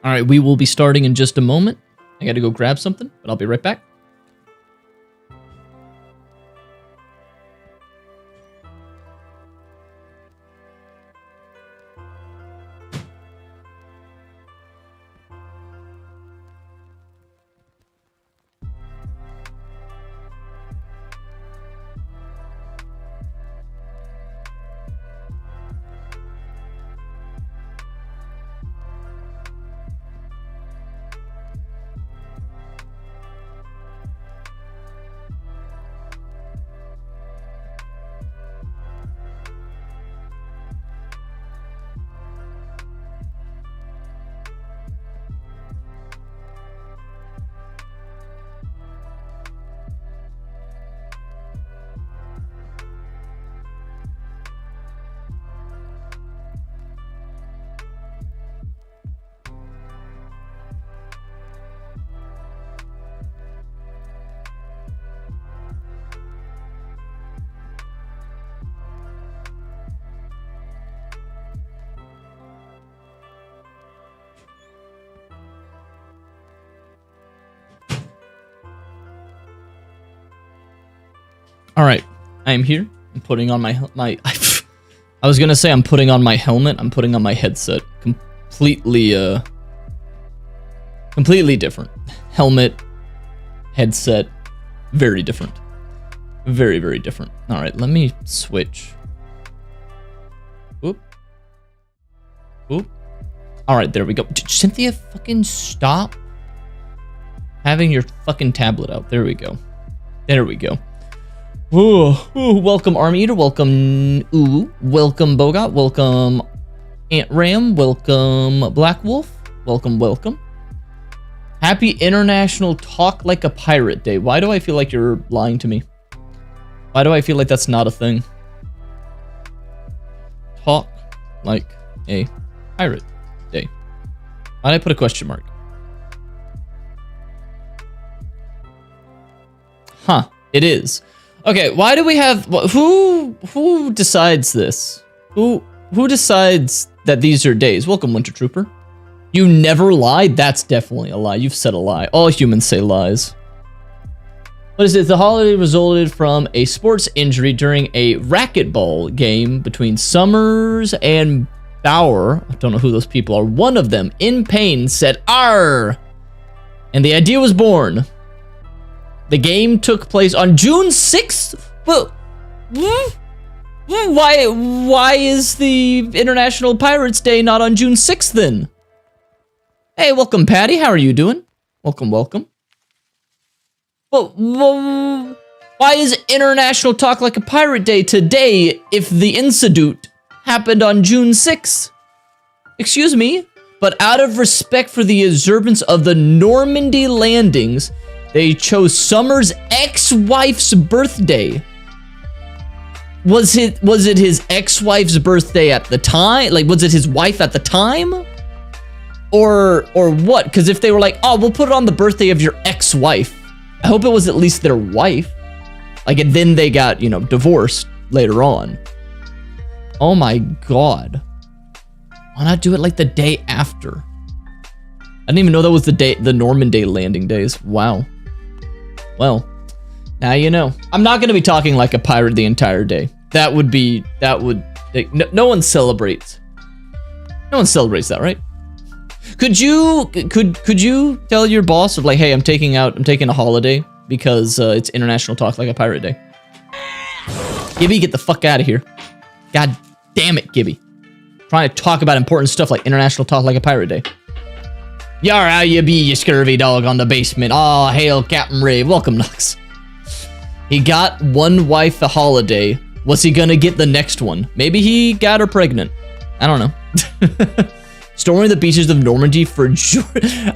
All right, we will be starting in just a moment. I gotta go grab something, but I'll be right back. All right, I am here. I'm putting on my I was gonna say I'm putting on my helmet. I'm putting on my headset. Completely different. Helmet, headset, very different. Very, very different. All right, let me switch. Oop. Oop. All right, there we go. Cynthia, fucking stop having your fucking tablet out. There we go. There we go. Ooh, welcome Army Eater, welcome welcome Bogot, welcome Ant Ram, welcome Black Wolf, welcome. Happy International Talk Like a Pirate Day. Why do I feel like you're lying to me? Why do I feel like that's not a thing? Talk like a pirate day. Why did I put a question mark? Huh, it is. Okay, why do we have who decides this? Who decides that these are days? Welcome, Winter Trooper. You never lied? That's definitely a lie. You've said a lie. All humans say lies. What is it? The holiday resulted from a sports injury during a racquetball game between Summers and Bauer. I don't know who those people are. One of them, in pain, said "Arr!" And the idea was born. The game took place on June 6th? Well, why is the International Pirates Day not on June 6th then? Hey, welcome Patty, how are you doing? Welcome. Well, why is International Talk Like a Pirate Day today if the incident happened on June 6th? Excuse me, but out of respect for the observance of the Normandy landings, they chose Summer's ex-wife's birthday. Was it his ex-wife's birthday at the time? Like, was it his wife at the time? Or what? Because if they were like, oh, we'll put it on the birthday of your ex-wife, I hope it was at least their wife. Like, and then they got, divorced later on. Oh my God. Why not do it like the day after? I didn't even know that was the Normandy landing days. Wow. Well, now you know. I'm not going to be talking like a pirate the entire day. No one celebrates. No one celebrates that, right? Could you tell your boss of like, hey, I'm taking a holiday because it's International Talk Like a Pirate Day. Gibby, get the fuck out of here. God damn it, Gibby. Trying to talk about important stuff like International Talk Like a Pirate Day. Yar, how you be, you scurvy dog on the basement? Aw, hail Captain Rave. Welcome, Nux. He got one wife a holiday. Was he gonna get the next one? Maybe he got her pregnant. I don't know. Storming the beaches of Normandy for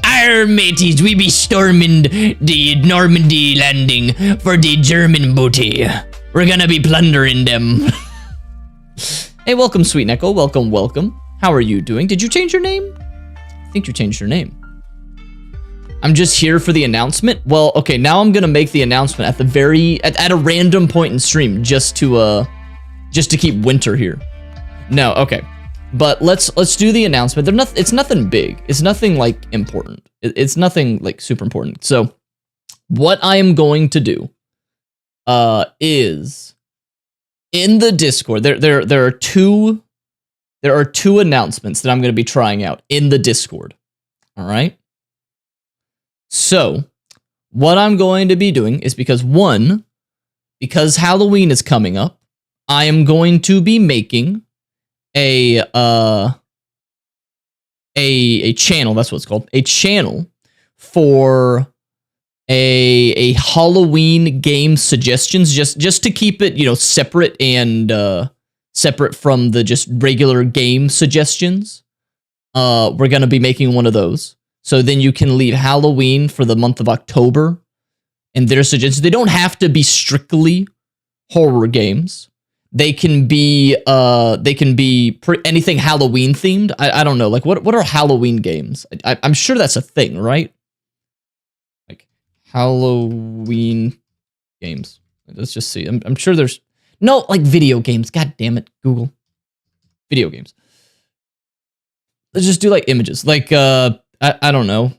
Our mateys, we be storming the Normandy landing for the German booty. We're gonna be plundering them. Hey, welcome, Sweet Neckle. Welcome. How are you doing? Did you change your name? I think you changed your name. I'm just here for the announcement. Well, okay, now I'm gonna make the announcement at the at a random point in stream just to keep Winter here. No, okay. But let's do the announcement. It's nothing big. It's nothing like important. It's nothing like super important. So what I am going to do is in the Discord. There are two announcements that I'm going to be trying out in the Discord. All right. So what I'm going to be doing is because Halloween is coming up, I am going to be making a channel. That's what it's called. A channel for a Halloween game suggestions, just to keep it, separate and separate from the just regular game suggestions. We're gonna be making one of those. So then you can leave Halloween for the month of October, and their suggestions. They don't have to be strictly horror games. They can be anything Halloween themed. I don't know. Like what are Halloween games? I'm sure that's a thing, right? Like Halloween games. Let's just see. I'm sure there's no like video games. God damn it, Google. Video games. Let's just do like images. Like I don't know.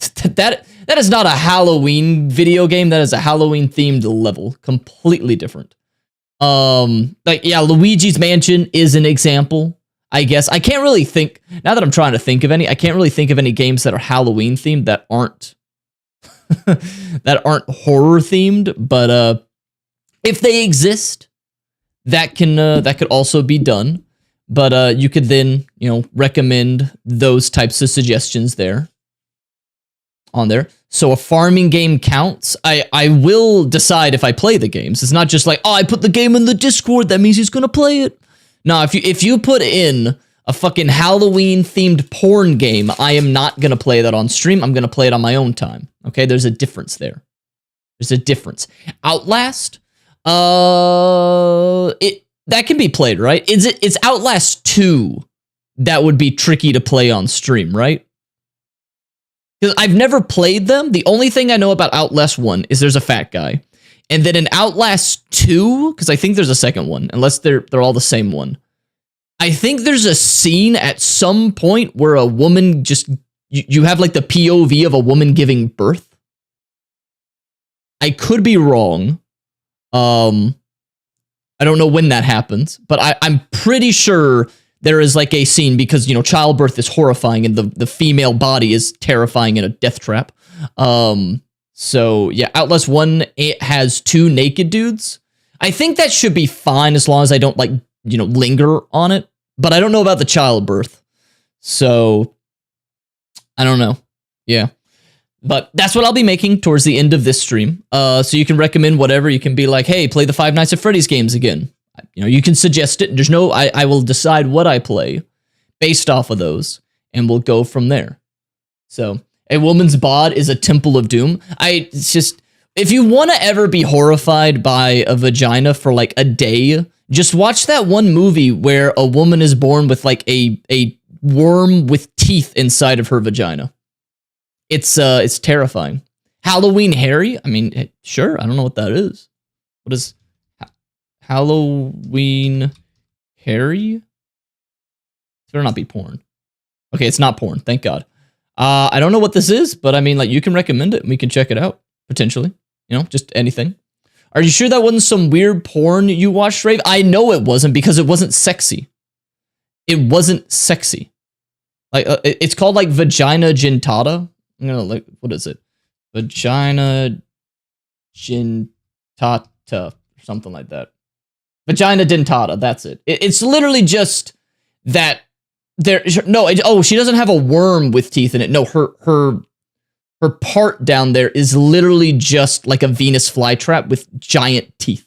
That is not a Halloween video game. That is a Halloween themed level. Completely different. Luigi's Mansion is an example, I guess. I can't really think, now that I'm trying to think of any, I can't really think of any games that are Halloween themed that aren't that aren't horror themed, but if they exist, that could also be done. But you could then, recommend those types of suggestions there on there. So a farming game counts. I will decide if I play the games. It's not just like, oh, I put the game in the Discord, that means he's gonna play it. No, if you put in a fucking Halloween themed porn game, I am not gonna play that on stream. I'm gonna play it on my own time. Okay, there's a difference there. There's a difference. Outlast, that can be played, right? It's Outlast 2 that would be tricky to play on stream, right? Because I've never played them. The only thing I know about Outlast 1 is there's a fat guy. And then in Outlast 2, because I think there's a second one, unless they're all the same one. I think there's a scene at some point where a woman just... You have like the POV of a woman giving birth. I could be wrong. I don't know when that happens, but I'm pretty sure there is like a scene because, childbirth is horrifying and the female body is terrifying in a death trap. So yeah, Outlast 1, it has 2 naked dudes. I think that should be fine as long as I don't linger on it, but I don't know about the childbirth. So I don't know. Yeah. But that's what I'll be making towards the end of this stream. So you can recommend whatever. You can be like, hey, play the Five Nights at Freddy's games again. You can suggest it. There's no, I will decide what I play based off of those, and we'll go from there. So a woman's bod is a temple of doom. It's just, if you want to ever be horrified by a vagina for like a day, just watch that one movie where a woman is born with like a worm with teeth inside of her vagina. It's terrifying. Halloween Harry? I mean, sure. I don't know what that is. What is Halloween Harry? It better not be porn. Okay, it's not porn. Thank God. I don't know what this is, but I mean, like, you can recommend it and we can check it out, potentially. Just anything. Are you sure that wasn't some weird porn you watched, Rave? I know it wasn't because it wasn't sexy. It wasn't sexy. Like, it's called, like, Vagina Gentata. I'm gonna like, what is it? Vagina Gentata, or something like that. Vagina Dentata, that's it. It's literally just that there. No, she doesn't have a worm with teeth in it. No, her part down there is literally just like a Venus flytrap with giant teeth.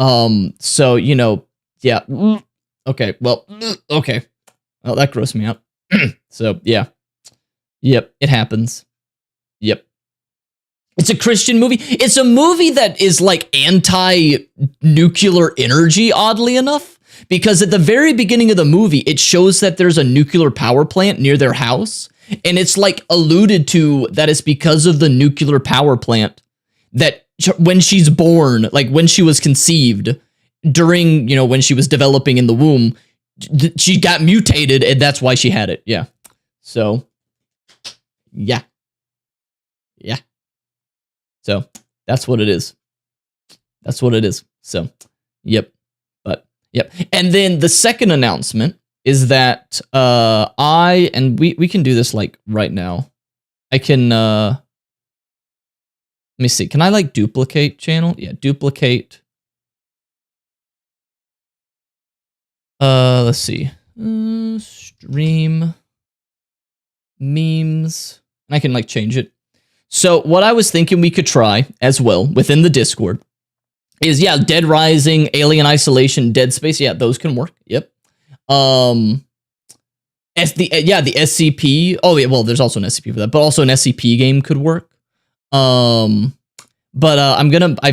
So yeah. Okay, well, okay. Well, that grossed me out. So yeah. Yep, it happens. Yep. It's a Christian movie. It's a movie that is like anti-nuclear energy, oddly enough, because at the very beginning of the movie, it shows that there's a nuclear power plant near their house, and it's like alluded to that it's because of the nuclear power plant that when she's born, like when she was conceived, during, when she was developing in the womb, she got mutated, and that's why she had it. Yeah. So, yeah. Yeah. So, that's what it is. That's what it is. So, yep. But, yep. And then the second announcement is that we can do this like right now. I can, let me see. Can I like duplicate channel? Yeah, duplicate. Let's see. Stream memes. And I can like change it. So what I was thinking we could try as well within the Discord is, yeah, Dead Rising, Alien Isolation, Dead Space. Yeah, those can work. Yep. The SCP. Oh, yeah, well, there's also an SCP for that, but also an SCP game could work. I've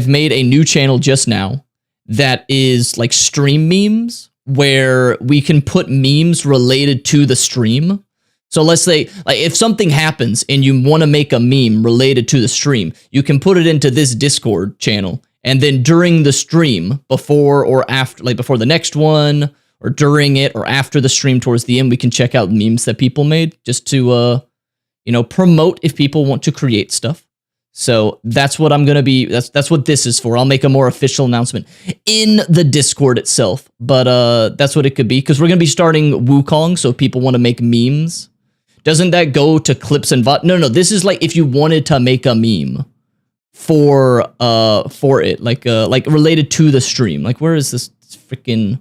made a new channel just now that is like stream memes, where we can put memes related to the stream. So let's say, like, if something happens and you want to make a meme related to the stream, you can put it into this Discord channel, and then during the stream, before or after, like before the next one, or during it, or after the stream towards the end, we can check out memes that people made, just to, promote if people want to create stuff. So that's what I'm going to be, that's what this is for. I'll make a more official announcement in the Discord itself, but that's what it could be, because we're going to be starting Wukong, so if people want to make memes. Doesn't that go to clips and No, this is like if you wanted to make a meme for it, like related to the stream. Like, where is this freaking,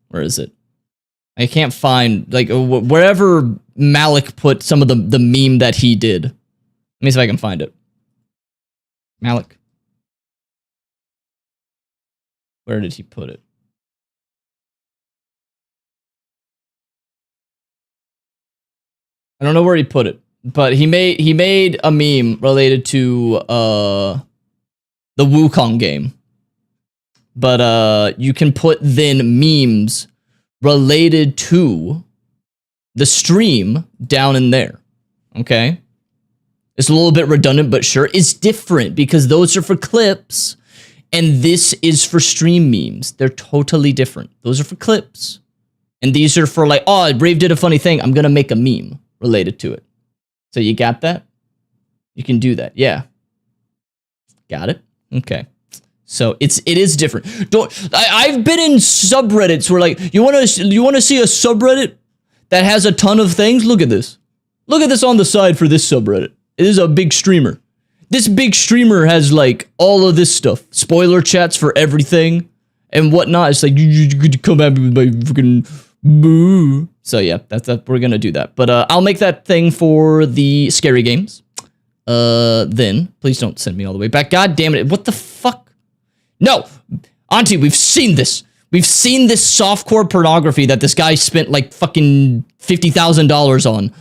where is it? I can't find, like, wherever Malik put some of the meme that he did. Let me see if I can find it. Malik. Where did he put it? I don't know where he put it, but he made a meme related to the Wukong game. But you can put then memes related to the stream down in there. Okay? It's a little bit redundant, but sure. It's different because those are for clips and this is for stream memes. They're totally different. Those are for clips. And these are for like, oh, Rave did a funny thing. I'm going to make a meme related to it. So you got that? You can do that. Yeah. Got it? Okay. So it is different. I've been in subreddits where, like, you want to see a subreddit that has a ton of things? Look at this. Look at this on the side for this subreddit. It is a big streamer. This big streamer has like all of this stuff. Spoiler chats for everything and whatnot. It's like, you could come at me with my freaking boo. So yeah, that's we're gonna do that. But I'll make that thing for the scary games. Then please don't send me all the way back. God damn it! What the fuck? No, Auntie, we've seen this. We've seen this softcore pornography that this guy spent like fucking $50,000 on.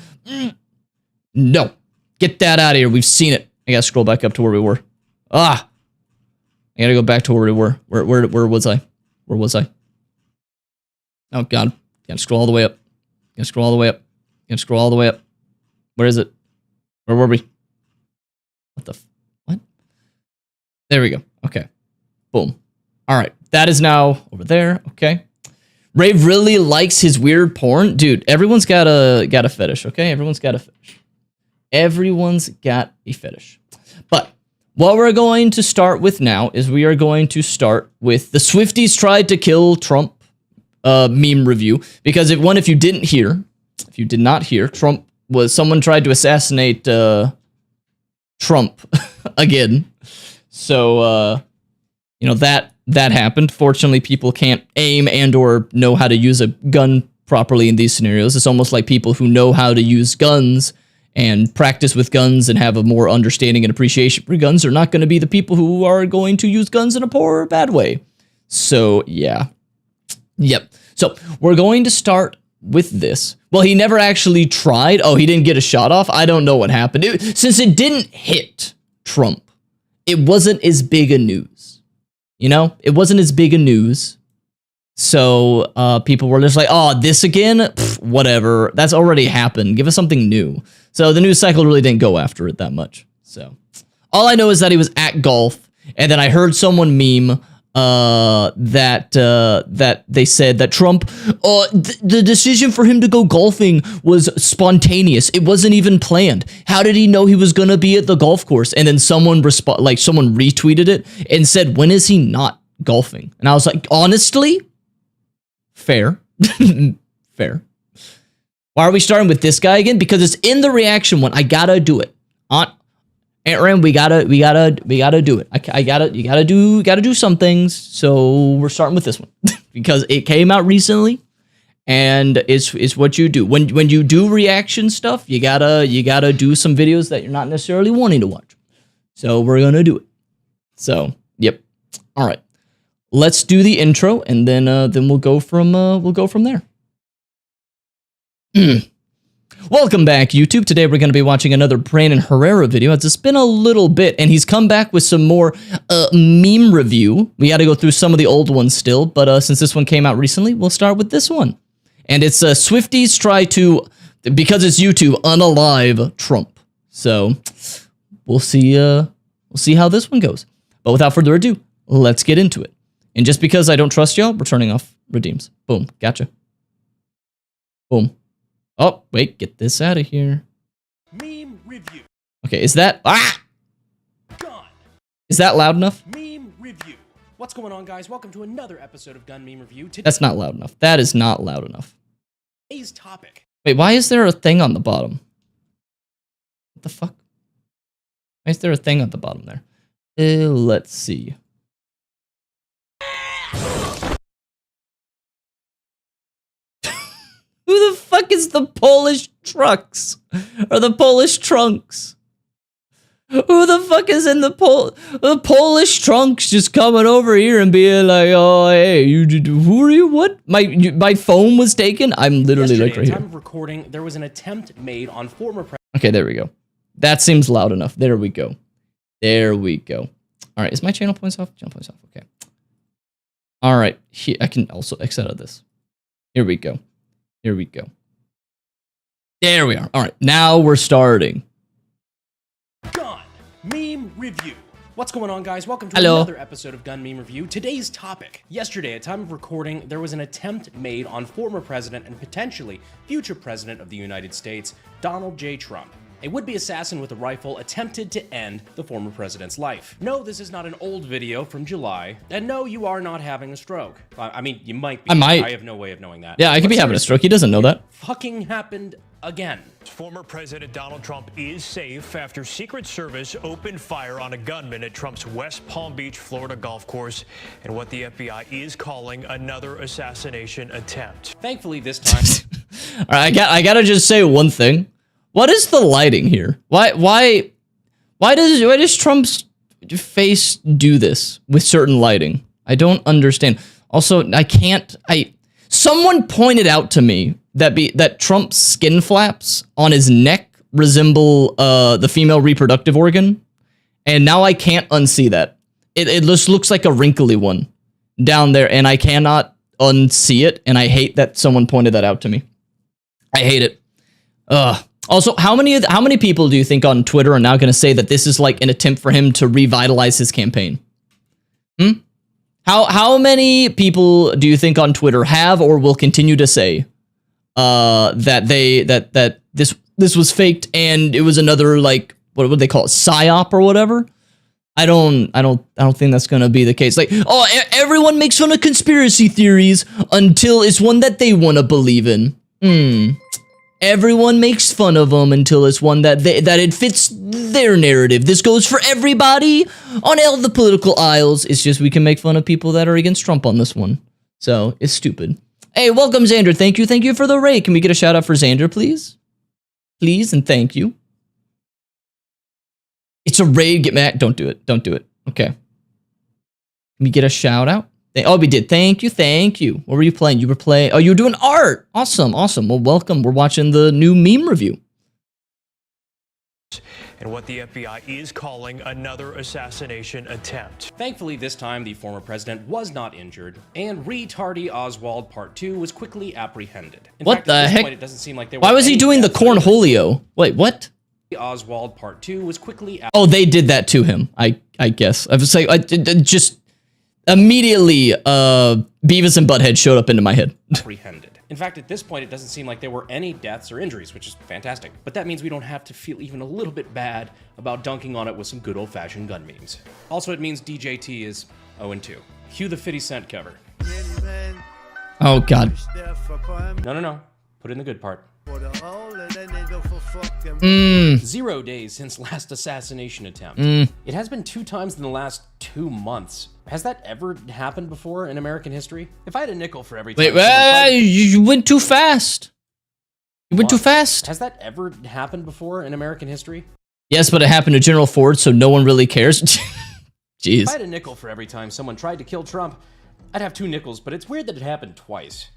No, get that out of here. We've seen it. I gotta scroll back up to where we were. I gotta go back to where we were. Where was I? Where was I? Oh God. Gotta scroll all the way up. Gotta scroll all the way up. Gotta scroll all the way up. Where is it? Where were we? What? There we go. Okay. Boom. All right. That is now over there. Okay. Rave really likes his weird porn. Dude, everyone's got a fetish, okay? Everyone's got a fetish. Everyone's got a fetish. But what we're going to start with now is we are going to start with the Swifties tried to kill Trump meme review, because if you did not hear, someone tried to assassinate Trump again. So that happened. Fortunately, people can't aim and or know how to use a gun properly in these scenarios. It's almost like people who know how to use guns and practice with guns and have a more understanding and appreciation for guns are not going to be the people who are going to use guns in a poor or bad way. So yeah. Yep. So we're going to start with this. Well, he never actually tried. Oh, he didn't get a shot off. I don't know what happened. Since it didn't hit Trump, it wasn't as big a news. It wasn't as big a news. So people were just like, oh, this again? Pfft, whatever. That's already happened. Give us something new. So the news cycle really didn't go after it that much. So all I know is that he was at golf, and then I heard someone meme that they said that Trump, the decision for him to go golfing was spontaneous. It wasn't even planned. How did he know he was gonna be at the golf course? And then someone someone retweeted it and said, when is he not golfing? And I was like, honestly, fair, fair. Why are we starting with this guy again? Because it's in the reaction one. I gotta do it. Ant-Ram, we gotta do it. You gotta do some things. So we're starting with this one because it came out recently, and it's what you do when you do reaction stuff. You gotta do some videos that you're not necessarily wanting to watch. So we're gonna do it. So yep. All right. Let's do the intro, and then we'll go from there. Welcome back, YouTube. Today we're going to be watching another Brandon Herrera video. It's been a little bit, and he's come back with some more meme review. We got to go through some of the old ones still, but since this one came out recently, we'll start with this one. And it's Swifties try to, because it's YouTube, unalive Trump. So we'll see how this one goes. But without further ado, let's get into it. And just because I don't trust y'all, we're turning off redeems. Boom. Gotcha. Boom. Oh, wait, get this out of here. Meme review. Okay, is that... Gun. Is that loud enough? Meme review. What's going on, guys? Welcome to another episode of Gun Meme Review. That's not loud enough. That is not loud enough. Today's topic. Wait, why is there a thing on the bottom? What the fuck? Why is there a thing at the bottom there? Let's see. Who the fuck is the Polish trucks? Or the Polish trunks? Who the fuck is in the Polish trunks just coming over here and being like, oh, hey, who are you? What? My phone was taken? I'm literally Yesterday, like right here. at time of recording, there was an attempt made on former president. Okay, there we go. That seems loud enough. There we go. There we go. All right, is my channel points off? Channel points off, okay. All right, I can also exit out of this. Here we go. Here we go. There we are. All right, now we're starting. Gun Meme Review. What's going on, guys? Welcome to Hello. another episode of Gun Meme Review. Today's topic. Yesterday, at time of recording, there was an attempt made on former president and potentially future president of the United States, Donald J. Trump. A would-be assassin with a rifle attempted to end the former president's life. No, this is not an old video from July. And no, you are not having a stroke. I mean, you might be. I might. I have no way of knowing that. Yeah, I could be having a stroke. He doesn't know that. Fucking happened again. Former President Donald Trump is safe after Secret Service opened fire on a gunman at Trump's West Palm Beach, Florida golf course, and what the FBI is calling another assassination attempt. Thankfully, this time... All right, I gotta just say one thing. What is the lighting here? Why does Trump's face do this with certain lighting? I don't understand. Also, someone pointed out to me that Trump's skin flaps on his neck resemble the female reproductive organ, and now I can't unsee that. It just looks like a wrinkly one down there, and I cannot unsee it, and I hate that someone pointed that out to me. I hate it. Ugh. Also, how many people do you think on Twitter are now going to say that this is like an attempt for him to revitalize his campaign? How many people do you think on Twitter have or will continue to say that this was faked and it was another, like, what would they call it, psyop or whatever? I don't think that's going to be the case. Like, oh, everyone makes fun of conspiracy theories until it's one that they want to believe in. Everyone makes fun of them until it's one that it fits their narrative. This goes for everybody on all the political aisles. It's just we can make fun of people that are against Trump on this one. So it's stupid. Hey, welcome, Xander. Thank you for the raid. Can we get a shout out for Xander, please? Please and thank you. It's a raid. Get mad. Don't do it. Don't do it. Okay. Can we get a shout out? Oh, we did. Thank you. What were you playing? You were playing... Oh, you were doing art. Awesome. Well, welcome. We're watching the new meme review. And what the FBI is calling another assassination attempt. Thankfully, this time, the former president was not injured, and Retardy Oswald Part 2 was quickly apprehended. In what fact, the at this heck? Point, it doesn't seem like there Why was he doing the cornholio? Wait, what? Oswald Part 2 was quickly... Oh, they did that to him, I guess. I was saying, immediately, Beavis and Butthead showed up into my head. Apprehended. In fact, at this point, it doesn't seem like there were any deaths or injuries, which is fantastic. But that means we don't have to feel even a little bit bad about dunking on it with some good old-fashioned gun memes. Also, it means DJT is 0-2. Cue the 50 Cent cover. Oh, God. No. Put in the good part. 0 days since last assassination attempt. It has been 2 times in the last 2 months. Has that ever happened before in American history? If I had a nickel for every time... Wait, you went too fast. You went too fast. Has that ever happened before in American history? Yes, but it happened to General Ford, so no one really cares. Jeez. If I had a nickel for every time someone tried to kill Trump, I'd have 2 nickels, but it's weird that it happened twice.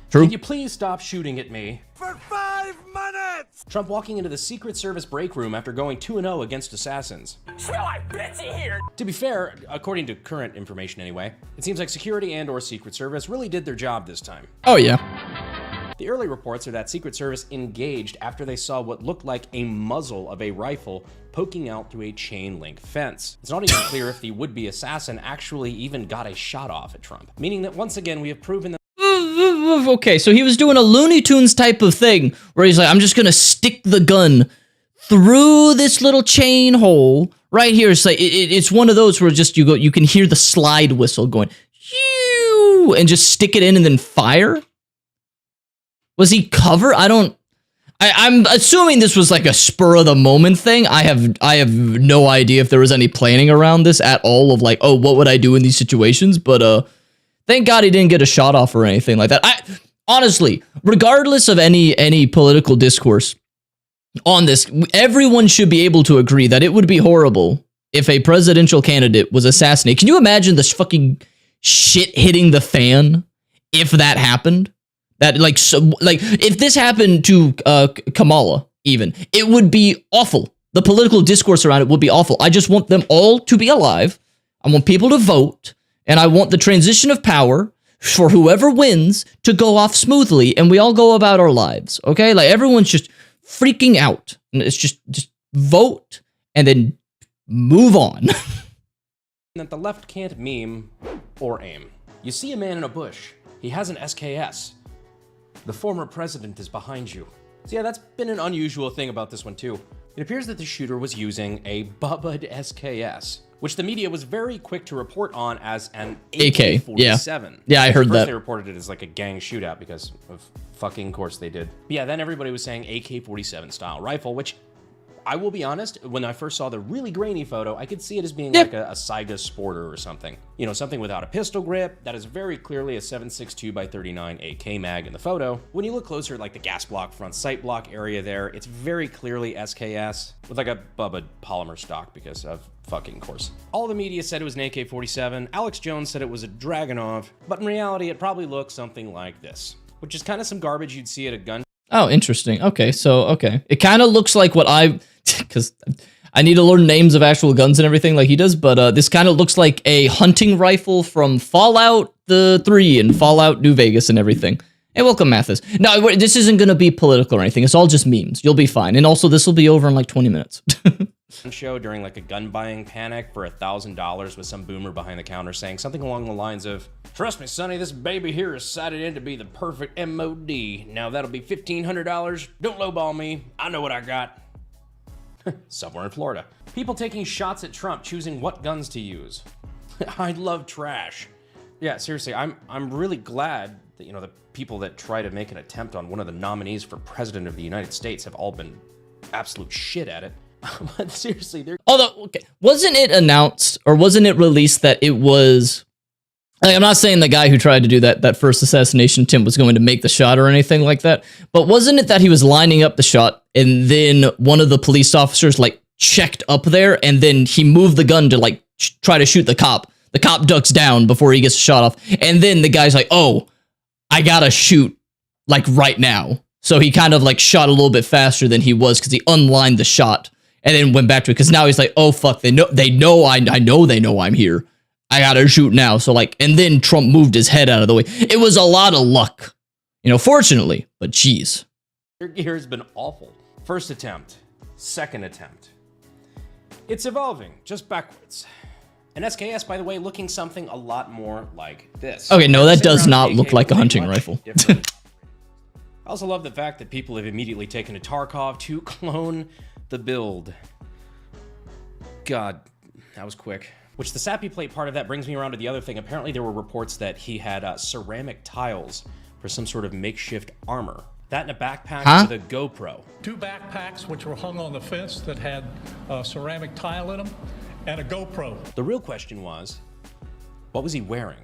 True. Can you please stop shooting at me? For 5 minutes! Trump walking into the Secret Service break room after going 2-0 against assassins. Smell like Betsy here! To be fair, according to current information anyway, it seems like security and/or Secret Service really did their job this time. Oh, yeah. The early reports are that Secret Service engaged after they saw what looked like a muzzle of a rifle poking out through a chain-link fence. It's not even clear if the would-be assassin actually even got a shot off at Trump, meaning that once again we have proven that Okay, so he was doing a Looney Tunes type of thing where he's like, I'm just gonna stick the gun through this little chain hole right here. It's like it's one of those where just you can hear the slide whistle going, and just stick it in and then fire. Was he cover? I'm assuming this was like a spur of the moment thing. I have no idea if there was any planning around this at all of like, oh, what would I do in these situations? But thank God he didn't get a shot off or anything like that. Honestly, regardless of any political discourse on this, everyone should be able to agree that it would be horrible if a presidential candidate was assassinated. Can you imagine this fucking shit hitting the fan if that happened? That like if this happened to Kamala even, it would be awful. The political discourse around it would be awful. I just want them all to be alive. I want people to vote. And I want the transition of power for whoever wins to go off smoothly and we all go about our lives, okay? Like everyone's just freaking out. And it's just vote and then move on. That the left can't meme or aim. You see a man in a bush. He has an SKS. The former president is behind you. So yeah, that's been an unusual thing about this one too. It appears that the shooter was using a Bubba SKS, which the media was very quick to report on as an AK-47. Yeah, I heard that. They reported it as like a gang shootout because of fucking course they did. But yeah, then everybody was saying AK-47 style rifle, which I will be honest, when I first saw the really grainy photo, I could see it as being like a Saiga Sporter or something. You know, something without a pistol grip. That is very clearly a 7.62x39 AK mag in the photo. When you look closer at like the gas block, front sight block area there, it's very clearly SKS with like a Bubba polymer stock because of fucking course. All the media said it was an AK-47. Alex Jones said it was a Dragunov, but in reality, it probably looks something like this, which is kind of some garbage you'd see at a gun. Oh, interesting. Okay, so, okay. It kind of looks like what because I need to learn names of actual guns and everything like he does, but this kind of looks like a hunting rifle from Fallout 3 and Fallout New Vegas and everything. Hey, welcome, Mathis. No, this isn't going to be political or anything. It's all just memes. You'll be fine. And also, this will be over in like 20 minutes. Show during like a gun buying panic for $1,000 with some boomer behind the counter saying something along the lines of, "Trust me, Sonny, this baby here is sighted in to be the perfect MOD. Now that'll be $1,500. Don't lowball me. I know what I got." Somewhere in Florida. People taking shots at Trump, choosing what guns to use. I love trash. Yeah, seriously, I'm really glad that, you know, the people that try to make an attempt on one of the nominees for president of the United States have all been absolute shit at it. But seriously, they're... Although, okay, wasn't it announced, or wasn't it released that it was... Like, I'm not saying the guy who tried to do that first assassination attempt was going to make the shot or anything like that, but wasn't it that he was lining up the shot, and then one of the police officers, like, checked up there, and then he moved the gun to, like, try to shoot the cop. The cop ducks down before he gets shot off, and then the guy's like, oh, I gotta shoot, like, right now. So he kind of, like, shot a little bit faster than he was, because he unlined the shot, and then went back to it, because now he's like, oh, fuck, I know they know I'm here. I gotta shoot now. So, like, and then Trump moved his head out of the way. It was a lot of luck, you know, fortunately, but geez. Your gear has been awful. First attempt, second attempt. It's evolving, just backwards. An SKS, by the way, looking something a lot more like this. Okay, no, that Same does round not AK look like a would be hunting much rifle. different. I also love the fact that people have immediately taken to Tarkov to clone the build. God, that was quick. Which the sappy plate part of that brings me around to the other thing. Apparently there were reports that he had ceramic tiles for some sort of makeshift armor. That in a backpack with a GoPro. 2 backpacks which were hung on the fence that had ceramic tile in them, and a GoPro. The real question was, what was he wearing?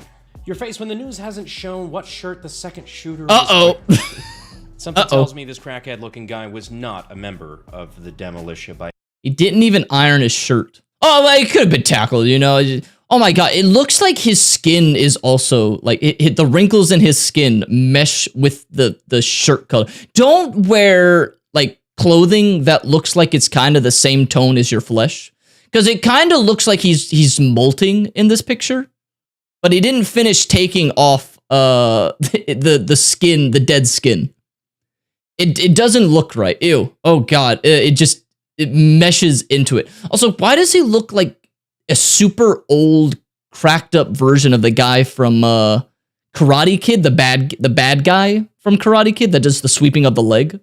Your face when the news hasn't shown what shirt the second shooter was wearing. Something tells me this crackhead-looking guy was not a member of the demo militia by... He didn't even iron his shirt. Oh, like, it could have been tackled, you know? Oh my god, it looks like his skin is also, like, the wrinkles in his skin mesh with the shirt color. Don't wear, like, clothing that looks like it's kind of the same tone as your flesh. Because it kind of looks like he's molting in this picture. But he didn't finish taking off the skin, the dead skin. It doesn't look right. Ew. Oh god. It meshes into it. Also, why does he look like a super old, cracked up version of the guy from Karate Kid, the bad guy from Karate Kid that does the sweeping of the leg?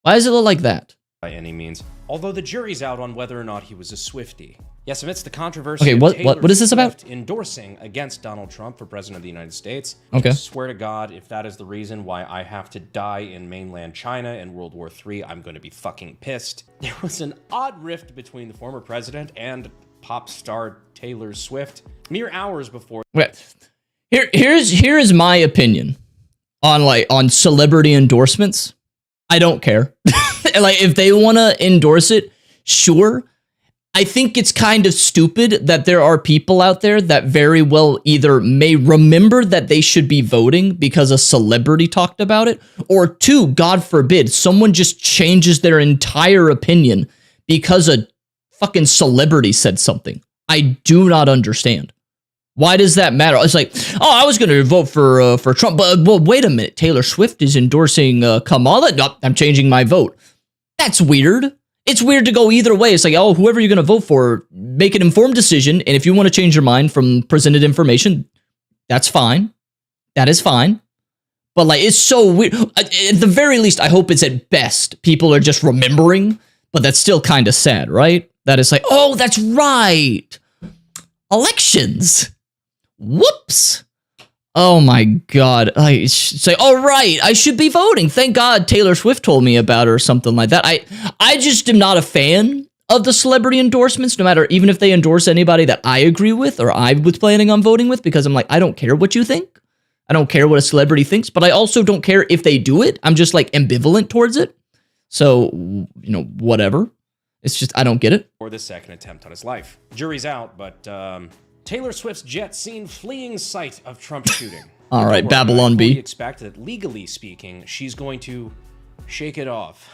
Why does it look like that? By any means. Although the jury's out on whether or not he was a Swiftie. Yes, amidst the controversy of what is this about? Endorsing against Donald Trump for president of the United States. Okay. I swear to God, if that is the reason why I have to die in mainland China in World War III, I'm going to be fucking pissed. There was an odd rift between the former president and pop star Taylor Swift mere hours before. Wait, here is my opinion on celebrity endorsements. I don't care. Like, if they want to endorse it, sure. I think it's kind of stupid that there are people out there that very well either may remember that they should be voting because a celebrity talked about it, or 2, God forbid, someone just changes their entire opinion because a fucking celebrity said something. I do not understand. Why does that matter? It's like, oh, I was going to vote for Trump, but well, wait a minute. Taylor Swift is endorsing Kamala. No, I'm changing my vote. That's weird. It's weird to go either way. It's like, oh, whoever you're going to vote for, make an informed decision. And if you want to change your mind from presented information, that's fine. That is fine. But like, it's so weird. At the very least, I hope it's at best people are just remembering, but that's still kind of sad, right? That it's like, oh, that's right. Elections. Whoops. Oh my god. I say, all right, I should be voting. Thank God Taylor Swift told me about it or something like that. I just am not a fan of the celebrity endorsements, no matter, even if they endorse anybody that I agree with or I was planning on voting with, because I'm like, I don't care what you think. I don't care what a celebrity thinks, but I also don't care if they do it. I'm just like ambivalent towards it. So, you know, whatever. It's just, I don't get it. Or the second attempt on his life. Jury's out, but Taylor Swift's jet seen fleeing site of Trump shooting. All right, Babylon B. We expect that, legally speaking, she's going to shake it off.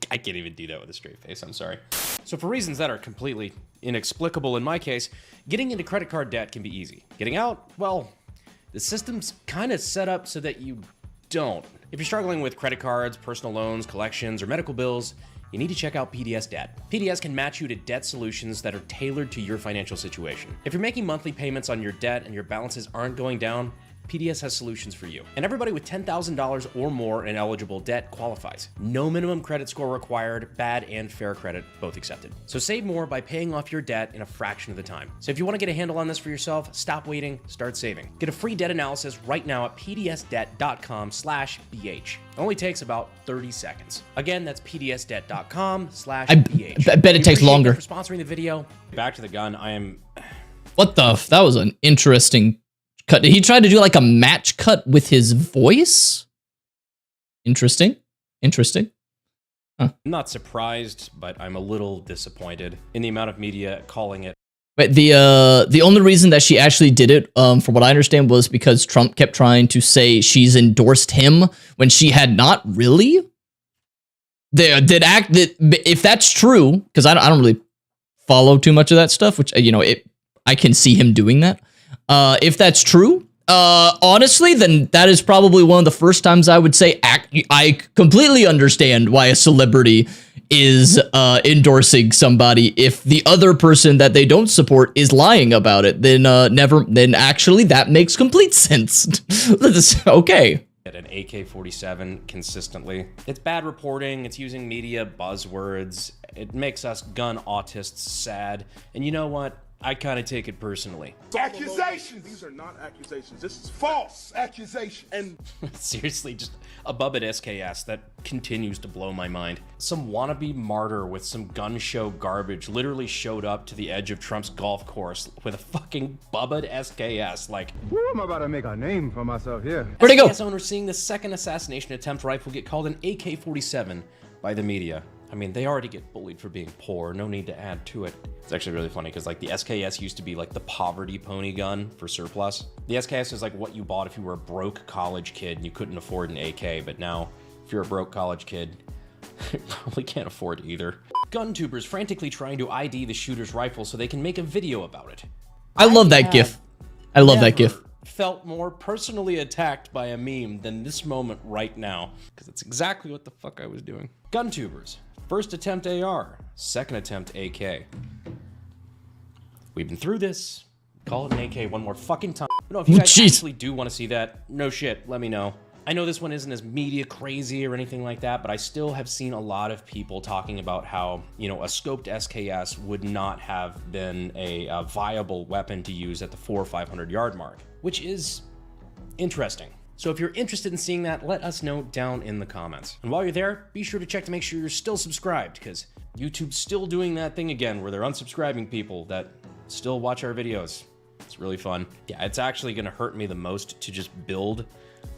I can't even do that with a straight face, I'm sorry. So for reasons that are completely inexplicable in my case, getting into credit card debt can be easy. Getting out, well, the system's kind of set up so that you don't. If you're struggling with credit cards, personal loans, collections, or medical bills, you need to check out PDS Debt. PDS can match you to debt solutions that are tailored to your financial situation. If you're making monthly payments on your debt and your balances aren't going down, PDS has solutions for you. And everybody with $10,000 or more in eligible debt qualifies. No minimum credit score required, bad and fair credit both accepted. So save more by paying off your debt in a fraction of the time. So if you want to get a handle on this for yourself, stop waiting, start saving. Get a free debt analysis right now at pdsdebt.com/BH. It only takes about 30 seconds. Again, that's pdsdebt.com/BH. I bet it takes longer. For sponsoring the video. Back to the gun. What the? That was an interesting cut. Did he try to do like a match cut with his voice? Interesting. Interesting. Huh. I'm not surprised, but I'm a little disappointed in the amount of media calling it. But the only reason that she actually did it, from what I understand, was because Trump kept trying to say she's endorsed him when she had not really. If that's true, because I don't really follow too much of that stuff, which, you know, I can see him doing that. If that's true, Honestly, then that is probably one of the first times I would say I completely understand why a celebrity is endorsing somebody if the other person that they don't support is lying about it. Then then actually that makes complete sense. Okay. At an AK-47 consistently. It's bad reporting, it's using media buzzwords, it makes us gun autists sad, and you know what? I kind of take it personally. Accusations! These are not accusations. This is false accusations. And seriously, just above at SKS, that continues to blow my mind. Some wannabe martyr with some gun show garbage literally showed up to the edge of Trump's golf course with a fucking Bubba SKS. Like, woo, I'm about to make a name for myself here. Where'd he go? SKS owner seeing the second assassination attempt rifle get called an AK-47 by the media. I mean, they already get bullied for being poor, no need to add to it. It's actually really funny because like the SKS used to be like the poverty pony gun for surplus. The SKS is like what you bought if you were a broke college kid and you couldn't afford an AK, but now if you're a broke college kid, you probably can't afford either. Gun tubers frantically trying to ID the shooter's rifle so they can make a video about it. I love that GIF. I love that GIF. Felt more personally attacked by a meme than this moment right now, because it's exactly what the fuck I was doing. Gun tubers. First attempt AR, second attempt AK. We've been through this. Call it an AK one more fucking time. But no, if you guys actually do want to see that, no shit, let me know. I know this one isn't as media crazy or anything like that, but I still have seen a lot of people talking about how, you know, a scoped SKS would not have been a viable weapon to use at the 400 or 500 yard mark, which is interesting. So if you're interested in seeing that, let us know down in the comments. And while you're there, be sure to check to make sure you're still subscribed, because YouTube's still doing that thing again where they're unsubscribing people that still watch our videos. It's really fun. Yeah, it's actually gonna hurt me the most to just build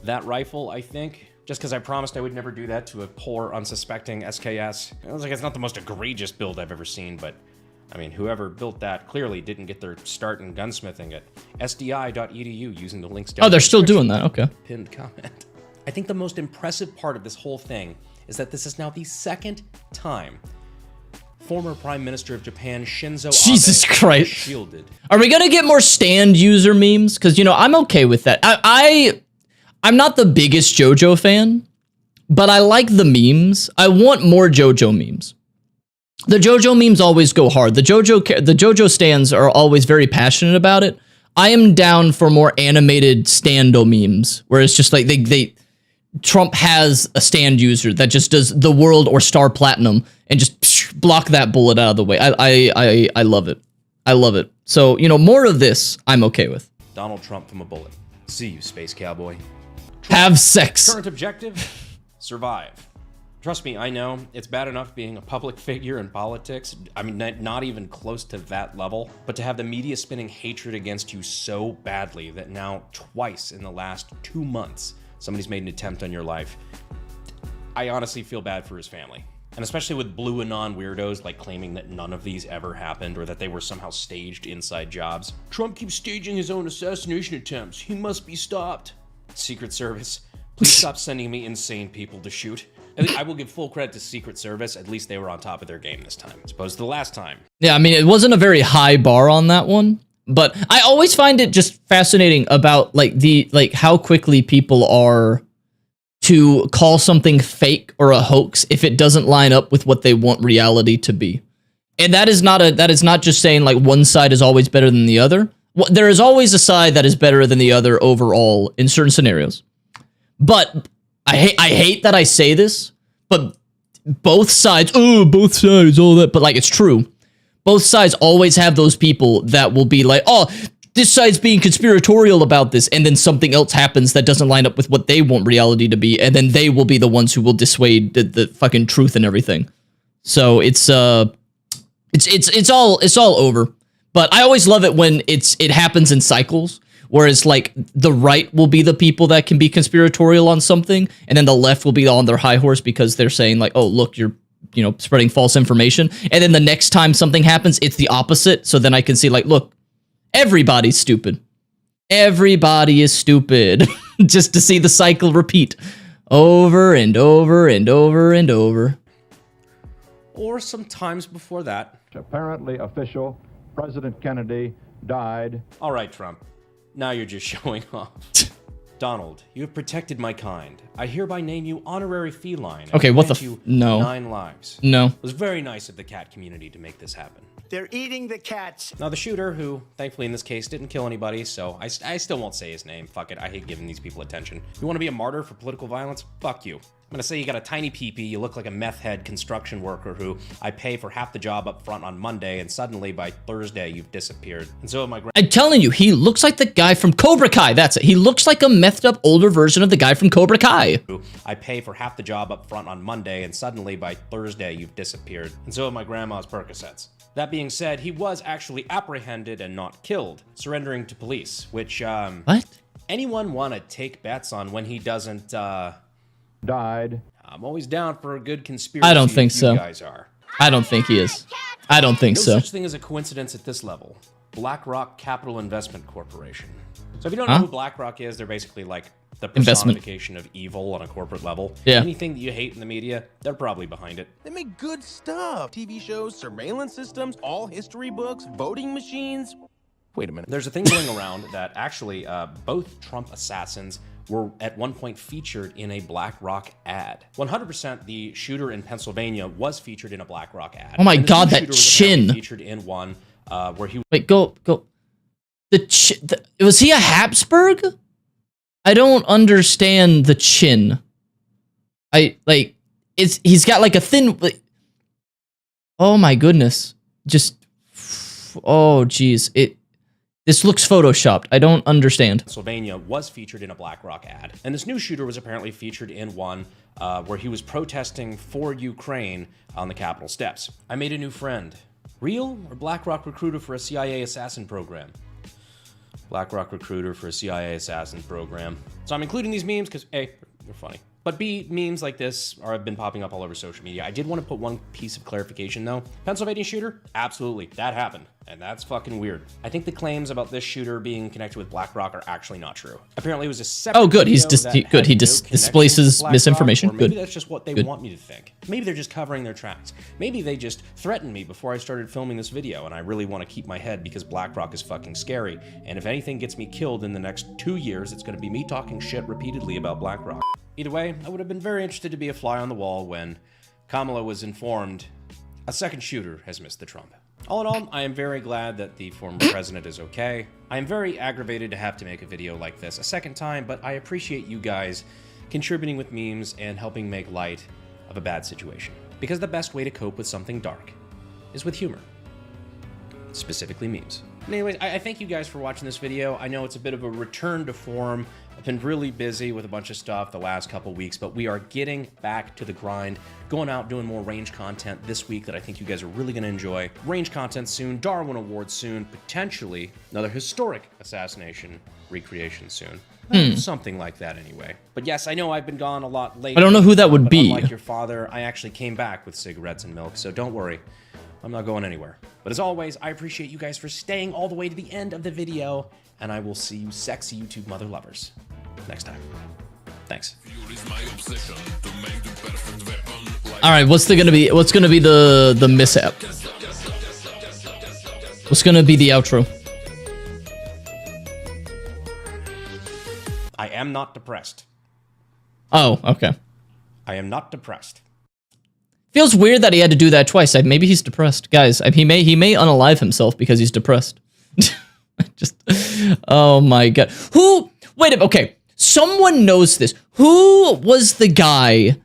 that rifle, I think. Just because I promised I would never do that to a poor, unsuspecting SKS. It was like, it's not the most egregious build I've ever seen, but I mean, whoever built that clearly didn't get their start in gunsmithing at sdi.edu using the links down. Oh, they're still doing that. Okay. Pinned comment. I think the most impressive part of this whole thing is that this is now the second time former Prime Minister of Japan Shinzo Abe Jesus Christ. shielded. Are we gonna get more stand user memes? Because, you know, I'm okay with that. I'm not the biggest JoJo fan, but I like the memes. I want more JoJo memes. The JoJo memes always go hard. The JoJo stands are always very passionate about it. I am down for more animated stando memes, where it's just like Trump has a stand user that just does the world or star platinum and just block that bullet out of the way. I love it. I love it. So, you know, more of this I'm okay with. Donald Trump from a bullet. See you, space cowboy. Have sex. Current objective, survive. Trust me, I know it's bad enough being a public figure in politics. I mean, not even close to that level, but to have the media spinning hatred against you so badly that now twice in the last 2 months, somebody's made an attempt on your life. I honestly feel bad for his family. And especially with blue anon weirdos like claiming that none of these ever happened or that they were somehow staged inside jobs. Trump keeps staging his own assassination attempts. He must be stopped. Secret Service, please stop sending me insane people to shoot. I will give full credit to Secret Service. At least they were on top of their game this time, as opposed to the last time. Yeah, I mean, it wasn't a very high bar on that one, but I always find it just fascinating about like how quickly people are to call something fake or a hoax if it doesn't line up with what they want reality to be. And that is not just saying like one side is always better than the other. There is always a side that is better than the other overall in certain scenarios. But I hate that I say this, but both sides, all that, but like it's true. Both sides always have those people that will be like, oh, this side's being conspiratorial about this, and then something else happens that doesn't line up with what they want reality to be, and then they will be the ones who will dissuade the fucking truth and everything. So it's all over. But I always love it when it happens in cycles, whereas like the right will be the people that can be conspiratorial on something, and then the left will be on their high horse because they're saying like, oh, look, you're, you know, spreading false information. And then the next time something happens, it's the opposite. So then I can see like, look, everybody's stupid. Everybody is stupid. Just to see the cycle repeat over and over and over and over. Or sometimes before that. Apparently official, President Kennedy died. All right, Trump. now you're just showing off. Donald, you have protected my kind. I hereby name you honorary feline. Okay, what the you no. 9 lives. No. It was very nice of the cat community to make this happen. They're eating the cats. Now the shooter, who thankfully in this case didn't kill anybody, so I still won't say his name. Fuck it, I hate giving these people attention. You want to be a martyr for political violence? Fuck you. I'm gonna say you got a tiny peepee, you look like a meth head construction worker who I pay for half the job up front on Monday, and suddenly by Thursday you've disappeared. And so my I'm telling you, he looks like the guy from Cobra Kai. That's it. He looks like a methed up older version of the guy from Cobra Kai. I pay for half the job up front on Monday, and suddenly by Thursday you've disappeared. And so have my grandma's Percocets. That being said, he was actually apprehended and not killed, surrendering to police, which, What? anyone want to take bets on when he doesn't, Died. I'm always down for a good conspiracy. I don't think if so. You guys are. I don't think he is. I don't think No so. such thing as a coincidence at this level. BlackRock Capital Investment Corporation. So if you don't know who BlackRock is, they're basically like the Investment. personification of evil on a corporate level. Yeah. Anything that you hate in the media, they're probably behind it. They make good stuff. TV shows, surveillance systems, all history books, voting machines. Wait a minute. There's a thing going around that actually both Trump assassins were at one point featured in a BlackRock ad. 100% the shooter in Pennsylvania was featured in a BlackRock ad. Oh my And this God, new that shooter was apparently chin. featured in one where he Wait, go. Was he a Habsburg? I don't understand the chin. He's got like a thin, oh my goodness. Oh geez. This looks photoshopped. I don't understand. Pennsylvania was featured in a BlackRock ad. And this new shooter was apparently featured in one where he was protesting for Ukraine on the Capitol steps. I made a new friend. Real or BlackRock recruiter for a CIA assassin program? BlackRock recruiter for a CIA assassin program. So I'm including these memes because A, they're funny. But B, memes like this have been popping up all over social media. I did want to put one piece of clarification though. Pennsylvania shooter? Absolutely, that happened. And that's fucking weird. I think the claims about this shooter being connected with BlackRock are actually not true. Apparently it was a separate Oh, good. video that had He no displaces connection with misinformation. BlackRock, or maybe Good. that's just what they Good. want me to think. Maybe they're just covering their tracks. Maybe they just threatened me before I started filming this video, and I really want to keep my head because BlackRock is fucking scary. And if anything gets me killed in the next 2 years, it's going to be me talking shit repeatedly about BlackRock. Either way, I would have been very interested to be a fly on the wall when Kamala was informed a second shooter has missed the Trump. All in all, I am very glad that the former president is okay. I am very aggravated to have to make a video like this a second time, but I appreciate you guys contributing with memes and helping make light of a bad situation. Because the best way to cope with something dark is with humor. Specifically memes. Anyways, I thank you guys for watching this video. I know it's a bit of a return to form. I've been really busy with a bunch of stuff the last couple weeks, but we are getting back to the grind, going out doing more range content this week that I think you guys are really going to enjoy. Range content soon, Darwin Awards soon, potentially another historic assassination recreation soon. Something like that anyway. But yes, I know I've been gone a lot lately. I don't know who that would but be. Unlike your father, I actually came back with cigarettes and milk, so don't worry. I'm not going anywhere. But as always, I appreciate you guys for staying all the way to the end of the video, and I will see you sexy YouTube mother lovers next time. Thanks. All right, what's gonna be the mishap? What's gonna be the outro? I am not depressed. Oh, okay. I am not depressed. Feels weird that he had to do that twice. Maybe he's depressed, guys. He may unalive himself because he's depressed. Just, oh my god. Who? Wait a minute. Okay, someone knows this. Who was the guy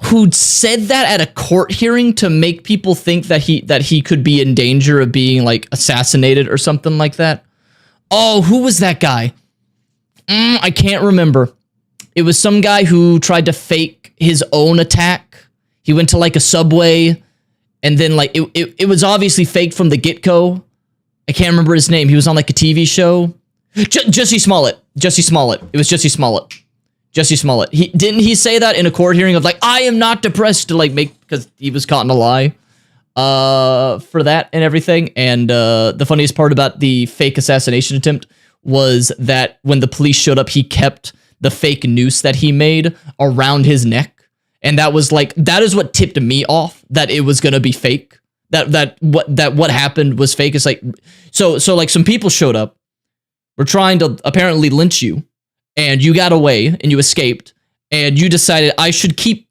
who said that at a court hearing to make people think that he could be in danger of being like assassinated or something like that? Oh, who was that guy? I can't remember. It was some guy who tried to fake his own attack. He went to like a subway, and then like it was obviously faked from the get-go. I can't remember his name. He was on like a TV show. Jussie Smollett. Jussie Smollett. It was Jussie Smollett. Jussie Smollett. Didn't he say that in a court hearing of like, I am not depressed, to like make, because he was caught in a lie for that and everything. And the funniest part about the fake assassination attempt was that when the police showed up, he kept the fake noose that he made around his neck. And that was like, that is what tipped me off that it was gonna be fake. That what happened was fake. It's like, so like some people showed up were trying to apparently lynch you, and you got away and you escaped, and you decided I should keep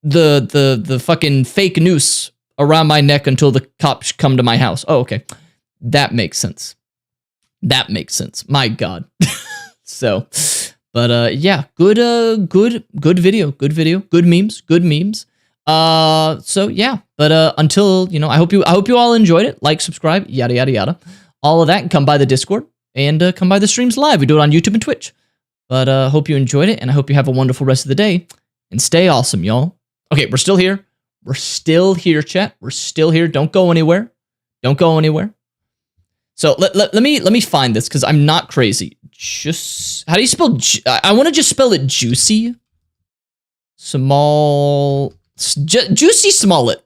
the fucking fake noose around my neck until the cops come to my house. Oh, okay. That makes sense. That makes sense. My God. So, but yeah, good video, good memes. So yeah, but until, you know, I hope you all enjoyed it. Like, subscribe, yada yada yada, all of that, and come by the Discord and come by the streams live. We do it on YouTube and Twitch. But hope you enjoyed it, and I hope you have a wonderful rest of the day, and stay awesome, y'all. Okay, we're still here. We're still here, chat. We're still here. Don't go anywhere. Don't go anywhere. So let me find this, because I'm not crazy. Just, how do you spell? I want to just spell it Jussie Jussie Smollett.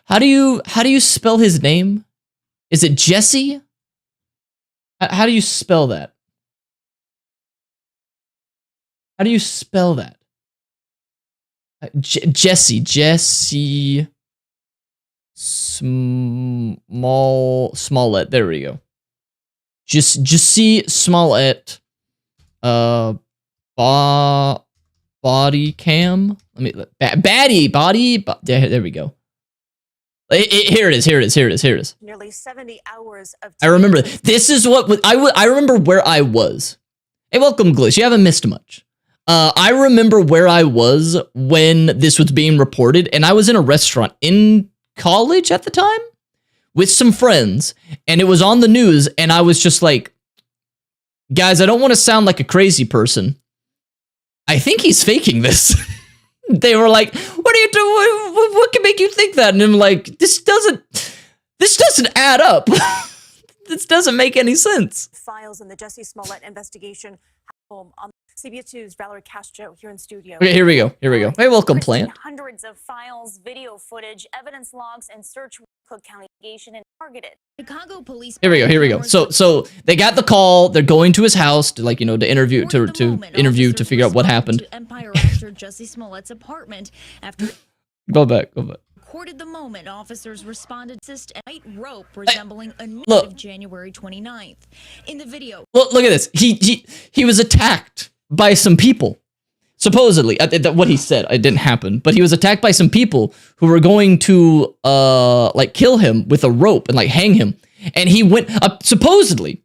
How do you spell his name? Is it Jesse? How do you spell that? How do you spell that? Jussie Smollett. There we go. Jussie Smollett. Body cam. There we go. Here it is. Nearly 70 hours of. I remember this is what I remember where I was. Hey, welcome, Glitch. You haven't missed much. I remember where I was when this was being reported, and I was in a restaurant in college at the time with some friends, and it was on the news, and I was just like, guys, I don't want to sound like a crazy person. I think he's faking this. They were like, what are you doing? What can make you think that? And I'm like, this doesn't add up. This doesn't make any sense. Files in the Jussie Smollett investigation. On CBS 2's Valerie Castro here in studio. Okay, here we go. Hey, welcome, Plant. Hundreds of files, video footage, evidence logs, and search Cook County investigation and targeted. Chicago police. Here we go. So they got the call. They're going to his house to, like, you know, to interview to figure out what happened. Empire actor Jussie Smollett's apartment after. Go back. Recorded the moment officers responded to a white rope resembling a nude of January 29th. In the video. Look at this. He was attacked by some people. Supposedly, what he said, it didn't happen, but he was attacked by some people who were going to like kill him with a rope and like hang him. And he went supposedly,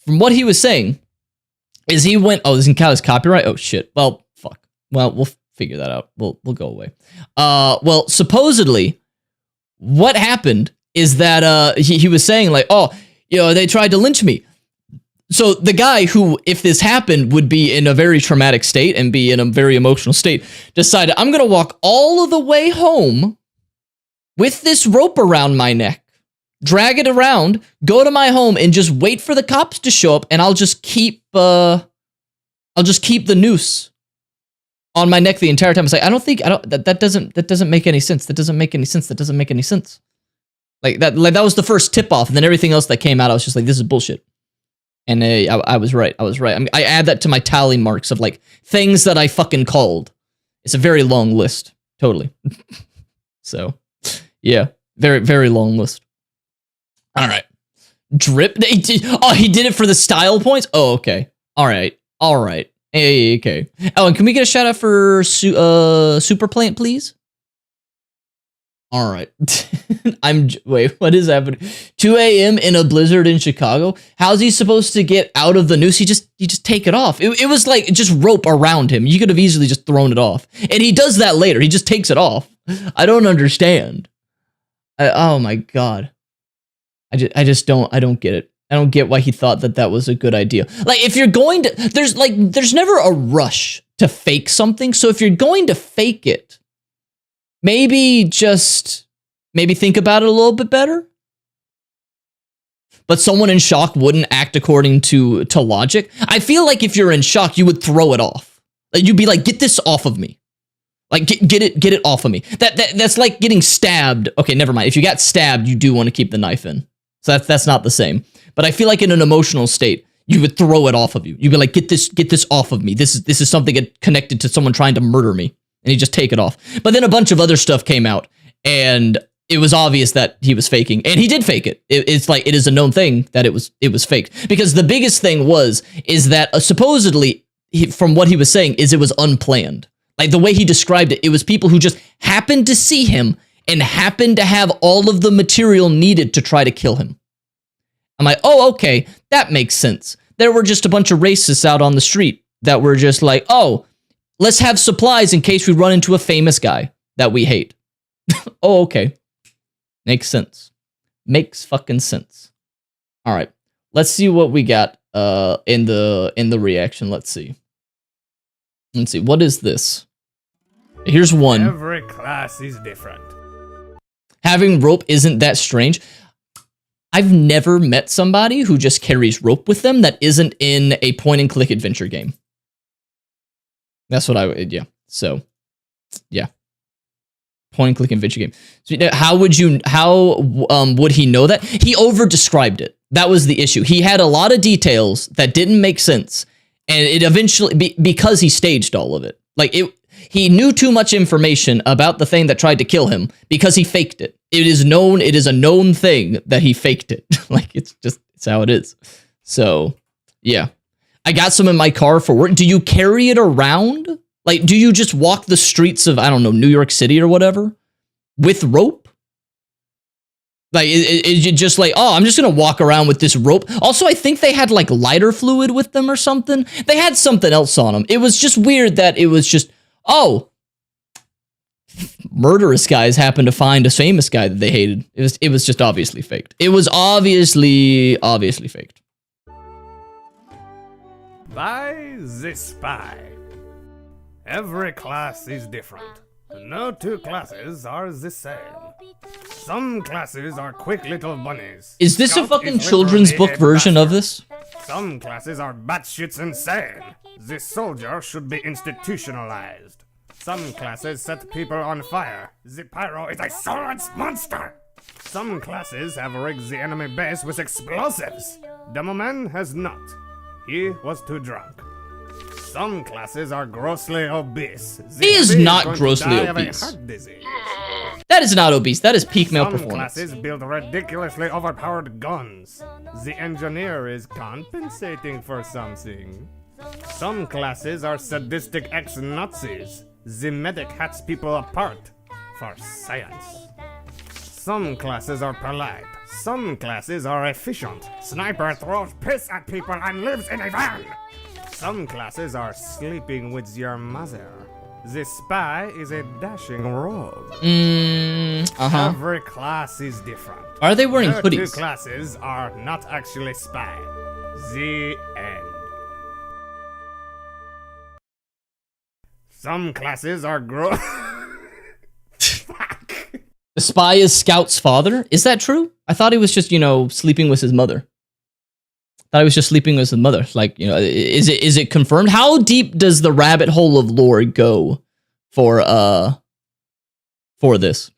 from what he was saying, is he went. Oh, this is copyright. Oh shit. Well, fuck. Well, we'll figure that out. We'll go away. Well, supposedly, what happened is that he was saying like, oh, you know, they tried to lynch me. So the guy who, if this happened, would be in a very traumatic state and be in a very emotional state, decided, I'm going to walk all of the way home with this rope around my neck, drag it around, go to my home, and just wait for the cops to show up, and I'll just keep the noose on my neck the entire time. It's like, that doesn't make any sense. That doesn't make any sense. Like that was the first tip off, and then everything else that came out, I was just like, this is bullshit. And I was right. I add that to my tally marks of like things that I fucking called. It's a very long list. Totally. So, yeah, very, very long list. All right. Drip. Oh, he did it for the style points. Oh, okay. All right. Hey, okay. Oh, and can we get a shout out for Super Plant, please? All right. Wait, what is happening? 2 a.m. in a blizzard in Chicago? How's he supposed to get out of the noose? You just take it off. It was like just rope around him. You could have easily just thrown it off. And he does that later. He just takes it off. I don't understand. Oh my God. I don't get it. I don't get why he thought that was a good idea. Like, if you're going to, there's never a rush to fake something. So if you're going to fake it, maybe think about it a little bit better. But someone in shock wouldn't act according to logic. I feel like if you're in shock, you would throw it off. Like, you'd be like, get this off of me. Like, get it off of me. That's like getting stabbed. Okay, never mind. If you got stabbed, you do want to keep the knife in. So that's not the same. But I feel like in an emotional state, you would throw it off of you. You'd be like, get this off of me. This is something connected to someone trying to murder me. And you just take it off. But then a bunch of other stuff came out. And it was obvious that he was faking, and he did fake it. It's like it is a known thing that it was faked, because the biggest thing is that supposedly from what he was saying is it was unplanned. Like the way he described it, it was people who just happened to see him and happened to have all of the material needed to try to kill him. I'm like, oh, okay, that makes sense. There were just a bunch of racists out on the street that were just like, oh, let's have supplies in case we run into a famous guy that we hate. Oh, okay. Makes sense. Makes fucking sense. All right. Let's see what we got in the reaction. Let's see. What is this? Here's one. Every class is different. Having rope isn't that strange. I've never met somebody who just carries rope with them that isn't in a point-and-click adventure game. That's what I would, yeah. So, yeah. Point-and-click adventure game. So, how would he know that? He over-described it. That was the issue. He had a lot of details that didn't make sense, and it eventually, because he staged all of it. Like, he knew too much information about the thing that tried to kill him because he faked it. It is a known thing that he faked it. Like, it's how it is. So, yeah. I got some in my car for work. Do you carry it around? Like, do you just walk the streets of, I don't know, New York City or whatever with rope? Like, is it just like, oh, I'm just going to walk around with this rope? Also, I think they had like lighter fluid with them or something. They had something else on them. It was just weird that it was just, oh, murderous guys happened to find a famous guy that they hated. It was just obviously faked. It was obviously faked. By the spy. Every class is different. No two classes are the same. Some classes are quick little bunnies. Is this a fucking children's book version of this? Some classes are batshit insane. The soldier should be institutionalized. Some classes set people on fire. The pyro is a soulless monster. Some classes have rigged the enemy base with explosives. Demoman has not. He was too drunk. Some classes are grossly obese. He is not grossly obese. That is not obese. That is peak male performance. Some classes build ridiculously overpowered guns. The engineer is compensating for something. Some classes are sadistic ex-Nazis. The medic hacks people apart for science. Some classes are polite. Some classes are efficient. Sniper throws piss at people and lives in a van. Some classes are sleeping with your mother. The spy is a dashing rogue. Every class is different. Are they wearing hoodies? Two classes are not actually spy. The end. Some classes are Fuck. The spy is Scout's father? Is that true? I thought he was just, sleeping with his mother. Thought he was just sleeping with his mother. Like, is it confirmed? How deep does the rabbit hole of lore go for this?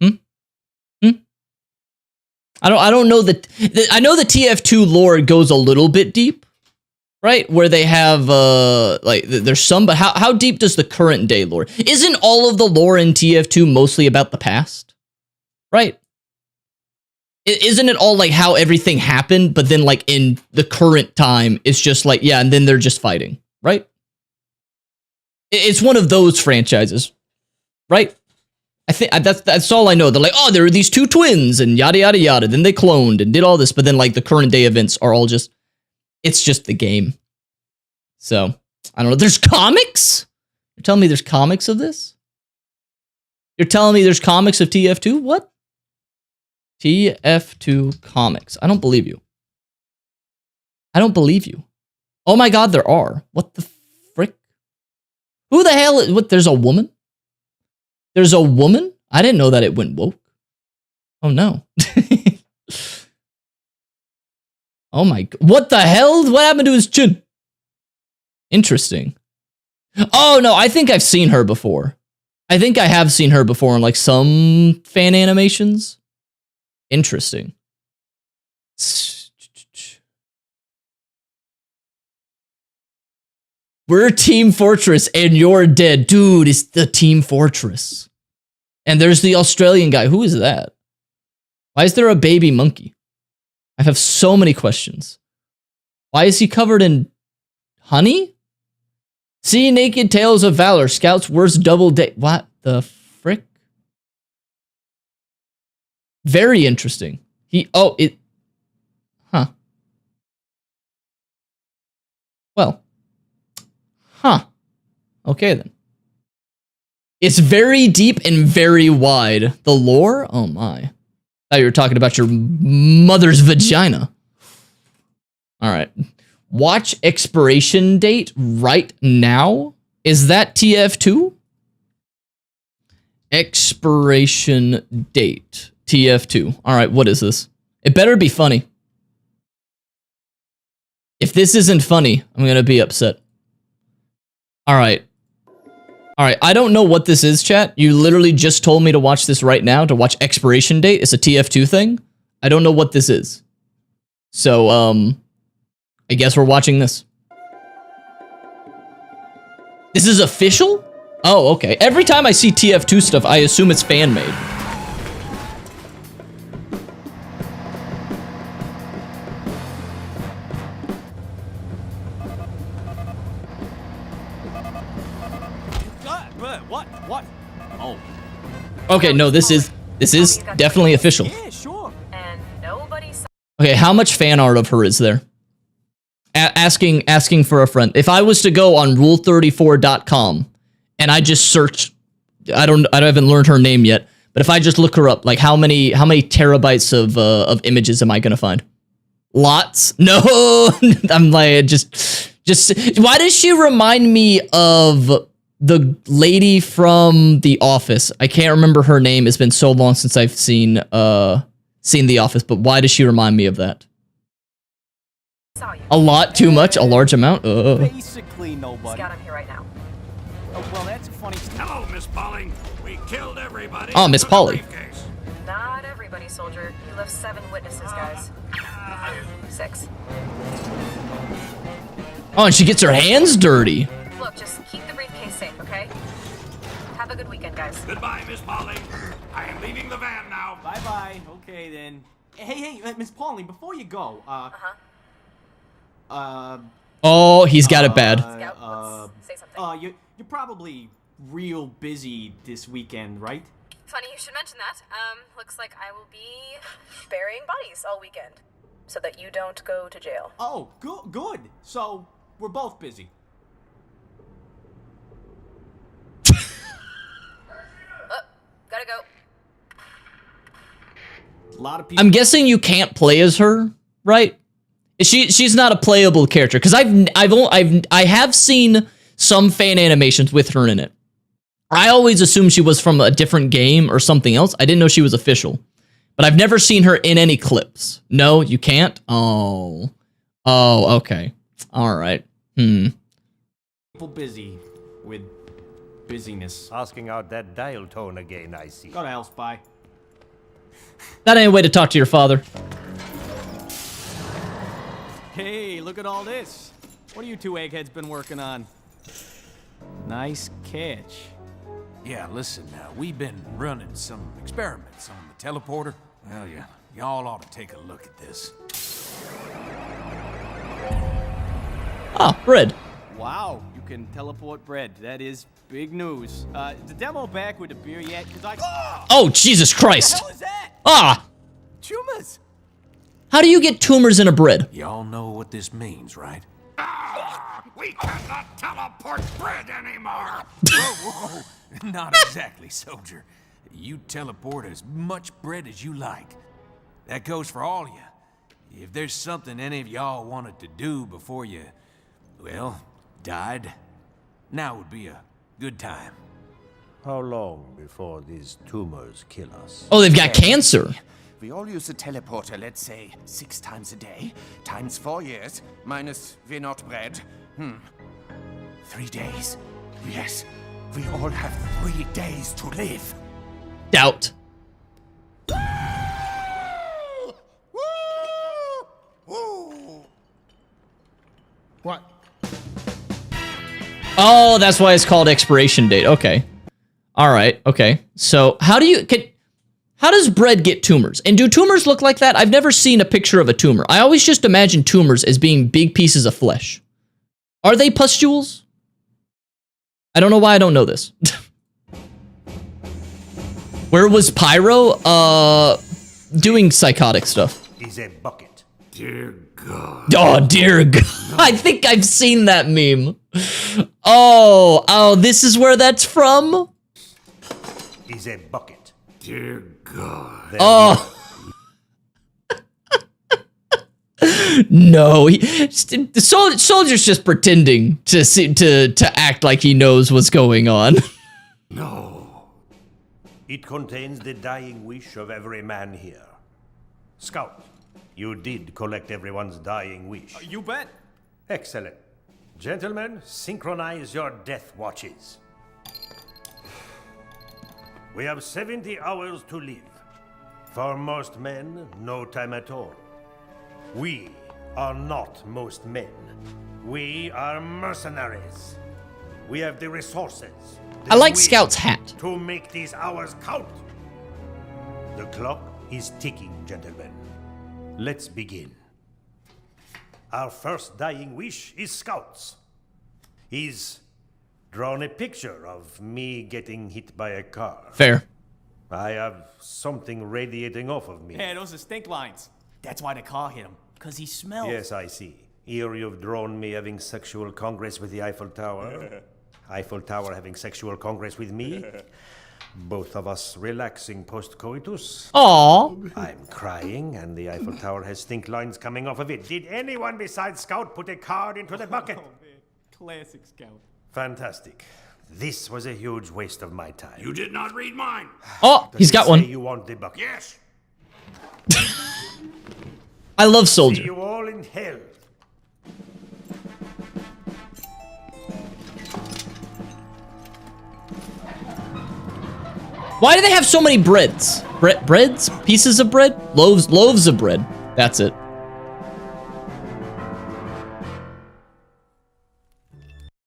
I don't know that. I know the TF2 lore goes a little bit deep, right? Where they have there's some, but how deep does the current day lore? Isn't all of the lore in TF2 mostly about the past, right? Isn't it all like how everything happened, but then like in the current time, it's just like, yeah, and then they're just fighting, right? It's one of those franchises, right? I think that's all I know. They're like, oh, there are these two twins and yada, yada, yada. Then they cloned and did all this, but then like the current day events are all just, it's just the game. So, I don't know. There's comics? You're telling me there's comics of this? You're telling me there's comics of TF2? What? TF2 comics. I don't believe you. I don't believe you. Oh my god, there are. What the frick? Who the hell is... What, there's a woman? There's a woman? I didn't know that it went woke. Oh no. Oh my... What the hell? What happened to his chin? Interesting. Oh no, I think I've seen her before. I think I have seen her before in like some fan animations. Interesting. We're Team Fortress and you're dead. Dude, it's the Team Fortress. And there's the Australian guy. Who is that? Why is there a baby monkey? I have so many questions. Why is he covered in honey? See naked tales of valor. Scouts worst double date. What the frick? Very interesting. Huh. Well. Huh. Okay then. It's very deep and very wide. The lore? Oh my. Thought you were talking about your mother's vagina. All right. Watch Expiration Date right now. Is that TF2? Expiration Date. TF2. All right, what is this? It better be funny. If this isn't funny, I'm going to be upset. All right. All right, I don't know what this is, chat. You literally just told me to watch this right now, to watch Expiration Date. It's a TF2 thing. I don't know what this is. So, I guess we're watching this. This is official? Oh, okay. Every time I see TF2 stuff, I assume it's fan-made. What? Oh. Okay, no, this is definitely official. Yeah, sure. And nobody saw. Okay, how much fan art of her is there? Asking for a friend. If I was to go on rule34.com and I just search, I haven't learned her name yet, but if I just look her up, like how many terabytes of images am I gonna find? Lots? No, I'm like just. Why does she remind me of the lady from The Office? I can't remember her name. It's been so long since I've seen The Office, but why does she remind me of that? A lot, too much, a large amount. Basically nobody. Scout, I'm here right now. Oh, well, that's a funny. Hello, Miss Polly. We killed everybody. Oh, Miss Polly. Not everybody, soldier. You left 7 witnesses, guys. 6. Oh, and she gets her hands dirty. Look, just keep the briefcase safe, okay? Have a good weekend, guys. Goodbye, Miss Polly. I am leaving the van now. Bye-bye. Okay, then. Hey, Miss Polly, before you go, Oh, he's got it bad. Scout, let's say something. You're probably real busy this weekend, right? Funny you should mention that. Looks like I will be burying bodies all weekend, so that you don't go to jail. Oh, good. So, we're both busy. Gotta go. A lot of people. I'm guessing you can't play as her, right? She's not a playable character, because I have seen some fan animations with her in it. I always assumed she was from a different game or something else. I didn't know she was official, but I've never seen her in any clips. No, you can't. Oh, okay, all right. People busy with busyness. Asking out that dial tone again, I see. Go to hell, spy. That ain't a way to talk to your father. Hey, look at all this. What are you two eggheads been working on? Nice catch. Yeah, listen, we've been running some experiments on the teleporter. Well, y'all ought to take a look at this. Ah, bread. Wow, you can teleport bread. That is big news. Is the demo back with the beer yet? Cause I... Oh, Jesus Christ. What the hell is that? Ah! Tumors! How do you get tumors in a bread? Y'all know what this means, right? We cannot teleport bread anymore. Whoa. Not exactly, soldier. You teleport as much bread as you like. That goes for all you. If there's something any of y'all wanted to do before you, well, died, now would be a good time. How long before these tumors kill us? Oh, they've got cancer. We all use the teleporter, let's say, 6 times a day, times 4 years, minus we're not bread. 3 days. Yes, we all have 3 days to live. Doubt. What? Oh, that's why it's called Expiration Date. Okay. All right. Okay. So how do you... How does bread get tumors? And do tumors look like that? I've never seen a picture of a tumor. I always just imagine tumors as being big pieces of flesh. Are they pustules? I don't know why I don't know this. Where was Pyro? Doing psychotic stuff. Is a bucket. Dear God. Oh, dear God. I think I've seen that meme. Oh, this is where that's from? Is a bucket. Dear God. Oh. No, the soldier's just pretending to act like he knows what's going on. No. It contains the dying wish of every man here. Scout, you did collect everyone's dying wish. You bet. Excellent. Gentlemen, synchronize your death watches. We have 70 hours to live. For most men, no time at all. We are not most men. We are mercenaries. We have the resources. I like Scout's hat. To make these hours count. The clock is ticking, gentlemen. Let's begin. Our first dying wish is Scout's. He's drawn a picture of me getting hit by a car. Fair. I have something radiating off of me. Yeah, those are stink lines. That's why the car hit him. Because he smells. Yes, I see. Here you've drawn me having sexual congress with the Eiffel Tower. Eiffel Tower having sexual congress with me. Both of us relaxing post-coitus. Aww. I'm crying, and the Eiffel Tower has stink lines coming off of it. Did anyone besides Scout put a card into the bucket? Oh, man. Classic Scout. Fantastic. This was a huge waste of my time. You did not read mine. Oh, he's got one. You want the bucket? Yes. I love See Soldier. you all in hell. Why do they have so many breads? Breads? Pieces of bread? Loaves of bread. That's it.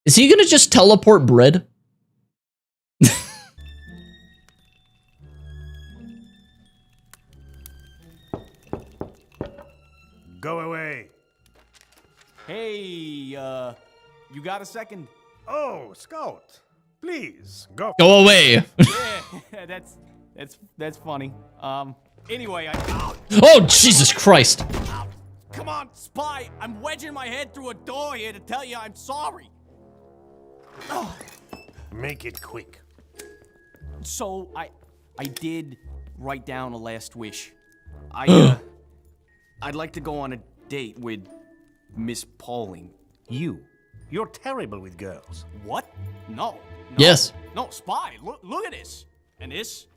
Is he gonna just teleport bread? Go away. Hey, you got a second? Oh, Scout. Please, go. Go away. Yeah, that's funny. Anyway, Oh, Jesus Christ. Come on, Spy! I'm wedging my head through a door here to tell you I'm sorry. Make it quick. So, I did write down a last wish. I'd like to go on a date with Miss Pauling. You're terrible with girls. What? No. Yes. No, Spy, look at this. And this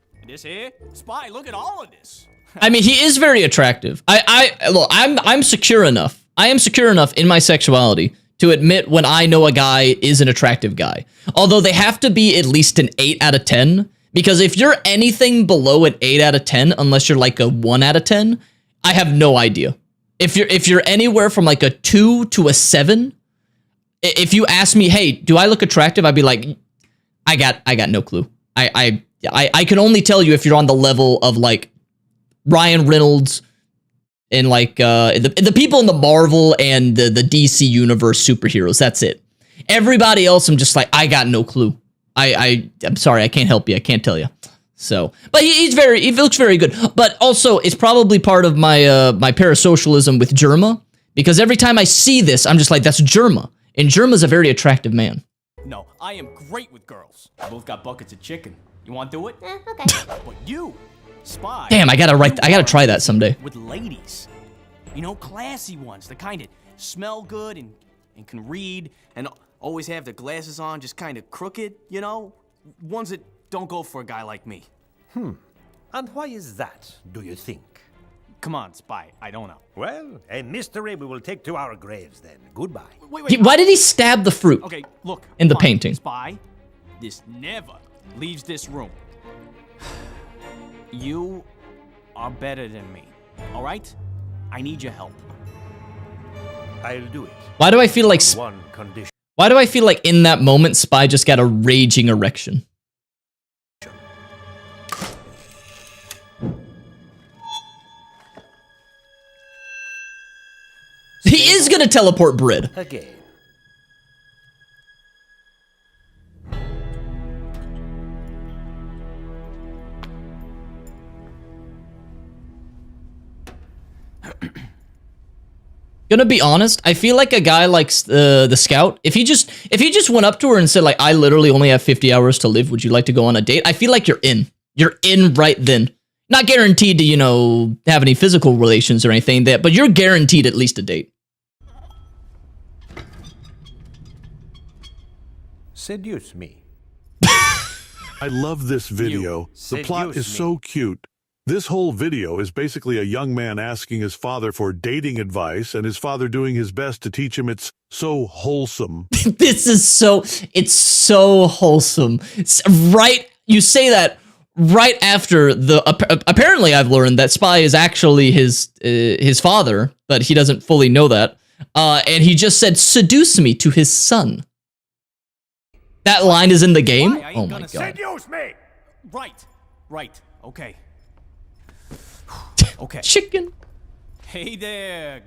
here. Spy, look at all of this. I mean, he is very attractive. Look, I'm secure enough. I am secure enough in my sexuality to admit when I know a guy is an attractive guy. Although they have to be at least an 8 out of 10. Because if you're anything below an 8 out of 10, unless you're like a 1 out of 10, I have no idea. If you're anywhere from like a 2 to a 7, if you ask me, hey, do I look attractive? I'd be like, I got no clue. I can only tell you if you're on the level of like Ryan Reynolds and like the people in the Marvel and the DC universe superheroes. That's it. Everybody else, I'm just like, I got no clue. I'm sorry, I can't help you. I can't tell you. So, but he looks very good. But also, it's probably part of my my parasocialism with Germa, because every time I see this, I'm just like, that's Germa, and Germa's a very attractive man. No, I am great with girls. Both got buckets of chicken. You want to do it? Okay. But you, Spy. Damn, I gotta try that someday. With ladies, you know, classy ones, the kind that smell good and can read and always have their glasses on, just kind of crooked, you know, ones that don't go for a guy like me. And why is that, do you think? Come on, Spy, I don't know. Well, a mystery we will take to our graves then. Goodbye. Wait, Why did he stab the fruit? Okay, look. In the fine, painting. Spy, this never leaves this room. You are better than me, all right? I need your help. I'll do it. Why do I feel like One condition. Why do I feel like in that moment Spy just got a raging erection? gonna teleport bread? Again. Gonna be honest, I feel like a guy like the scout, if he just went up to her and said like, I literally only have 50 hours to live, would you like to go on a date? I feel like you're in right then. Not guaranteed to, you know, have any physical relations or anything that, but you're guaranteed at least a date. Seduce me. I love this video. The plot is so cute. This whole video is basically a young man asking his father for dating advice and his father doing his best to teach him. It's so wholesome. It's so wholesome. It's right, you say that right after the, apparently I've learned that Spy is actually his father, but he doesn't fully know that. And he just said, seduce me to his son. That line is in the game? Oh my god. Seduce me! Right, okay. Okay. Chicken. Hey there,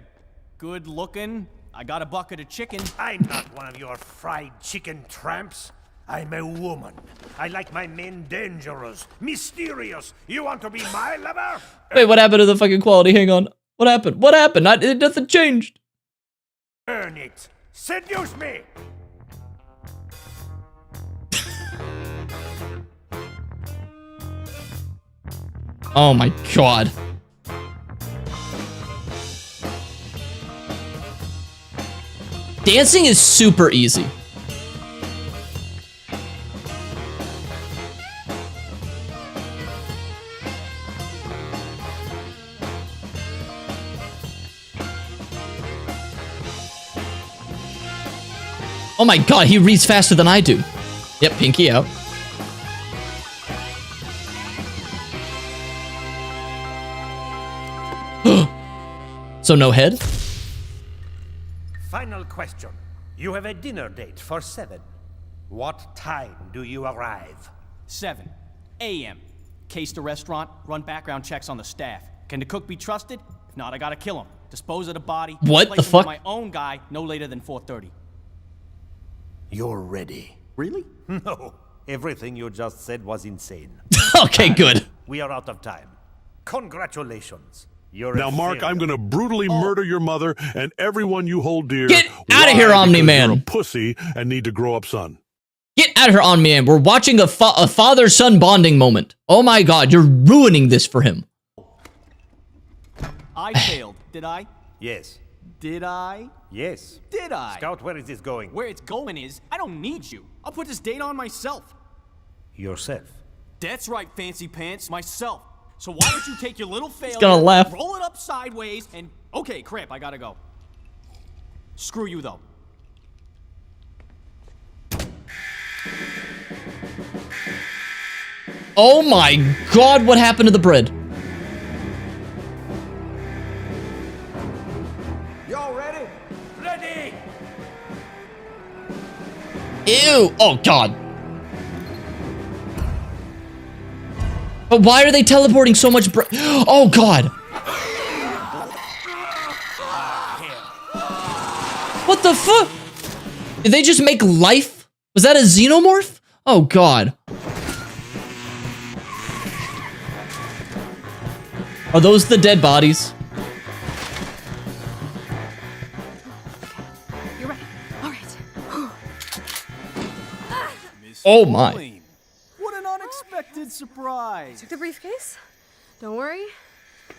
good looking. I got a bucket of chicken. I'm not one of your fried chicken tramps. I'm a woman. I like my men dangerous, mysterious. You want to be my lover? Wait, what happened to the fucking quality? Hang on. What happened? What happened? Nothing changed. Earn it. Seduce me. Oh my god. Dancing is super easy. Oh my god, he reads faster than I do. Yep, pinky out. So no head? Final question. You have a dinner date for 7. What time do you arrive? 7 a.m. Case the restaurant, run background checks on the staff. Can the cook be trusted? If not, I gotta kill him. Dispose of the body. What the place him fuck? with my own guy, no later than 4:30. You're ready. Really? No. Everything you just said was insane. Okay, good. We are out of time. Congratulations. You're Now, Mark, I'm gonna brutally murder your mother and everyone you hold dear. Get out of here, Why? Omni-Man. Because you're a pussy and need to grow up, son. Get out of here, Omni-Man. We're watching a father-son bonding moment. Oh my god, you're ruining this for him. I failed, did I? Yes. Did I? Yes. Did I? Scout, where is this going? Where it's going is, I don't need you. I'll put this date on myself. Yourself. That's right, fancy pants, myself. So why don't you take your little failure, gonna laugh. roll it up sideways, and... Okay, crap, I gotta go. Screw you, though. Oh my god, what happened to the bread? Y'all ready? Ready! Ew! Oh god. But why are they teleporting so much bread? Oh god. What the fuck? Did they just make life? Was that a xenomorph? Oh god. Are those the dead bodies? You're right. All right. Oh my. What an unexpected surprise. Took the briefcase? Don't worry.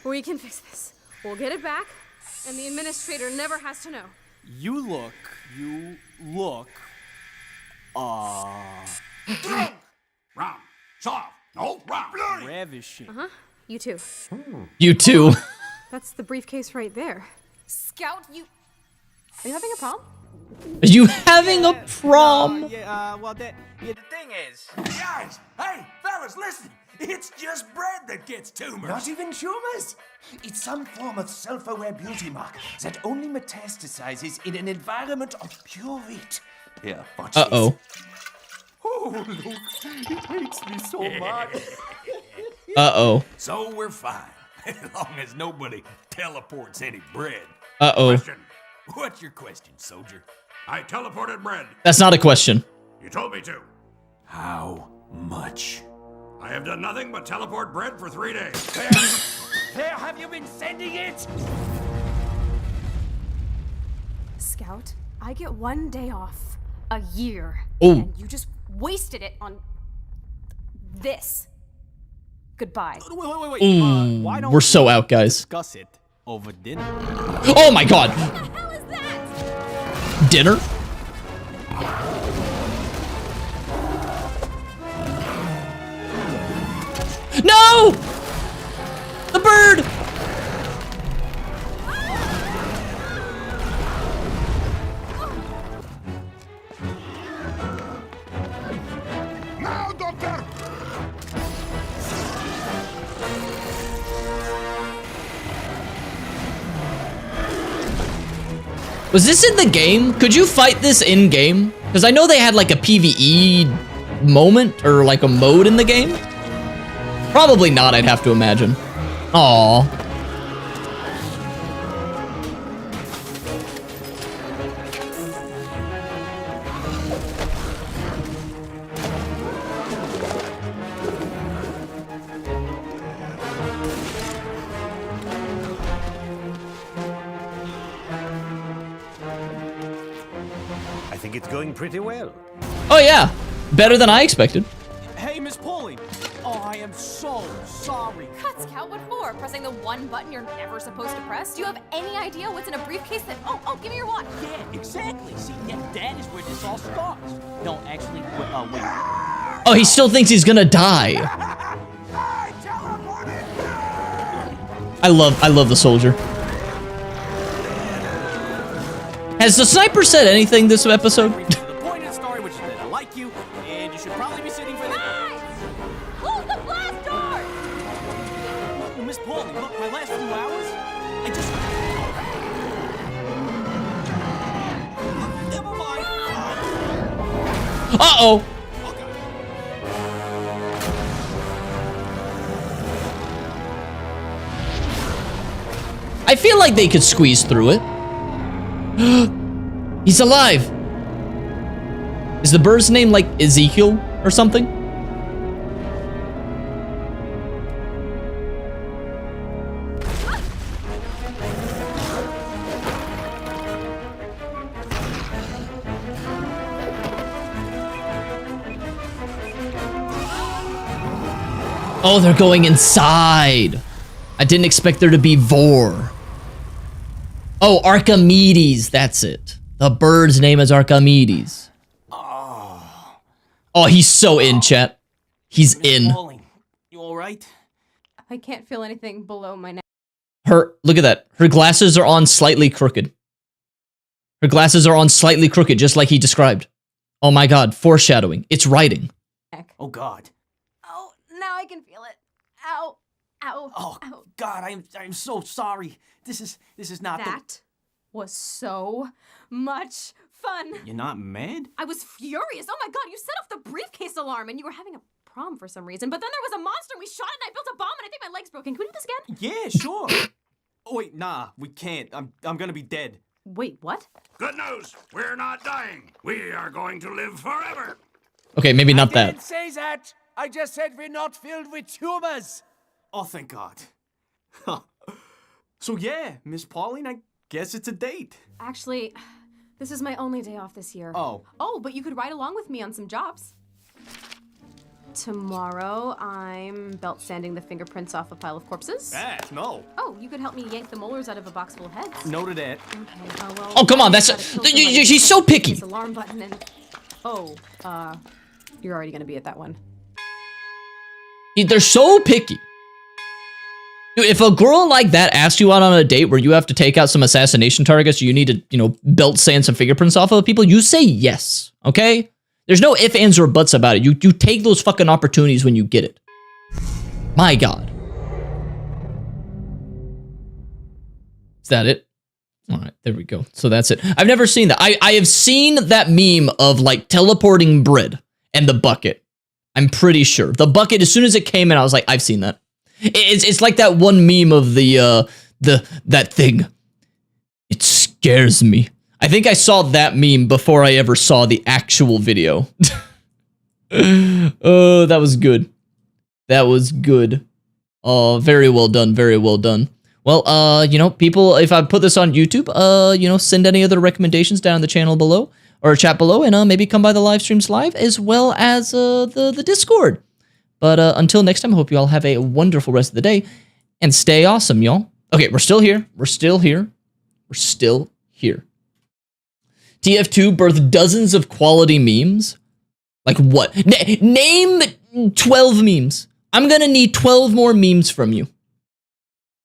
We can fix this. We'll get it back, and the administrator never has to know. You look, Round. Soft. No, round. ravishing. Uh-huh. You too. You too. That's the briefcase right there. Scout, you... Are you having a prom? Are you having a prom? Well, the thing is... Guys, hey, fellas, listen. It's just bread that gets tumors. Not even tumors. It's some form of self-aware beauty mark that only metastasizes in an environment of pure wheat. Here, watch this. Uh-oh. Oh, look. It hates me so much. Uh-oh. So we're fine, as long as nobody teleports any bread. Uh-oh. Question, What's your question, soldier? I teleported bread. That's not a question. You told me to. How much? I have done nothing but teleport bread for 3 days. Where have you been sending it? Scout, I get 1 day off a year. Oh. And you just wasted it on this. Goodbye. Wait. Why don't We're so out, guys. discuss it over dinner? Oh my god. What the hell is that? Dinner? No! The bird! Now, Doctor! Was this in the game? Could you fight this in game? Because I know they had like a PvE moment or like a mode in the game. Probably not, I'd have to imagine. Aww. I think it's going pretty well. Oh yeah, better than I expected. Hey, Miss Pauling. Oh, I am so sorry. Cut, Scout, what for? Pressing the one button you're never supposed to press? Do you have any idea what's in a briefcase that... Oh, give me your watch. Yeah, exactly. See, that is where this all starts. No, actually, wait. Oh, he still thinks he's gonna die. I love the soldier. Has the sniper said anything this episode? The point of the story, which is that I like you, and you should probably be sitting for the... Close the blast door! Well, Miss Pauling, look, my last few hours, I just... Never mind. Uh-oh. I feel like they could squeeze through it. He's alive. Is the bird's name like Ezekiel or something? Oh, they're going inside. I didn't expect there to be Vor. Oh, Archimedes, that's it. The bird's name is Archimedes. Oh, he's so in, chat. He's in. Pauling, you all right? I can't feel anything below my neck. Look at that. Her glasses are on slightly crooked. Her glasses are on slightly crooked, just like he described. Oh my god, foreshadowing. It's writing. Oh, God. Oh, now I can feel it. Ow. Ow. Oh, ow. God, I'm so sorry. This is not That was so much fun. You're not mad? I was furious. Oh my god, you set off the briefcase alarm and you were having a prom for some reason. But then there was a monster and we shot it and I built a bomb and I think my leg's broken. Can we do this again? Yeah, sure. Oh, wait, nah, we can't. I'm gonna be dead. Wait, what? Good news. We're not dying. We are going to live forever. Okay, maybe not I that. didn't say that. I just said we're not filled with tumors. Oh, thank God. So yeah, Miss Pauling, I guess it's a date. Actually, this is my only day off this year. Oh. Oh, but you could ride along with me on some jobs. Tomorrow, I'm belt sanding the fingerprints off a pile of corpses. No. Oh, you could help me yank the molars out of a box full of heads. Noted that. Okay, well, Oh, come on, that's... gotta kill somebody She's so with this picky. alarm button and... Oh, you're already gonna be at that one. They're so picky. Dude, if a girl like that asks you out on a date where you have to take out some assassination targets, you need to, belt sand some fingerprints off of people, you say yes, okay? There's no ifs, ands, or buts about it. You take those fucking opportunities when you get it. My God. Is that it? All right, there we go. So that's it. I've never seen that. I have seen that meme of like teleporting bread and the bucket. I'm pretty sure. The bucket, as soon as it came in, I was like, I've seen that. It's like that one meme of that thing. It's scares me. I think I saw that meme before I ever saw the actual video. Oh, that was good. That was good. Oh, very well done. Very well done. Well, you know, people, if I put this on YouTube, you know, send any other recommendations down in the channel below or chat below, and maybe come by the live streams live as well as the Discord. But until next time, I hope you all have a wonderful rest of the day and stay awesome, y'all. Okay, we're still here. We're still here. We're still here. TF2 birthed dozens of quality memes. Like what? Name 12 memes. I'm gonna need 12 more memes from you.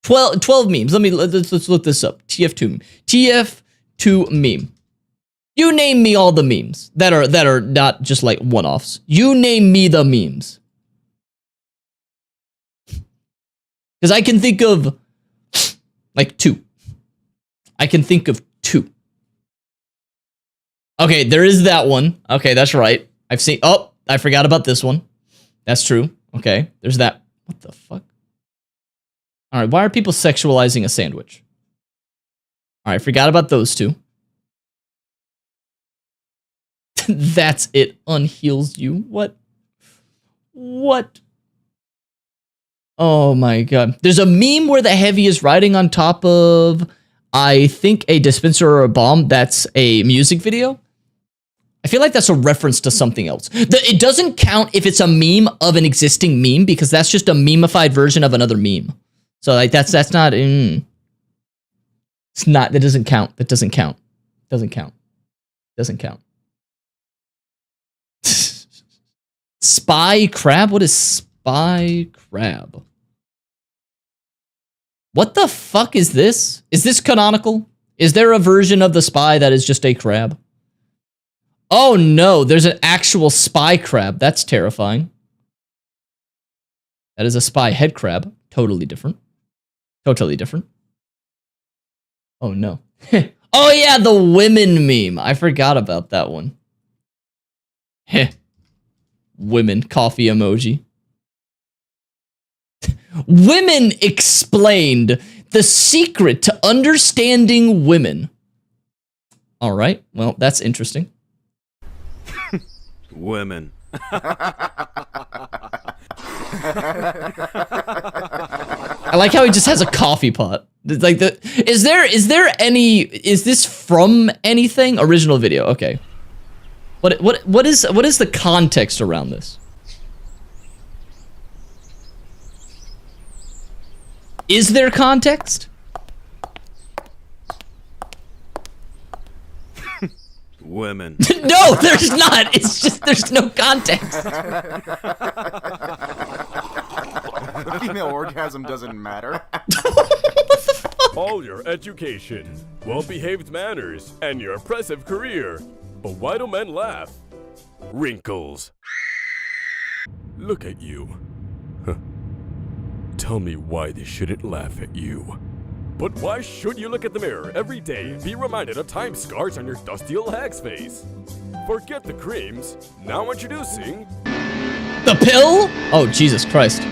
12 memes. Let's look this up. TF2 meme. You name me all the memes that are not just like one-offs. You name me the memes. Because I can think of like 2. I can think of 2. Okay, there is that one. Okay, that's right. I've seen. Oh, I forgot about this one. That's true. Okay, there's that. What the fuck? All right, why are people sexualizing a sandwich? All right, forgot about those 2. That's it. Unheals you. What? What? Oh my god. There's a meme where the heavy is riding on top of, I think, a dispenser or a bomb. That's a music video. I feel like that's a reference to something else. It doesn't count if it's a meme of an existing meme because that's just a memeified version of another meme. So like that's not. It's not. That doesn't count. That doesn't count. Doesn't count. Doesn't count. Spy crab? What is spy crab? What the fuck is this? Is this canonical? Is there a version of the spy that is just a crab? Oh no, there's an actual spy crab. That's terrifying. That is a spy head crab. Totally different. Totally different. Oh no. Oh yeah, the women meme. I forgot about that one. Heh. Women coffee emoji. Women explained the secret to understanding women. All right. Well, that's interesting. Women. I like how he just has a coffee pot. Like is this from anything? Original video. Okay. What is the context around this? Is there context? Women. No, there's not. It's just there's no context. The female orgasm doesn't matter. All your education, well-behaved manners, and your impressive career. But why do men laugh? Wrinkles. Look at you. Huh. Tell me why they shouldn't laugh at you. But why should you look at the mirror every day and be reminded of time scars on your dusty old hag's face? Forget the creams. Now introducing... The pill? Oh, Jesus Christ.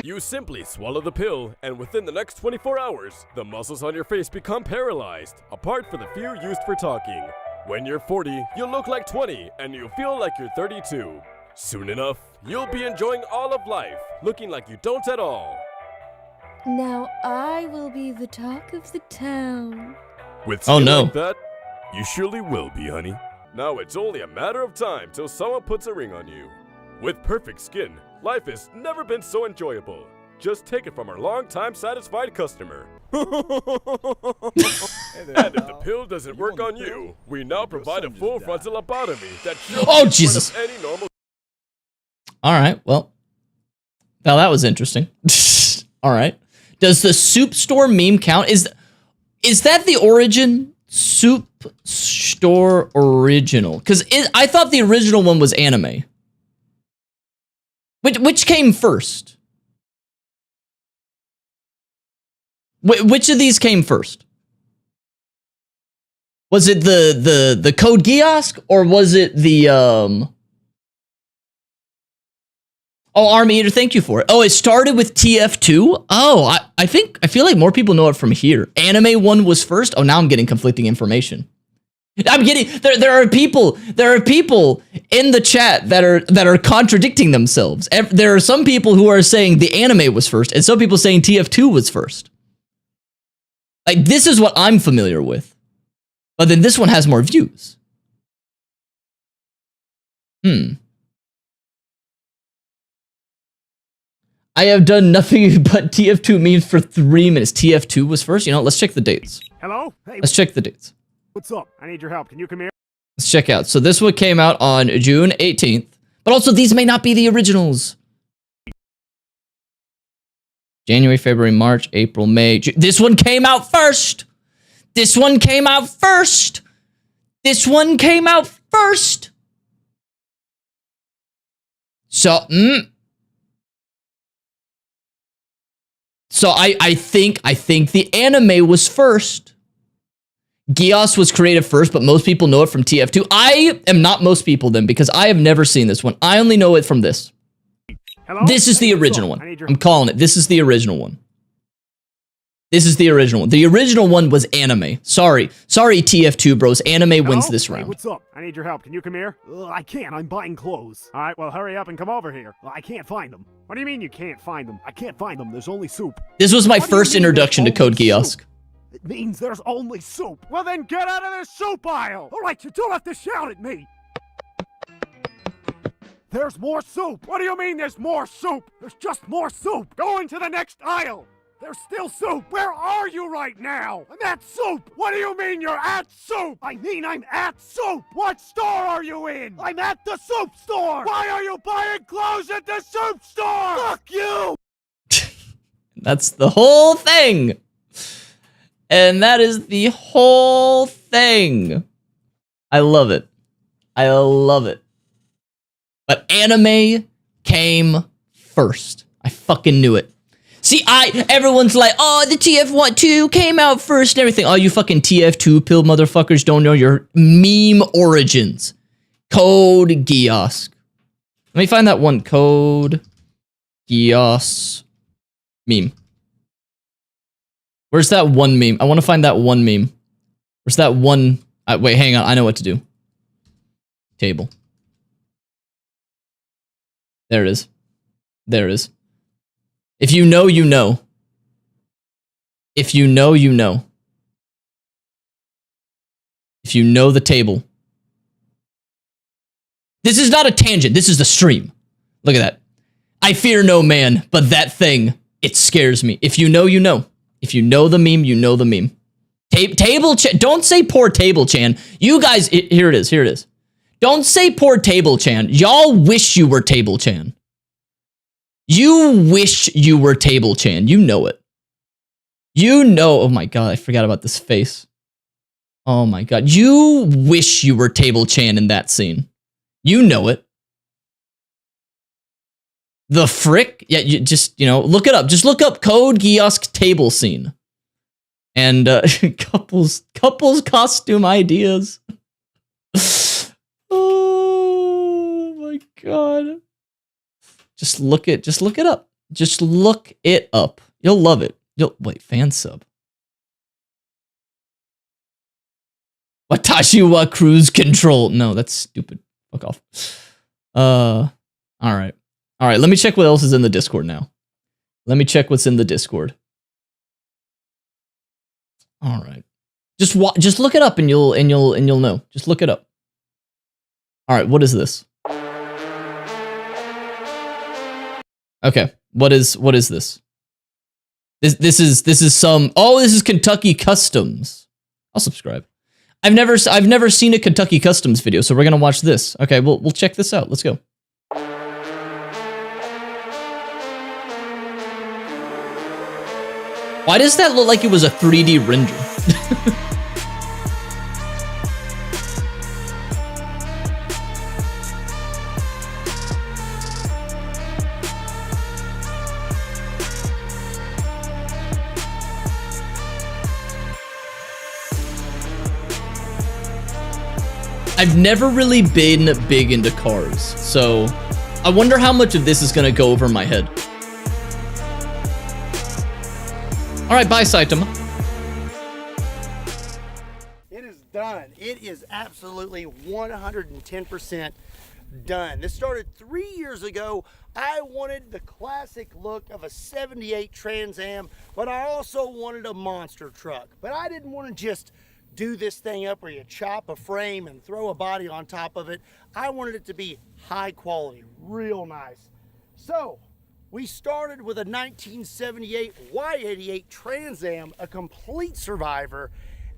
You simply swallow the pill, and within the next 24 hours, the muscles on your face become paralyzed, apart from the few used for talking. When you're 40, you look like 20, and you feel like you're 32. Soon enough, you'll be enjoying all of life, looking like you don't at all. Now I will be the talk of the town. With skin like that, you surely will be, honey. Now it's only a matter of time till someone puts a ring on you. With perfect skin, life has never been so enjoyable. Just take it from our long-time satisfied customer. And if the pill doesn't work on you, we now provide a full frontal lobotomy that oh Jesus! Any normal. All right, well, now that was interesting. All right, does the soup store meme count? Is that the origin? Soup store original? Because I thought the original one was anime. Which came first? Which of these came first? Was it the Code Geass or was it the Oh, Army Eater, thank you for it. Oh, it started with TF2? Oh, I feel like more people know it from here. Anime 1 was first? Oh, now I'm getting conflicting information. I'm getting there are people in the chat that are contradicting themselves. There are some people who are saying the anime was first, and some people saying TF2 was first. Like, this is what I'm familiar with. But then this one has more views. I have done nothing but TF2 memes for 3 minutes. TF2 was first? You know, let's check the dates. Hello? Hey, Let's check the dates. what's up? I need your help. Can you come here? Let's check out. So this one came out on June 18th. But also, these may not be the originals. January, February, March, April, May. This one came out first. This one came out first. This one came out first. So, So I think the anime was first. Gios was created first, but most people know it from TF2. I am not most people then, because I have never seen this one. I only know it from this. Hello? This is the original one. I'm calling it. This is the original one. This is the original one. The original one was anime. Sorry, TF2 bros. Anime wins this round. Hey, what's up? I need your help. Can you come here? I can't. I'm buying clothes. All right, well, hurry up and come over here. I can't find them. What do you mean you can't find them? I can't find them. There's only soup. This was my first introduction to Code Geass. It means there's only soup. Well, then get out of the soup aisle. All right, you don't have to shout at me. There's more soup. What do you mean there's more soup? There's just more soup. Go into the next aisle. There's still soup. Where are you right now? I'm at soup. What do you mean you're at soup? I mean I'm at soup. What store are you in? I'm at the soup store. Why are you buying clothes at the soup store? Fuck you. That's the whole thing. And that is the whole thing. I love it. I love it. But anime came first. I fucking knew it. See, everyone's like, oh, the TF2 came out first and everything. Oh, you fucking TF2 pill motherfuckers don't know your meme origins. Code Geass. Let me find that one. Code Geass meme. Where's that one meme? I want to find that one meme. Where's that one? Wait, hang on. I know what to do. Table. There it is. There it is. If you know, you know. If you know, you know. If you know the table. This is not a tangent. This is the stream. Look at that. I fear no man, but that thing, it scares me. If you know, you know. If you know the meme, you know the meme. Table Chan. Don't say poor Table Chan. You guys, here it is. Here it is. Don't say poor Table Chan. Y'all wish you were Table Chan. You wish you were Table Chan. You know it. You know. Oh my god, I forgot about this face. Oh my god. You wish you were Table Chan in that scene. You know it. The frick? Yeah, you just, look it up. Just look up Code Geass table scene. And couples costume ideas. Oh my god. Just look it up. Just look it up. You'll love it. Wait, fan sub. Watashi wa cruise control. No, that's stupid. Fuck off. Alright. Alright, let me check what else is in the Discord now. Let me check what's in the Discord. Alright. Just look it up and you'll know. Just look it up. Alright, what is this? Okay, what is this? This is some. Oh, this is Kentucky Customs. I'll subscribe. I've never seen a Kentucky Customs video, so we're gonna watch this. Okay, we'll check this out. Let's go. Why does that look like it was a 3D render? I've never really been big into cars, so I wonder how much of this is gonna go over my head. All right, bye, Saitama. It is done. It is absolutely 110% done. This started 3 years ago. I wanted the classic look of a 78 Trans Am, but I also wanted a monster truck. But I didn't want to just do this thing up where you chop a frame and throw a body on top of it. I wanted it to be high quality, real nice. So we started with a 1978 Y88 Trans Am, a complete survivor.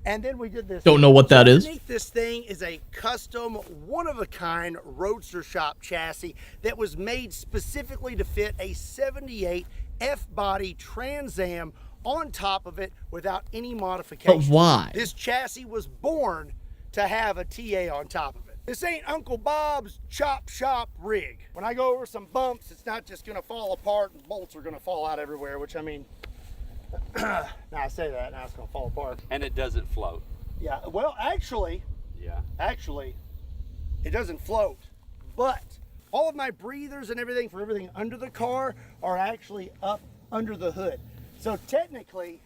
And then we did this. Don't know what that is. Underneath this thing is a custom, one-of-a-kind Roadster Shop chassis that was made specifically to fit a 78 F-body Trans Am on top of it without any modification. But why? This chassis was born to have a TA on top of it. This ain't Uncle Bob's chop shop rig. When I go over some bumps, it's not just gonna fall apart and bolts are gonna fall out everywhere, which I mean, now I say that, now it's gonna fall apart. And it doesn't float. Yeah, well, actually, it doesn't float, but all of my breathers and everything for everything under the car are actually up under the hood. So technically,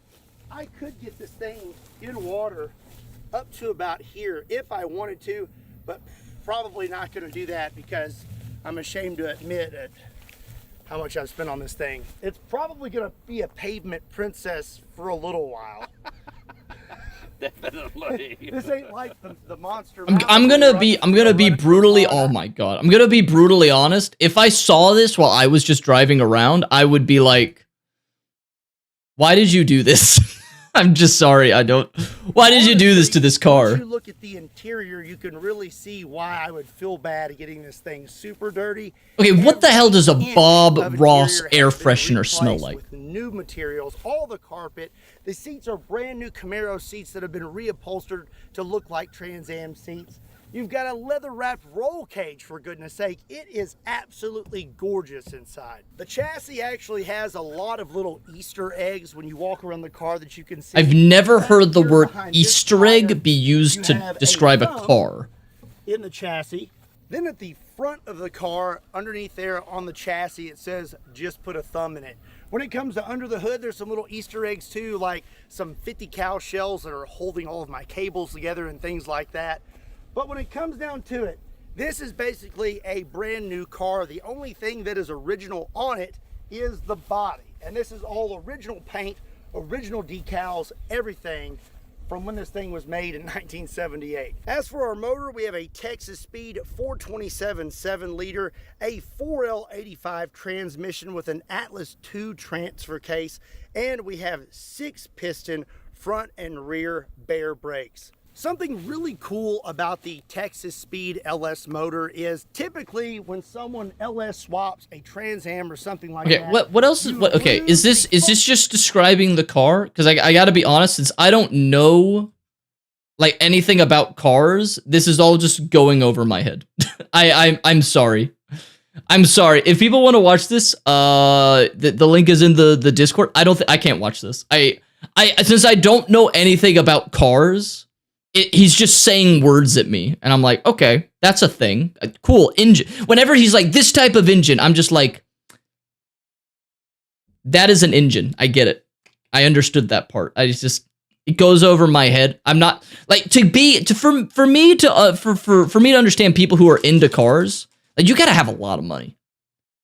I could get this thing in water up to about here if I wanted to, but probably not gonna do that because I'm ashamed to admit at how much I've spent on this thing. It's probably gonna be a pavement princess for a little while. Definitely. This ain't like the monster. I'm gonna be brutally, oh my god. I'm gonna be brutally honest. If I saw this while I was just driving around, I would be like, why did you do this? I'm just sorry, why did you do this to this car? If you look at the interior, you can really see why I would feel bad getting this thing super dirty. Okay, what the hell does a Bob Ross air freshener smell like? With new materials, all the carpet, the seats are brand new Camaro seats that have been reupholstered to look like Trans Am seats. You've got a leather-wrapped roll cage, for goodness sake. It is absolutely gorgeous inside. The chassis actually has a lot of little Easter eggs when you walk around the car that you can see. I've never heard the word Easter egg be used to describe a car. In the chassis. Then at the front of the car, underneath there on the chassis, it says, just put a thumb in it. When it comes to under the hood, there's some little Easter eggs too, like some 50 cal shells that are holding all of my cables together and things like that. But when it comes down to it, this is basically a brand new car. The only thing that is original on it is the body. And this is all original paint, original decals, everything from when this thing was made in 1978. As for our motor, we have a Texas Speed 427 7-liter, a 4L85 transmission with an Atlas 2 transfer case, and we have 6-piston front and rear bare brakes. Something really cool about the Texas Speed LS motor is typically when someone LS swaps a Trans Am or something like that. Okay, what else is okay, is this just describing the car? Because I gotta be honest, since I don't know like anything about cars, this is all just going over my head. I'm sorry. I'm sorry. If people want to watch this, the link is in the Discord. I can't watch this. Since I don't know anything about cars, he's just saying words at me, and I'm like, okay, that's a thing. Cool, engine. Whenever he's like, this type of engine, I'm just like, that is an engine. I get it. I understood that part. It goes over my head. I'm not, like, for me to understand people who are into cars, like, you gotta have a lot of money.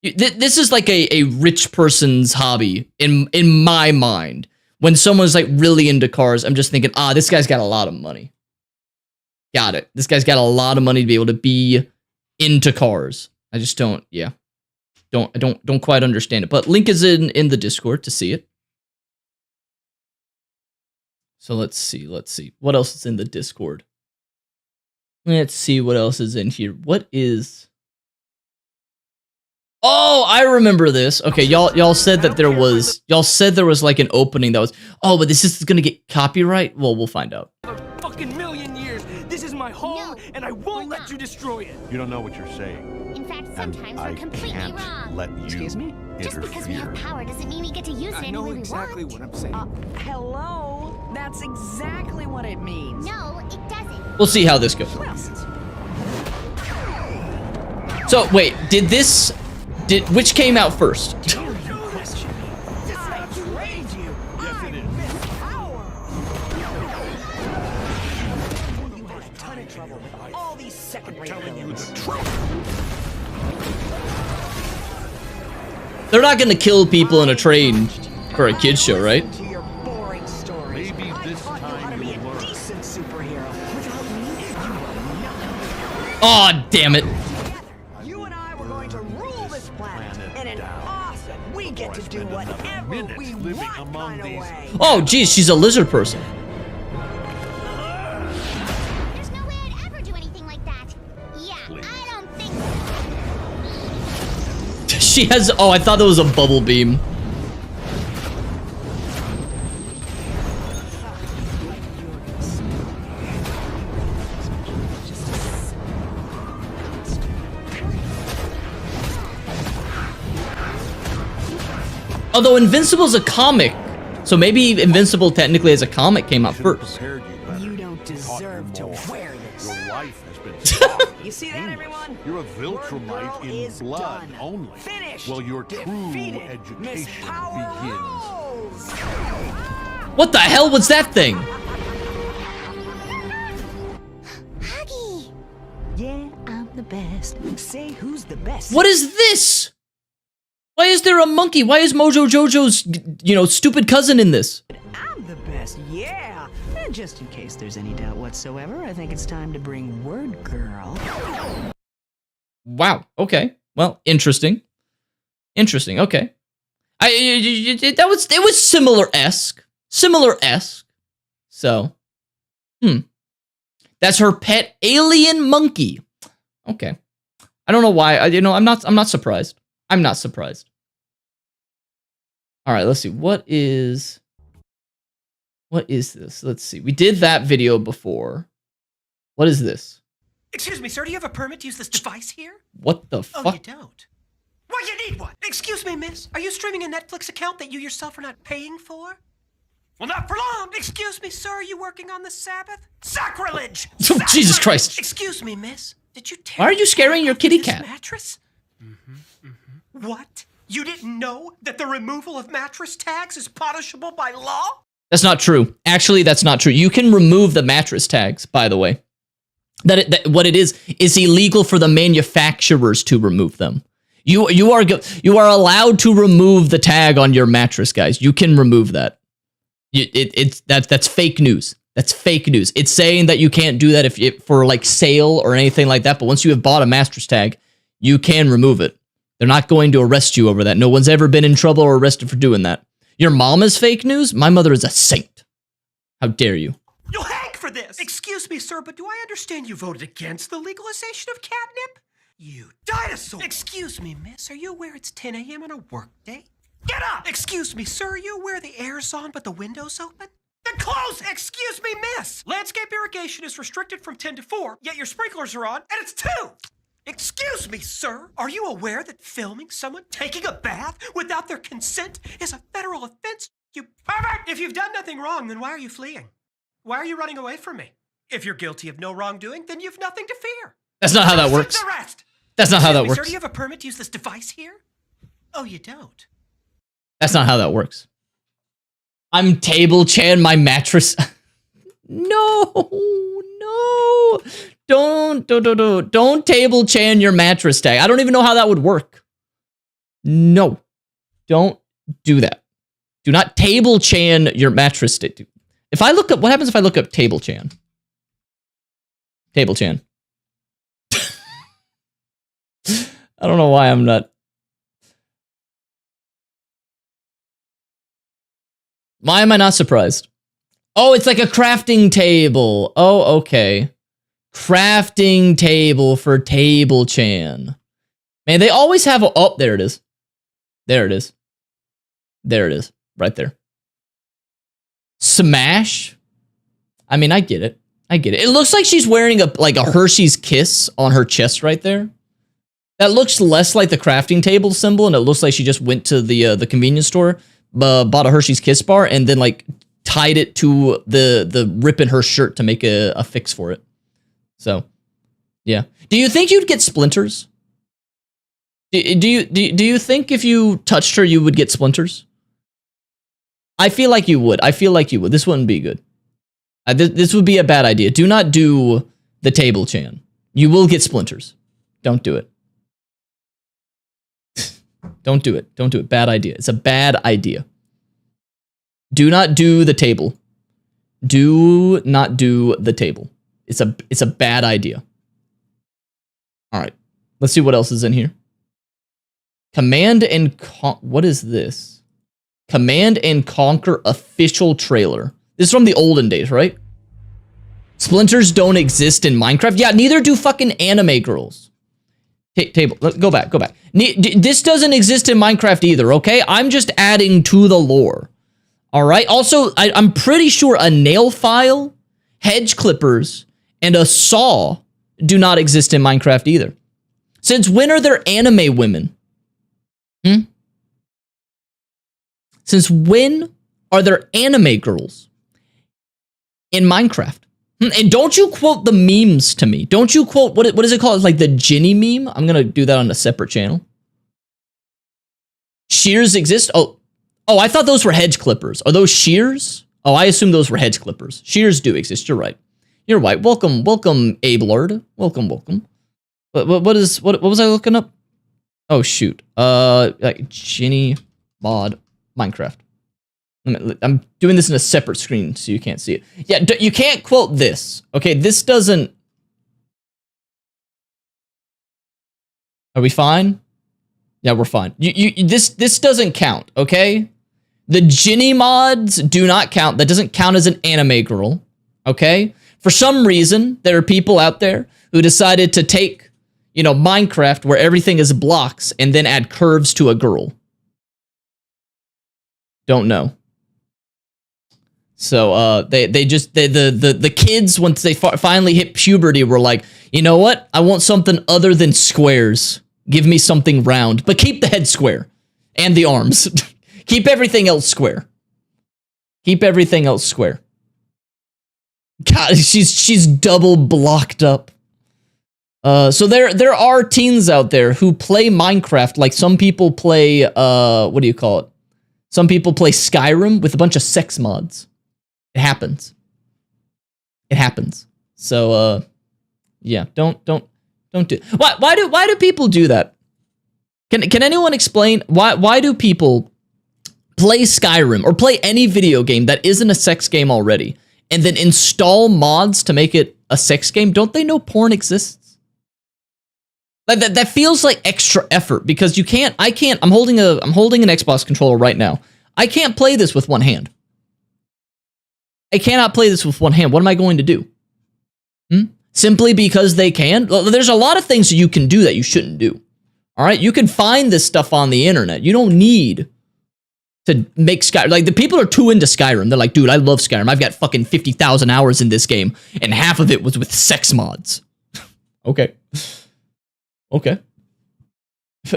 This is like a rich person's hobby in my mind. When someone's like really into cars, I'm just thinking, this guy's got a lot of money. Got it. This guy's got a lot of money to be able to be into cars. I just don't, don't quite understand it. But link is in the Discord to see it. So let's see. What else is in the Discord? Let's see what else is in here. What is... Oh, I remember this. Okay, y'all said that there was like an opening that was, but this is gonna get copyright? Well, we'll find out. A fucking million years. This is my home, and I won't let you destroy it. You don't know what you're saying. In fact, sometimes we're completely wrong. Let you Excuse me? Just because we have power doesn't mean we get to use it any way we want. I know exactly what I'm saying. Hello? That's exactly what it means. No, it doesn't. We'll see how this goes. So, wait, did this Which came out first? They're not gonna kill people in a train for a kid's show, right? Oh, damn it. You and I were going to rule this planet in an awesome, we get to do whatever we want kind of way. Oh, geez, she's a lizard person. There's no way I'd ever do anything like that. Yeah, I don't think so. She has, oh, I thought that was a bubble beam. Although Invincible's a comic, so maybe Invincible technically as a comic came out first. You don't deserve to wear this. Your life has been You see that, everyone? You're a Viltrumite in blood only. Finished. Well, your true education begins. What the hell was that thing? Yeah, I'm the best. Say who's the best. What is this? Why is there a monkey? Why is Mojo Jojo's, you know, stupid cousin in this? I'm the best, yeah. And just in case there's any doubt whatsoever, I think it's time to bring Word Girl. Wow. Okay. Well, interesting. Interesting. Okay. It was similar-esque. Similar-esque. So, that's her pet alien monkey. Okay. I don't know why. I'm not surprised. I'm not surprised. All right, let's see. What is this? Let's see. We did that video before. What is this? Excuse me, sir, do you have a permit to use this device here? What the fuck? Oh, you don't? Why, you need one. Excuse me, miss. Are you streaming a Netflix account that you yourself are not paying for? Well, not for long. Excuse me, sir, are you working on the Sabbath? Sacrilege! Oh, Jesus Christ. Excuse me, miss. Did you Why are you scaring your kitty cat? mattress? What? You didn't know that the removal of mattress tags is punishable by law? That's not true. Actually, that's not true. You can remove the mattress tags, by the way. What it is illegal for the manufacturers to remove them. You are allowed to remove the tag on your mattress, guys. You can remove that. That's fake news. That's fake news. It's saying that you can't do that for like sale or anything like that. But once you have bought a mattress tag, you can remove it. They're not going to arrest you over that. No one's ever been in trouble or arrested for doing that. Your mom is fake news? My mother is a saint. How dare you? You'll hang for this! Excuse me, sir, but do I understand you voted against the legalization of catnip? You dinosaur! Excuse me, miss, are you aware it's 10 a.m. on a work day? Get up! Excuse me, sir, are you aware the air's on but the window's open? Then close! Excuse me, miss! Landscape irrigation is restricted from 10 to 4, yet your sprinklers are on, and it's 2! Excuse me, sir. Are you aware that filming someone taking a bath without their consent is a federal offense? You pervert! If you've done nothing wrong, then why are you fleeing? Why are you running away from me? If you're guilty of no wrongdoing, then you've nothing to fear. That's not how that works. Citizen's arrest! That's not how that Excuse me, works. Sir, do you have a permit to use this device here? Oh, you don't? That's not how that works. I'm table chan my mattress. No. Don't table chan your mattress tag. I don't even know how that would work. No. Don't do that. Do not table chan your mattress tag. If I look up, what happens if I look up table chan? Table chan. I don't know why I'm not. Why am I not surprised? Oh, it's like a crafting table. Oh, okay. Crafting table for table chan. Man, they always have a... Oh, there it is. There it is. There it is. Right there. Smash? I mean, I get it. I get it. It looks like she's wearing a Hershey's Kiss on her chest right there. That looks less like the crafting table symbol, and it looks like she just went to the convenience store, bought a Hershey's Kiss bar, and then like tied it to the rip in her shirt to make a fix for it. So, yeah. Do you think you'd get splinters? Do you think if you touched her, you would get splinters? I feel like you would. I feel like you would. This wouldn't be good. This would be a bad idea. Do not do the table, Chan. You will get splinters. Don't do it. Don't do it. Don't do it. Bad idea. It's a bad idea. Do not do the table. Do not do the table. It's a bad idea. All right. Let's see what else is in here. Command and what is this? Command and Conquer official trailer. This is from the olden days, right? Splinters don't exist in Minecraft. Yeah, neither do fucking anime girls. Table. Go back. This doesn't exist in Minecraft either, okay? I'm just adding to the lore. All right? Also, I'm pretty sure a nail file, hedge clippers, and a saw do not exist in Minecraft either. Since when are there anime women? Since when are there anime girls in Minecraft? And don't you quote the memes to me. Don't you quote, what is it called? It's like the Ginny meme. I'm going to do that on a separate channel. Shears exist? Oh, I thought those were hedge clippers. Are those shears? Oh, I assume those were hedge clippers. Shears do exist. You're right. You're right. Welcome, Abelard. Welcome. What was I looking up? Oh, shoot. Like Ginny mod Minecraft. I'm doing this in a separate screen so you can't see it. Yeah, you can't quote this. Okay, this doesn't... Are we fine? Yeah, we're fine. This doesn't count, okay? The Ginny mods do not count. That doesn't count as an anime girl, okay? For some reason, there are people out there who decided to take, you know, Minecraft where everything is blocks and then add curves to a girl. Don't know. So the kids, once they finally hit puberty, were like, you know what? I want something other than squares. Give me something round, but keep the head square and the arms. Keep everything else square. Keep everything else square. God, she's double blocked up. So there are teens out there who play Minecraft like some people play what do you call it? Some people play Skyrim with a bunch of sex mods. It happens. It happens. So yeah, don't do. Why do people do that? Can anyone explain why do people play Skyrim or play any video game that isn't a sex game already and then install mods to make it a sex game? Don't they know porn exists? Like that feels like extra effort because you can't. I'm holding an Xbox controller right now. I can't play this with one hand. I cannot play this with one hand. What am I going to do? Simply because they can? Well, there's a lot of things that you can do that you shouldn't do. All right? You can find this stuff on the internet. You don't need to make Skyrim. Like, the people are too into Skyrim. They're like, dude, I love Skyrim. I've got fucking 50,000 hours in this game, and half of it was with sex mods. Okay. Okay.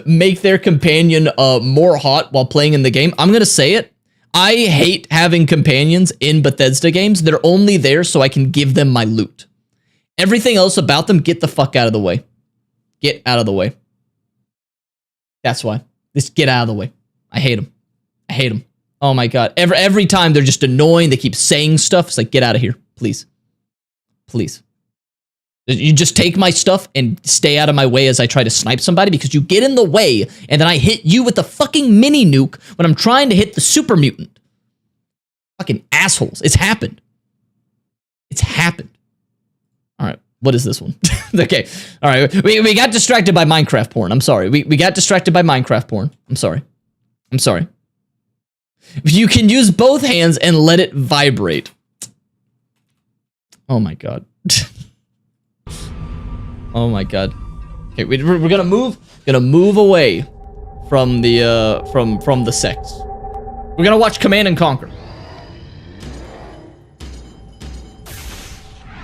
Make their companion more hot while playing in the game. I'm going to say it. I hate having companions in Bethesda games. They're only there so I can give them my loot. Everything else about them, get the fuck out of the way. Get out of the way. That's why. Just get out of the way. I hate them. I hate them. Oh my god. Every time they're just annoying. They keep saying stuff. It's like, get out of here. Please. Please. You just take my stuff and stay out of my way as I try to snipe somebody because you get in the way and then I hit you with the fucking mini nuke when I'm trying to hit the super mutant. Fucking assholes. It's happened. It's happened. All right. What is this one? Okay. All right. We got distracted by Minecraft porn. I'm sorry. We got distracted by Minecraft porn. I'm sorry. I'm sorry. You can use both hands and let it vibrate. Oh my god. Oh my god. Okay, we're gonna move away from the from the sex. We're gonna watch Command and Conquer.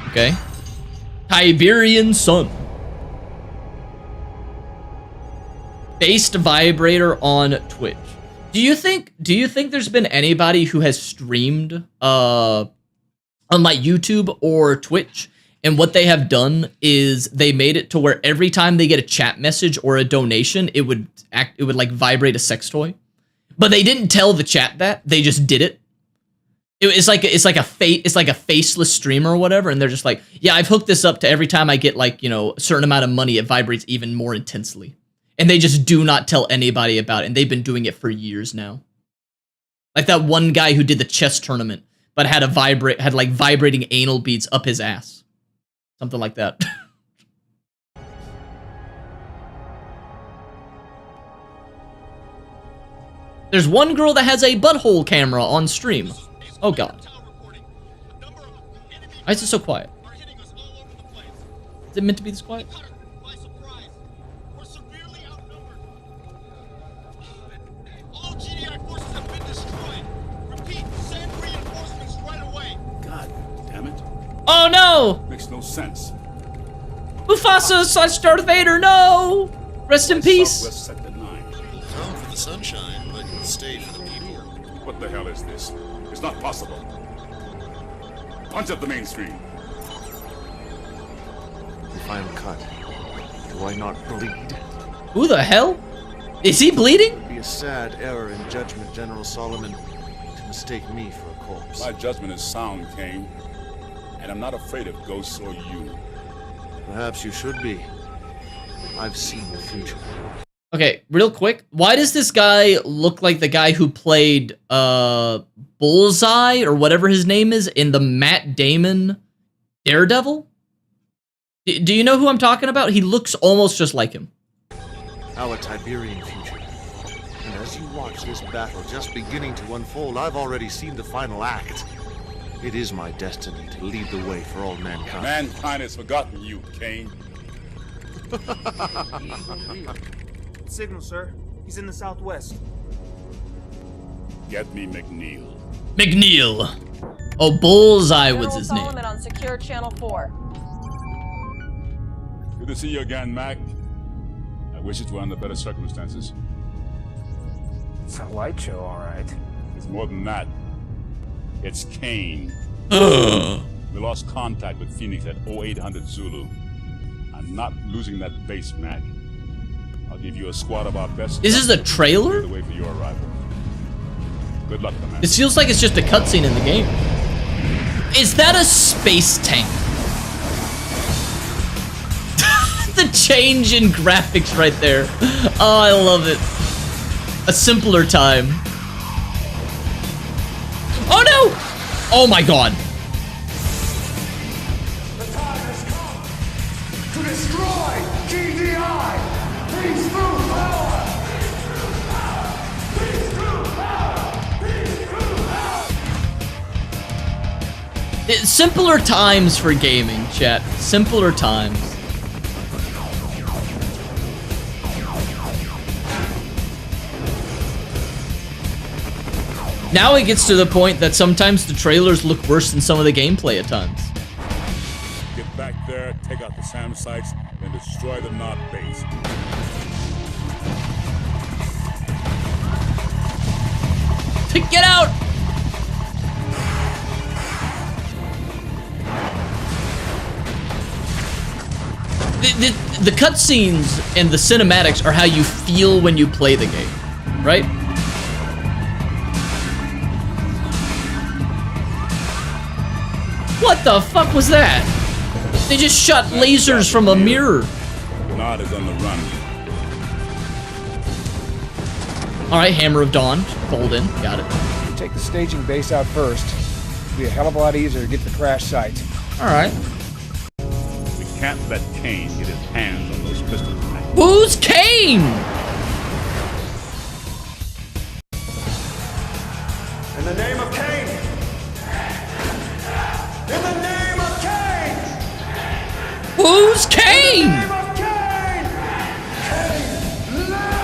Okay. Tiberian Sun. Based vibrator on Twitch. Do you think there's been anybody who has streamed on like YouTube or Twitch And what they have done is they made it to where every time they get a chat message or a donation, it would like vibrate a sex toy. But they didn't tell the chat that, they just did it. It's like a faceless streamer or whatever, and they're just like, yeah, I've hooked this up to every time I get like, you know, a certain amount of money, it vibrates even more intensely. And they just do not tell anybody about it, and they've been doing it for years now. Like that one guy who did the chess tournament, but had like vibrating anal beads up his ass. Something like that. There's one girl that has a butthole camera on stream. Oh god. Why is it so quiet? Is it meant to be this quiet? God damn it. Oh no! Makes no sense. Mufasa / Darth Vader, no! Rest in peace. Southwest Sector 9. Come for the sunshine, but stay for the people. What the hell is this? It's not possible. Punch up the mainstream. If I am cut, do I not bleed? Who the hell? Is he bleeding? It would be a sad error in judgment, General Solomon, to mistake me for a corpse. My judgment is sound, Kane. And I'm not afraid of ghosts or you. Perhaps you should be. I've seen the future. Okay, real quick. Why does this guy look like the guy who played Bullseye or whatever his name is in the Matt Damon Daredevil? Do you know who I'm talking about? He looks almost just like him. Our Tiberian future. And as you watch this battle just beginning to unfold, I've already seen the final act. It is my destiny to lead the way for all mankind. Mankind has forgotten you, Kane. Signal, sir. He's in the southwest. Get me McNeil. McNeil. Oh, Bullseye was his name. Solomon on secure channel 4. Good to see you again, Mac. I wish it were under better circumstances. It's a light show, all right. It's more than that. It's Kane. We lost contact with Phoenix at 0800 Zulu. I'm not losing that base, Mac. I'll give you a squad of our best. This is a trailer? The way for your arrival. Good luck, man. This feels like it's just a cutscene in the game. Is that a space tank? The change in graphics right there. Oh, I love it. A simpler time. Oh no! Oh my god. The time has come to destroy GDI! Peace through power! Peace through power! Peace through power! Simpler times for gaming, chat. Simpler times. Now it gets to the point that sometimes the trailers look worse than some of the gameplay at times. Get back there, take out the SAM sites, and destroy the Nod base. Get out! The cutscenes and the cinematics are how you feel when you play the game, right? What the fuck was that? They just shot lasers from a mirror. Nod is on the run. Alright, Hammer of Dawn. Fold in. Got it. You take the staging base out first. It'll be a hell of a lot easier to get to the crash site. Alright. We can't let Kane get his hands on those pistols. Who's Kane? In the name of Cain! In the name of Cain! Who's Kane?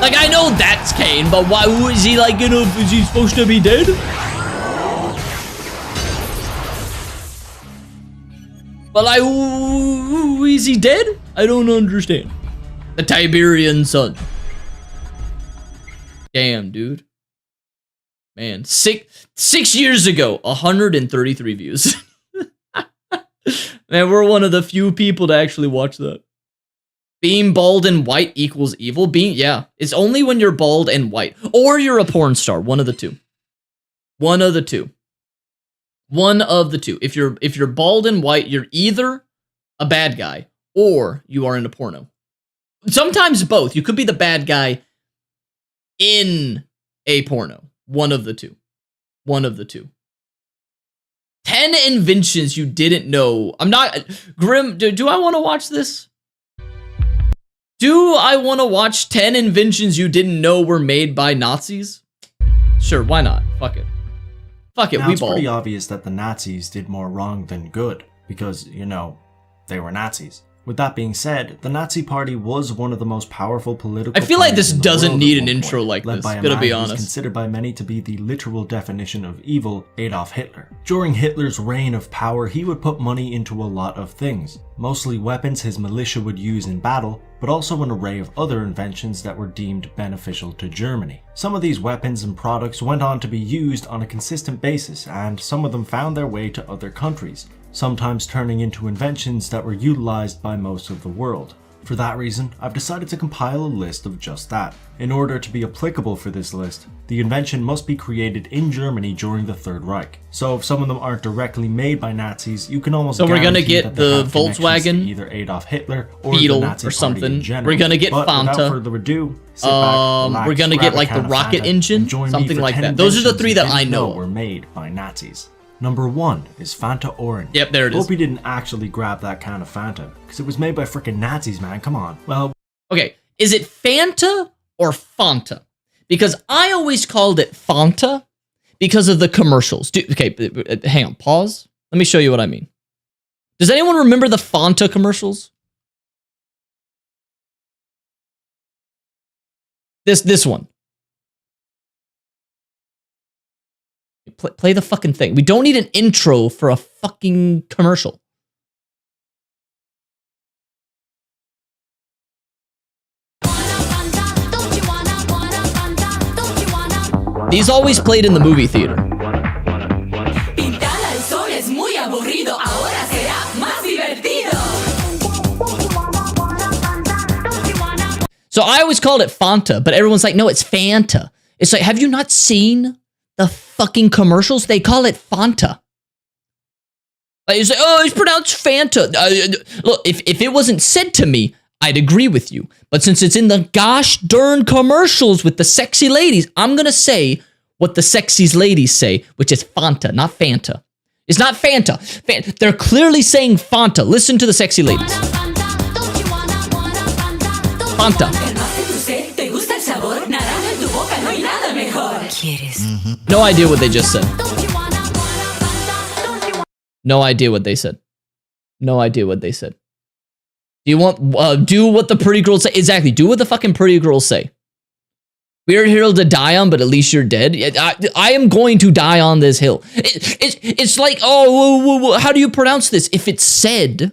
Like, I know that's Kane, but why is he like, you know, is he supposed to be dead? But like, is he dead? I don't understand. The Tiberian Sun. Damn, dude. Man, 6 years ago, 133 views. Man, we're one of the few people to actually watch that. Being bald and white equals evil. Yeah. It's only when you're bald and white. Or you're a porn star. One of the two. One of the two. One of the two. If you're bald and white, you're either a bad guy or you are in a porno. Sometimes both. You could be the bad guy in a porno. One of the two. One of the two. 10 inventions you didn't know. I'm not... Grim, do I want to watch this? Do I want to watch 10 inventions you didn't know were made by Nazis? Sure, why not? Fuck it. Fuck it, now, we it's ball. pretty obvious that the Nazis did more wrong than good, because, you know, they were Nazis. With that being said, the Nazi Party was one of the most powerful political I feel like this parties in the doesn't world need at an one intro point, like led this, by a gonna man be who's honest. considered by many to be the literal definition of evil, Adolf Hitler. During Hitler's reign of power, he would put money into a lot of things, mostly weapons his militia would use in battle, but also an array of other inventions that were deemed beneficial to Germany. Some of these weapons and products went on to be used on a consistent basis, and some of them found their way to other countries, sometimes turning into inventions that were utilized by most of the world. For that reason, I've decided to compile a list of just that. In order to be applicable for this list, the invention must be created in Germany during the Third Reich. So if some of them aren't directly made by Nazis, you can almost So we're gonna guarantee get that they the have connections to Volkswagen either Adolf Hitler or Beetle the Nazi or something. Party in general. We're gonna get But Fanta. without further ado, sit back, relax, we're gonna grab get a like can the of rocket Fanta, engine, and join me something for like 10 that. Those are the inventions three you that I didn't know. were made by Nazis. Number 1 is Fanta Orange. Yep, there it is. Hope you didn't actually grab that can of Fanta, because it was made by frickin' Nazis, man, come on. Well, okay, is it Fanta or Fanta? Because I always called it Fanta because of the commercials. Okay, hang on, pause. Let me show you what I mean. Does anyone remember the Fanta commercials? This one. Play the fucking thing. We don't need an intro for a fucking commercial. These always played in the movie theater. So I always called it Fanta, but everyone's like, no, it's Fanta. It's like, have you not seen the fucking commercials? They call it Fanta. Like, it's like, oh, it's pronounced Fanta. Look, if it wasn't said to me, I'd agree with you. But since it's in the gosh darn commercials with the sexy ladies, I'm going to say what the sexy ladies say, which is Fanta, not Fanta. It's not Fanta. They're clearly saying Fanta. Listen to the sexy ladies. Fanta. No idea what they just said. No idea what they said. No idea what they said. Do you want, do what the pretty girls say? Exactly, do what the fucking pretty girls say. Weird hill to die on, but at least you're dead. I am going to die on this hill. It's like, oh, how do you pronounce this? If it's said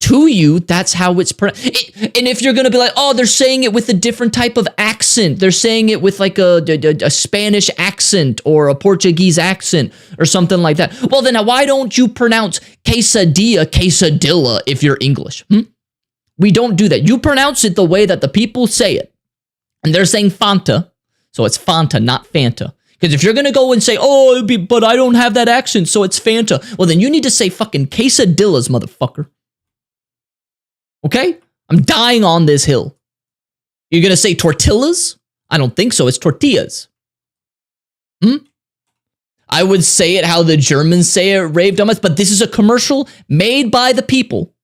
to you, that's how it's pronounced. And if you're going to be like, oh, they're saying it with a different type of accent. They're saying it with like a Spanish accent or a Portuguese accent or something like that. Well, then why don't you pronounce quesadilla if you're English? We don't do that. You pronounce it the way that the people say it. And they're saying Fanta, so it's Fanta, not Fanta. Because if you're going to go and say, oh, but I don't have that accent, so it's Fanta. Well, then you need to say fucking quesadillas, motherfucker. Okay? I'm dying on this hill. You're going to say tortillas? I don't think so. It's tortillas. I would say it how the Germans say it, Rave Dumbass, but this is a commercial made by the people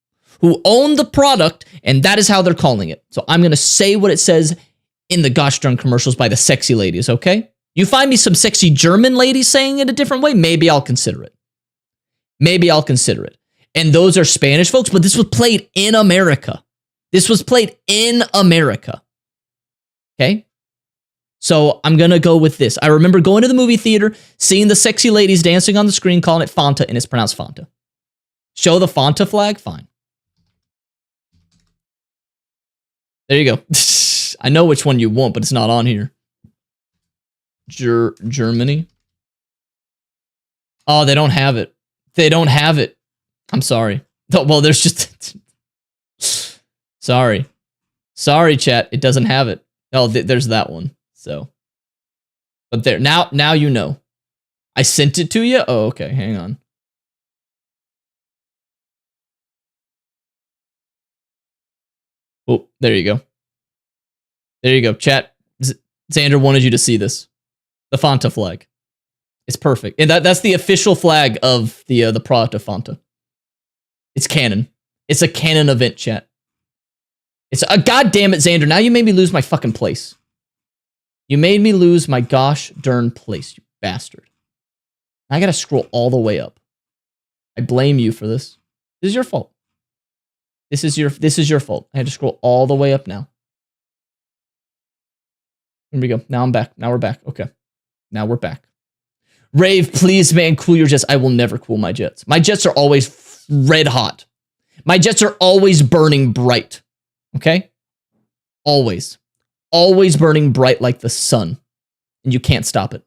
who own the product, and that is how they're calling it. So I'm going to say what it says in the gosh darn commercials by the sexy ladies, okay? You find me some sexy German ladies saying it a different way, maybe I'll consider it. Maybe I'll consider it. And those are Spanish folks, but this was played in America. This was played in America. Okay? So I'm going to go with this. I remember going to the movie theater, seeing the sexy ladies dancing on the screen, calling it Fanta, and it's pronounced Fanta. Show the Fanta flag? Fine. There you go. I know which one you want, but it's not on here. Germany. Oh, they don't have it. They don't have it. I'm sorry. Oh, well, there's just... Sorry. Sorry, chat. It doesn't have it. Oh, there's that one. So. But there. Now you know. I sent it to you? Oh, okay. Hang on. Oh, there you go. There you go. Chat. Xander wanted you to see this. The Fanta flag. It's perfect. And that's the official flag of the product of Fanta. It's canon. It's a canon event, chat. It's a goddamn it, Xander. Now you made me lose my fucking place. You made me lose my gosh darn place, you bastard. I gotta scroll all the way up. I blame you for this. This is your fault. This is your fault. I had to scroll all the way up now. Here we go. Now I'm back. Now we're back. Okay. Now we're back. Rave, please, man, cool your jets. I will never cool my jets. My jets are always red hot. My jets are always burning bright. Okay? Always. Always burning bright like the sun. And you can't stop it.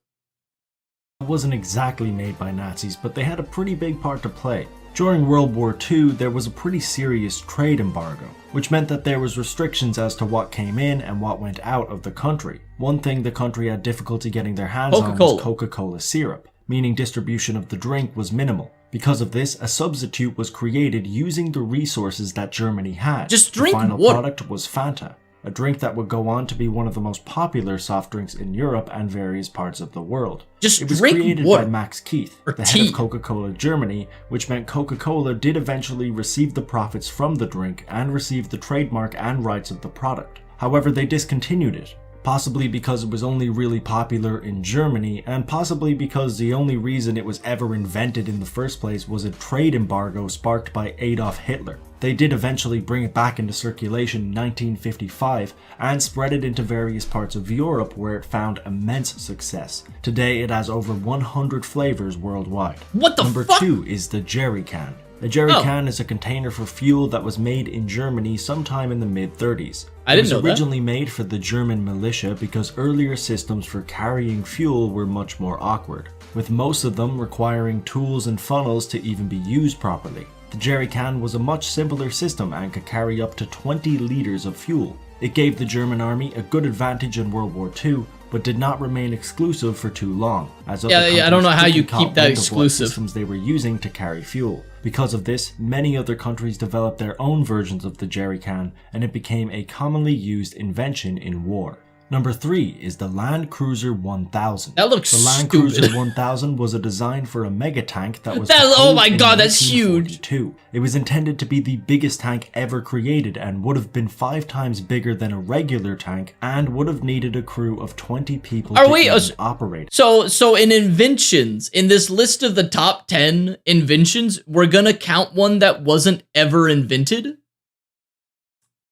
It wasn't exactly made by Nazis, but they had a pretty big part to play. During World War II, there was a pretty serious trade embargo, which meant that there was restrictions as to what came in and what went out of the country. One thing the country had difficulty getting their hands on was Coca-Cola syrup, meaning distribution of the drink was minimal. Because of this, a substitute was created using the resources that Germany had. Just drink the final water. product was Fanta, a drink that would go on to be one of the most popular soft drinks in Europe and various parts of the world. Just it was drink created water. by Max Keith, Or the tea. head of Coca-Cola Germany, which meant Coca-Cola did eventually receive the profits from the drink and receive the trademark and rights of the product. However, they discontinued it, possibly because it was only really popular in Germany, and possibly because the only reason it was ever invented in the first place was a trade embargo sparked by Adolf Hitler. They did eventually bring it back into circulation in 1955 and spread it into various parts of Europe where it found immense success. Today it has over 100 flavors worldwide. What the Number fuck? 2 is the jerry can. A jerry can is a container for fuel that was made in Germany sometime in the mid-30s. I didn't know It that. was originally made for the German militia because earlier systems for carrying fuel were much more awkward, with most of them requiring tools and funnels to even be used properly. The jerry can was a much simpler system and could carry up to 20 liters of fuel. It gave the German army a good advantage in World War II, but did not remain exclusive for too long, as other I don't know how countries you quickly keep that caught wind of what exclusive. systems they were using to carry fuel. Because of this, many other countries developed their own versions of the jerry can, and it became a commonly used invention in war. Number 3 is the Land Cruiser 1000. That looks The Land stupid. Cruiser 1000 was a design for a mega tank that was oh my proposed in god, that's huge. 1942. It was intended to be the biggest tank ever created and would have been 5 times bigger than a regular tank and would have needed a crew of 20 people to even operate it. So in inventions, in this list of the top 10 inventions, we're gonna count one that wasn't ever invented?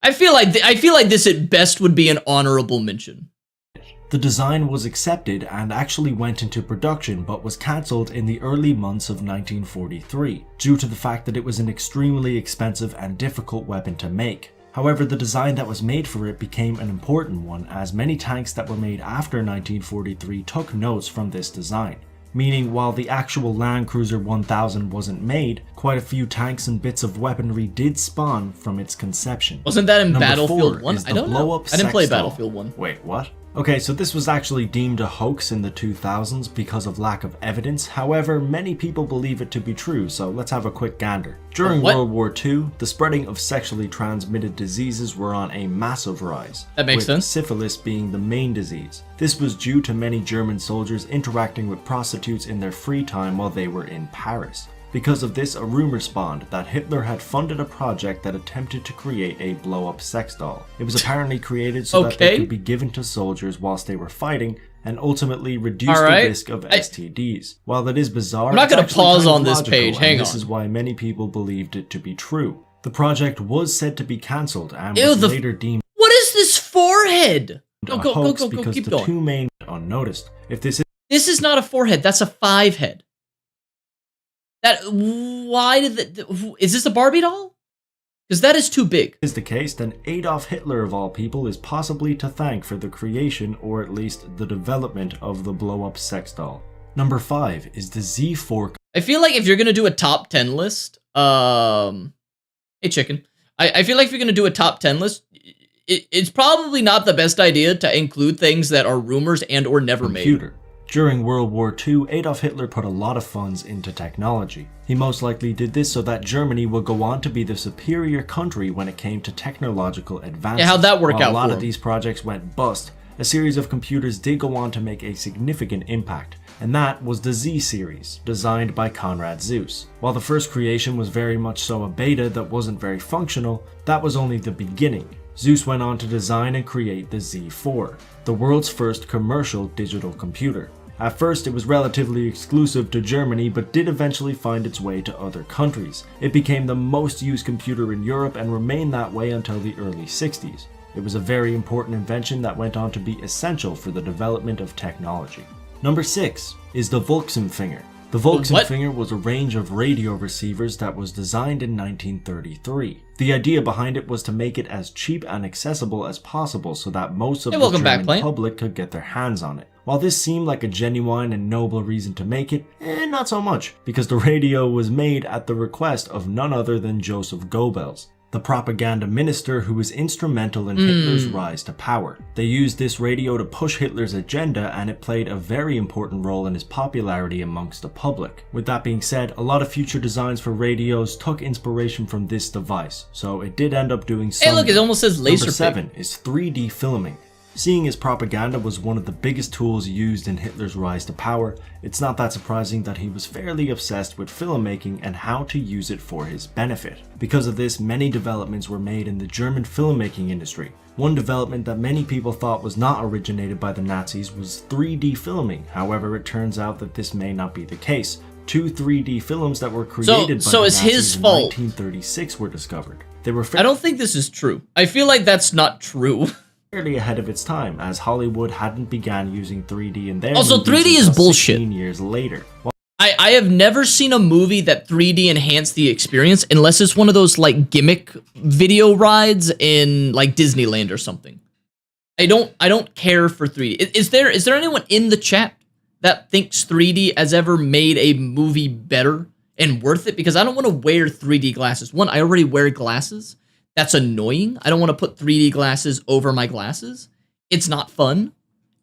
I feel like this at best would be an honorable mention. The design was accepted and actually went into production but was cancelled in the early months of 1943 due to the fact that it was an extremely expensive and difficult weapon to make. However, the design that was made for it became an important one as many tanks that were made after 1943 took notes from this design. Meaning, while the actual Land Cruiser 1000 wasn't made, quite a few tanks and bits of weaponry did spawn from its conception. Wasn't that in Number Battlefield 4 1? is the I don't know. blow-up I didn't play sex doll. Battlefield 1. Wait, what? Okay, so this was actually deemed a hoax in the 2000s because of lack of evidence. However, many people believe it to be true, so let's have a quick gander. During What? World War II, the spreading of sexually transmitted diseases were on a massive rise. That makes with sense. syphilis being the main disease. This was due to many German soldiers interacting with prostitutes in their free time while they were in Paris. Because of this, a rumor spawned that Hitler had funded a project that attempted to create a blow-up sex doll. It was apparently created so that they could be given to soldiers whilst they were fighting and ultimately reduce the risk of STDs. While that is bizarre, I'm not it's gonna actually pause kind of on this logical, page, and hang this on. is why many people believed it to be true. The project was said to be cancelled and Ew, was the later deemed What is this forehead? a hoax because keep the going. two main unnoticed. If this This is not a 4-head, that's a 5-head. Why did is this a Barbie doll? Because that is too big. is the case, then Adolf Hitler of all people is possibly to thank for the creation or at least the development of the blow-up sex doll. Number 5 is the Z-Fork. I feel like if you're gonna do a top 10 list, Hey, chicken. I feel like if you're going to do a top 10 list, it's probably not the best idea to include things that are rumors and or never made. During World War II, Adolf Hitler put a lot of funds into technology. He most likely did this so that Germany would go on to be the superior country when it came to technological advances. Yeah, how'd that work While out a lot for of him? these projects went bust, a series of computers did go on to make a significant impact, and that was the Z series, designed by Konrad Zuse. While the first creation was very much so a beta that wasn't very functional, that was only the beginning. Zuse went on to design and create the Z4, the world's first commercial digital computer. At first, it was relatively exclusive to Germany, but did eventually find its way to other countries. It became the most used computer in Europe and remained that way until the early 60s. It was a very important invention that went on to be essential for the development of technology. Number 6 is the Volksempfänger. The Volksempfänger was a range of radio receivers that was designed in 1933. The idea behind it was to make it as cheap and accessible as possible so that most of the German public could get their hands on it. While this seemed like a genuine and noble reason to make it, not so much, because the radio was made at the request of none other than Joseph Goebbels, the propaganda minister who was instrumental in Hitler's rise to power. They used this radio to push Hitler's agenda, and it played a very important role in his popularity amongst the public. With that being said, a lot of future designs for radios took inspiration from this device, so it did end up doing something. Hey look, it almost says laser. Number 7 is 3D filming. Seeing as propaganda was one of the biggest tools used in Hitler's rise to power, it's not that surprising that he was fairly obsessed with filmmaking and how to use it for his benefit. Because of this, many developments were made in the German filmmaking industry. One development that many people thought was not originated by the Nazis was 3D filming. However, it turns out that this may not be the case. 2 3D films that were created by the Nazis in 1936 were discovered. They were I don't think this is true. I feel like that's not true. Fairly ahead of its time, as Hollywood hadn't began using 3D in their Also, movies 3D is until bullshit. 16 years later. I have never seen a movie that 3D enhanced the experience unless it's one of those like gimmick video rides in like Disneyland or something. I don't care for 3D. Is there anyone in the chat that thinks 3D has ever made a movie better and worth it? Because I don't want to wear 3D glasses. One, I already wear glasses. That's annoying. I don't want to put 3D glasses over my glasses. It's not fun.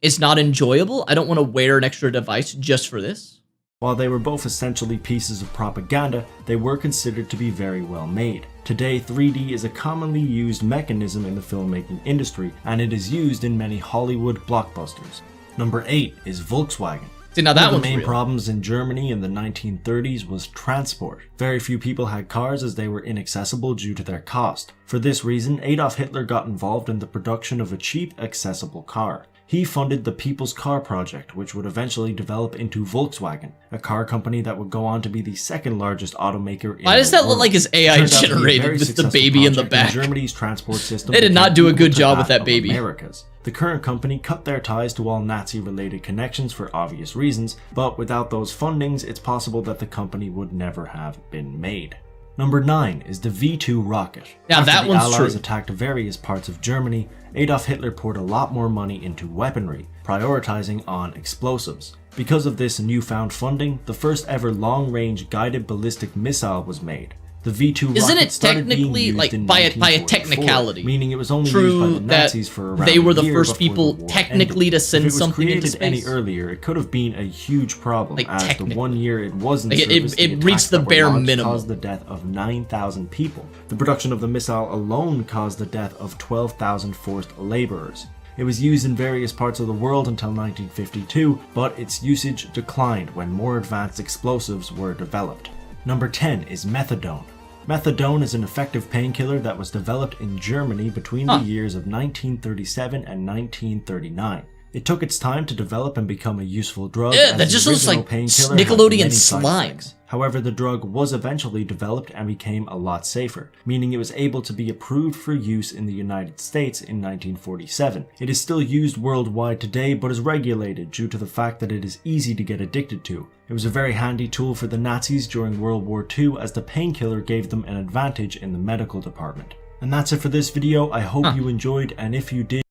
It's not enjoyable. I don't want to wear an extra device just for this. While they were both essentially pieces of propaganda, they were considered to be very well made. Today, 3D is a commonly used mechanism in the filmmaking industry, and it is used in many Hollywood blockbusters. Number 8 is Volkswagen. See, now that One of one's the main real. problems in Germany in the 1930s was transport. Very few people had cars as they were inaccessible due to their cost. For this reason, Adolf Hitler got involved in the production of a cheap, accessible car. He funded the People's Car Project, which would eventually develop into Volkswagen, a car company that would go on to be the second largest automaker in Why does the that look world. like it's AI Turned out to be a generated very with the successful baby in the project, back? and Germany's transport system They did not became do a good equal to job with that of baby. America's. The current company cut their ties to all Nazi-related connections for obvious reasons, but without those fundings, it's possible that the company would never have been made. Number 9 is the V2 rocket. Now After that the one's Allies true. attacked various parts of Germany, Adolf Hitler poured a lot more money into weaponry, prioritizing on explosives. Because of this newfound funding, the first ever long-range guided ballistic missile was made. The V2 Isn't rocket it started being technically, used like, in by a 1944, technicality, meaning it was only true used by the that Nazis for around they were the a year first before people the war technically ended. to send If it was something into created any space? earlier, it could have been a huge problem, Like, as the technically. 1 year it was in Like, service, it the reached attacks the that were bare launched minimum. caused the death of 9,000 people. The production of the missile alone caused the death of 12,000 forced laborers. It was used in various parts of the world until 1952, but its usage declined when more advanced explosives were developed. Number 10 is methadone. Methadone is an effective painkiller that was developed in Germany between the years of 1937 and 1939. It took its time to develop and become a useful drug. Yeah, as that the just looks original like painkiller had Nickelodeon many side slime. effects. However, the drug was eventually developed and became a lot safer, meaning it was able to be approved for use in the United States in 1947. It is still used worldwide today, but is regulated due to the fact that it is easy to get addicted to. It was a very handy tool for the Nazis during World War II, as the painkiller gave them an advantage in the medical department. And that's it for this video. I hope you enjoyed, and if you did...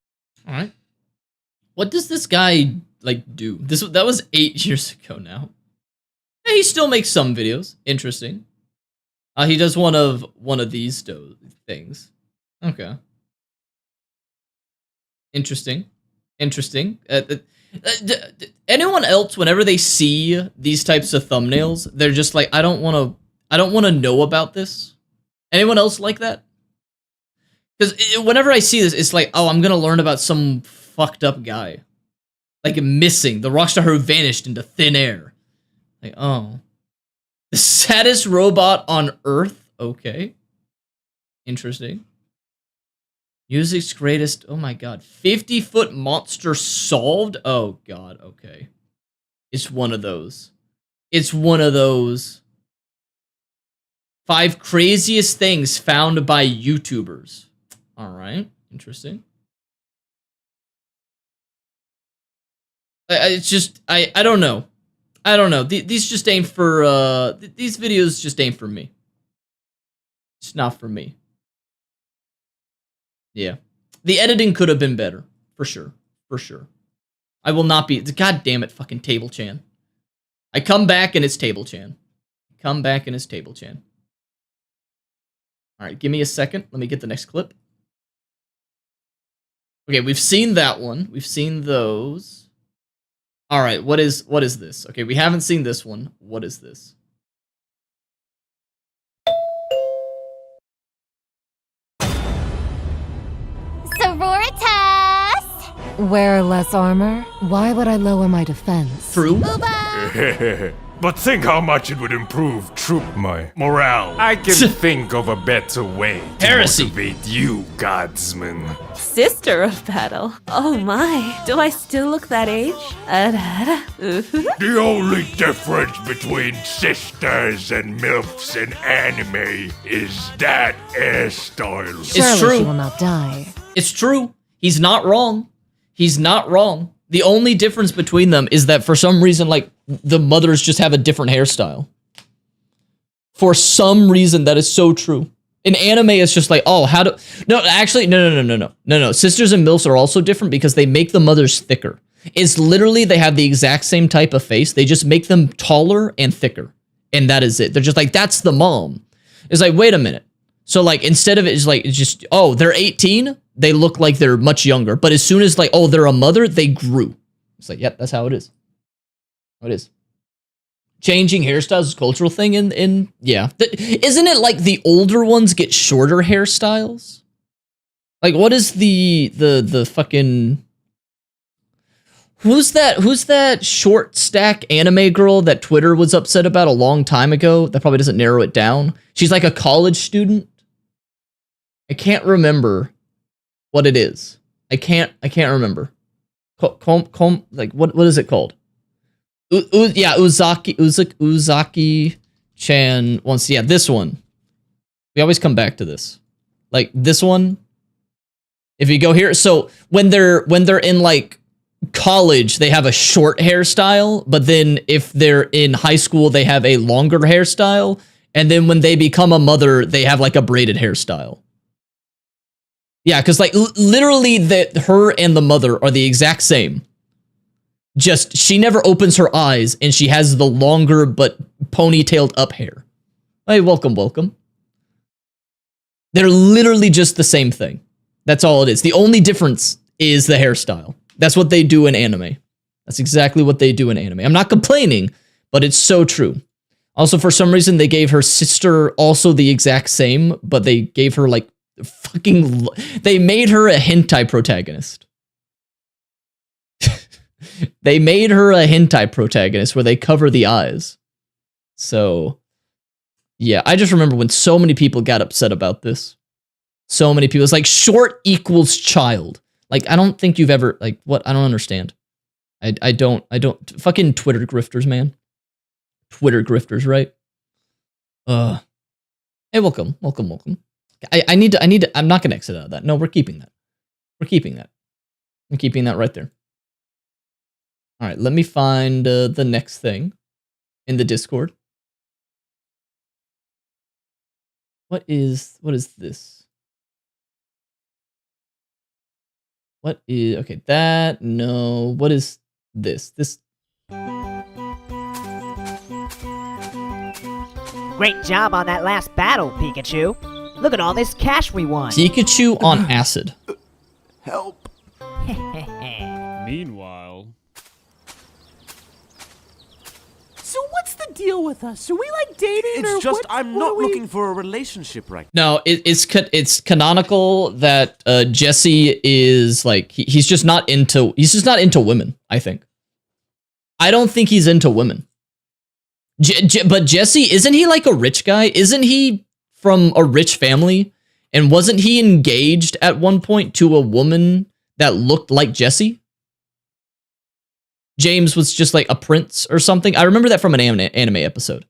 Alright. What does this guy, like, do? That was 8 years ago now. Yeah, he still makes some videos. Interesting. He does one of these things. Okay. Interesting. Interesting. Anyone else, whenever they see these types of thumbnails, they're just like, I don't want to know about this. Anyone else like that? Because whenever I see this, it's like, oh, I'm gonna learn about some fucked up guy, like missing, the rockstar who vanished into thin air. Like, oh, the saddest robot on Earth. Okay, interesting. Music's greatest. Oh my god, 50-foot monster solved. Oh god. Okay, it's one of those. It's one of those. 5 craziest things found by YouTubers. All right, interesting. It's just I don't know. I don't know. These just ain't for these videos just ain't for me. It's not for me. Yeah. The editing could have been better, for sure. For sure. I will not be. God damn it, fucking Table Chan. I come back and it's Table Chan. Come back and it's Table Chan. All right, give me a second. Let me get the next clip. Okay, we've seen that one. We've seen those. All right, what is this? Okay, we haven't seen this one. What is this? Sororitas! Wear less armor? Why would I lower my defense? True. But think how much it would improve troop my morale. I can think of a better way to motivate you, Godsman. Sister of battle. Oh my, do I still look that age? The only difference between sisters and MILFs in anime is that hairstyle. It's true. She will not die. It's true. He's not wrong. He's not wrong. The only difference between them is that for some reason, like, the mothers just have a different hairstyle. For some reason, that is so true. In anime, it's just like, oh, how do... No, actually, no. Sisters and MILFs are also different because they make the mothers thicker. It's literally, they have the exact same type of face. They just make them taller and thicker. And that is it. They're just like, that's the mom. It's like, wait a minute. So, like, instead of it's just, oh, they're 18, they look like they're much younger. But as soon as, like, oh, they're a mother, they grew. It's like, yep, that's how it is. How it is. Changing hairstyles is a cultural thing yeah. Isn't it like the older ones get shorter hairstyles? Like, what is the fucking... Who's that short stack anime girl that Twitter was upset about a long time ago? That probably doesn't narrow it down. She's like a college student. I can't remember what it is. I can't remember. Like what is it called? Yeah, Uzaki-chan once. Yeah, this one. We always come back to this. Like this one. If you go here, so when they're in like college, they have a short hairstyle, but then if they're in high school, they have a longer hairstyle, and then when they become a mother, they have like a braided hairstyle. Yeah, because like literally her and the mother are the exact same. Just she never opens her eyes and she has the longer but ponytailed up hair. Hey, welcome. They're literally just the same thing. That's all it is. The only difference is the hairstyle. That's what they do in anime. That's exactly what they do in anime. I'm not complaining, but it's so true. Also, for some reason, they gave her sister also the exact same, but they gave her like they made her a hentai protagonist. They made her a hentai protagonist where they cover the eyes. So, yeah, I just remember when so many people got upset about this. So many people. It's like short equals child. Like, I don't think you've ever, like, what? I don't understand. I don't, fucking Twitter grifters, man. Twitter grifters, right? Hey, welcome. I need to, I'm not going to exit out of that. No, we're keeping that. I'm keeping that right there. All right, let me find the next thing in the Discord. What is this? What is, okay, that, no, what is this? Great job on that last battle, Pikachu. Look at all this cash we won. Pikachu on acid. Help. Meanwhile... So what's the deal with us? Are we like dating It's or just what? I'm what not are we- looking for a relationship right No, it's canonical that Jesse is like he's just not into women. I think. I don't think he's into women. But Jesse, isn't he like a rich guy? Isn't he from a rich family? And wasn't he engaged at one point to a woman that looked like Jesse? James was just like a prince or something. I remember that from an anime episode.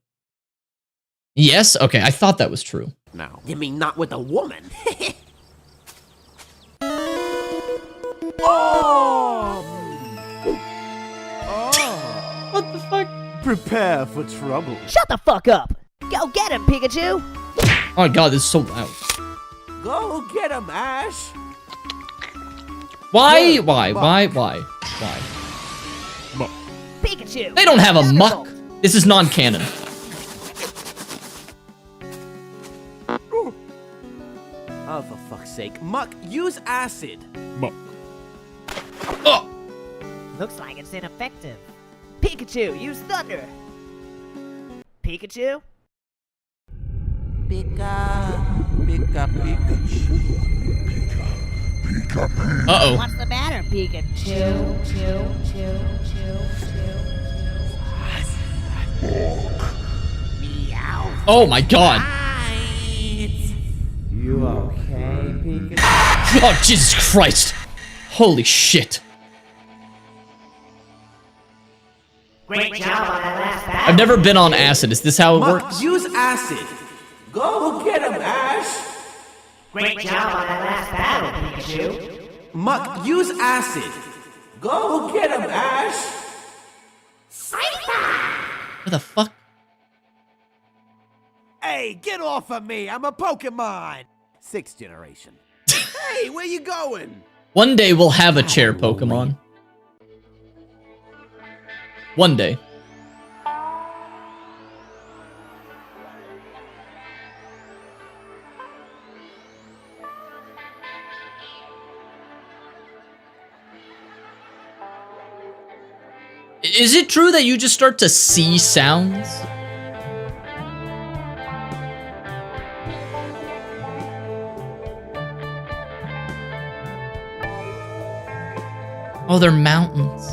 Yes? Okay, I thought that was true. now. You mean not with a woman? What the fuck? Prepare for trouble. Shut the fuck up. Go get him, Pikachu. Oh my god, this is so loud. Go get him, Ash. Why? Pikachu. They don't have a muck. This is non-canon. Oh, for fuck's sake. Muck, use acid. Muck. Oh! Looks like it's ineffective. Pikachu, use thunder. Pikachu? Uh-oh. What's the matter, Pikachu? Oh my god. You okay, Pikachu? Oh, Jesus Christ. Holy shit. Great job on that last battle. I've never been on acid. Is this how it Muck, works? use acid. Go get him, Ash. Great job on that last battle, Pikachu. Muck, use acid. Go get him, Ash. What the fuck? Hey, get off of me. I'm a Pokemon. 6th generation. Hey, where you going? One day we'll have a chair Pokemon. One day. Is it true that you just start to see sounds? Oh, they're mountains.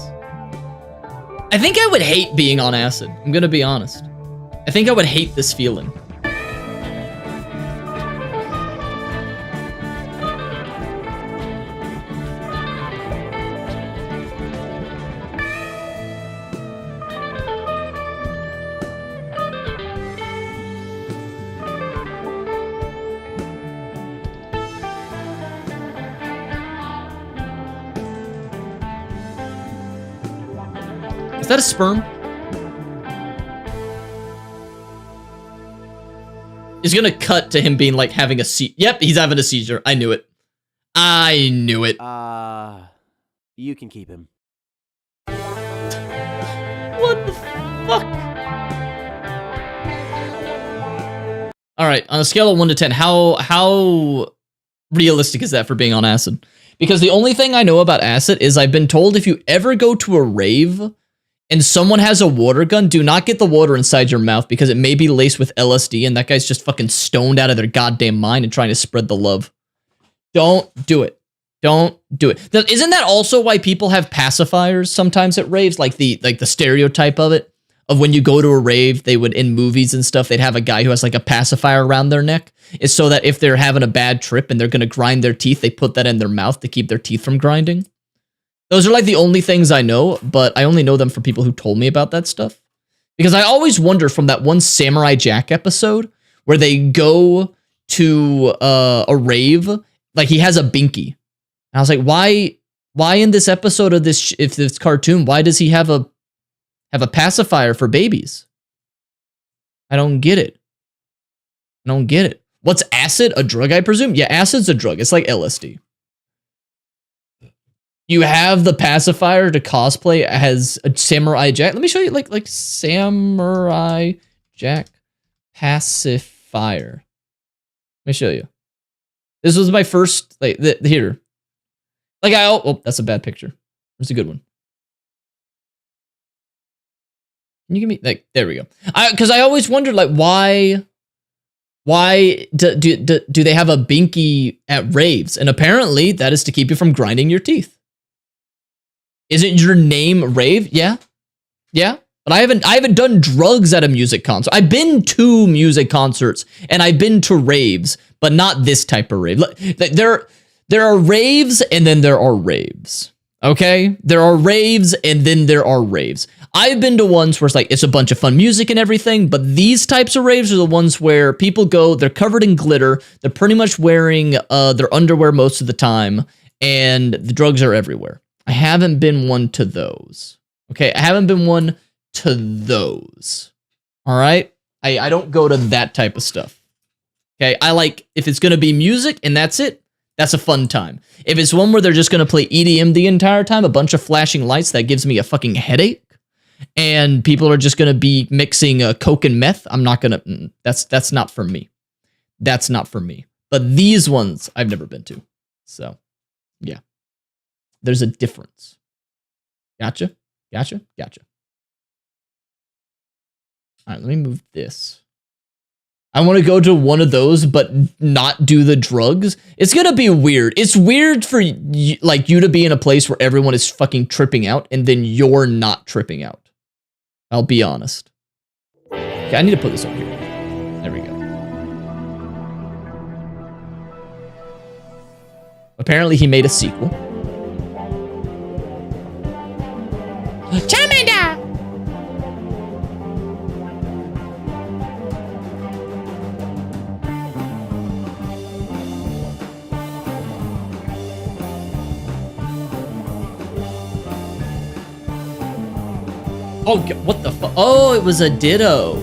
I think I would hate being on acid. I'm gonna be honest. I think I would hate this feeling. Is that a sperm? It's gonna cut to him being like having a seizure. Yep, he's having a seizure. I knew it. I knew it. You can keep him. What the fuck? All right, on a scale of 1 to 10, how realistic is that for being on acid? Because the only thing I know about acid is I've been told if you ever go to a rave and someone has a water gun, do not get the water inside your mouth because it may be laced with LSD and that guy's just fucking stoned out of their goddamn mind and trying to spread the love. Don't do it. Don't do it. Isn't that also why people have pacifiers sometimes at raves? Like the stereotype of it, of when you go to a rave, they would, in movies and stuff, they'd have a guy who has like a pacifier around their neck. Is so that if they're having a bad trip and they're going to grind their teeth, they put that in their mouth to keep their teeth from grinding. Those are like the only things I know, but I only know them from people who told me about that stuff. Because I always wonder from that one Samurai Jack episode where they go to a rave, like he has a binky. And I was like, why in this episode of this cartoon, why does he have a pacifier for babies? I don't get it. I don't get it. What's acid? A drug, I presume? Yeah, acid's a drug. It's like LSD. You have the pacifier to cosplay as a Samurai Jack. Let me show you like Samurai Jack Pacifier. Let me show you. This was my first, like, here. Like, oh, that's a bad picture. Where's a good one? Can you give me, like, there we go. Because I always wondered, like, why do they have a binky at raves? And apparently that is to keep you from grinding your teeth. Isn't your name Rave? Yeah. Yeah. But I haven't done drugs at a music concert. I've been to music concerts and I've been to raves, but not this type of rave. There are raves and then there are raves. Okay? There are raves and then there are raves. I've been to ones where it's a bunch of fun music and everything, but these types of raves are the ones where people go, they're covered in glitter, they're pretty much wearing their underwear most of the time, and the drugs are everywhere. I haven't been one to those. Okay? I haven't been one to those. All right? I don't go to that type of stuff. Okay? I like, if it's going to be music and that's it, that's a fun time. If it's one where they're just going to play EDM the entire time, a bunch of flashing lights, that gives me a fucking headache, and people are just going to be mixing coke and meth, I'm not going to, that's not for me. That's not for me. But these ones I've never been to. So, yeah. There's a difference. Gotcha. Gotcha. Gotcha. All right, let me move this. I want to go to one of those, but not do the drugs. It's going to be weird. It's weird for you to be in a place where everyone is fucking tripping out and then you're not tripping out. I'll be honest. Okay, I need to put this up here. There we go. Apparently he made a sequel. Charmander! Oh, what the fuck? Oh, it was a Ditto.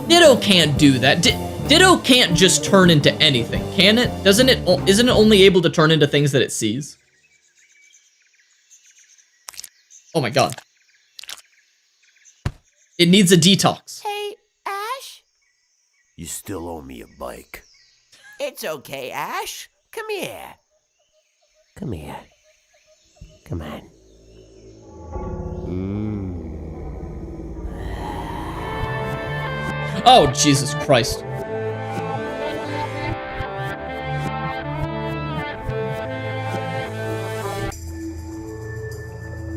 Ditto can't do that. Ditto can't just turn into anything, can it? Isn't it only able to turn into things that it sees? Oh my god. It needs a detox. Hey, Ash? You still owe me a bike. It's okay, Ash. Come here. Come here. Come on. Oh, Jesus Christ.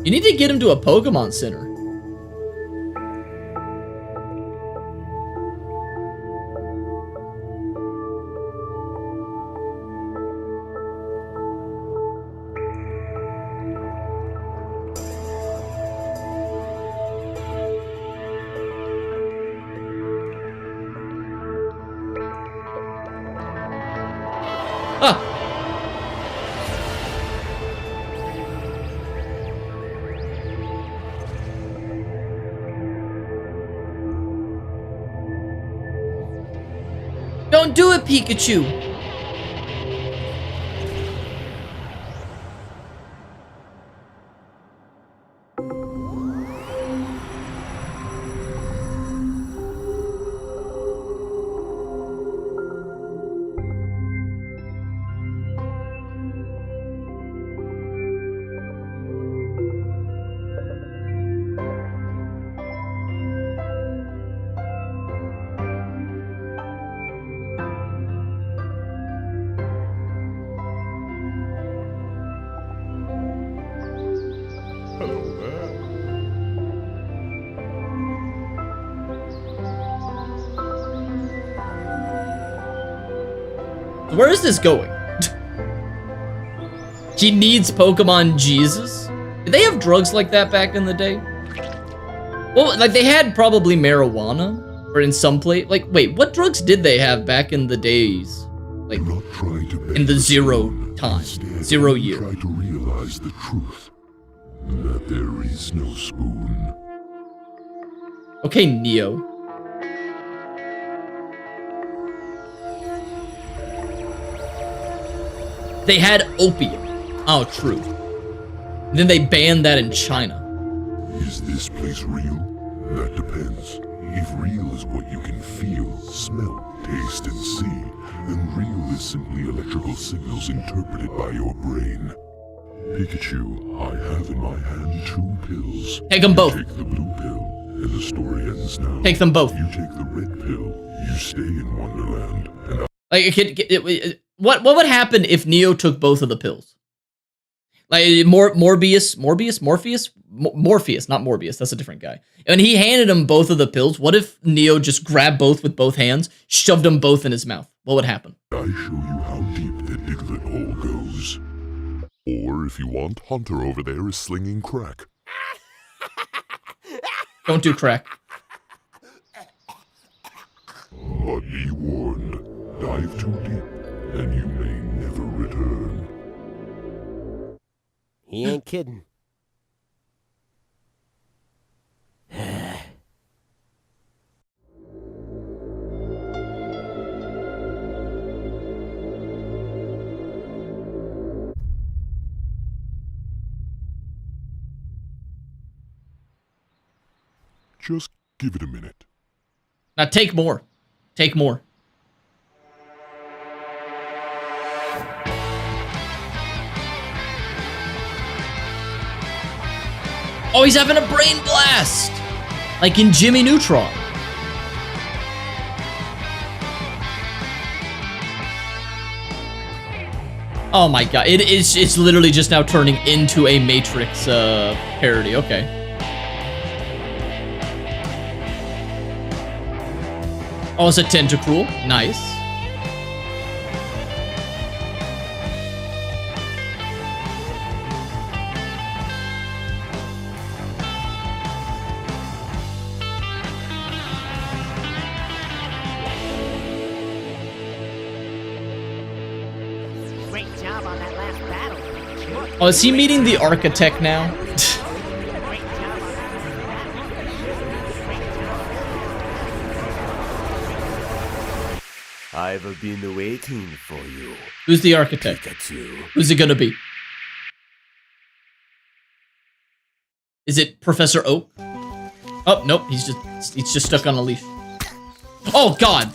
You need to get him to a Pokemon Center. Don't do it, Pikachu! Where is this going? He needs Pokemon Jesus? Did they have drugs like that back in the day? Well, like they had probably marijuana, or in some place. Like, wait, what drugs did they have back in the days? Like, in the 0 time, 0 year. Try to realize the truth that there is no spoon. Okay, Neo. They had opium. Oh, true. And then they banned that in China. Is this place real? That depends. If real is what you can feel, smell, taste, and see, then real is simply electrical signals interpreted by your brain. Pikachu, I have in my hand 2 pills. Take them both. You take the blue pill, and the story ends now. Take them both. You take the red pill, you stay in Wonderland, and Like, what would happen if Neo took both of the pills? Like, Morpheus, not Morbius, that's a different guy. And he handed him both of the pills. What if Neo just grabbed both with both hands, shoved them both in his mouth? What would happen? I show you how deep the Diglett hole goes. Or, if you want, Hunter over there is slinging crack. Don't do crack. But be warned, dive too deep, and you may never return. He ain't kidding. Just give it a minute. Now take more. Take more. Oh, he's having a brain blast! Like in Jimmy Neutron. Oh my god, it's literally just now turning into a Matrix parody, okay. Oh, it's a tentacle. Nice. Great job on that last battle. Oh, is he meeting the architect now? I've been waiting for you. Who's the architect? Pikachu. Who's it gonna be? Is it Professor Oak? Oh, nope, he's just stuck on a leash. Oh god!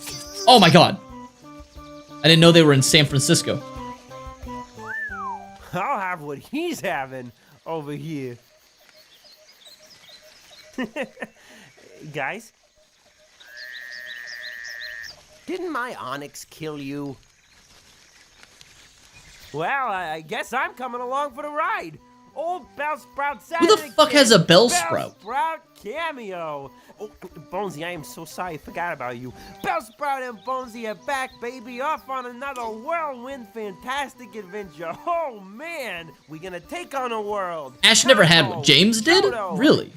Oh my god! I didn't know they were in San Francisco. I'll have what he's having over here. Guys? Didn't my Onyx kill you? Well, I guess I'm coming along for the ride. Old Bellsprout Who the fuck has a Bellsprout? Bellsprout cameo. Oh, Bonesy, I am so sorry I forgot about you. Bellsprout and Bonesy are back, baby, off on another whirlwind fantastic adventure. Oh, man, we're gonna take on a world. Ash never had one. James did? Really?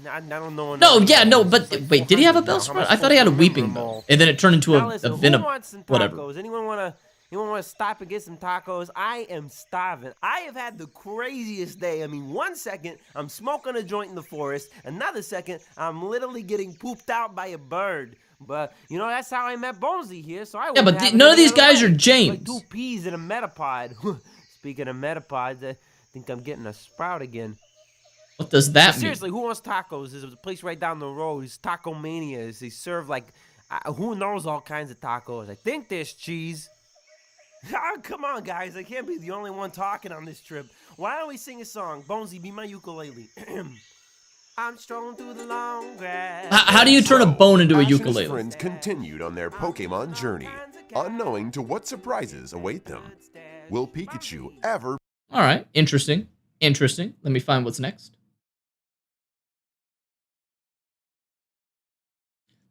I don't know. No, yeah, no, but wait, did he have a Bellsprout? I thought he had a Weeping Bell. And then it turned into a Venom. Whatever. Anyone want to stop and get some tacos? I am starving. I have had the craziest day. I mean, 1 second, I'm smoking a joint in the forest. Another second, I'm literally getting pooped out by a bird. But, you know, that's how I met Bonesy here, so I yeah, but none of these guys are James. Like 2 peas in a metapod. Speaking of metapods, I think I'm getting a sprout again. What does that mean? Seriously, who wants tacos? There's a place right down the road. It's Taco Mania. They serve, like, who knows all kinds of tacos. I think there's cheese. Oh, come on, guys. I can't be the only one talking on this trip. Why don't we sing a song? Bonesy, be my ukulele. I'm strolling through the long grass. How do you turn a bone into a ukulele? Ash's friends continued on their Pokemon journey, unknowing to what surprises await them. Will Pikachu ever... All right, interesting. Interesting. Let me find what's next.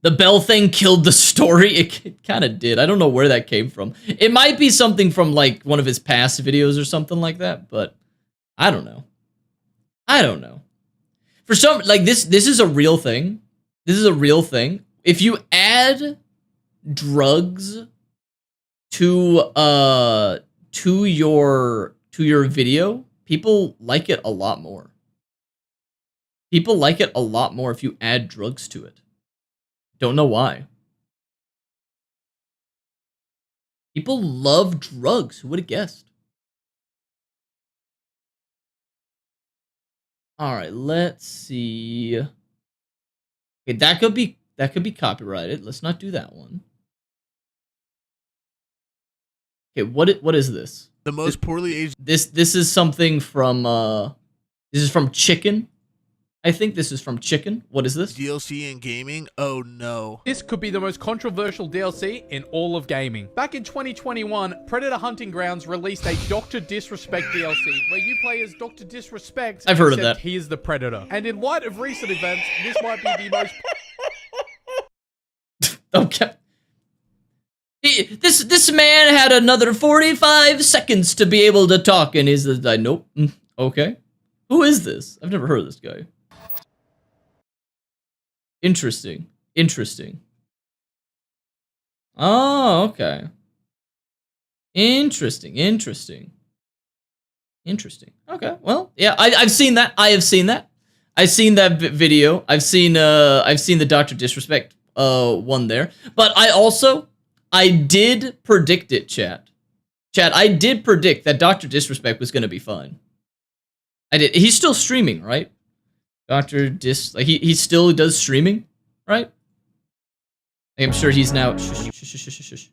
The bell thing killed the story. It kind of did. I don't know where that came from. It might be something from like one of his past videos or something like that, but I don't know. I don't know. For some, like this is a real thing. This is a real thing. If you add drugs to your video, people like it a lot more. People like it a lot more if you add drugs to it. Don't know why. People love drugs. Who would have guessed? All right, let's see. Okay, that could be copyrighted. Let's not do that one. Okay, what is this? The most poorly aged. This is something from this is from Chicken. I think this is from Chicken. What is this? DLC in gaming? Oh no. This could be the most controversial DLC in all of gaming. Back in 2021, Predator Hunting Grounds released a Dr. Disrespect DLC, where you play as Dr. Disrespect. I've heard of except that. He is the Predator. And in light of recent events, this might be the most... Okay. This man had another 45 seconds to be able to talk, and he's like, nope. Okay. Who is this? I've never heard of this guy. Interesting. Oh, okay. Interesting. Okay. Well, yeah, I've seen that. I have seen that. I've seen that video. I've seen the Dr. Disrespect one there. But I did predict it, chat. I did predict that Dr. Disrespect was going to be fine. I did. He's still streaming, right? Dr. Dis, like he still does streaming, right? I'm sure he's now. Shush.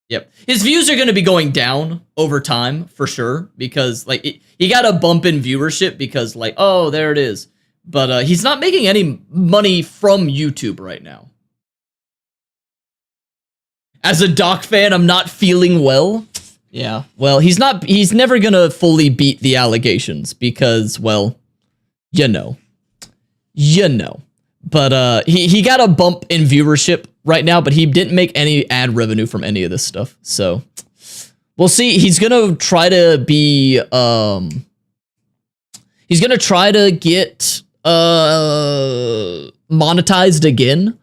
Yep, his views are going to be going down over time for sure because like he got a bump in viewership because like oh there it is, but he's not making any money from YouTube right now. As a Doc fan, I'm not feeling well. Yeah, well he's never gonna fully beat the allegations because well, you know. But he got a bump in viewership right now, but he didn't make any ad revenue from any of this stuff. So we'll see. He's gonna try to be he's gonna try to get monetized again,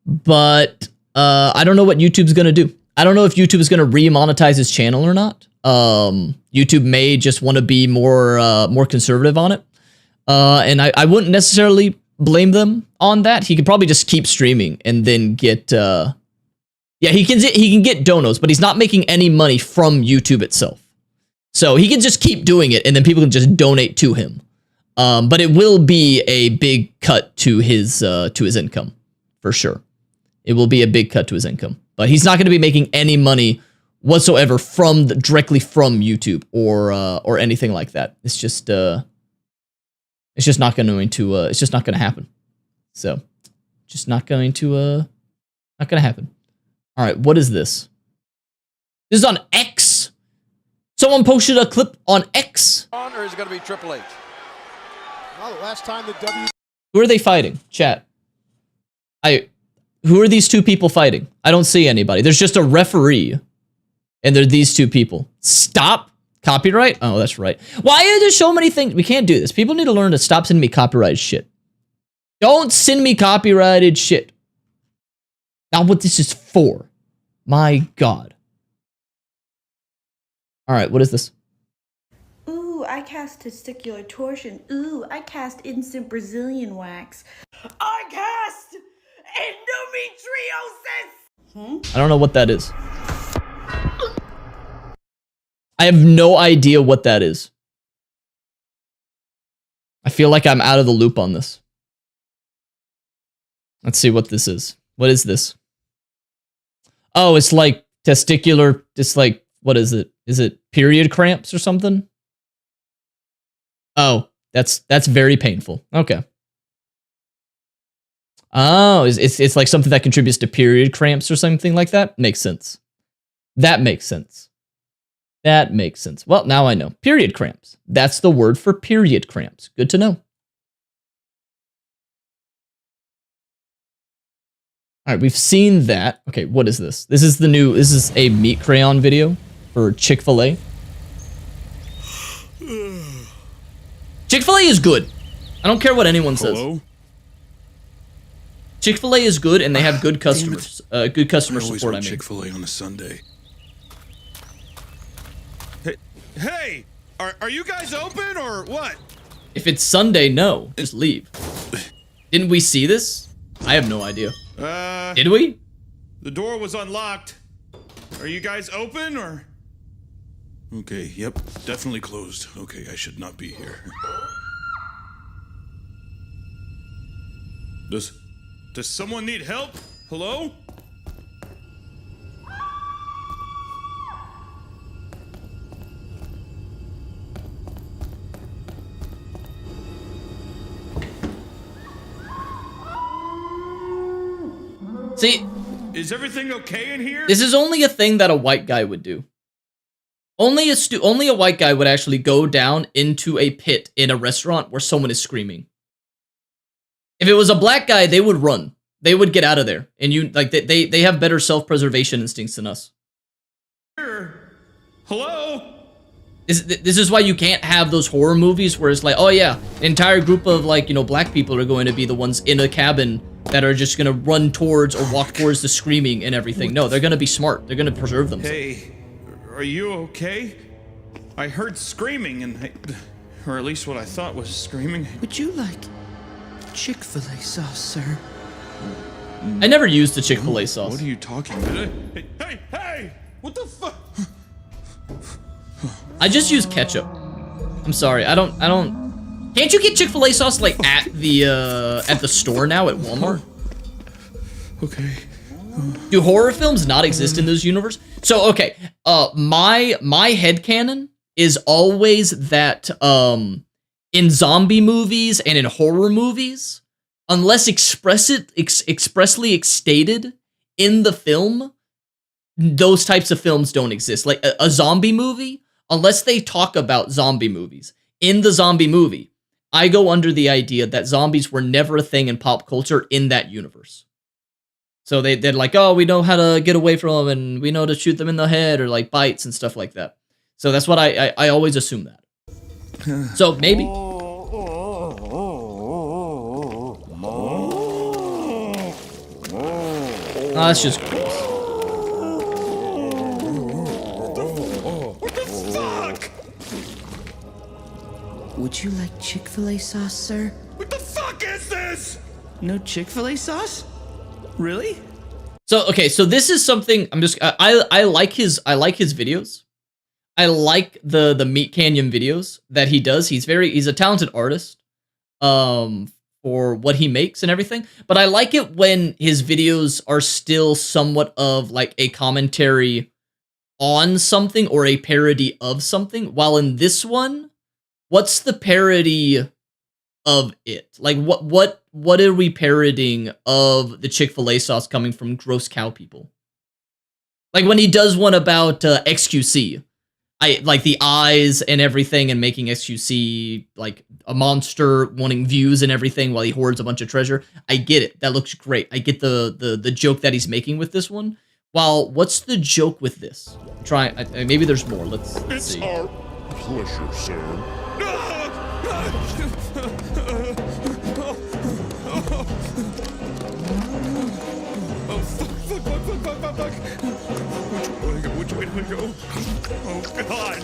but I don't know what YouTube's gonna do. I don't know if YouTube is gonna re-monetize his channel or not. YouTube may just want to be more conservative on it. And I wouldn't necessarily blame them on that. He could probably just keep streaming and then get yeah, he can get donos, but he's not making any money from YouTube itself. So he can just keep doing it and then people can just donate to him. But it will be a big cut to his income for sure. It will be a big cut to his income. But he's not going to be making any money whatsoever directly from YouTube or anything like that. It's just not going to happen. So, just not going to happen. All right, what is this? This is on X. Someone posted a clip on X. Or is it going to be Triple H? Well, the last time the Who are they fighting? Chat. Who are these two people fighting? I don't see anybody. There's just a referee, and they're these two people. Stop. Copyright? Oh, that's right. Why are there so many things? We can't do this. People need to learn to stop sending me copyrighted shit. Don't send me copyrighted shit. Not what this is for. My God. All right, what is this? Ooh, I cast testicular torsion. Ooh, I cast instant Brazilian wax. I cast endometriosis. I don't know what that is. I have no idea what that is. I feel like I'm out of the loop on this. Let's see what this is. What is this? Oh, it's like testicular, it's like, what is it? Is it period cramps or something? Oh, that's very painful. Okay. Oh, it's like something that contributes to period cramps or something like that? Makes sense. That makes sense. That makes sense. Well, now I know. Period cramps. That's the word for period cramps. Good to know. All right, we've seen that. Okay, what is this? This is a meat crayon video for Chick-fil-A. Chick-fil-A is good. I don't care what anyone says. Chick-fil-A is good, and they have good customers. Good customer support. I mean, Chick-fil-A on a Sunday. Hey, are you guys open or what? if it's Sunday, no, just leave. Didn't we see this? I have no idea. Did we? The door was unlocked. Are you guys open or? Okay, yep, definitely closed. Okay, I should not be here. Does someone need help? Hello? See, is everything okay in here? This is only a thing that a white guy would do. Only a white guy would actually go down into a pit in a restaurant where someone is screaming. If it was a black guy, they would run. They would get out of there. And they have better self-preservation instincts than us. Hello? This is why you can't have those horror movies where it's like, oh yeah, an entire group of black people are going to be the ones in a cabin that are just gonna run towards or walk towards the screaming and everything. No, they're gonna be smart. They're gonna preserve themselves. Hey, are you okay? I heard screaming or at least what I thought was screaming. Would you like Chick-fil-A sauce, sir? I never used the Chick-fil-A sauce. What are you talking about? Hey! What the fuck? I just use ketchup. I'm sorry. I don't. Can't you get Chick-fil-A sauce like at the store now at Walmart? Okay. Do horror films not exist in this universe? So okay, my headcanon is always that in zombie movies and in horror movies, unless expressly stated in the film, those types of films don't exist. Like a zombie movie, unless they talk about zombie movies in the zombie movie, I go under the idea that zombies were never a thing in pop culture in that universe. So they're like, oh, we know how to get away from them, and we know to shoot them in the head or like bites and stuff like that. So that's what I always assume that. So maybe. Oh, that's just gross. What the fuck? Would you like Chick-fil-A sauce, sir? What the fuck is this? No Chick-fil-A sauce? Really? So okay, so this is something I'm just I like his videos. I like the Meat Canyon videos that he does. He's a talented artist for what he makes and everything. But I like it when his videos are still somewhat of like a commentary on something or a parody of something. While in this one, what's the parody of it? Like what are we parodying of the Chick-fil-A sauce coming from gross cow people? Like when he does one about XQC, I like the eyes and everything, and making XQC like a monster wanting views and everything while he hoards a bunch of treasure. I get it. That looks great. I get the joke that he's making with this one. While what's the joke with this? Maybe there's more. Let's see. It's our pleasure, sir. Fuck. Which way do I go? Oh, God.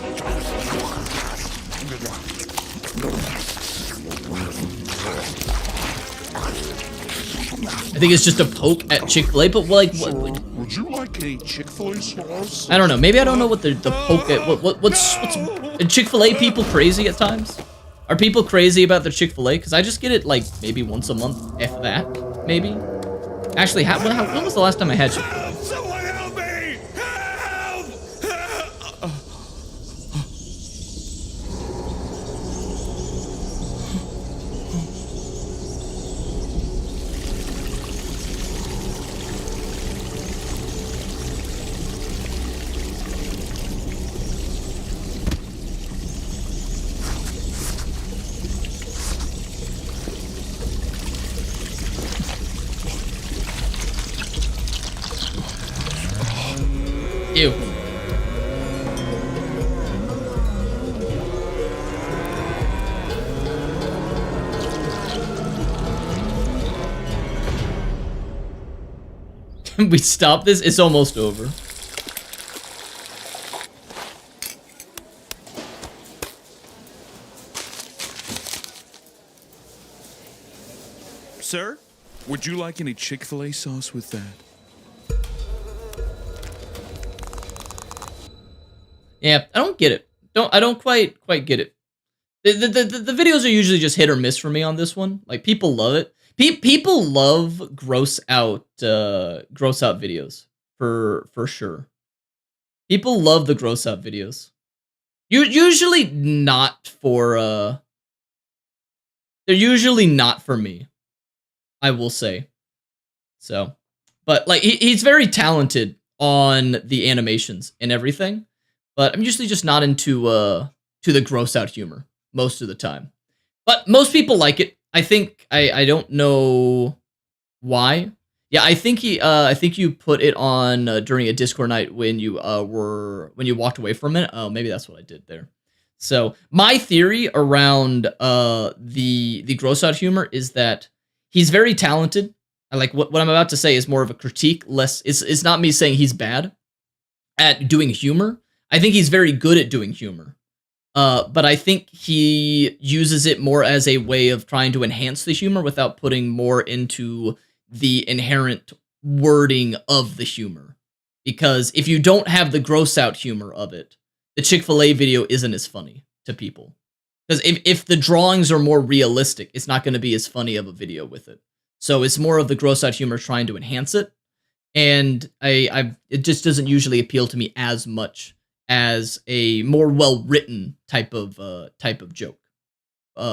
I think it's just a poke at Chick-fil-A, but like, would you like a Chick-fil-A sauce? I don't know. Maybe I don't know what the poke at. What's are Chick-fil-A people crazy at times? Are people crazy about their Chick-fil-A? Because I just get it like maybe once a month, if that, maybe. Actually, when was the last time I had Chick-fil-A? Someone help me! Help! Ew. Can we stop this? It's almost over. Sir, would you like any Chick-fil-A sauce with that? Yeah, I don't get it. I don't quite get it. The videos are usually just hit or miss for me on this one. Like, people love it. People love gross out videos for sure. People love the gross out videos. Usually not for they're usually not for me, I will say. So, but like he's very talented on the animations and everything, but I'm usually just not into to the gross out humor most of the time. But most people like it. I think I don't know why. Yeah, I think you put it on during a Discord night when you walked away from it. Oh, maybe that's what I did there. So my theory around the gross out humor is that he's very talented. I like what I'm about to say is more of a critique. It's not me saying he's bad at doing humor. I think he's very good at doing humor. But I think he uses it more as a way of trying to enhance the humor without putting more into the inherent wording of the humor. Because if you don't have the gross out humor of it, the Chick-fil-A video isn't as funny to people. Because if the drawings are more realistic, it's not going to be as funny of a video with it. So it's more of the gross out humor trying to enhance it. And it just doesn't usually appeal to me as much as a more well-written type of joke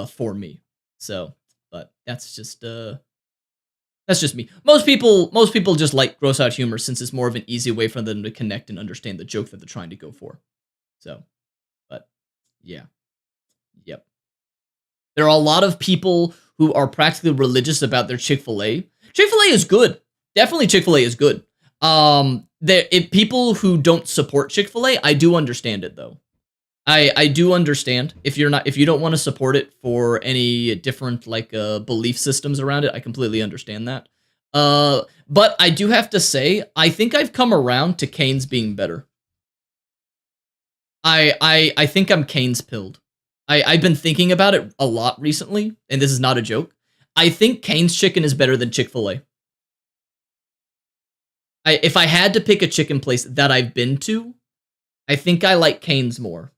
for me. So, but that's just me. Most people just like gross out humor since it's more of an easy way for them to connect and understand the joke that they're trying to go for. So, but yeah. Yep. There are a lot of people who are practically religious about their Chick-fil-A. Chick-fil-A is good. Definitely Chick-fil-A is good. People who don't support Chick-fil-A, I do understand it though. I do understand if you don't want to support it for any different belief systems around it. I completely understand that. But I do have to say, I think I've come around to Cane's being better. I think I'm Cane's pilled. I've been thinking about it a lot recently, and this is not a joke. I think Cane's chicken is better than Chick-fil-A. If I had to pick a chicken place that I've been to, I think I like Cane's more.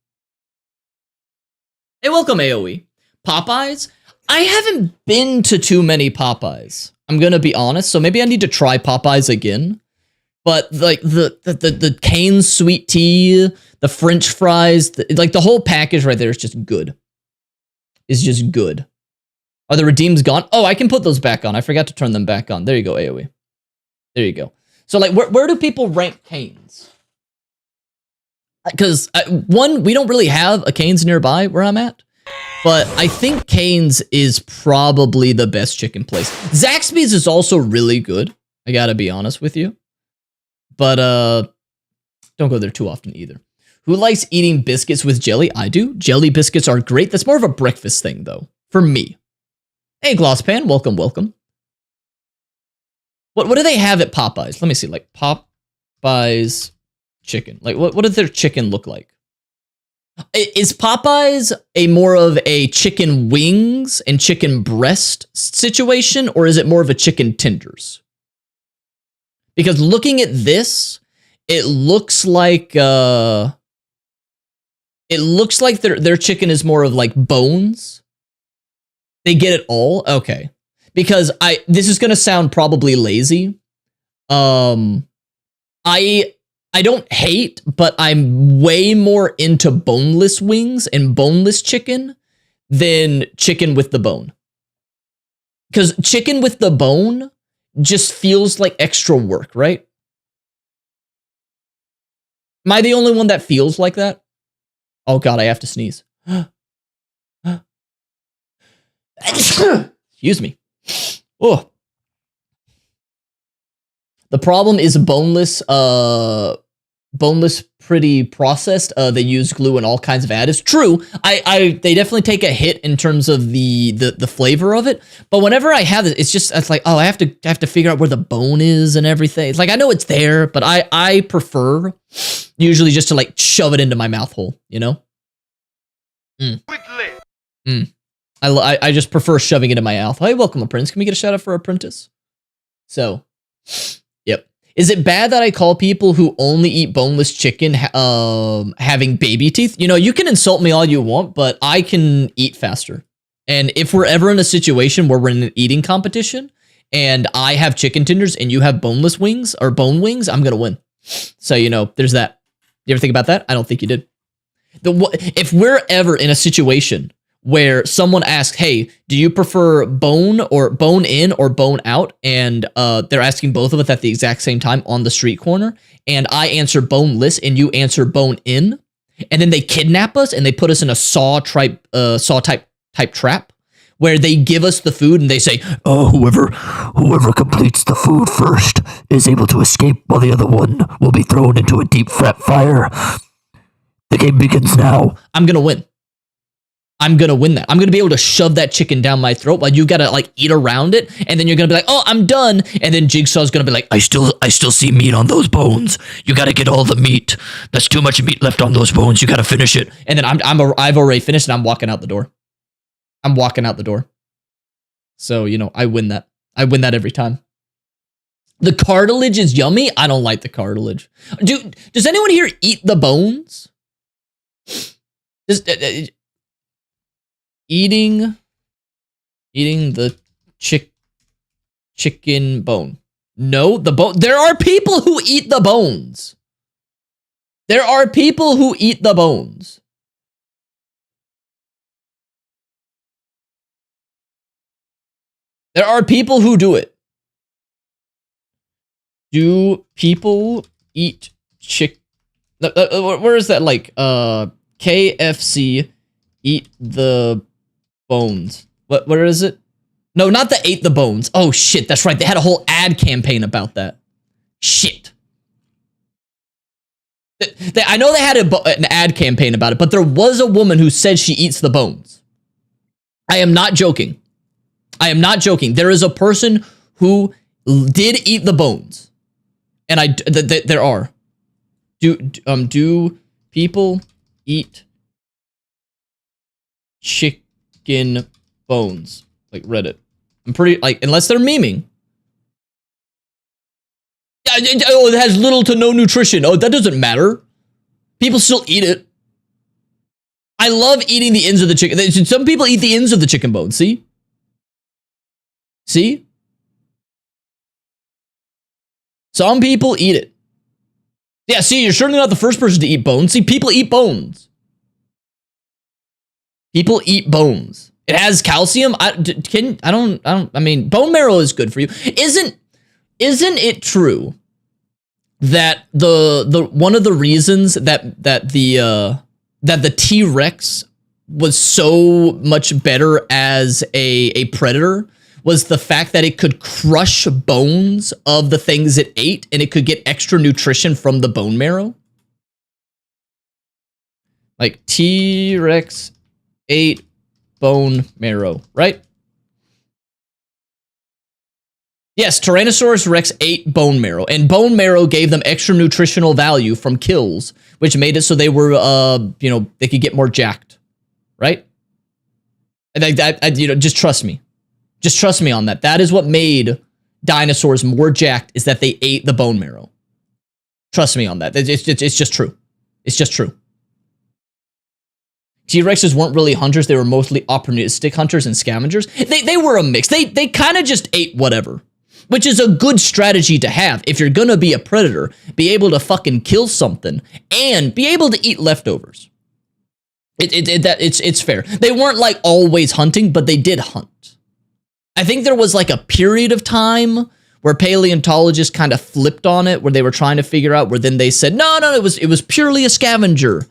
Hey, welcome, AoE. Popeyes? I haven't been to too many Popeyes. I'm gonna be honest, so maybe I need to try Popeyes again. But like the Cane's sweet tea, the French fries, the whole package right there is just good. It's just good. Are the redeems gone? Oh, I can put those back on. I forgot to turn them back on. There you go, AoE. There you go. So, like, where do people rank Cane's? Because, one, we don't really have a Cane's nearby where I'm at. But I think Cane's is probably the best chicken place. Zaxby's is also really good. I gotta be honest with you. But, don't go there too often either. Who likes eating biscuits with jelly? I do. Jelly biscuits are great. That's more of a breakfast thing, though, for me. Hey, Glosspan, welcome, welcome. What do they have at Popeyes? Let me see, like Popeyes chicken. Like what does their chicken look like? Is Popeyes a more of a chicken wings and chicken breast situation, or is it more of a chicken tenders? Because looking at this, it looks like their chicken is more of like bones. They get it all? Okay. Because this is gonna sound probably lazy. I don't hate, but I'm way more into boneless wings and boneless chicken than chicken with the bone. Because chicken with the bone just feels like extra work, right? Am I the only one that feels like that? Oh god, I have to sneeze. Excuse me. Oh. The problem is boneless pretty processed. They use glue and all kinds of additives. True, they definitely take a hit in terms of the flavor of it. But whenever I have it, it's like, oh, I have to figure out where the bone is and everything. It's like I know it's there, but I prefer usually just to like shove it into my mouth hole, you know? I just prefer shoving it in my mouth. Hey, welcome, Apprentice. Can we get a shout out for Apprentice? So, yep. Is it bad that I call people who only eat boneless chicken having baby teeth? You know, you can insult me all you want, but I can eat faster. And if we're ever in a situation where we're in an eating competition and I have chicken tenders and you have boneless wings or bone wings, I'm going to win. So, you know, there's that. You ever think about that? I don't think you did. If we're ever in a situation where someone asks, hey, do you prefer bone in or bone out? And they're asking both of us at the exact same time on the street corner. And I answer boneless and you answer bone in. And then they kidnap us and they put us in a saw type trap where they give us the food and they say, oh, whoever completes the food first is able to escape while the other one will be thrown into a deep fat fire. The game begins now. I'm going to win. I'm going to win that. I'm going to be able to shove that chicken down my throat while you got to like eat around it. And then you're going to be like, oh, I'm done. And then Jigsaw's going to be like, I still see meat on those bones. You got to get all the meat. There's too much meat left on those bones. You got to finish it. And then I've already finished and I'm walking out the door. I'm walking out the door. So, you know, I win that. I win that every time. The cartilage is yummy. I don't like the cartilage. Does anyone here eat the bones? Eating the chicken bone. No, the bone. There are people who eat the bones. There are people who eat the bones. There are people who do it. Do people eat chick? Where is that? Like, KFC eat the bones. Where is it? No, not the ate the bones. Oh shit, that's right. They had a whole ad campaign about that. Shit. I know they had an ad campaign about it, but there was a woman who said she eats the bones. I am not joking. I am not joking. There is a person who did eat the bones, and there are. Do people eat chicken bones? Like Reddit. I'm pretty like unless they're memeing. Oh, it has little to no nutrition. Oh, that doesn't matter. People still eat it. I love eating the ends of the chicken. Some people eat the ends of the chicken bone. See? See? Some people eat it. Yeah, see, you're certainly not the first person to eat bones. See, people eat bones. People eat bones. It has calcium. I mean, bone marrow is good for you. Isn't it true that the one of the reasons that the T-Rex was so much better as a predator was the fact that it could crush bones of the things it ate and it could get extra nutrition from the bone marrow? Like T-Rex ate bone marrow, right? Yes, Tyrannosaurus Rex ate bone marrow, and bone marrow gave them extra nutritional value from kills, which made it so they were, they could get more jacked, right? And just trust me. Just trust me on that. That is what made dinosaurs more jacked, is that they ate the bone marrow. Trust me on that. It's just true. It's just true. T-Rexes weren't really hunters. They were mostly opportunistic hunters and scavengers. They were a mix. They kind of just ate whatever, which is a good strategy to have. If you're going to be a predator, be able to fucking kill something and be able to eat leftovers. It's fair. They weren't like always hunting, but they did hunt. I think there was like a period of time where paleontologists kind of flipped on it, where they were trying to figure out, where then they said, no, it was purely a scavenger.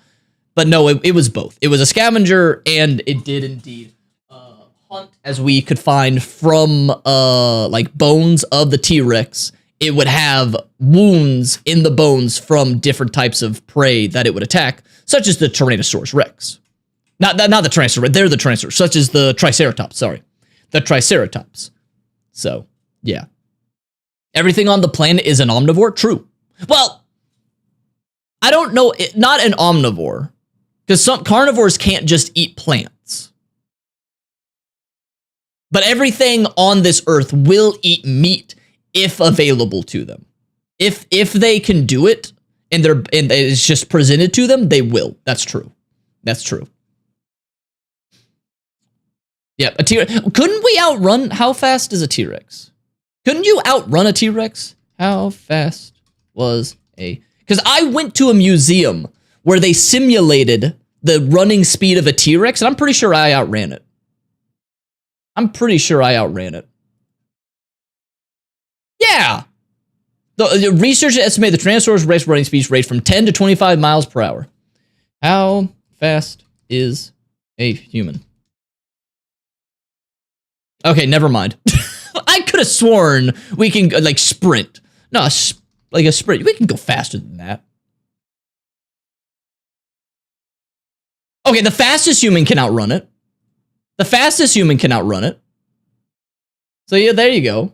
But no, it was both. It was a scavenger, and it did indeed hunt, as we could find from like bones of the T-Rex. It would have wounds in the bones from different types of prey that it would attack, such as the Tyrannosaurus Rex. Not the Tyrannosaurus. They're the Tyrannosaurus, such as the Triceratops. Sorry. The Triceratops. So, yeah. Everything on the planet is an omnivore? True. Well, I don't know. Not an omnivore. Because some carnivores can't just eat plants. But everything on this earth will eat meat if available to them. If they can do it and it's just presented to them, they will. That's true. That's true. Yeah, a T-Rex. Couldn't we outrun? How fast is a T-Rex? Couldn't you outrun a T-Rex? How fast was a... Because I went to a museum where they simulated the running speed of a T-Rex, and I'm pretty sure I outran it. I'm pretty sure I outran it. Yeah! The researchers estimate the Tyrannosaurus Rex running speeds range from 10 to 25 miles per hour. How fast is a human? Okay, never mind. I could have sworn we can, like, sprint. No, like a sprint. We can go faster than that. Okay, the fastest human can outrun it. The fastest human can outrun it. So, yeah, there you go.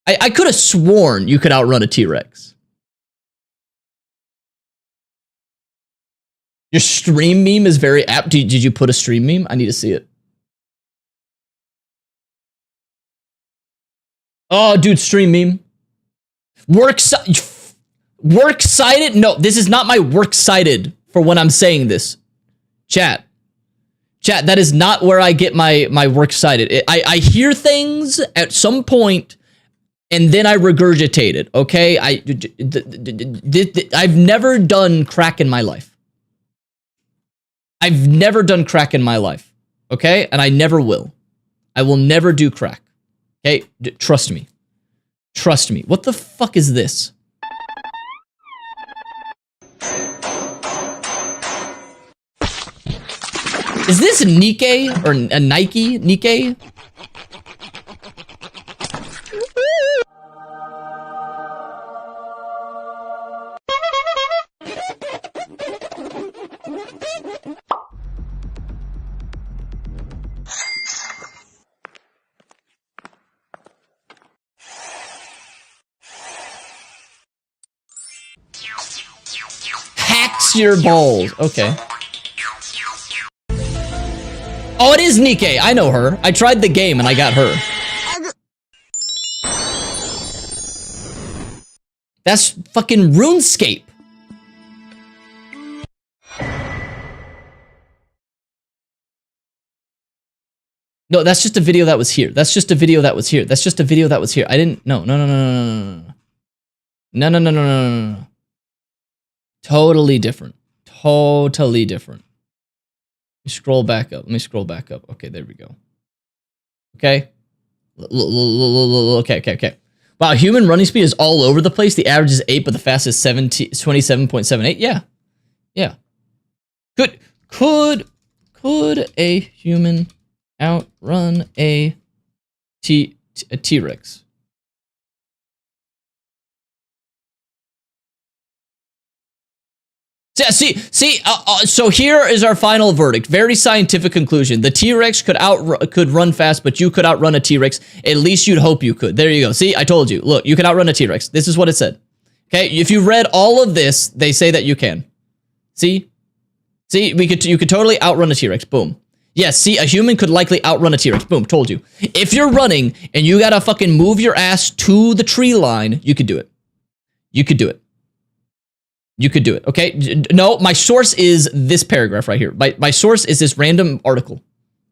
I could have sworn you could outrun a T-Rex. Your stream meme is very apt. Did you put a stream meme? I need to see it. Oh, dude, stream meme. Works cited? No, this is not my works cited for when I'm saying this. Chat, that is not where I get my works cited. I hear things at some point and then I regurgitate it, okay? I've never done crack in my life. I've never done crack in my life, okay? And I never will. I will never do crack, okay? Trust me. Trust me. What the fuck is this? Is this Nike or a Nike? Nike? Hacks your balls. Okay. Oh, it is Nike. I know her. I tried the game and I got her. That's fucking RuneScape. No, that's just a video that was here. That's just a video that was here. That's just a video that was here. I didn't... No. No. Totally different. Totally different. Let me scroll back up. Let me scroll back up. Okay, there we go. Okay. Okay. Wow, human running speed is all over the place. The average is 8, but the fastest is 27.78. Yeah. Could a human outrun a T-Rex? So here is our final verdict. Very scientific conclusion. The T-Rex could run fast, but you could outrun a T-Rex. At least you'd hope you could. There you go. See, I told you. Look, you can outrun a T-Rex. This is what it said. Okay, if you read all of this, they say that you can. See, you could totally outrun a T-Rex. Boom. Yes, see, a human could likely outrun a T-Rex. Boom, told you. If you're running and you gotta fucking move your ass to the tree line, you could do it. You could do it. You could do it, okay? No, my source is this paragraph right here. My source is this random article,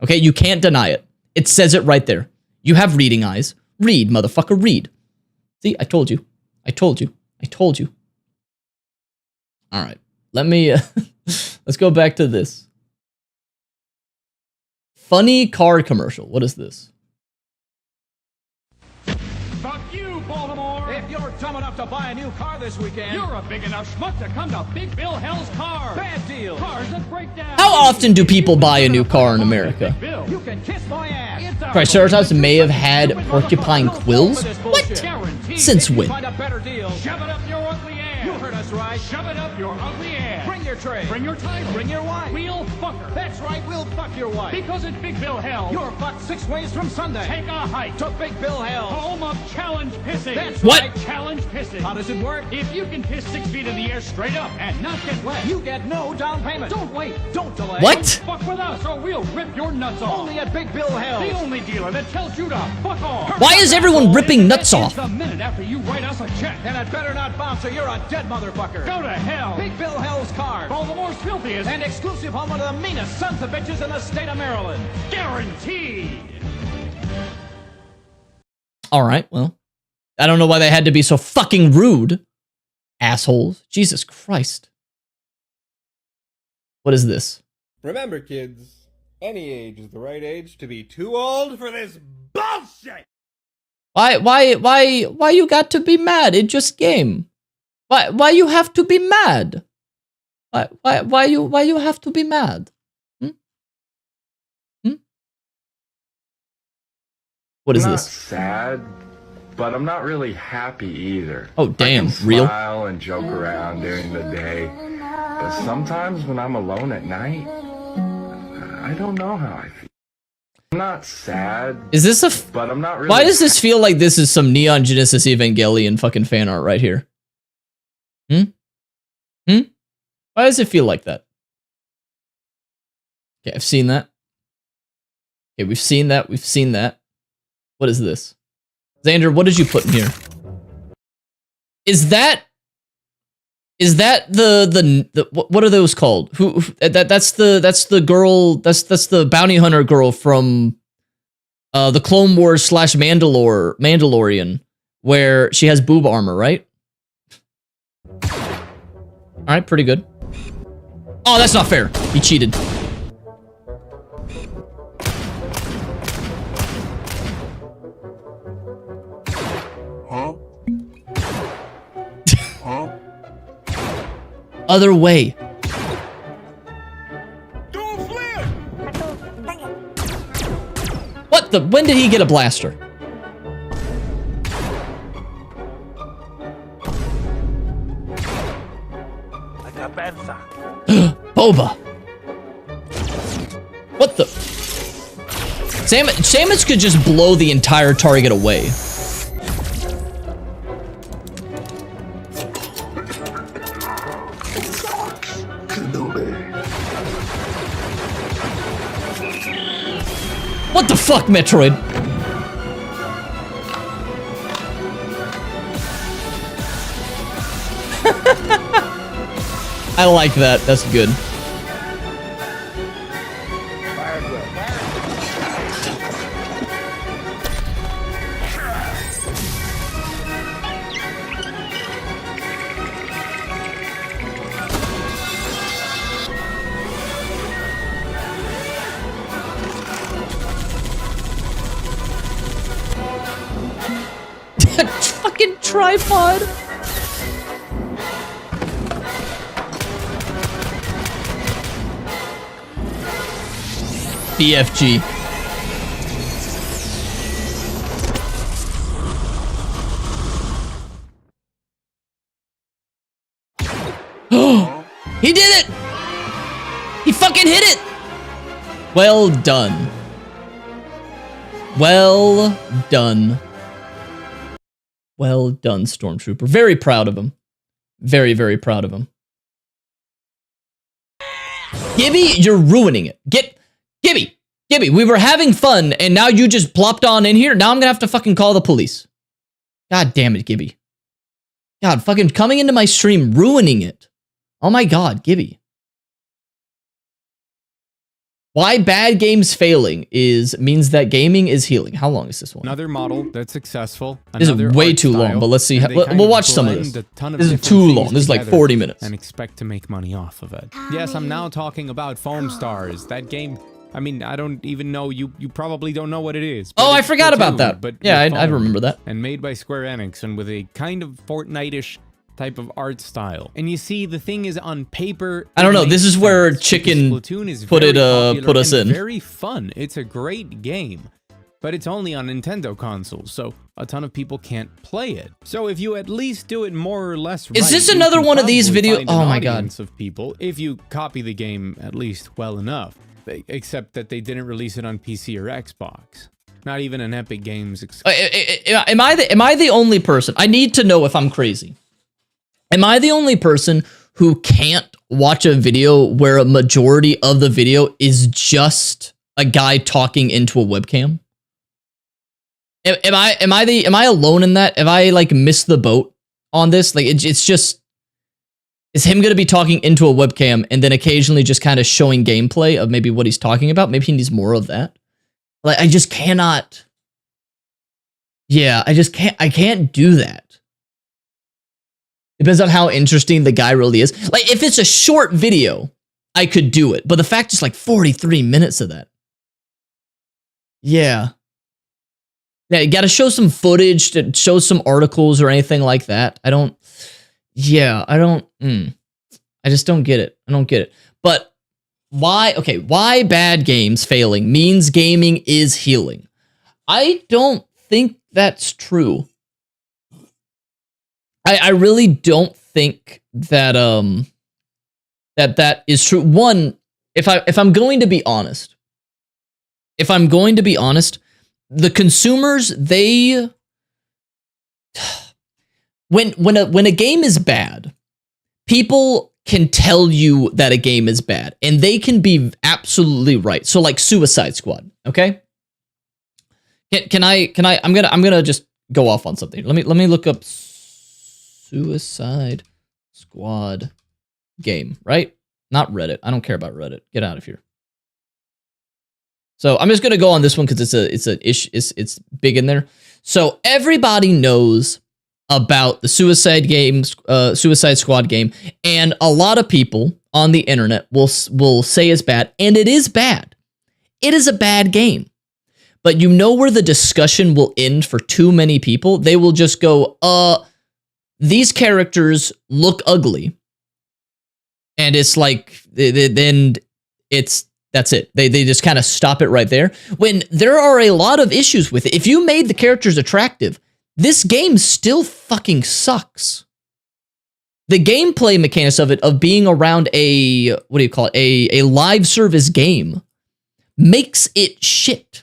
okay? You can't deny it. It says it right there. You have reading eyes. Read, motherfucker, read. See, I told you. I told you. All right, let me, let's go back to this. Funny car commercial. What is this? Fuck you, Baltimore! If you're dumb enough to buy a new car this weekend, you're a big enough schmuck to come to Big Bill Hell's Car. Bad deal. Cars that break down. How often do people buy a new car in America? You can kiss my ass. Triceratops may have had porcupine quills? What? Since when? Find a better deal. Shove it up your ugly ass. You heard us right. Shove it up your ugly ass. Bring your tray. Bring your title. Bring your wife. We'll fuck her. That's right, we'll fuck your wife. Because at Big Bill Hell, you're fucked 6 ways from Sunday. Take a hike to Big Bill Hell, home of challenge pissing. That's right, challenge pissing. How does it work? If you can piss 6 feet in the air straight up and not get wet, you get no down payment. Don't wait. Don't delay. What? Don't fuck with us or we'll rip your nuts off. Only at Big Bill Hell. The only dealer that tells you to fuck off. Why is everyone ripping nuts off? The minute after you write us a check. And it better not bounce or you're a dead motherfucker. fucker. Go to hell. Big Bill Hell's Card. Baltimore's filthiest and exclusive home of the meanest sons of bitches in the state of Maryland. Guaranteed. All right, well, I don't know why they had to be so fucking rude. Assholes. Jesus Christ. What is this? Remember, kids, any age is the right age to be too old for this bullshit! Why you got to be mad? It just game. Why you have to be mad? Why you have to be mad? What is I'm this? Not sad, but I'm not really happy either. Oh damn, I can real? Smile and joke around during the day, but sometimes when I'm alone at night, I don't know how I feel. I'm not sad. Is this a? But I'm not really. Why does this feel like this is some Neon Genesis Evangelion fucking fan art right here? Why does it feel like that? Okay, I've seen that. Okay, we've seen that. We've seen that. What is this? Xander, what did you put in here? Is that the what are those called? That's the girl, that's the bounty hunter girl from the Clone Wars / Mandalorian, where she has boob armor, right? All right, pretty good. Oh, that's not fair. He cheated. Other way. What the? When did he get a blaster? Boba. What the? Samus could just blow the entire target away. What the fuck, Metroid? I like that. That's good. Fucking tripod. BFG. He did it! He fucking hit it! Well done. Well done. Well done, Stormtrooper. Very proud of him. Very, very proud of him. Gibby, you're ruining it. Gibby, we were having fun, and now you just plopped on in here. Now I'm gonna have to fucking call the police. God damn it, Gibby. God, fucking coming into my stream, ruining it. Oh my god, Gibby. Why bad games failing means that gaming is healing. How long is this one? Another model that's successful. This is way too long, but let's see. We'll watch some of this. This is too long. This is like 40 minutes. And expect to make money off of it. Yes, I'm now talking about Foam Stars. That game, I mean, I don't even know, you probably don't know what it is. Oh, I forgot about that. But yeah, I remember that. And made by Square Enix and with a kind of Fortnite-ish type of art style. And you see, the thing is, on paper, I don't know, this is where Chicken put us in. Very fun. It's a great game, but it's only on Nintendo consoles, so a ton of people can't play it. So if you at least do it more or less right, is this another one of these videos? Oh my god. Of people, if you copy the game at least well enough, except that they didn't release it on PC or Xbox. Not even an Epic Games exclusive. Am I the only person? I need to know if I'm crazy. Am I the only person who can't watch a video where a majority of the video is just a guy talking into a webcam? Am I alone in that? Have I like missed the boat on this? Like it's just Is him going to be talking into a webcam and then occasionally just kind of showing gameplay of maybe what he's talking about? Maybe he needs more of that. Like, I just cannot. Yeah, I can't do that. Depends on how interesting the guy really is. Like, if it's a short video, I could do it. But the fact is like 43 minutes of that. Yeah. Yeah, you got to show some footage, to show some articles or anything like that. I just don't get it. I don't get it. But why bad games failing means gaming is healing? I don't think that's true. I really don't think that that is true. One, if I'm going to be honest, the consumers, they when a game is bad, people can tell you that a game is bad, and they can be absolutely right. So like Suicide Squad, okay? I'm gonna just go off on something. Let me look up Suicide Squad game, right? Not Reddit. I don't care about Reddit. Get out of here. So I'm just gonna go on this one because it's big in there. So everybody knows about the Suicide Squad game, and a lot of people on the internet will say it's bad, and it is bad. It is a bad game. But you know where the discussion will end for too many people? They will just go, these characters look ugly. And it's like, then that's it. They just kind of stop it right there. When there are a lot of issues with it. If you made the characters attractive, this game still fucking sucks. The gameplay mechanics of it, of being around a live service game, makes it shit.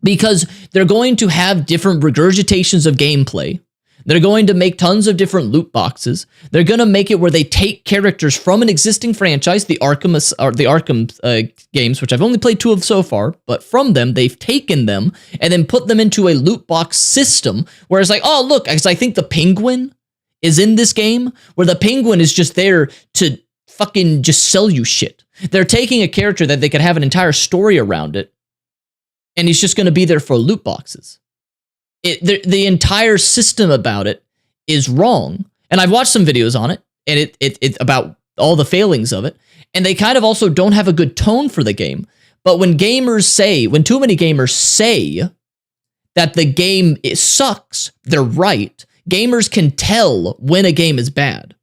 Because they're going to have different regurgitations of gameplay. They're going to make tons of different loot boxes. They're going to make it where they take characters from an existing franchise, the Arkham games, which I've only played 2 of so far, but from them, they've taken them and then put them into a loot box system, where it's like, oh, look, because I think the Penguin is in this game, where the Penguin is just there to fucking just sell you shit. They're taking a character that they could have an entire story around it, and he's just going to be there for loot boxes. The entire system about it is wrong. And I've watched some videos on it, and it about all the failings of it. And they kind of also don't have a good tone for the game. But when too many gamers say that the game sucks, they're right. Gamers can tell when a game is bad.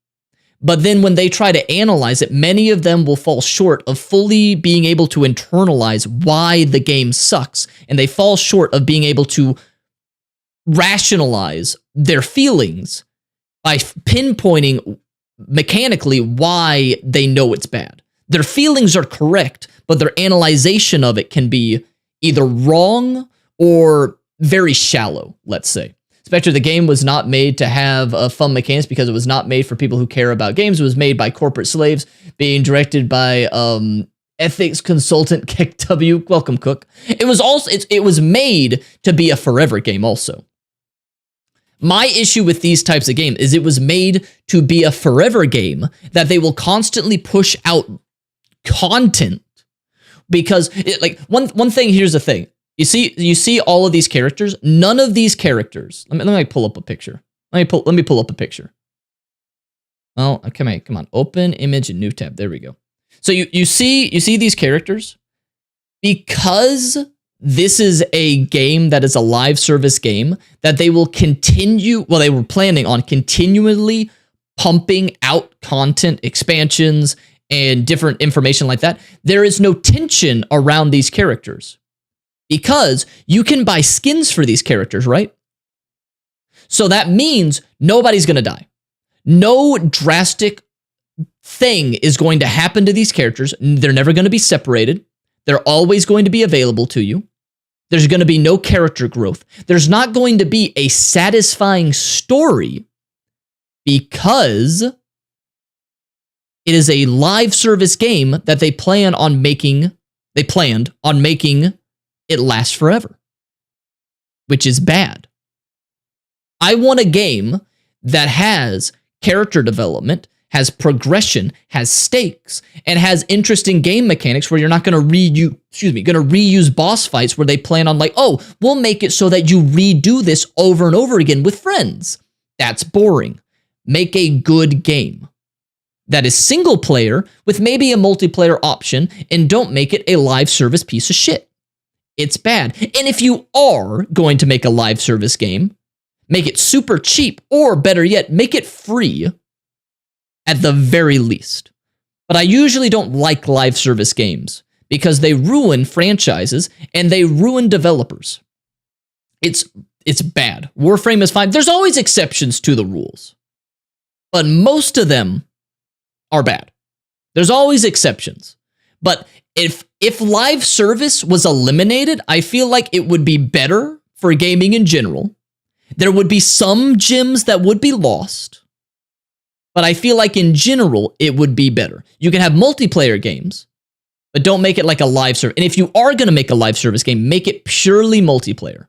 But then when they try to analyze it, many of them will fall short of fully being able to internalize why the game sucks. And they fall short of being able to rationalize their feelings by pinpointing mechanically why they know it's bad. Their feelings are correct, but their analyzation of it can be either wrong or very shallow, let's say. Spectre, the game was not made to have fun mechanics because it was not made for people who care about games. It was made by corporate slaves, being directed by ethics consultant Kick W. Welcome, Cook. It was made to be a forever game also. My issue with these types of games is it was made to be a forever game that they will constantly push out content, because one thing, here's the thing. You see all of these characters. None of these characters. Let me pull up a picture. Let me pull up a picture. Oh, come on. Open image and new tab. There we go. So you see these characters, because this is a game that is a live service game that they will continue. Well, they were planning on continually pumping out content, expansions, and different information like that. There is no tension around these characters because you can buy skins for these characters, right? So that means nobody's going to die. No drastic thing is going to happen to these characters. They're never going to be separated. They're always going to be available to you. There's going to be no character growth. There's not going to be a satisfying story because it is a live service game that they planned on making it last forever, which is bad. I want a game that has character development, has progression, has stakes, and has interesting game mechanics where you're not going to reuse boss fights where they plan on like, oh, we'll make it so that you redo this over and over again with friends. That's boring. Make a good game that is single player with maybe a multiplayer option, and don't make it a live service piece of shit. It's bad. And if you are going to make a live service game, make it super cheap, or better yet, make it free at the very least. But I usually don't like live service games because they ruin franchises and they ruin developers. It's bad. Warframe is fine. There's always exceptions to the rules, but most of them are bad. There's always exceptions. But if live service was eliminated, I feel like it would be better for gaming in general. There would be some gems that would be lost, but I feel like in general, it would be better. You can have multiplayer games, but don't make it like a live service. And if you are going to make a live service game, make it purely multiplayer.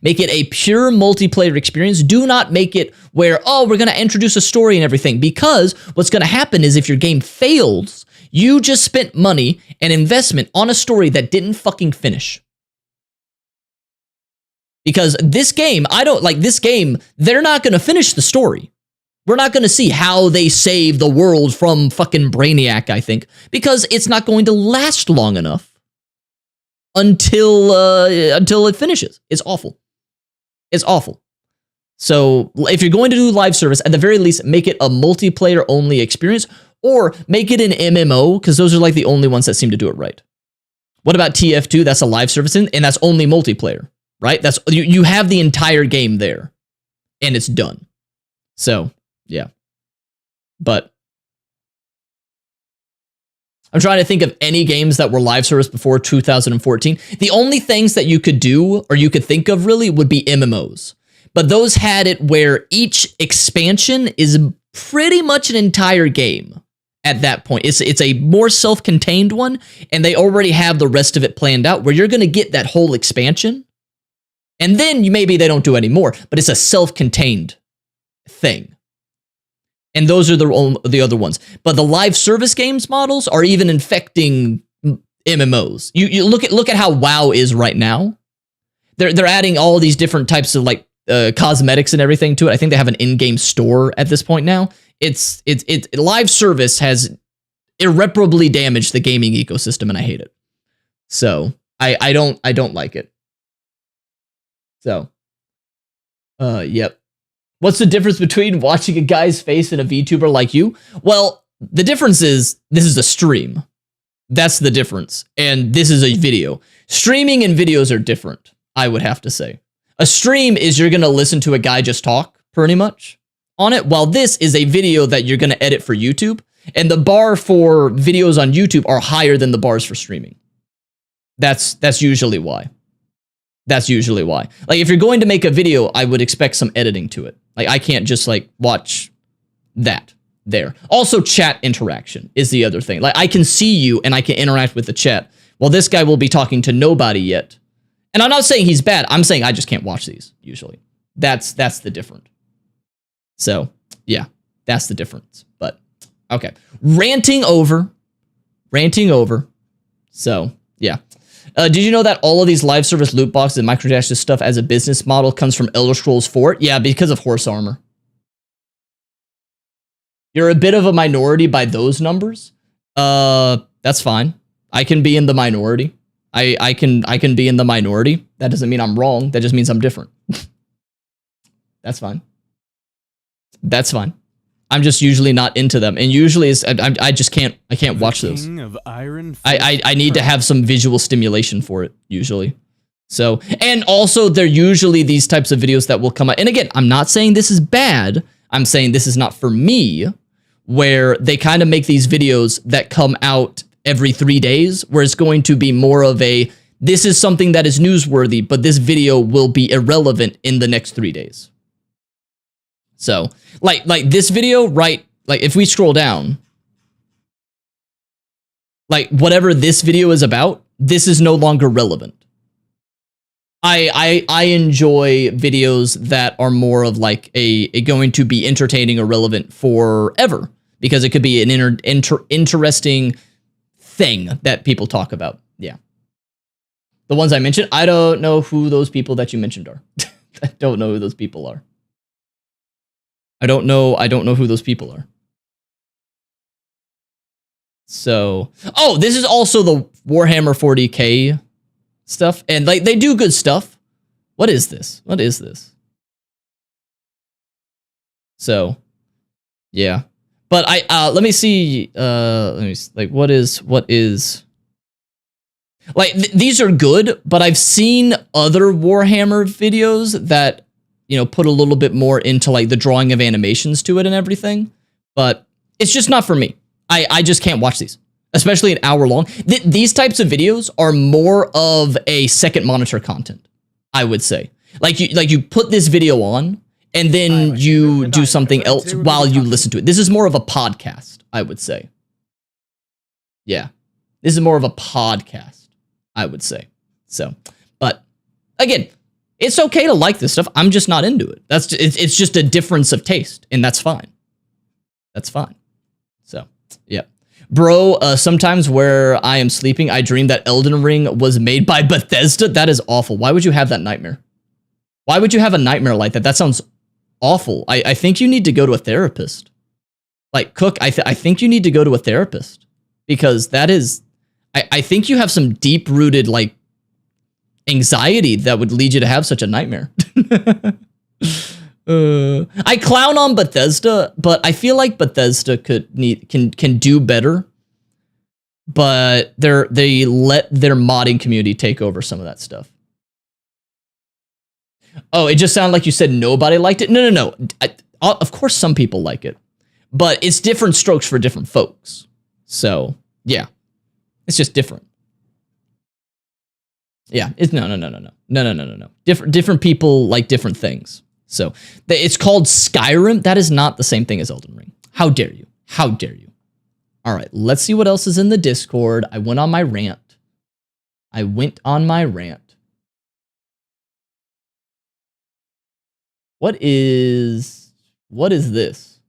Make it a pure multiplayer experience. Do not make it where, oh, we're going to introduce a story and everything, because what's going to happen is if your game fails, you just spent money and investment on a story that didn't fucking finish. Because this game, they're not going to finish the story. We're not going to see how they save the world from fucking Brainiac, I think, because it's not going to last long enough until it finishes. It's awful. It's awful. So if you're going to do live service, at the very least, make it a multiplayer only experience, or make it an MMO, because those are like the only ones that seem to do it right. What about TF2? That's a live service, and that's only multiplayer, right? That's you have the entire game there, and it's done. So yeah, but I'm trying to think of any games that were live service before 2014. The only things that you could do or you could think of really would be MMOs. But those had it where each expansion is pretty much an entire game at that point. It's a more self-contained one, and they already have the rest of it planned out where you're going to get that whole expansion. And then maybe they don't do any more, but it's a self-contained thing. And those are the other ones. But the live service games models are even infecting MMOs. You look at how WoW is right now. They're adding all these different types of like cosmetics and everything to it. I think they have an in-game store at this point now. It's live service has irreparably damaged the gaming ecosystem, and I hate it. So I don't like it. So yep. What's the difference between watching a guy's face and a VTuber like you? Well, the difference is this is a stream. That's the difference. And this is a video. Streaming and videos are different, I would have to say. A stream is you're going to listen to a guy just talk, pretty much, on it, while this is a video that you're going to edit for YouTube. And the bar for videos on YouTube are higher than the bars for streaming. That's usually why. That's usually why. Like, if you're going to make a video, I would expect some editing to it. Like, I can't just, like, watch that there. Also, chat interaction is the other thing. Like, I can see you and I can interact with the chat. Well, this guy will be talking to nobody yet. And I'm not saying he's bad. I'm saying I just can't watch these, usually. That's the difference. So, yeah, that's the difference. But, okay. Ranting over. So, yeah. Did you know that all of these live service loot boxes and microtransactions stuff as a business model comes from Elder Scrolls 4? Yeah, because of horse armor. You're a bit of a minority by those numbers. That's fine. I can be in the minority. I can be in the minority. That doesn't mean I'm wrong. That just means I'm different. That's fine. That's fine. I'm just usually not into them, and usually I just can't watch those. I need to have some visual stimulation for it usually. So, and also they're usually these types of videos that will come out. And again, I'm not saying this is bad. I'm saying this is not for me, where they kind of make these videos that come out every 3 days, where it's going to be more of a, this is something that is newsworthy, but this video will be irrelevant in the next 3 days. So, like this video, right? Like, if we scroll down, like, whatever this video is about, this is no longer relevant. I enjoy videos that are more of like a going to be entertaining or relevant forever. because it could be an interesting thing that people talk about. Yeah. The ones I mentioned, I don't know who those people that you mentioned are. I don't know who those people are. I don't know who those people are. So, oh, this is also the Warhammer 40K stuff, and like they do good stuff. What is this? What is this? So, yeah. But let me see like what is like these are good, but I've seen other Warhammer videos that, you know, put a little bit more into like the drawing of animations to it and everything, but it's just not for me. I just can't watch these, especially an hour long. These types of videos are more of a second monitor content, I would say. Like you put this video on and then you do something else while you listen to it. This is more of a podcast, I would say. Yeah. This is more of a podcast, I would say. So, but again, it's okay to like this stuff. I'm just not into it. It's just a difference of taste, and that's fine. That's fine. So, yeah. Bro, sometimes where I am sleeping, I dream that Elden Ring was made by Bethesda. That is awful. Why would you have that nightmare? Why would you have a nightmare like that? That sounds awful. I think you need to go to a therapist. Like, Cook, I think you need to go to a therapist. Because that is... I think you have some deep-rooted, like, anxiety that would lead you to have such a nightmare. I clown on Bethesda, but I feel like Bethesda can do better. But they let their modding community take over some of that stuff. Oh, it just sounded like you said nobody liked it. No. Of course, some people like it, but it's different strokes for different folks. So yeah, it's just different. Yeah, it's no. Different people like different things. So it's called Skyrim. That is not the same thing as Elden Ring. How dare you? How dare you? All right, let's see what else is in the Discord. I went on my rant. What is this?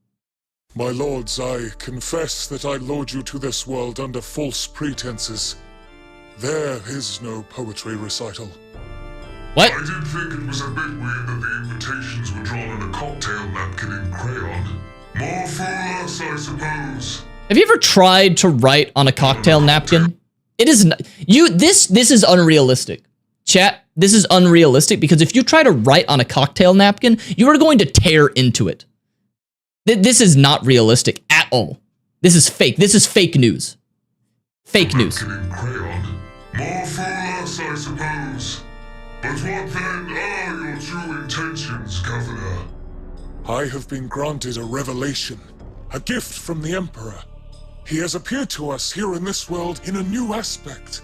My lords, I confess that I lured you to this world under false pretenses. There is no poetry recital. What? I did think it was a bit weird that the invitations were drawn on a cocktail napkin in crayon. More for us, I suppose. Have you ever tried to write on a cocktail napkin? It is not, this is unrealistic. Chat, this is unrealistic because if you try to write on a cocktail napkin, you are going to tear into it. This is not realistic at all. This is fake. This is fake news. Fake news. More for us, I suppose. But what then are your true intentions, Governor? I have been granted a revelation, a gift from the Emperor. He has appeared to us here in this world in a new aspect,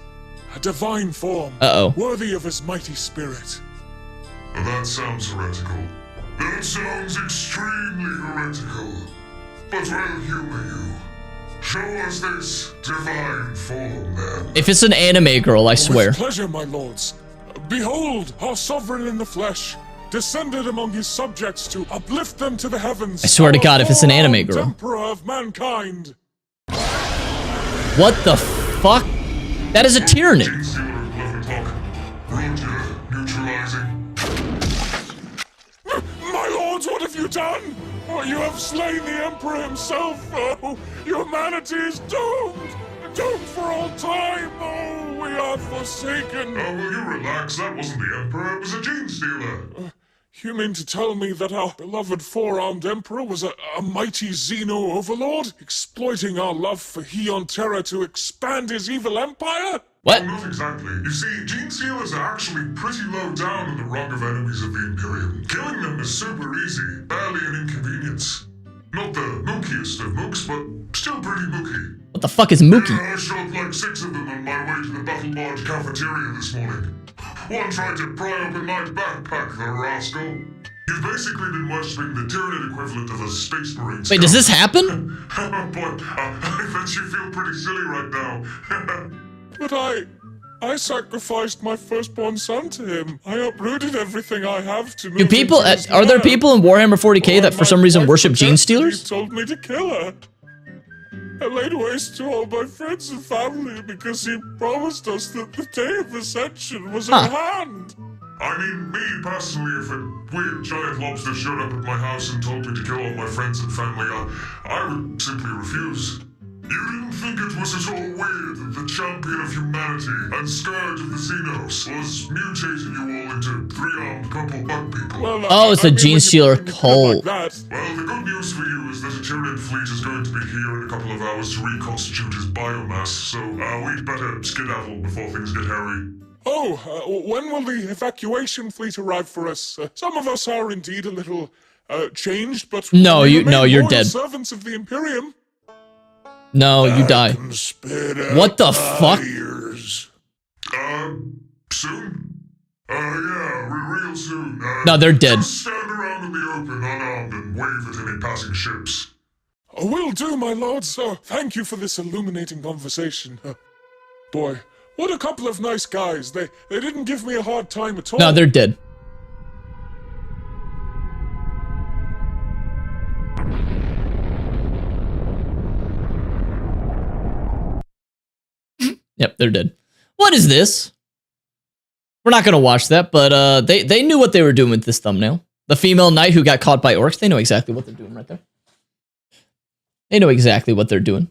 a divine form, worthy of his mighty spirit. That sounds heretical. That sounds extremely heretical. But we'll humor you. Show us this divine form, then. If it's an anime girl, I swear. With pleasure, my lords. Behold, our sovereign in the flesh, descended among his subjects to uplift them to the heavens. I swear to God, if it's an anime girl. Emperor of mankind. What the fuck? That is a tyranny. My lords, what have you done? Oh, you have slain the Emperor himself. Oh, humanity is doomed. Doomed for all time. Oh, we are forsaken. Oh, will you relax? That wasn't the Emperor. It was a gene stealer. You mean to tell me that our beloved four-armed Emperor was a mighty Xeno overlord, exploiting our love for Heon Terra to expand his evil empire? What? Well, not exactly. You see, gene stealers are actually pretty low down in the rung of enemies of the Imperium. Killing them is super easy, barely an inconvenience. Not the mookiest of mooks, but still pretty mooky. What the fuck is mookie? I shot like 6 of them on my way to the Battle Barge cafeteria this morning. One tried to pry open my backpack, the rascal. You've basically been worshipping the Tyranid equivalent of a space marine. Wait, does this happen? Boy, I bet you feel pretty silly right now. But I sacrificed my firstborn son to him. I uprooted everything I have to move. Do people, are there people in Warhammer 40k that for some reason worship gene stealers? He told me to kill her. I laid waste to all my friends and family because he promised us that the day of ascension was at hand. I mean, me personally, if a weird giant lobster showed up at my house and told me to kill all my friends and family, I would simply refuse. You didn't think it was at all weird that the champion of humanity and scourge of the Xenos was mutating you all into three-armed purple bug people? Well, Oh, it's a gene stealer cult. Well, the good news for you is that a Tyranid fleet is going to be here in a couple of hours to reconstitute his biomass, so we'd better skedaddle before things get hairy. Oh, when will the evacuation fleet arrive for us? Some of us are indeed a little changed, but No, we you're remain loyal dead. servants of the Imperium. No, you die. What the fuck? Soon? Yeah, real soon. No, they're dead. Just stand around in the open, unarmed, and wave at any passing ships. Will do, my lord, sir. Thank you for this illuminating conversation. Boy, what a couple of nice guys. They didn't give me a hard time at all. No, they're dead. Yep, they're dead. What is this? We're not gonna watch that, but they knew what they were doing with this thumbnail. The female knight who got caught by orcs, they know exactly what they're doing right there. They know exactly what they're doing.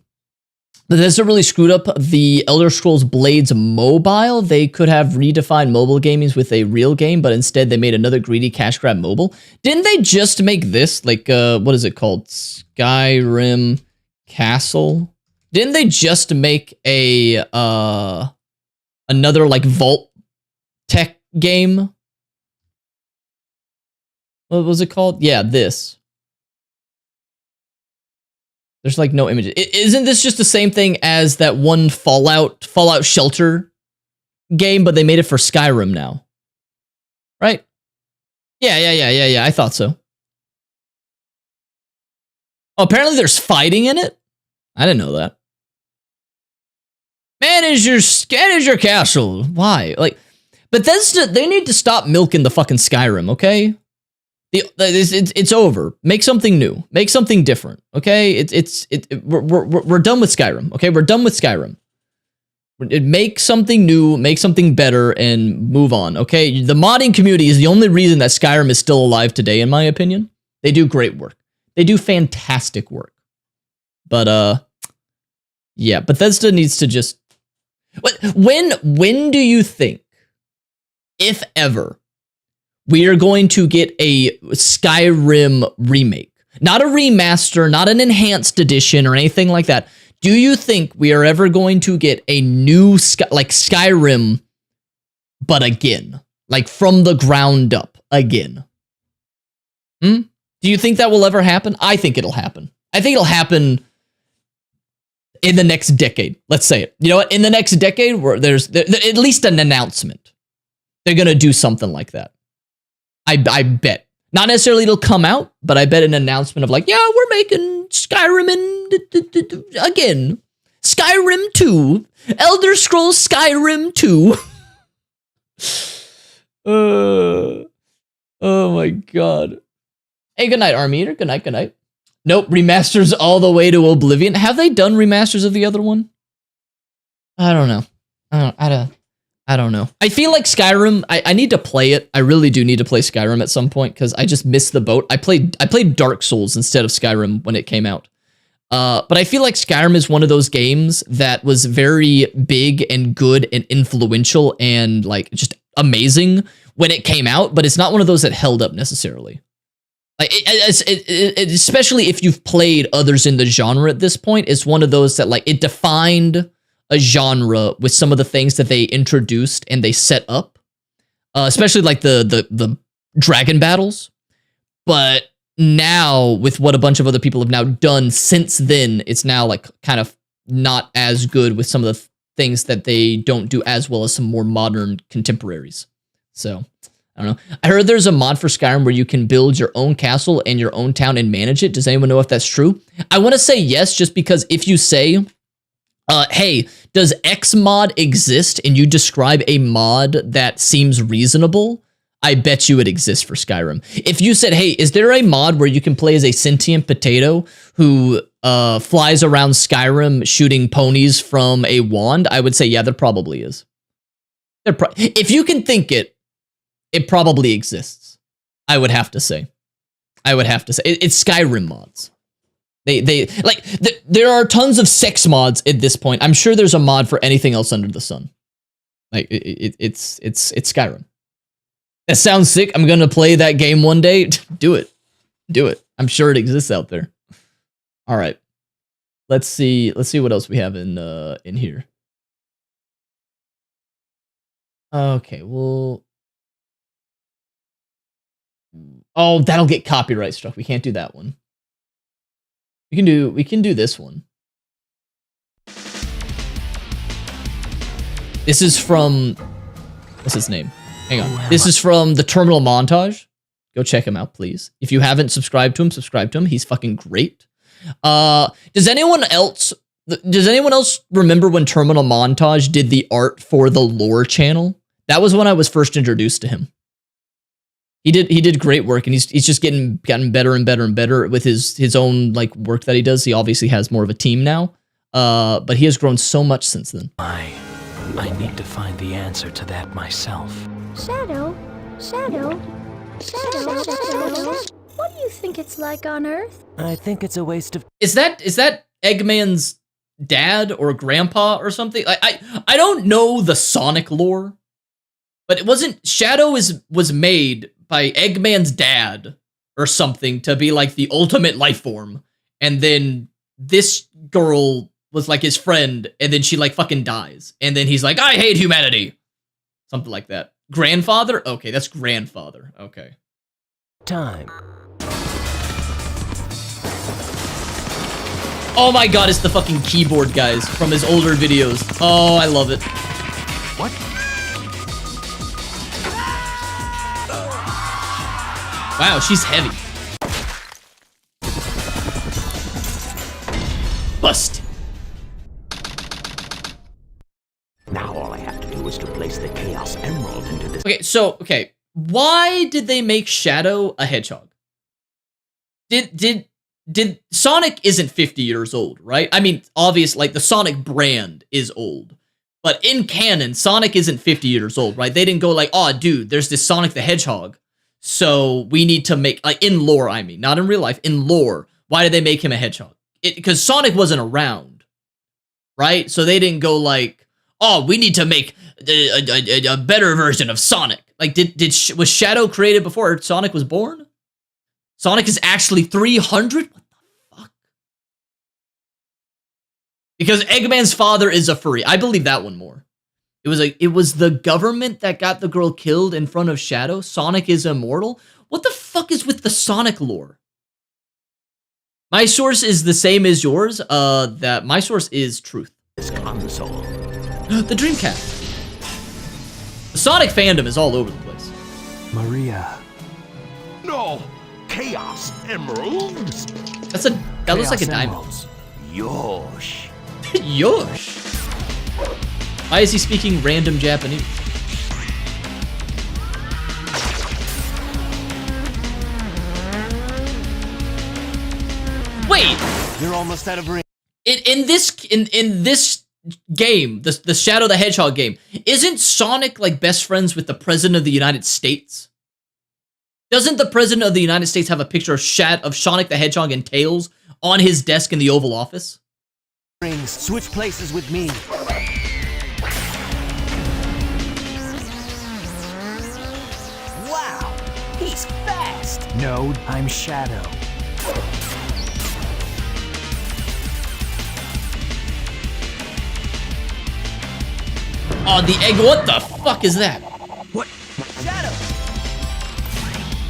Bethesda really screwed up the Elder Scrolls Blades mobile. They could have redefined mobile gaming with a real game, but instead they made another greedy cash grab mobile. Didn't they just make this? Like, what is it called? Skyrim Castle? Didn't they just make a, another, like, Vault Tech game? What was it called? Yeah, this. There's like no images. Isn't this just the same thing as that one Fallout Shelter game, but they made it for Skyrim now? Right? Yeah, I thought so. Oh, apparently there's fighting in it? I didn't know that. Manage your castle. Why? Like, Bethesda, they need to stop milking the fucking Skyrim, okay? It's over. Make something new. Make something different. Okay? We're done with Skyrim. Okay? We're done with Skyrim. Make something new, make something better, and move on. Okay? The modding community is the only reason that Skyrim is still alive today, in my opinion. They do great work. They do fantastic work. But yeah, Bethesda needs to just. When do you think, if ever, we are going to get a Skyrim remake? Not a remaster, not an enhanced edition or anything like that. Do you think we are ever going to get a new Skyrim, but again? Like from the ground up again? Do you think that will ever happen? I think it'll happen. I think it'll happen in the next decade. Let's say it. You know what? In the next decade, where there's at least an announcement. They're going to do something like that. I bet. Not necessarily it'll come out, but I bet an announcement of like, yeah, we're making Skyrim again. Skyrim 2. Elder Scrolls Skyrim 2. Oh my god. Hey, good night, Army Eater. Good night, good night. Nope, remasters all the way to Oblivion. Have they done remasters of the other one? I don't know. I don't know. I feel like Skyrim, I need to play it. I really do need to play Skyrim at some point because I just missed the boat. I played Dark Souls instead of Skyrim when it came out. But I feel like Skyrim is one of those games that was very big and good and influential and like just amazing when it came out, but it's not one of those that held up necessarily. Like, especially if you've played others in the genre at this point, it's one of those that like it defined a genre with some of the things that they introduced and they set up, especially like the dragon battles. But now with what a bunch of other people have now done since then, it's now like kind of not as good with some of the things that they don't do as well as some more modern contemporaries. So I don't know. I heard there's a mod for Skyrim where you can build your own castle and your own town and manage it. Does anyone know if that's true? I want to say yes, just because if you say, hey, does X mod exist? And you describe a mod that seems reasonable, I bet you it exists for Skyrim. If you said, hey, is there a mod where you can play as a sentient potato who flies around Skyrim shooting ponies from a wand? I would say, yeah, there probably is. If you can think it, it probably exists. I would have to say. It's Skyrim mods. There are tons of sex mods at this point. I'm sure there's a mod for anything else under the sun. Like it's Skyrim. That sounds sick. I'm gonna play that game one day. Do it. I'm sure it exists out there. All right. Let's see what else we have in here. Okay, well. Oh, that'll get copyright struck. We can't do that one. We can do this one. This is from, what's his name? Hang on. This is from the Terminal Montage. Go check him out, please. If you haven't subscribed to him, subscribe to him. He's fucking great. Does anyone else remember when Terminal Montage did the art for the Lore channel? That was when I was first introduced to him. He did great work, and he's just gotten better and better and better with his own like work that he does. He obviously has more of a team now, but he has grown so much since then. I need to find the answer to that myself. Shadow. What do you think it's like on Earth? I think it's a waste of. Is that Eggman's dad or grandpa or something? I don't know the Sonic lore, but it wasn't. Shadow was made by Eggman's dad or something to be like the ultimate life form, and then this girl was like his friend, and then she like fucking dies, and then he's like, I hate humanity, something like that. Grandfather? Okay, that's grandfather. Okay. Time. Oh my god, it's the fucking keyboard guys from his older videos. Oh, I love it. What? Wow, she's heavy. Bust. Now all I have to do is to place the Chaos Emerald into this. Okay, why did they make Shadow a hedgehog? Did Sonic isn't 50 years old, right? I mean, obvious, like the Sonic brand is old. But in canon, Sonic isn't 50 years old, right? They didn't go like, oh, dude, there's this Sonic the Hedgehog. So we need to make, like, in lore, I mean, not in real life, in lore, why did they make him a hedgehog? Because Sonic wasn't around, right? So they didn't go like, oh, we need to make a better version of Sonic. Like, was Shadow created before Sonic was born? Sonic is actually 300? What the fuck? Because Eggman's father is a furry. I believe that one more. It was the government that got the girl killed in front of Shadow. Sonic is immortal. What the fuck is with the Sonic lore? My source is the same as yours. That my source is truth. This console. The Dreamcast. The Sonic fandom is all over the place. Maria. No! Chaos Emeralds! That looks like a diamond. Yosh. Yosh. Why is he speaking random Japanese? Wait! You're almost out of range. In this game, the Shadow the Hedgehog game, isn't Sonic like best friends with the President of the United States? Doesn't the President of the United States have a picture of Sonic the Hedgehog and Tails on his desk in the Oval Office? Rings, switch places with me. Wow! He's fast! No, I'm Shadow. Oh, the egg, what the fuck is that? What? Shadow!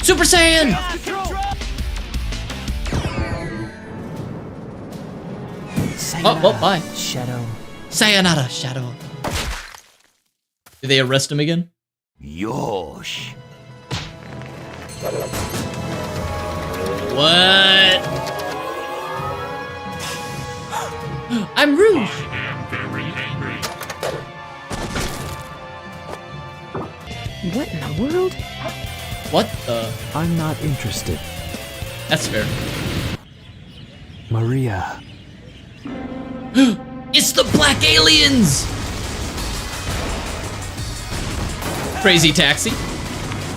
Super Saiyan! Oh, bye. Shadow. Sayonara, Shadow. Did they arrest him again? Yosh. What? I'm Rouge. What in the world? What the? I'm not interested. That's fair. Maria. It's the black aliens! Crazy Taxi.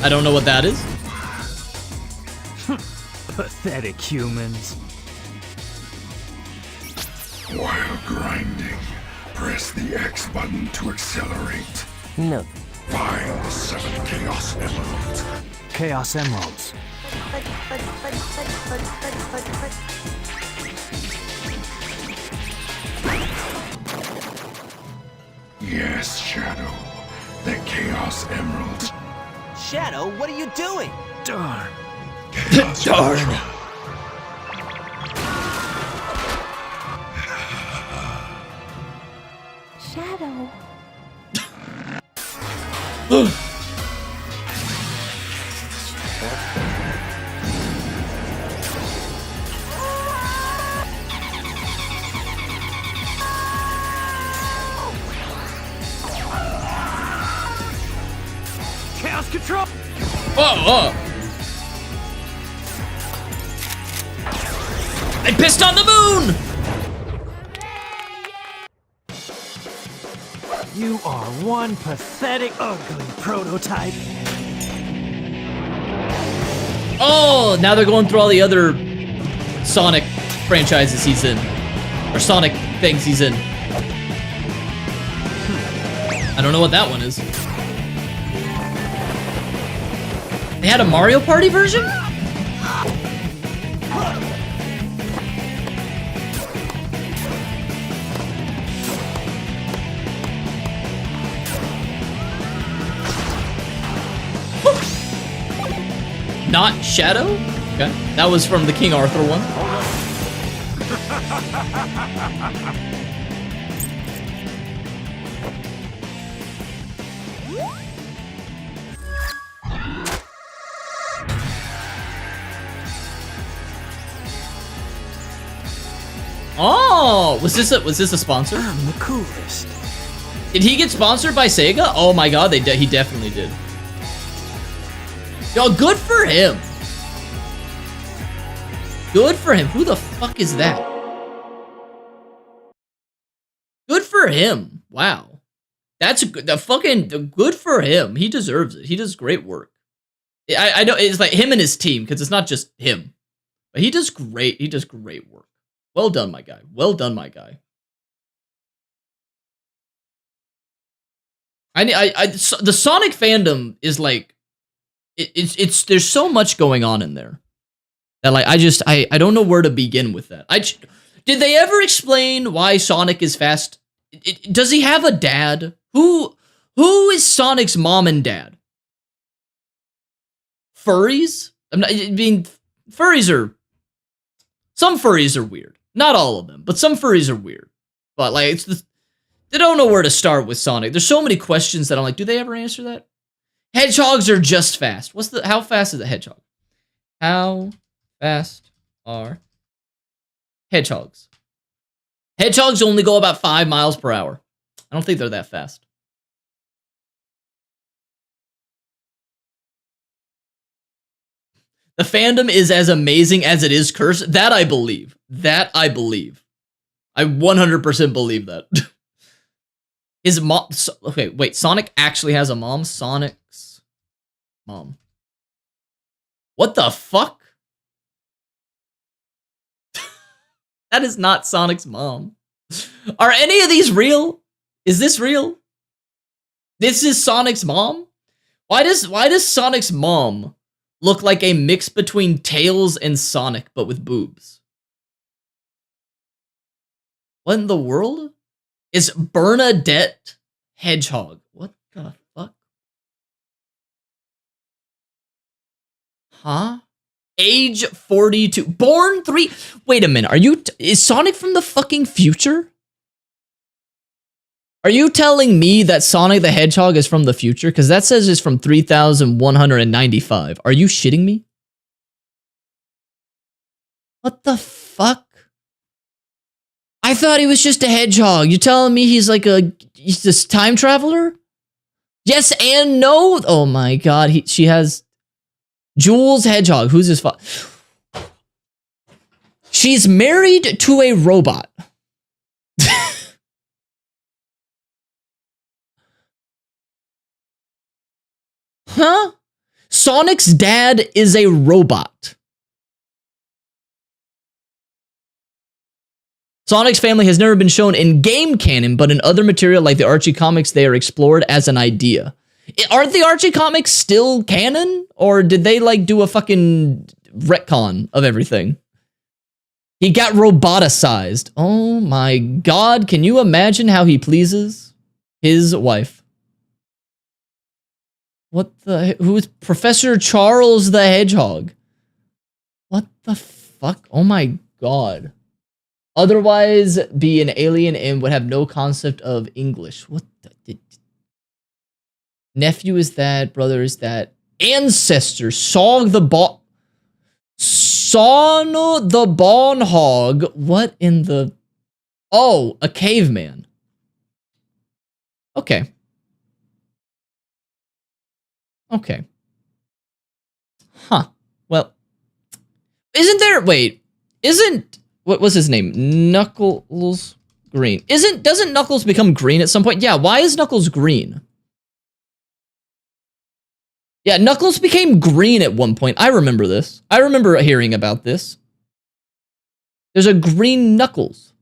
I don't know what that is. Pathetic humans. While grinding, press the X button to accelerate. No. Find the 7 Chaos Emeralds. Chaos Emeralds. Yes, Shadow. The Chaos Emeralds. Shadow, what are you doing? Darn. Darn. Shadow. Chaos control! Oh! I pissed on the moon! You are one pathetic, ugly prototype. Oh, now they're going through all the other Sonic franchises he's in. Or Sonic things he's in. I don't know what that one is. They had a Mario Party version? Not Shadow? Okay. That was from the King Arthur one. Oh, was this a sponsor? I'm the coolest. Did he get sponsored by Sega? Oh my god, he definitely did. Yo, good for him. Good for him. Who the fuck is that? Good for him. Wow. That's good for him. He deserves it. He does great work. I know it's like him and his team, because it's not just him. But he does great work. Well done, my guy. Well done, my guy. The Sonic fandom is like, it's there's so much going on in there that like I don't know where to begin with that. Did they ever explain why Sonic is fast? Does he have a dad? Who is Sonic's mom and dad? Furries? Some furries are weird. Not all of them, but some furries are weird. But like they don't know where to start with Sonic. There's so many questions that I'm like, do they ever answer that? Hedgehogs are just fast. How fast is a hedgehog? How fast are hedgehogs? Hedgehogs only go about 5 miles per hour. I don't think they're that fast. The fandom is as amazing as it is cursed. That I believe. I 100% believe that. His mom... Okay, wait. Sonic actually has a mom? Sonic's mom. What the fuck? That is not Sonic's mom. Are any of these real? Is this real? This is Sonic's mom? Why does Sonic's mom look like a mix between Tails and Sonic, but with boobs? What in the world? Is Bernadette Hedgehog? What the fuck? Huh? Age 42. Born 3. Wait a minute. Is Sonic from the fucking future? Are you telling me that Sonic the Hedgehog is from the future? Because that says it's from 3195. Are you shitting me? What the fuck? I thought he was just a hedgehog. You're telling me he's this time traveler? Yes and no. Oh my god. She has Jules Hedgehog. Who's his father? She's married to a robot. Huh? Sonic's dad is a robot. Sonic's family has never been shown in game canon, but in other material like the Archie comics, they are explored as an idea. Aren't the Archie comics still canon? Or did they like do a fucking retcon of everything? He got roboticized. Oh my god, can you imagine how he pleases his wife? What the, who is Professor Charles the Hedgehog? What the fuck? Oh my god. Otherwise be an alien and would have no concept of English. What the, nephew is that, brother is that, ancestor, Sog the Son the Bon Hog. What in the, oh, a caveman. Okay. Okay. Huh. Well, isn't there, wait, isn't, what was his name? Knuckles green. Doesn't Knuckles become green at some point? Yeah, why is Knuckles green? Yeah, Knuckles became green at one point. I remember this. I remember hearing about this. There's a green Knuckles.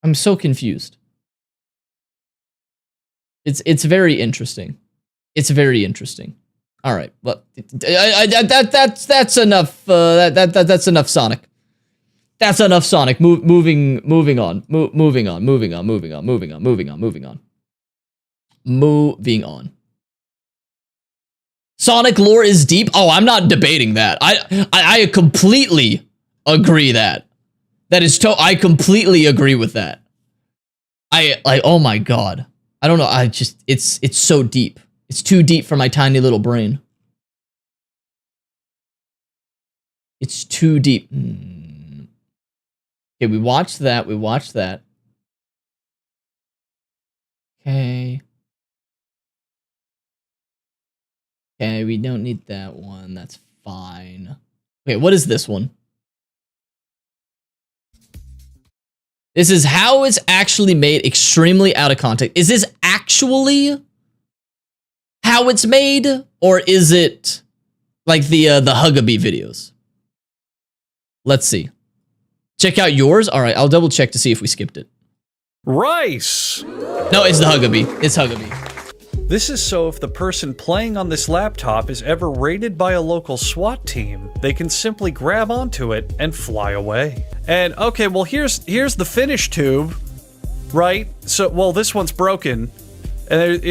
I'm so confused. It's very interesting. It's very interesting. All right, well, that's enough. That's enough Sonic. That's enough Sonic. Moving on. Moving on. Sonic lore is deep. Oh, I'm not debating that. I completely agree that. That is I completely agree with that. Oh my god. I don't know. It's so deep. It's too deep for my tiny little brain. It's too deep. Okay, we watched that. We watched that. Okay. Okay, we don't need that one. That's fine. Okay, what is this one? This is how it's actually made, extremely out of context. Is this actually how it's made, or is it like the Huggabee videos? Let's see. Check out yours. All right, I'll double check to see if we skipped it. Rice. No, it's the Huggabee. It's Huggabee. This is so if the person playing on this laptop is ever raided by a local SWAT team, they can simply grab onto it and fly away. And okay, well here's the finish tube, right? So, well, this one's broken, and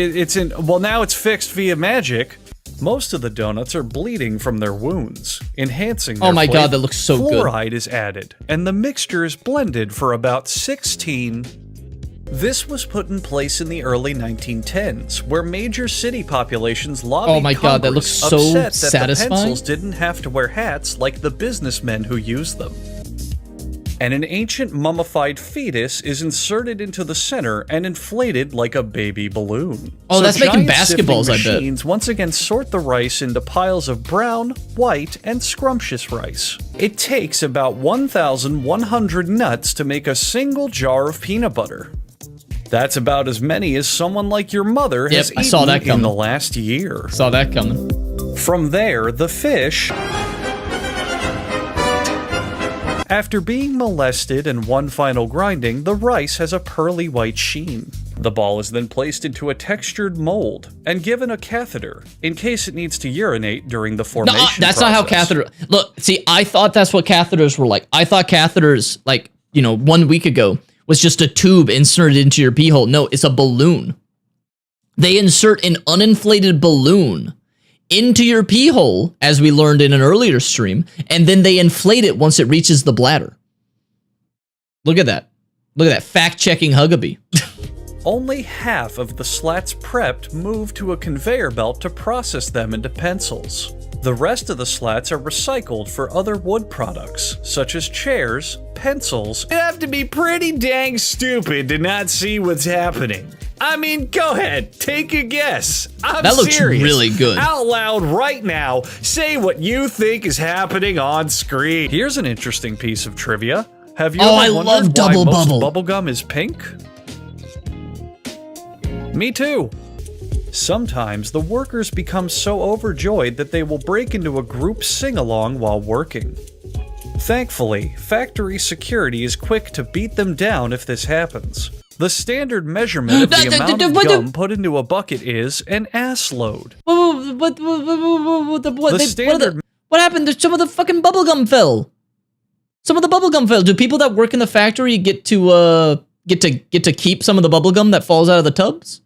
now it's fixed via magic. Most of the donuts are bleeding from their wounds, enhancing their Oh my flavor. god, that looks so good. Fluoride is added, and the mixture is blended for about 16. This was put in place in the early 1910s, where major city populations lobbied Oh my god, that looks so upset that satisfying. the pencils didn't have to wear hats like the businessmen who used them. And an ancient mummified fetus is inserted into the center and inflated like a baby balloon. Oh, that's making giant sifting basketballs, I bet. machines once again sort the rice into piles of brown, white, and scrumptious rice. It takes about 1,100 nuts to make a single jar of peanut butter. That's about as many as someone like your mother has I saw that eaten in coming. the last year. Saw that coming. From there, the fish, after being molested and one final grinding, the rice has a pearly white sheen. The ball is then placed into a textured mold and given a catheter in case it needs to urinate during the formation No, that's not how catheter. Look, see, I thought that's what catheters were like. I thought catheters, like, 1 week ago, was just a tube inserted into your pee hole. No, it's a balloon. They insert an uninflated balloon into your pee hole, as we learned in an earlier stream, and then they inflate it once it reaches the bladder. Look at that. Look at that. Fact-checking Huggabee. Only half of the slats prepped move to a conveyor belt to process them into pencils. The rest of the slats are recycled for other wood products, such as chairs, pencils. You have to be pretty dang stupid to not see what's happening. I mean, go ahead, take a guess. I'm That looks serious. really good. Out loud right now, say what you think is happening on screen. Here's an interesting piece of trivia. Have you Oh, ever I wondered love why double most bubble. bubblegum is pink? Me too. Sometimes the workers become so overjoyed that they will break into a group sing-along while working. Thankfully, factory security is quick to beat them down if this happens. The standard measurement of the amount of gum put into a bucket is an ass load. What happened? Some of the fucking bubblegum fell. Some of the bubblegum fell. Do people that work in the factory get to keep some of the bubblegum that falls out of the tubs?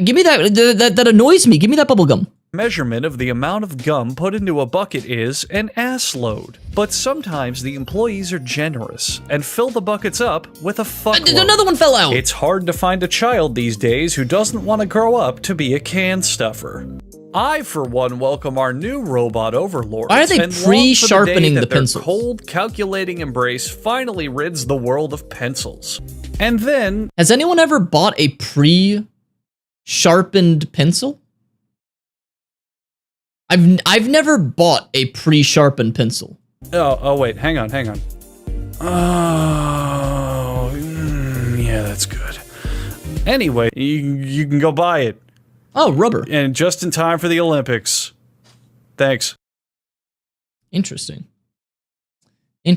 Give me that annoys me. Give me that bubblegum. Measurement of the amount of gum put into a bucket is an ass load. But sometimes the employees are generous and fill the buckets up with a fuckload. Another one fell out. It's hard to find a child these days who doesn't want to grow up to be a can stuffer. I, for one, welcome our new robot overlords. Why are they and long for pre-sharpening day the that their pencils? cold, calculating embrace finally rids the world of pencils. And then... Has anyone ever bought a pre-sharpened pencil? I've never bought a pre-sharpened pencil. Oh, wait, hang on. Oh, yeah, that's good. Anyway, you can go buy it. Oh, rubber. And just in time for the Olympics. Thanks. Interesting. I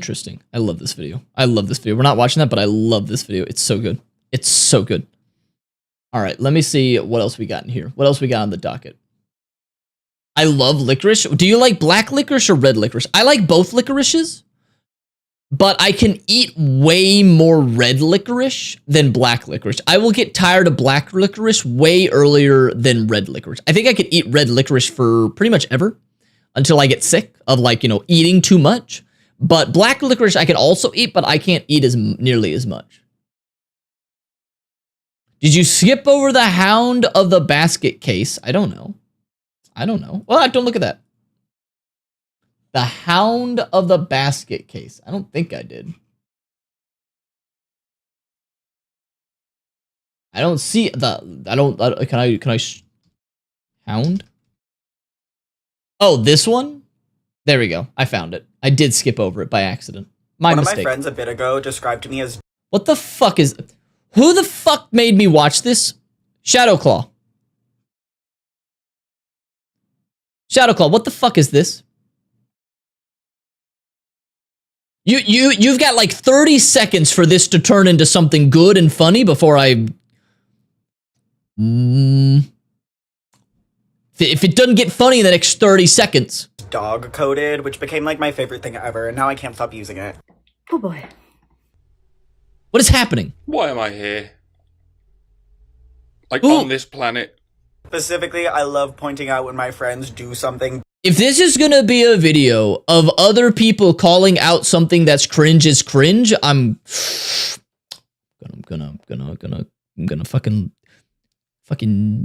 love this video. We're not watching that, but I love this video. It's so good. All right, let me see what else we got in here. What else we got on the docket? I love licorice. Do you like black licorice or red licorice? I like both licorices, but I can eat way more red licorice than black licorice. I will get tired of black licorice way earlier than red licorice. I think I could eat red licorice for pretty much ever until I get sick of, like, you know, eating too much. But black licorice I can also eat, but I can't eat nearly as much. Did you skip over the Hound of the Basket case? I don't know. Well, don't look at that. The Hound of the Basket case. I don't think I did. I don't see the. Can I? Hound? Oh, this one? There we go. I found it. I did skip over it by accident. My mistake. One of my friends a bit ago described me as... What the fuck is... Who the fuck made me watch this? Shadowclaw. Shadowclaw, what the fuck is this? You've got like 30 seconds for this to turn into something good and funny before I... If it doesn't get funny in the next 30 seconds... dog-coded, which became like my favorite thing ever, and now I can't stop using it. Oh boy. What is happening? Why am I here? Like, on this planet? Specifically, I love pointing out when my friends do something. If this is gonna be a video of other people calling out something that's cringe is cringe, I'm gonna fucking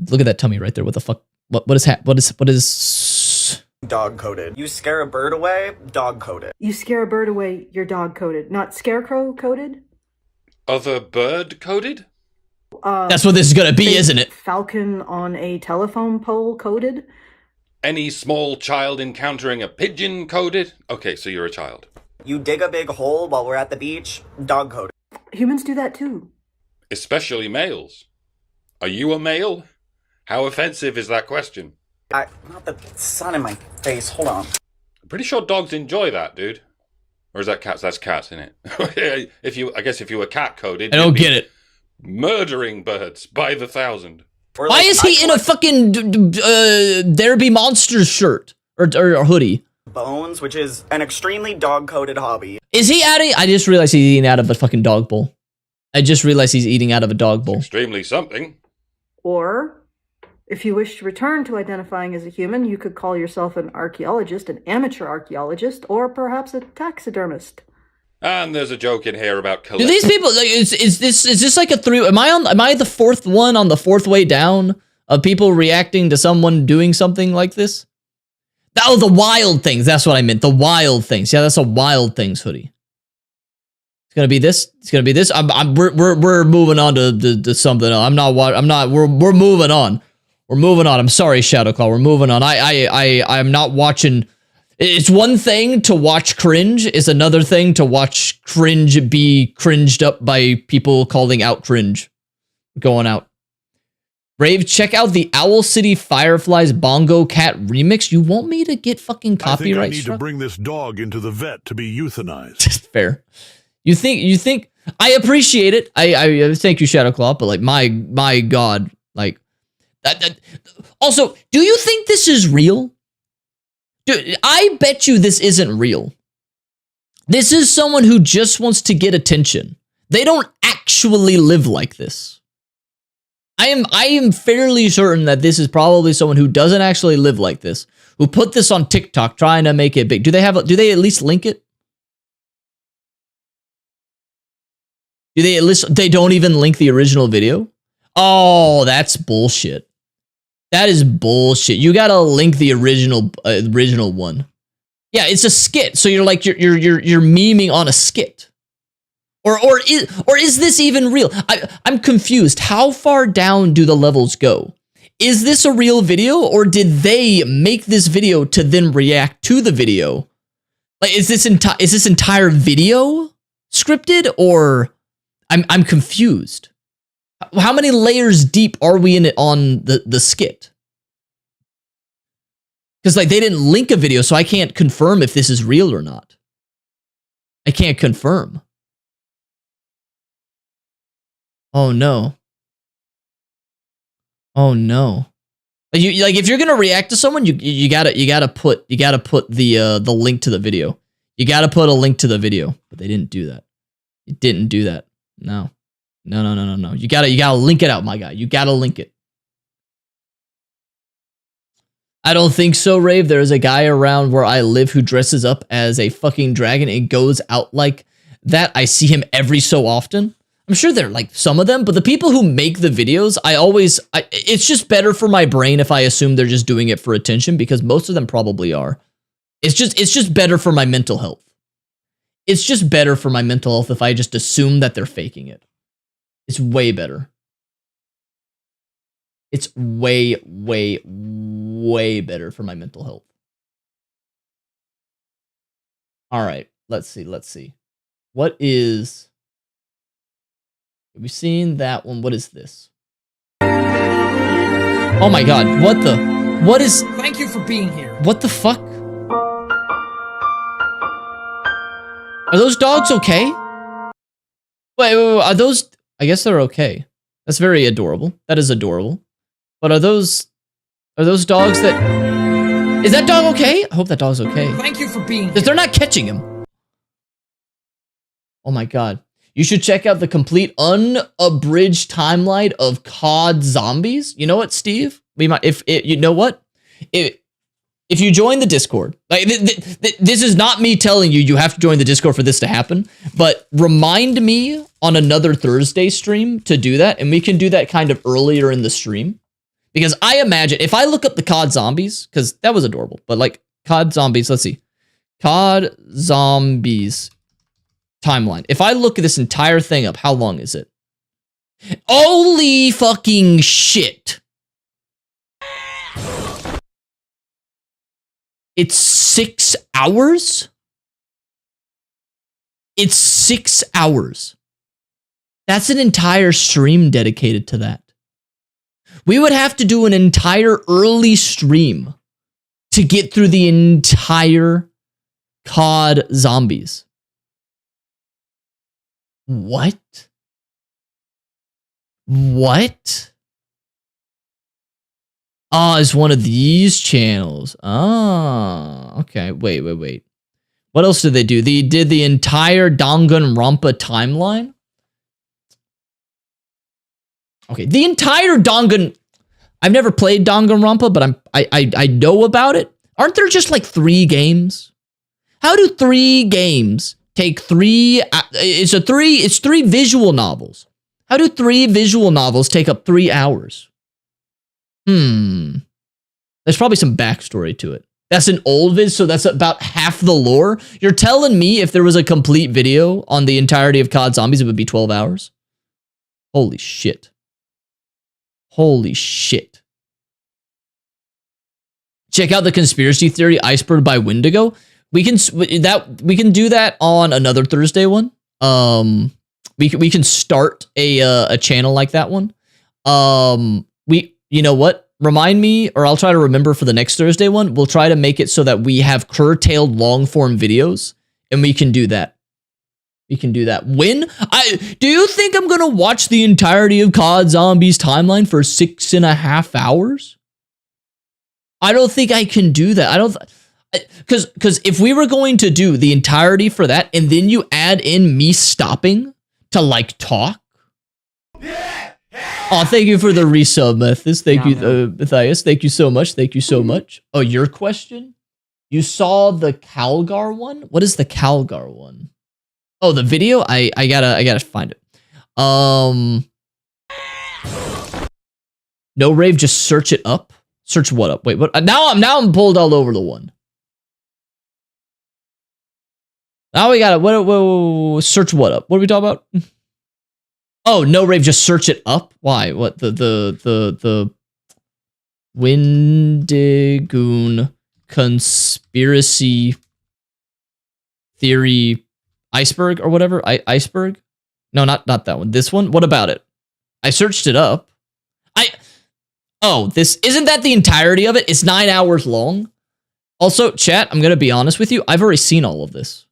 look at that tummy right there. What the fuck? What is dog-coded. You scare a bird away, dog-coded. You scare a bird away, you're dog-coded. Not scarecrow-coded? Other bird-coded? That's what this is gonna be, isn't it? Falcon on a telephone pole coded? Any small child encountering a pigeon coded? Okay, so you're a child. You dig a big hole while we're at the beach, dog-coded. Humans do that too. Especially males. Are you a male? How offensive is that question? Not the sun in my face, hold on. I'm pretty sure dogs enjoy that, dude. Or is that cats? That's cats, isn't it? I guess if you were cat coded, I don't get it. Murdering birds by the thousand. Why is he in a fucking There Be Monsters shirt or hoodie? Bones, which is an extremely dog-coded hobby. Is he adding? I just realized he's eating out of a fucking dog bowl. Extremely something. Or, if you wish to return to identifying as a human, you could call yourself an archaeologist, an amateur archaeologist, or perhaps a taxidermist. And there's a joke in here about Do these people like is this like a three? Am I the fourth one on the fourth way down of people reacting to someone doing something like this? Oh, the wild things. That's what I meant. The wild things. Yeah, that's a wild things hoodie. It's gonna be this. It's gonna be this. We're moving on to something else. We're moving on. We're moving on. I'm sorry, Shadowclaw. We're moving on. I'm not watching. It's one thing to watch cringe. It's another thing to watch cringe be cringed up by people calling out cringe. Going out. Rave, check out the Owl City Fireflies Bongo Cat remix. You want me to get fucking copyright I think I need struck? to bring this dog into the vet to be euthanized. Fair. You think I appreciate it. I thank you, Shadowclaw, but like my god, like that. Also, do you think this is real? Dude, I bet you this isn't real. This is someone who just wants to get attention. They don't actually live like this. I am fairly certain that this is probably someone who doesn't actually live like this, who put this on TikTok trying to make it big. Do they at least link it? Do they at least, they don't even link the original video? Oh, that's bullshit. That is bullshit. You gotta link the original one. Yeah, it's a skit. So you're like you're memeing on a skit. Or is this even real? I'm confused. How far down do the levels go? Is this a real video, or did they make this video to then react to the video? Like, is this entire video scripted, or I'm confused. How many layers deep are we in it on the skit? Because like they didn't link a video, so I can't confirm if this is real or not. I can't confirm. Oh no. Oh no. You like if you're gonna react to someone, you gotta put the link to the video. You gotta put a link to the video, but they didn't do that. It didn't do that. No. You gotta link it out, my guy. You gotta link it. I don't think so, Rave. There is a guy around where I live who dresses up as a fucking dragon and goes out like that. I see him every so often. I'm sure there are like some of them, but the people who make the videos, it's just better for my brain if I assume they're just doing it for attention, because most of them probably are. It's just better for my mental health. It's just better for my mental health if I just assume that they're faking it. It's way better. It's way better for my mental health. All right, let's see. What is... Have we seen that one? What is this? Oh my god, what is... Thank you for being here. What the fuck? Are those dogs okay? Wait, are those... I guess they're okay. That's very adorable. That is adorable. But are those dogs that... Is that dog okay? I hope that dog's okay. Thank you for being here. Because they're not catching him. Oh my god. You should check out the complete unabridged timeline of COD Zombies. You know what, Steve? We might, you know what? If you join the Discord, like this is not me telling you have to join the Discord for this to happen, but remind me on another Thursday stream to do that, and we can do that kind of earlier in the stream. Because I imagine, if I look up the COD Zombies, because that was adorable, but like COD Zombies, let's see. COD Zombies timeline. If I look at this entire thing up, how long is it? Holy fucking shit. It's 6 hours? It's 6 hours. That's an entire stream dedicated to that. We would have to do an entire early stream to get through the entire COD Zombies. What? What? Oh, it's one of these channels. Oh, okay. Wait. What else did they do? They did the entire Danganronpa timeline. Okay, the entire Dangan... I've never played Danganronpa, but I know about it. Aren't there just like 3 games? How do 3 games take 3... It's 3 visual novels. How do 3 visual novels take up 3 hours? There's probably some backstory to it. That's an old vid, so that's about half the lore. You're telling me if there was a complete video on the entirety of COD Zombies, it would be 12 hours? Holy shit. Holy shit. Check out the conspiracy theory Iceberg by Wendigo. We can do that on another Thursday one. We can start a channel like that one. You know what? Remind me, or I'll try to remember for the next Thursday one. We'll try to make it so that we have curtailed long form videos, and we can do that. We can do that. Do you think I'm gonna watch the entirety of COD Zombies timeline for 6.5 hours? I don't think I can do that. Because if we were going to do the entirety for that, and then you add in me stopping to like talk. Oh, thank you for the resub, Mathis. Thank you, Matthias. Thank you so much. Thank you so much. Oh, your question? You saw the Calgar one? What is the Calgar one? Oh, the video? I gotta find it. No rave, just search it up. Search what up? Wait, what? Now I'm pulled all over the one. Now we got it. What? Search what up? What are we talking about? Oh, no rave, just search it up. Why? What? The Wendigoon conspiracy theory iceberg or whatever. Iceberg? No, not that one. This one. What about it? I searched it up. Oh, this isn't that the entirety of it? It's 9 hours long. Also, chat, I'm gonna be honest with you. I've already seen all of this.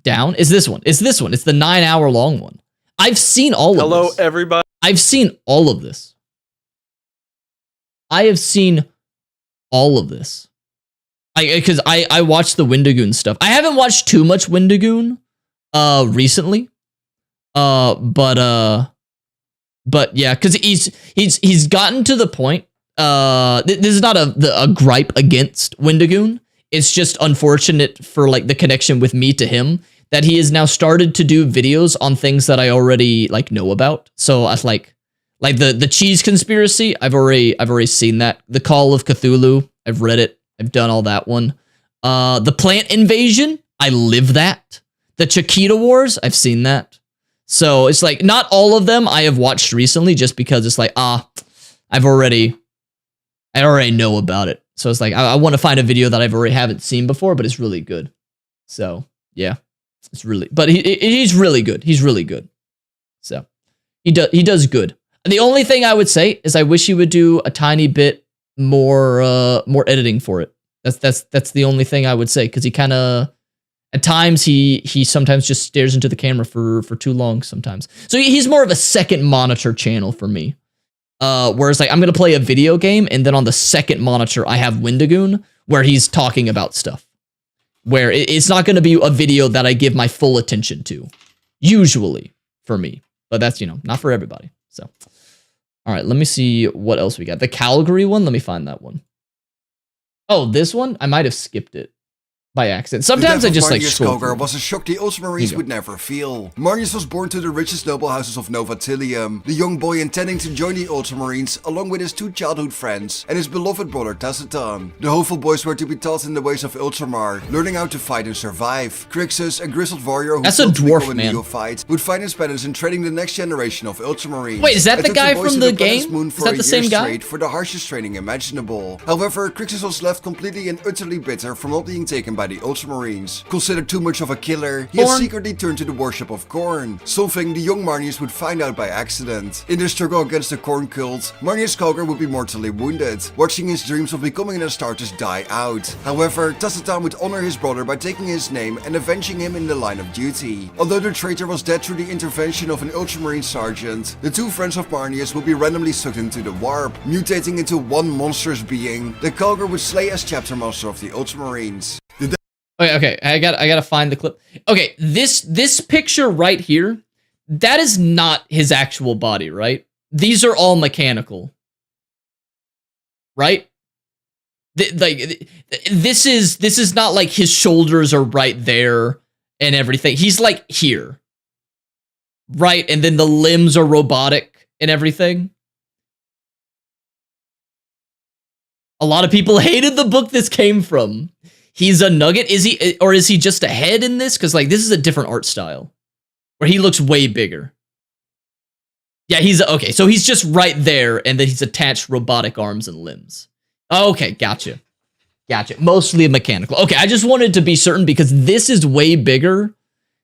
Down is this one. It's this one. It's the 9 hour long one. I've seen all of this. Hello, everybody. I've seen all of this. I have seen all of this. Because I watched the Wendigoon stuff. I haven't watched too much Wendigoon recently. But yeah, because he's gotten to the point. This is not a gripe against Wendigoon. It's just unfortunate for like the connection with me to him that he has now started to do videos on things that I already like know about. So I was like the cheese conspiracy. I've already seen that. The Call of Cthulhu. I've read it. I've done all that one. The plant invasion. I live that. The Chiquita Wars. I've seen that. So it's like not all of them I have watched recently just because it's like, I already know about it. So it's like, I want to find a video that I've already haven't seen before, but it's really good. So yeah, it's really, but he's really good. He's really good. So he does good. The only thing I would say is I wish he would do a tiny bit more editing for it. That's the only thing I would say. Cause he kind of, at times, he sometimes just stares into the camera for too long sometimes. So he's more of a second monitor channel for me. Whereas like I'm going to play a video game and then on the second monitor, I have Wendigoon where he's talking about stuff. Where it's not going to be a video that I give my full attention to. Usually for me. But that's, not for everybody. So, all right, let me see what else we got. The Calgary one, let me find that one. Oh, this one? I might have skipped it. By accident. Sometimes I just like scroll through. Was a shock the Ultramarines would never feel. Marnius was born to the richest noble houses of Nova Tilium, the young boy intending to join the Ultramarines along with his two childhood friends and his beloved brother Tacitan. The hopeful boys were to be taught in the ways of Ultramar, learning how to fight and survive. Crixus, a grizzled warrior who That's a dwarf, man. Neophyte, would find his penance in training the next generation of Ultramarines. Wait, is that the guy from the game? Is that the same guy? For the harshest training imaginable. However, Crixus was left completely and utterly bitter from not being taken by the Ultramarines. Considered too much of a killer, he had secretly turned to the worship of corn, something the young Marnius would find out by accident. In their struggle against the corn cult, Marnius Calgar would be mortally wounded, watching his dreams of becoming an Astartes die out. However, Tacitan would honor his brother by taking his name and avenging him in the line of duty. Although the traitor was dead through the intervention of an Ultramarine sergeant, the two friends of Marnius would be randomly sucked into the warp, mutating into one monstrous being that Calgar would slay as chapter master of the Ultramarines. Okay, I gotta find the clip. Okay, this picture right here, that is not his actual body, right? These are all mechanical, right? This is not like his shoulders are right there and everything. He's like here, right? And then the limbs are robotic and everything. A lot of people hated the book this came from. He's a nugget. Is he, or is he just a head in this? Because like this is a different art style, where he looks way bigger. Yeah, he's okay. So he's just right there, and then he's attached robotic arms and limbs. Okay, gotcha. Gotcha. Mostly mechanical. Okay, I just wanted to be certain because this is way bigger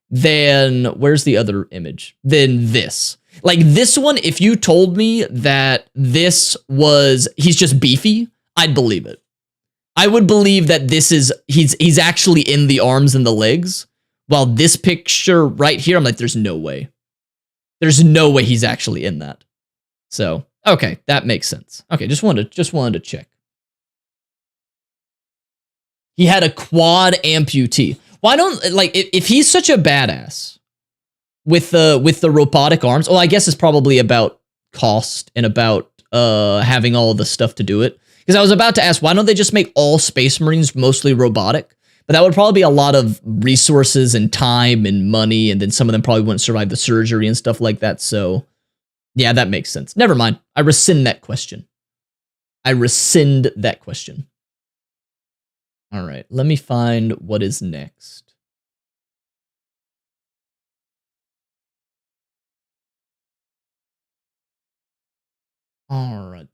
than, where's the other image? Than this. Like this one, if you told me that this was, he's just beefy, I'd believe it. I would believe that this is, he's actually in the arms and the legs, while this picture right here, I'm like, there's no way. There's no way he's actually in that. So, okay, that makes sense. Okay, just wanted to check. He had a quad amputee. Why don't, like, if he's such a badass with the robotic arms, well, I guess it's probably about cost and about having all the stuff to do it. Because I was about to ask, why don't they just make all Space Marines mostly robotic? But that would probably be a lot of resources and time and money, and then some of them probably wouldn't survive the surgery and stuff like that. So, yeah, that makes sense. Never mind. I rescind that question. All right, let me find what is next. All right.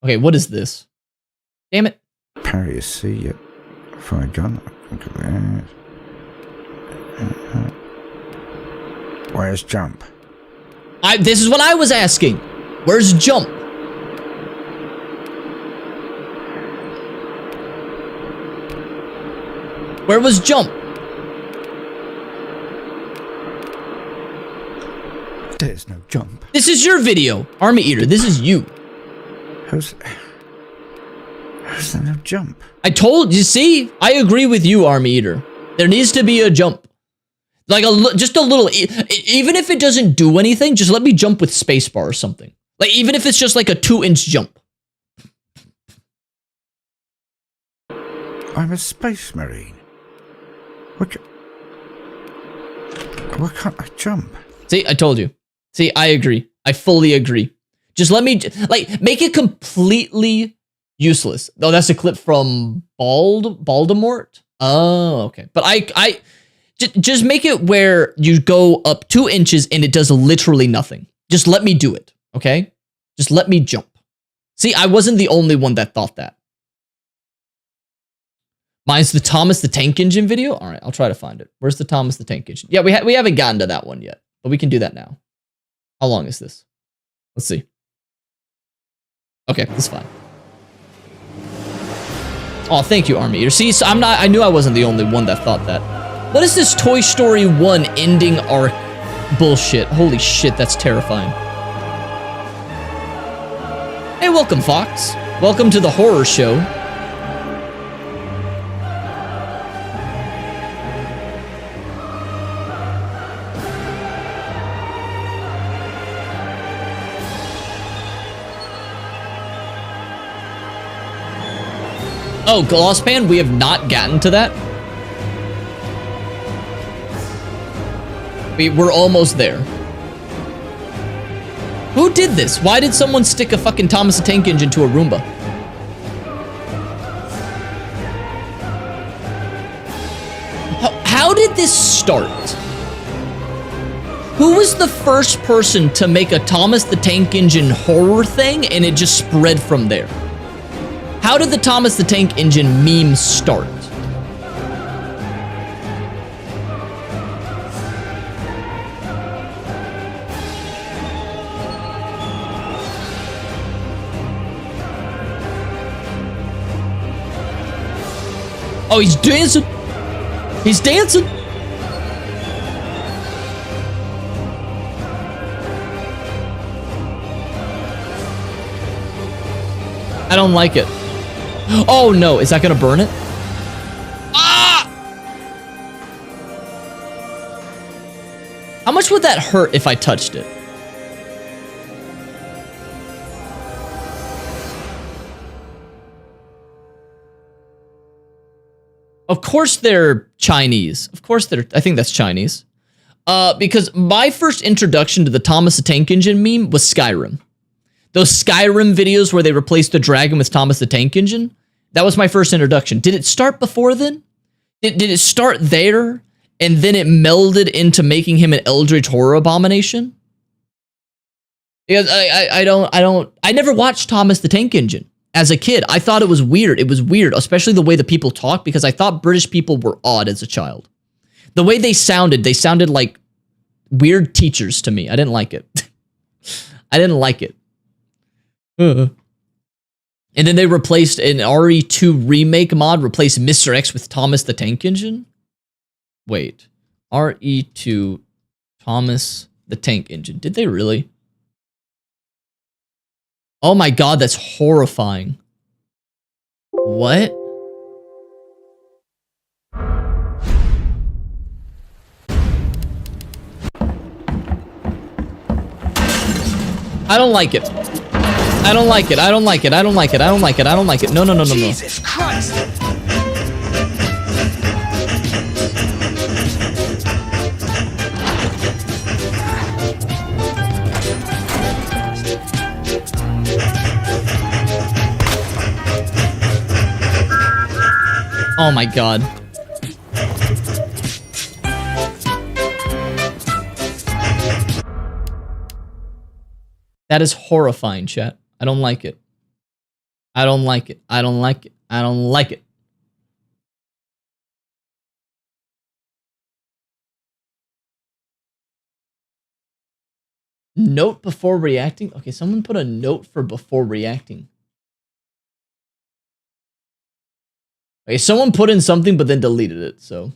Okay, what is this? Damn it. Parry a C for a gun. Where's jump? This is what I was asking. Where's jump? Where was jump? There's no jump. This is your video, Army Eater. This is you. How's there no jump? I told you. See, I agree with you, Army Eater. There needs to be a jump. Like just a little. Even if it doesn't do anything, just let me jump with spacebar or something. Like even if it's just like a 2-inch jump. I'm a Space Marine. Why can't I jump? See, I told you. See, I agree. I fully agree. Just let me, like, make it completely useless. Oh, that's a clip from Voldemort? Oh, okay. But I just make it where you go up 2 inches and it does literally nothing. Just let me do it, okay? Just let me jump. See, I wasn't the only one that thought that. Mine's the Thomas the Tank Engine video? All right, I'll try to find it. Where's the Thomas the Tank Engine? Yeah, we haven't gotten to that one yet, but we can do that now. How long is this? Let's see. Okay, that's fine. Oh, thank you, Army Eater. See, so I knew I wasn't the only one that thought that. What is this Toy Story 1 ending arc bullshit? Holy shit, that's terrifying. Hey, welcome, Fox. Welcome to the horror show. Oh, Glosspan, we have not gotten to that. We're almost there. Who did this? Why did someone stick a fucking Thomas the Tank Engine to a Roomba? How did this start? Who was the first person to make a Thomas the Tank Engine horror thing and it just spread from there? How did the Thomas the Tank Engine meme start? Oh, he's dancing. He's dancing. I don't like it. Oh no, is that gonna burn it? Ah! How much would that hurt if I touched it? Of course they're Chinese. Of course they're, I think that's Chinese. Because my first introduction to the Thomas the Tank Engine meme was Skyrim. Those Skyrim videos where they replaced the dragon with Thomas the Tank Engine, that was my first introduction. Did it start before then? Did it start there, and then it melded into making him an eldritch horror abomination? Because I never watched Thomas the Tank Engine as a kid. I thought it was weird. It was weird, especially the way the people talked, because I thought British people were odd as a child. The way they sounded like weird teachers to me. I didn't like it. I didn't like it. And then they replaced an RE2 remake mod, replaced Mr. X with Thomas the Tank Engine. Wait, RE2 Thomas the Tank Engine. Did they really? Oh my god, that's horrifying. What? I don't like it. I don't like it. I don't like it. I don't like it. I don't like it. I don't like it. No, no, no, no, no. Jesus Christ! Oh my god. That is horrifying, chat. I don't like it. I don't like it. I don't like it. I don't like it. Note before reacting? Okay, someone put a note for before reacting. Okay, someone put in something but then deleted it, so...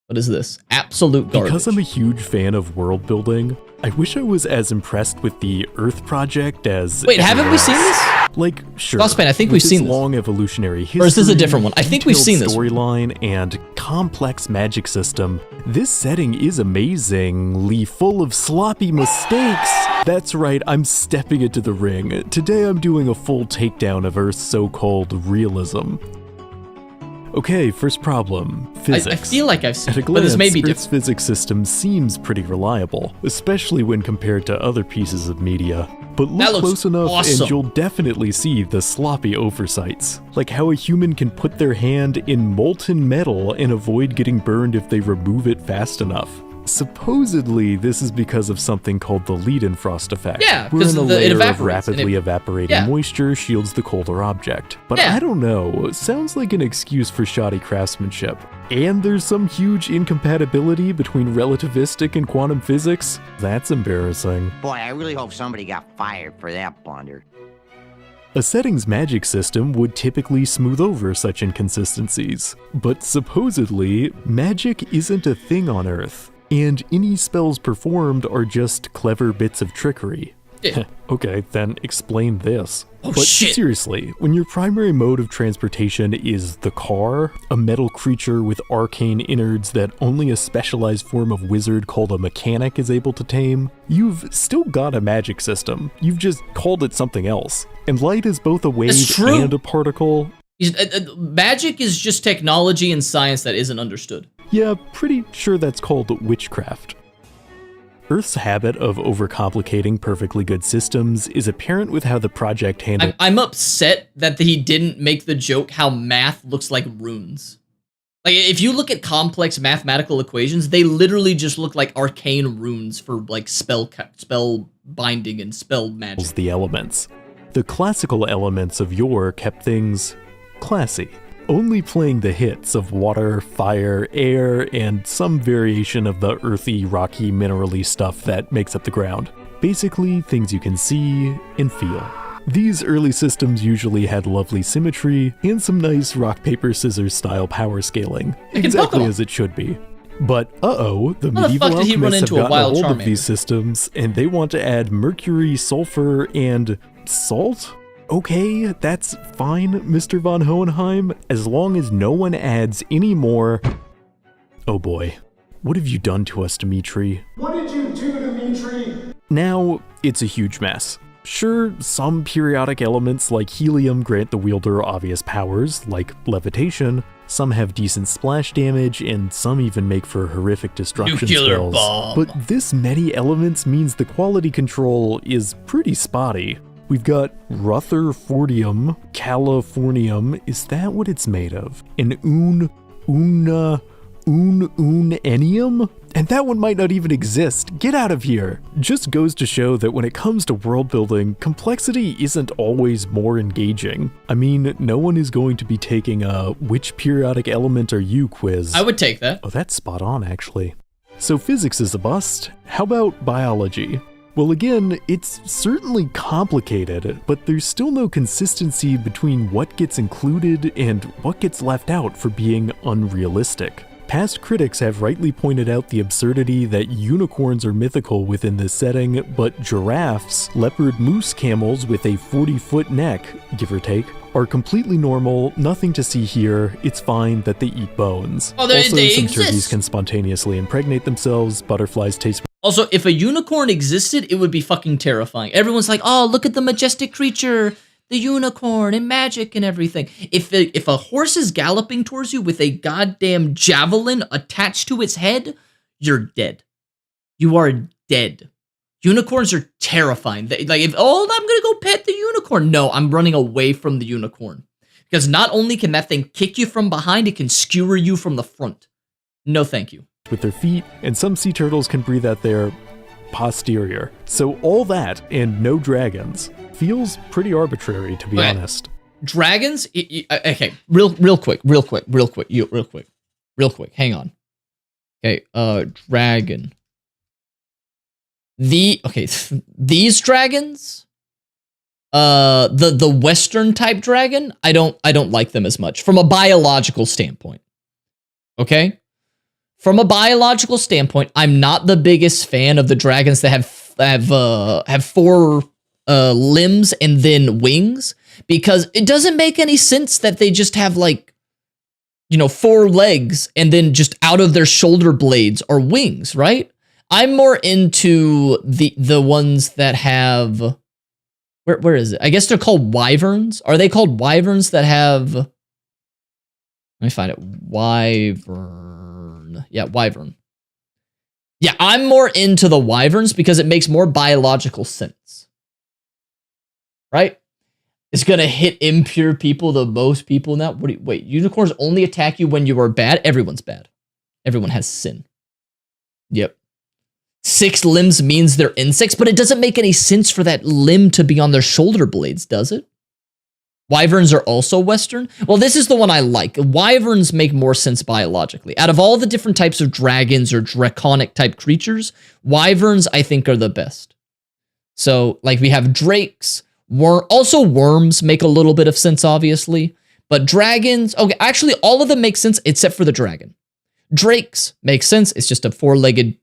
What is this? Absolute garbage. Because I'm a huge fan of world building, I wish I was as impressed with the Earth project as... Wait, haven't we seen this? Like, sure. Frostbite, I think we've seen this. Long evolutionary history, or is this a different one? I think we've seen this. Storyline and complex magic system. This setting is amazingly full of sloppy mistakes. That's right, I'm stepping into the ring. Today I'm doing a full takedown of Earth's so-called realism. Okay, first problem, physics. I feel like I've seen it, but this may be Earth's different. physics system seems pretty reliable, especially when compared to other pieces of media. But look close enough and you'll definitely see the sloppy oversights. Like how a human can put their hand in molten metal and avoid getting burned if they remove it fast enough. Supposedly, this is because of something called the Leidenfrost effect. Yeah, wherein a layer of evaporates, rapidly evaporating moisture shields the colder object. But I don't know, it sounds like an excuse for shoddy craftsmanship. And there's some huge incompatibility between relativistic and quantum physics. That's embarrassing. Boy, I really hope somebody got fired for that blunder. A setting's magic system would typically smooth over such inconsistencies. But supposedly, magic isn't a thing on Earth. And any spells performed are just clever bits of trickery. Yeah. Okay, then explain this. Oh, but shit. Seriously, when your primary mode of transportation is the car, a metal creature with arcane innards that only a specialized form of wizard called a mechanic is able to tame, you've still got a magic system. You've just called it something else. And light is both a wave and a particle. Magic is just technology and science that isn't understood. Yeah, pretty sure that's called witchcraft. Earth's habit of overcomplicating perfectly good systems is apparent with how the project handled... I'm upset that he didn't make the joke how math looks like runes. Like, if you look at complex mathematical equations, they literally just look like arcane runes for, like, spell binding and spell magic. The elements. The classical elements of yore kept things classy. Only playing the hits of water, fire, air, and some variation of the earthy, rocky, minerally stuff that makes up the ground. Basically, things you can see and feel. These early systems usually had lovely symmetry and some nice rock, paper, scissors style power scaling. Exactly as it should be. But the medieval alchemists have gotten a hold of these systems, and they want to add mercury, sulfur, and salt? Okay, that's fine, Mr. von Hohenheim, as long as no one adds any more... Oh boy, what have you done to us, Dimitri? What did you do, Dimitri? Now, it's a huge mess. Sure, some periodic elements like helium grant the wielder obvious powers, like levitation. some have decent splash damage, and some even make for horrific destruction Nuclear spells. bomb. But this many elements means the quality control is pretty spotty. We've got Rutherfordium, Californium, is that what it's made of? An Unenium? And that one might not even exist. Get out of here. Just goes to show that when it comes to world building, complexity isn't always more engaging. I mean, no one is going to be taking a which periodic element are you quiz. I would take that. Oh, that's spot on, actually. So physics is a bust. How about biology? Well, again, it's certainly complicated, but there's still no consistency between what gets included and what gets left out for being unrealistic. Past critics have rightly pointed out the absurdity that unicorns are mythical within this setting, but giraffes, leopard moose camels with a 40-foot neck, give or take, are completely normal, nothing to see here, it's fine that they eat bones. Oh, they some exist. turkeys can spontaneously impregnate themselves, butterflies taste... Also, if a unicorn existed, it would be fucking terrifying. Everyone's like, oh, look at the majestic creature, the unicorn and magic and everything. If a horse is galloping towards you with a goddamn javelin attached to its head, you're dead. You are dead. Unicorns are terrifying. I'm gonna go pet the unicorn. No, I'm running away from the unicorn. Because not only can that thing kick you from behind, it can skewer you from the front. No, thank you. With their feet, and some sea turtles can breathe out their posterior. So all that and no dragons feels pretty arbitrary, to be honest. Dragons? Okay, real quick. Hang on. Okay, dragon. These dragons, the Western type dragon, I don't like them as much from a biological standpoint. Okay? From a biological standpoint, I'm not the biggest fan of the dragons that have four limbs and then wings, because it doesn't make any sense that they just have four legs and then just out of their shoulder blades are wings, right? I'm more into the ones that have where is it? I guess they're called wyverns. Are they called wyverns that have? Let me find it. Wyvern. Yeah, wyvern. Yeah, I'm more into the wyverns because it makes more biological sense. Right? It's gonna hit impure people the most people now. Wait, unicorns only attack you when you are bad? Everyone's bad. Everyone has sin. Yep. 6 limbs means they're insects, but it doesn't make any sense for that limb to be on their shoulder blades, does it? Wyverns are also Western? Well, this is the one I like. Wyverns make more sense biologically. Out of all the different types of dragons or draconic type creatures, wyverns I think are the best. So, we have drakes, also worms make a little bit of sense, obviously. But dragons, okay, actually all of them make sense except for the dragon. Drakes make sense. It's just a 4-legged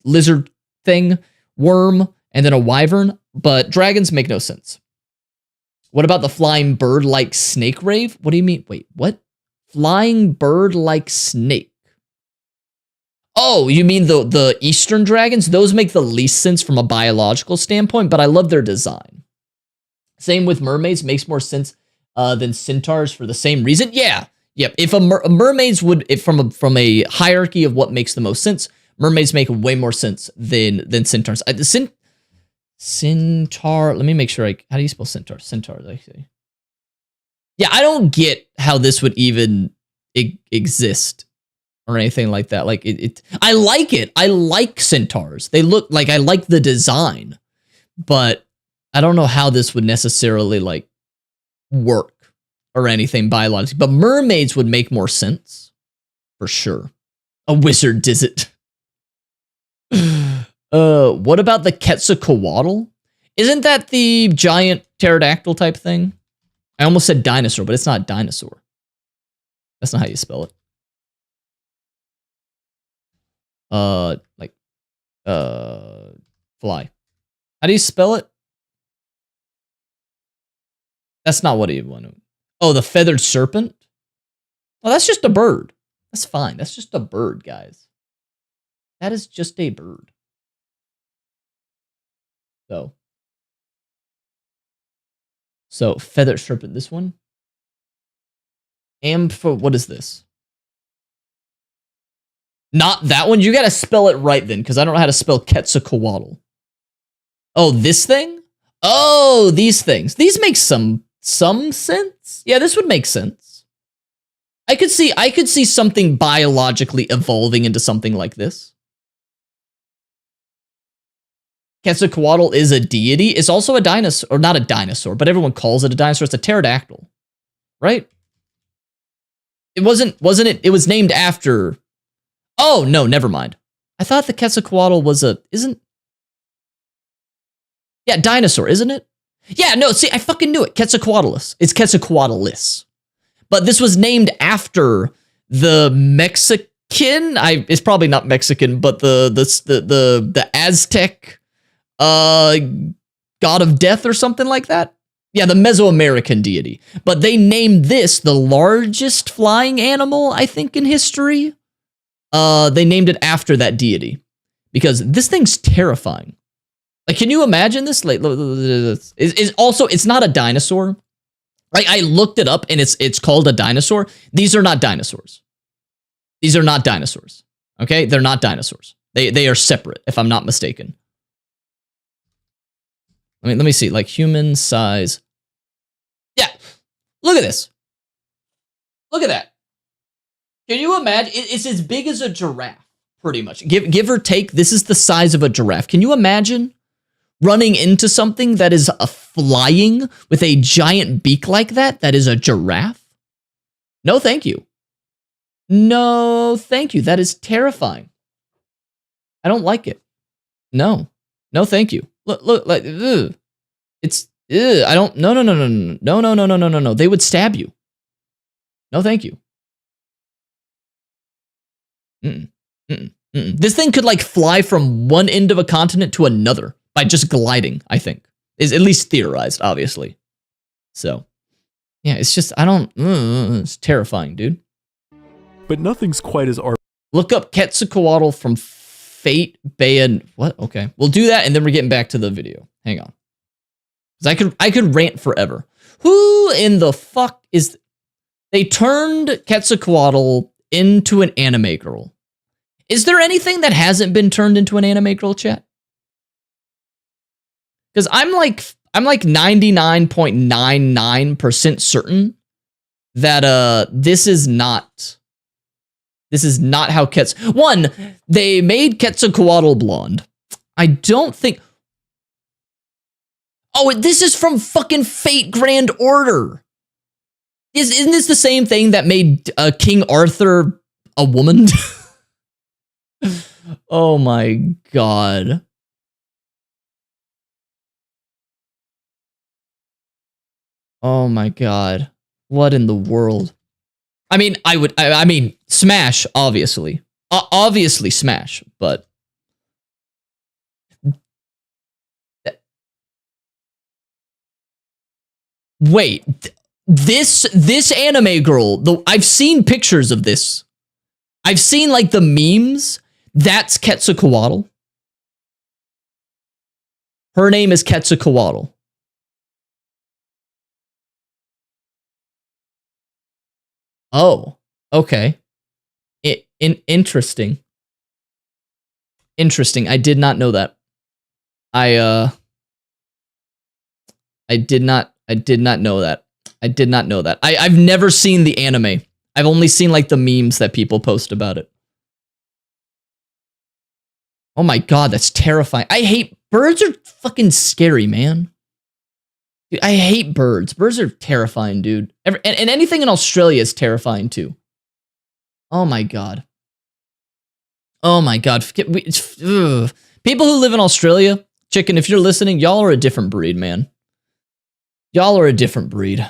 lizard thing, worm, and then a wyvern. But dragons make no sense. What about the flying bird-like snake rave? What do you mean? Wait, what? Flying bird-like snake. Oh, you mean the Eastern dragons? Those make the least sense from a biological standpoint, but I love their design. Same with mermaids, makes more sense than centaurs for the same reason. Yeah, yep. If mermaids would, from a hierarchy of what makes the most sense, mermaids make way more sense than centaurs. Centaur. Let me make sure. How do you spell centaur? Centaurs, actually. Yeah, I don't get how this would even exist or anything like that. I like it. I like centaurs. They look like, I like the design, but I don't know how this would necessarily work or anything biologically. But mermaids would make more sense for sure. A wizard does it. What about the Quetzalcoatl? Isn't that the giant pterodactyl type thing? I almost said dinosaur, but it's not dinosaur. That's not how you spell it. Fly. How do you spell it? That's not what you want to. Oh, the feathered serpent? Oh, that's just a bird. That's fine. That's just a bird, guys. That is just a bird. So feathered serpent, this one. What is this? Not that one? You gotta spell it right then, because I don't know how to spell Quetzalcoatl. Oh, this thing? Oh, these things. These make some sense. Yeah, this would make sense. I could see something biologically evolving into something like this. Quetzalcoatl is a deity. It's also a dinosaur, or not a dinosaur, but everyone calls it a dinosaur. It's a pterodactyl, right? It wasn't it? It was named after. Oh no, never mind. I thought the Quetzalcoatl was yeah, dinosaur, isn't it? Yeah, no. See, I fucking knew it. Quetzalcoatlus. It's Quetzalcoatlus, but this was named after the Mexican. It's probably not Mexican, but the Aztec. God of Death or something like that? Yeah, the Mesoamerican deity. But they named this the largest flying animal, I think, in history. They named it after that deity. Because this thing's terrifying. Like, can you imagine this? Like, it's not a dinosaur. Like, I looked it up and it's called a dinosaur. These are not dinosaurs. These are not dinosaurs. Okay? They're not dinosaurs. They are separate, if I'm not mistaken. Let me see, like human size. Yeah, look at this. Look at that. Can you imagine? It's as big as a giraffe, pretty much. Give or take, this is the size of a giraffe. Can you imagine running into something that is flying with a giant beak like that? That is a giraffe? No, thank you. No, thank you. That is terrifying. I don't like it. No, thank you. Look, like, ugh. It's, ugh, I don't, no. They would stab you. No, thank you. This thing could, like, fly from one end of a continent to another by just gliding, I think. Is at least theorized, obviously. So, yeah, it's just, it's terrifying, dude. But nothing's quite as Look up Quetzalcoatl from Fate Bayan. What? Okay. We'll do that, and then we're getting back to the video. Hang on. Because I could rant forever. Who in the fuck is... They turned Quetzalcoatl into an anime girl. Is there anything that hasn't been turned into an anime girl, chat? Because I'm like 99.99% certain that this is not how One, they made Quetzalcoatl blonde. I don't think... Oh, this is from fucking Fate Grand Order. Isn't this the same thing that made King Arthur a woman? Oh my god. Oh my god. What in the world? I mean, I mean, Smash, obviously. Obviously Smash, but... Wait, this anime girl, I've seen pictures of this. I've seen, like, the memes. That's Quetzalcoatl. Her name is Quetzalcoatl. Oh, okay. Interesting. Interesting. I did not know that. I did not know that. I did not know that. I've never seen the anime. I've only seen, like, the memes that people post about it. Oh my god, that's terrifying. I hate... Birds are fucking scary, man. Dude, I hate birds. Birds are terrifying, dude. And anything in Australia is terrifying, too. Oh my god. Oh my god. People who live in Australia, Chicken, if you're listening, y'all are a different breed, man. Y'all are a different breed.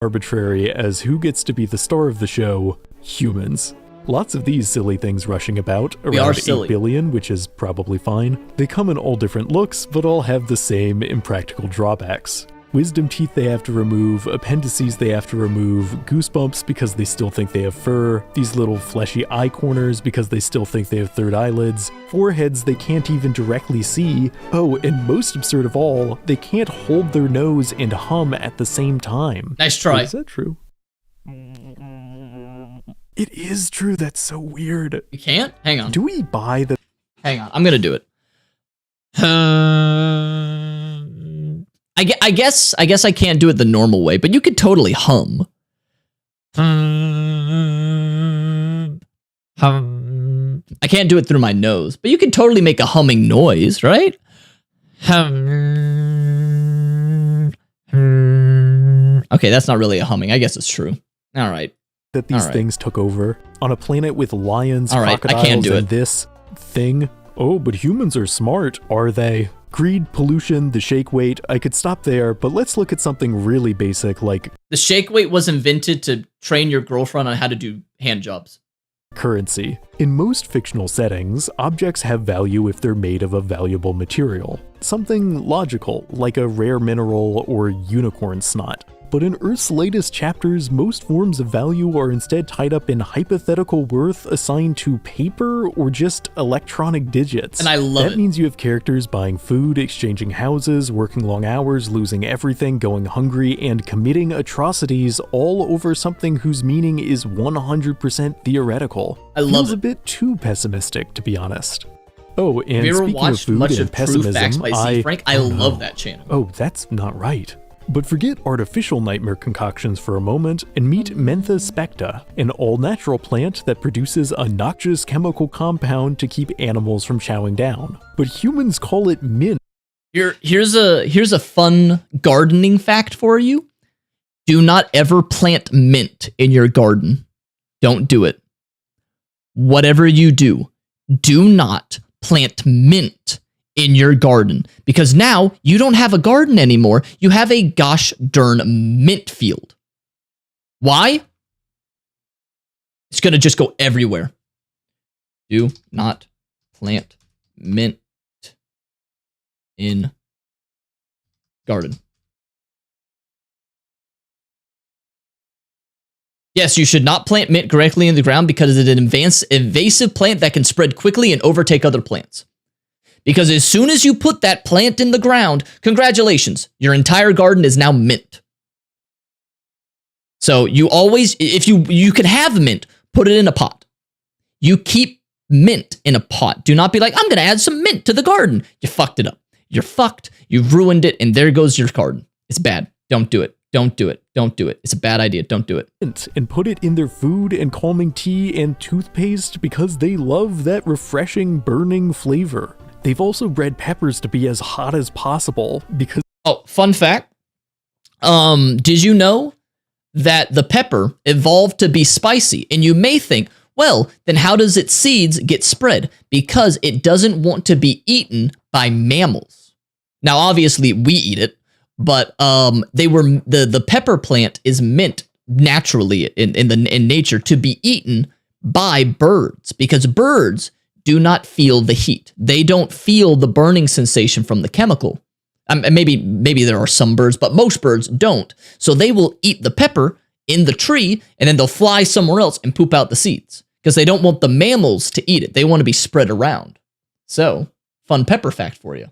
Arbitrary as who gets to be the star of the show, humans. Lots of these silly things rushing about, around 8 billion, which is probably fine. They come in all different looks, but all have the same impractical drawbacks. Wisdom teeth they have to remove, appendices they have to remove, goosebumps because they still think they have fur, these little fleshy eye corners because they still think they have third eyelids, foreheads they can't even directly see, oh, and most absurd of all, they can't hold their nose and hum at the same time. Nice try. Is that true? It is true. That's so weird. You can't? Hang on. Do we buy the... Hang on. I'm going to do it. I guess I can't do it the normal way, but you could totally hum. I can't do it through my nose, but you could totally make a humming noise, right? Okay, that's not really a humming. I guess it's true. All right. That these things took over on a planet with lions, all right, crocodiles, I can't do and it. This thing. Oh, but humans are smart, are they? Greed, pollution, the shake weight. I could stop there, but let's look at something really basic like the shake weight was invented to train your girlfriend on how to do hand jobs. Currency. In most fictional settings, objects have value if they're made of a valuable material. Something logical, like a rare mineral or unicorn snot. But in Earth's latest chapters, most forms of value are instead tied up in hypothetical worth assigned to paper or just electronic digits. And I love it. That means you have characters buying food, exchanging houses, working long hours, losing everything, going hungry, and committing atrocities all over something whose meaning is 100% theoretical. I love Feels it. a bit too pessimistic, to be honest. Oh, and Have you ever speaking of watched food much and of True pessimism, Facts by Z Frank? I love that channel. Oh, that's not right. But forget artificial nightmare concoctions for a moment and meet RaveSpecter, an all-natural plant that produces a noxious chemical compound to keep animals from chowing down. But humans call it mint. Here's a fun gardening fact for you. Do not ever plant mint in your garden. Don't do it. Whatever you do, do not plant mint in your garden, because now you don't have a garden anymore. You have a gosh darn mint field. Why? It's going to just go everywhere. Do not plant mint in garden. Yes, you should not plant mint directly in the ground because it's an invasive plant that can spread quickly and overtake other plants. Because as soon as you put that plant in the ground, congratulations, your entire garden is now mint. So you always, if you can have mint, put it in a pot. You keep mint in a pot. Do not be like, I'm going to add some mint to the garden. You fucked it up. You're fucked. You've ruined it. And there goes your garden. It's bad. Don't do it. Don't do it. Don't do it. It's a bad idea. Don't do it. And put it in their food and calming tea and toothpaste because they love that refreshing, burning flavor. They've also bred peppers to be as hot as possible because... Oh, fun fact. Did you know that the pepper evolved to be spicy? And you may think, well, then how does its seeds get spread? Because it doesn't want to be eaten by mammals. Now, obviously, we eat it, but the pepper plant is meant naturally in nature to be eaten by birds, because birds do not feel the heat. They don't feel the burning sensation from the chemical. Maybe there are some birds, but most birds don't. So they will eat the pepper in the tree, and then they'll fly somewhere else and poop out the seeds, because they don't want the mammals to eat it. They want to be spread around. So, fun pepper fact for you.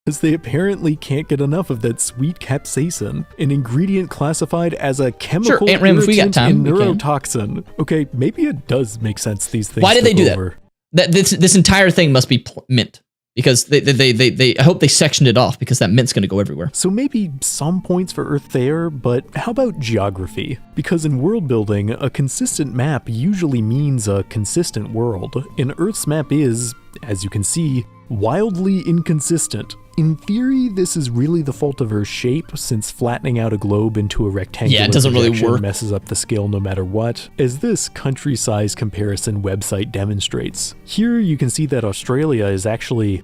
Because they apparently can't get enough of that sweet capsaicin, an ingredient classified as a chemical irritant and neurotoxin. Okay, maybe it does make sense these things. Why did they do that? This entire thing must be mint, because they I hope they sectioned it off, because that mint's going to go everywhere. So maybe some points for Earth there, but how about geography? Because in world building, a consistent map usually means a consistent world, and Earth's map is, as you can see, wildly inconsistent. In theory, this is really the fault of Earth's shape, since flattening out a globe into a rectangular it doesn't really projection work. messes up the scale no matter what, as this country size comparison website demonstrates. Here you can see that Australia is actually...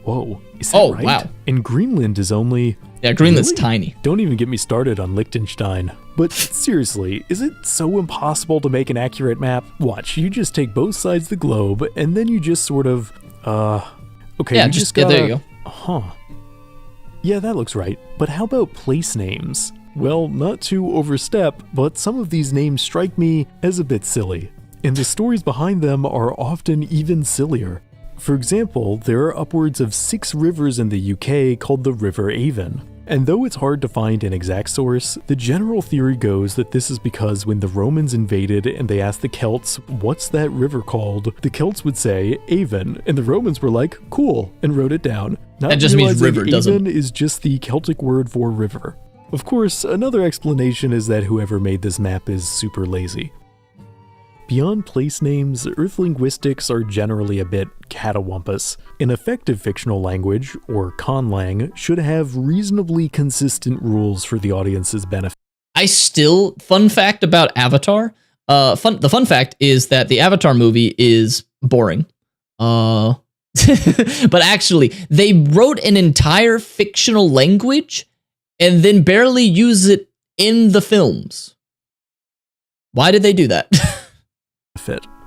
Whoa, is that right? Wow. And Greenland is only... Yeah, Greenland's Really? tiny. Don't even get me started on Liechtenstein. But seriously, is it so impossible to make an accurate map? Watch, you just take both sides of the globe, and then you just sort of... Okay, Yeah, you just gotta, there you go. Huh. Yeah, that looks right. But how about place names? Well, not to overstep, but some of these names strike me as a bit silly. And the stories behind them are often even sillier. For example, there are upwards of 6 rivers in the UK called the River Avon. And though it's hard to find an exact source, the general theory goes that this is because when the Romans invaded and they asked the Celts, what's that river called? The Celts would say Avon, and the Romans were like, cool, and wrote it down. Not that just means river, Avon doesn't it? Is just the Celtic word for river. Of course, another explanation is that whoever made this map is super lazy. Beyond place names, Earth linguistics are generally a bit catawampus. An effective fictional language, or conlang, should have reasonably consistent rules for the audience's benefit. Fun fact about Avatar, the fun fact is that the Avatar movie is boring. But actually, they wrote an entire fictional language and then barely use it in the films. Why did they do that?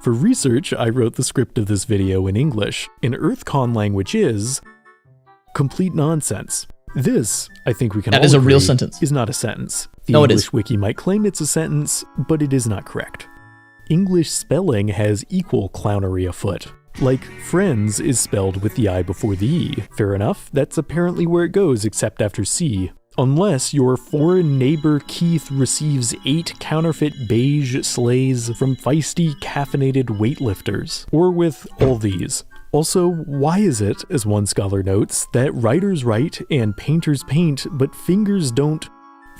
For research, I wrote the script of this video in English. An EarthCon language is complete nonsense. This, I think we can all agree, a real sentence. Is not a sentence. The no, English wiki might claim it's a sentence, but it is not correct. English spelling has equal clownery afoot. Like, friends is spelled with the I before the E. Fair enough, that's apparently where it goes except after C. Unless your foreign neighbor Keith receives 8 counterfeit beige sleighs from feisty caffeinated weightlifters. Or with all these. Also, why is it, as one scholar notes, that writers write and painters paint, but fingers don't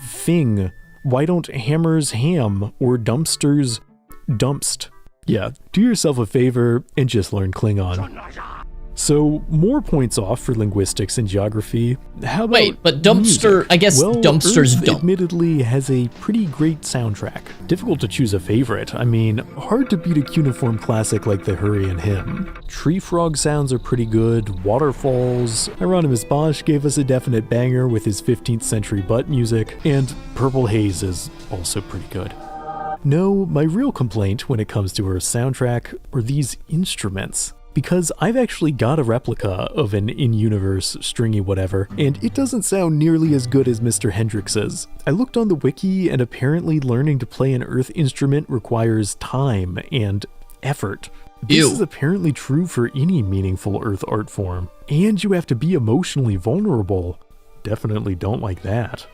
fing? Why don't hammers ham or dumpsters dumpst? Yeah, do yourself a favor and just learn Klingon. So, more points off for linguistics and geography. How about Wait, but dumpster, music? I guess well, dumpsters Earth don't. Admittedly has a pretty great soundtrack. Difficult to choose a favorite. I mean, hard to beat a cuneiform classic like the Hurrian Hymn. Tree frog sounds are pretty good, waterfalls, Hieronymus Bosch gave us a definite banger with his 15th century butt music, and Purple Haze is also pretty good. No, my real complaint when it comes to Earth's soundtrack are these instruments. Because I've actually got a replica of an in-universe stringy whatever, and it doesn't sound nearly as good as Mr. Hendrix's. I looked on the wiki, and apparently learning to play an Earth instrument requires time and effort. This is apparently true for any meaningful Earth art form. And you have to be emotionally vulnerable. Definitely don't like that.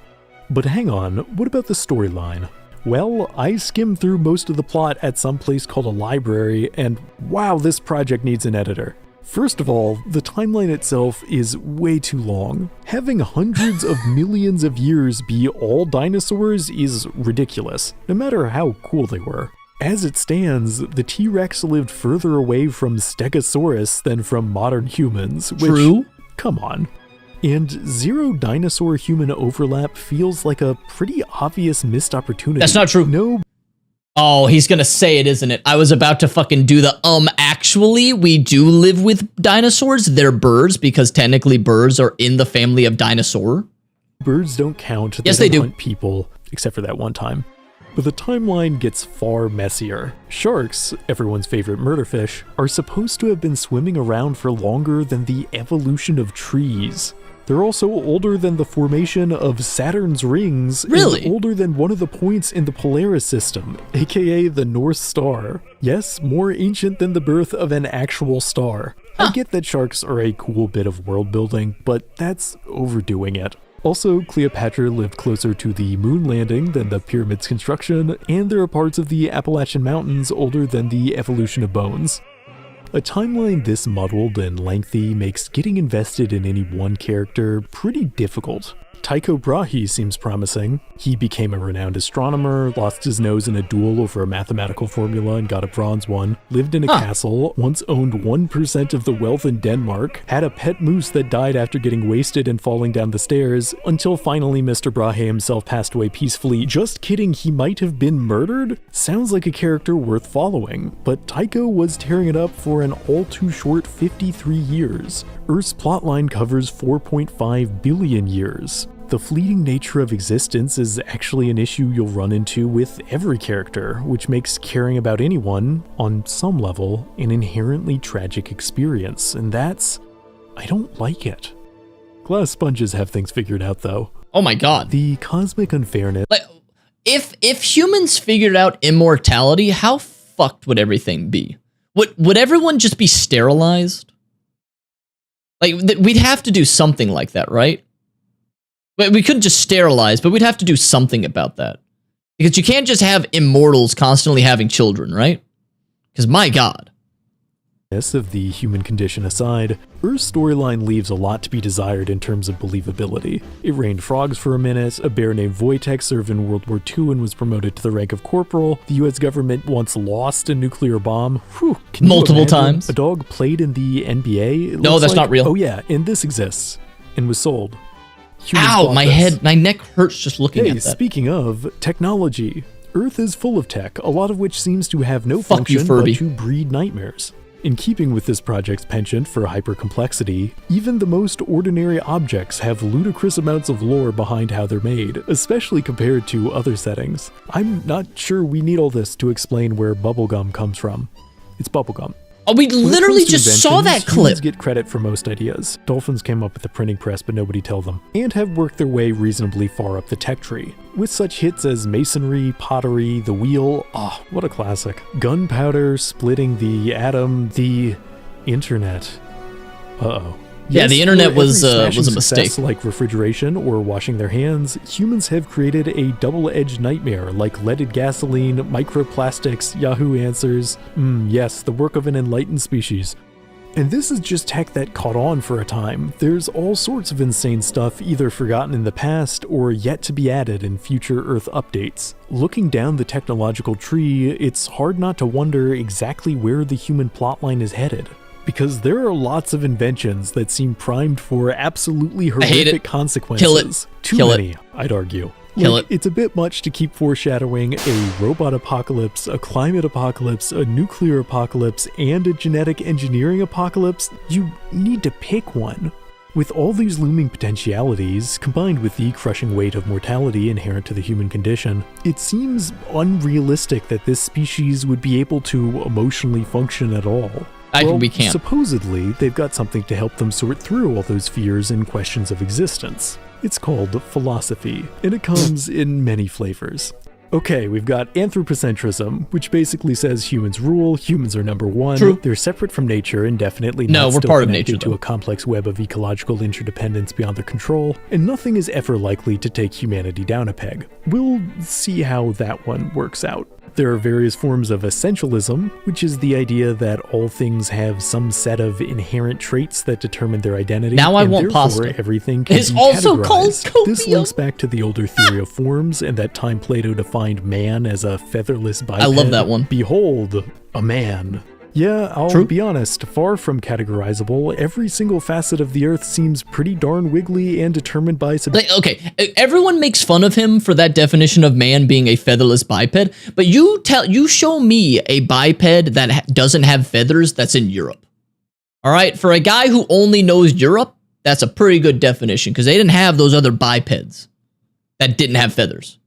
But hang on, what about the storyline? Well, I skimmed through most of the plot at some place called a library, and wow, this project needs an editor. First of all, the timeline itself is way too long. Having hundreds of millions of years be all dinosaurs is ridiculous, no matter how cool they were. As it stands, the T-Rex lived further away from Stegosaurus than from modern humans, which... True? Come on. And zero dinosaur-human overlap feels like a pretty obvious missed opportunity. That's not true. No. Oh, he's gonna say it, isn't it? I was about to fucking do the, actually, we do live with dinosaurs. They're birds, because technically birds are in the family of dinosaur. Birds don't count. Yes, they do. Hunt people, except for that one time. But the timeline gets far messier. Sharks, everyone's favorite murder fish, are supposed to have been swimming around for longer than the evolution of trees. They're also older than the formation of Saturn's rings. Really? And older than one of the points in the Polaris system, aka the North Star. Yes, more ancient than the birth of an actual star. I get that sharks are a cool bit of world building, but that's overdoing it. Also, Cleopatra lived closer to the moon landing than the pyramid's construction, and there are parts of the Appalachian Mountains older than the evolution of bones. A timeline this muddled and lengthy makes getting invested in any one character pretty difficult. Tycho Brahe seems promising. He became a renowned astronomer, lost his nose in a duel over a mathematical formula and got a bronze one, lived in a castle, once owned 1% of the wealth in Denmark, had a pet moose that died after getting wasted and falling down the stairs, until finally Mr. Brahe himself passed away peacefully. Just kidding, he might have been murdered? Sounds like a character worth following, but Tycho was tearing it up for an all too short 53 years. Earth's plotline covers 4.5 billion years. The fleeting nature of existence is actually an issue you'll run into with every character, which makes caring about anyone, on some level, an inherently tragic experience, and that's... I don't like it. Glass sponges have things figured out, though. Oh my god. The cosmic unfairness... Like, if humans figured out immortality, how fucked would everything be? Would everyone just be sterilized? Like, we'd have to do something like that, right? But we couldn't just sterilize, but we'd have to do something about that. Because you can't just have immortals constantly having children, right? Because my God. Of the human condition aside, Earth's storyline leaves a lot to be desired in terms of believability. It rained frogs for a minute, a bear named Wojtek served in World War II and was promoted to the rank of corporal, the US government once lost a nuclear bomb. Whew, can multiple you imagine? times. A dog played in the NBA? No, that's not real. Oh yeah, and this exists, and was sold. Ow, my neck hurts just looking at that. Speaking of technology, Earth is full of tech, a lot of which seems to have no Fuck you, function Furby. but to breed nightmares. In keeping with this project's penchant for hypercomplexity, even the most ordinary objects have ludicrous amounts of lore behind how they're made, especially compared to other settings. I'm not sure we need all this to explain where bubblegum comes from. It's bubblegum. Oh, we literally just saw that clip. Humans get credit for most ideas. Dolphins came up with the printing press, but nobody told them, and have worked their way reasonably far up the tech tree. With such hits as masonry, pottery, the wheel, what a classic. Gunpowder, splitting the atom, the internet. Uh-oh. Yeah, the internet was a mistake. Success, like refrigeration or washing their hands, humans have created a double-edged nightmare like leaded gasoline, microplastics, Yahoo Answers. Yes, the work of an enlightened species. And this is just tech that caught on for a time. There's all sorts of insane stuff either forgotten in the past or yet to be added in future Earth updates. Looking down the technological tree, it's hard not to wonder exactly where the human plotline is headed. Because there are lots of inventions that seem primed for absolutely horrific consequences. Kill it. Too Kill many, it. I'd argue. Kill it. It's a bit much to keep foreshadowing a robot apocalypse, a climate apocalypse, a nuclear apocalypse, and a genetic engineering apocalypse. You need to pick one. With all these looming potentialities, combined with the crushing weight of mortality inherent to the human condition, it seems unrealistic that this species would be able to emotionally function at all. We can't. Supposedly, they've got something to help them sort through all those fears and questions of existence. It's called philosophy, and it comes in many flavors. Okay, we've got anthropocentrism, which basically says humans rule, humans are number one. True. They're separate from nature and definitely No, not we're still part of connected nature, to though. a complex web of ecological interdependence beyond their control, and nothing is ever likely to take humanity down a peg. We'll see how that one works out. There are various forms of essentialism, which is the idea that all things have some set of inherent traits that determine their identity. Now I and want therefore pasta. everything can It's be also categorized. called copium. This links back to the older theory of forms, and that time Plato defined man as a featherless biped. I love that one. Behold, a man. Yeah, I'll be honest, far from categorizable, every single facet of the Earth seems pretty darn wiggly and determined by Okay, everyone makes fun of him for that definition of man being a featherless biped, but you show me a biped that doesn't have feathers that's in Europe. All right, for a guy who only knows Europe, that's a pretty good definition because they didn't have those other bipeds that didn't have feathers.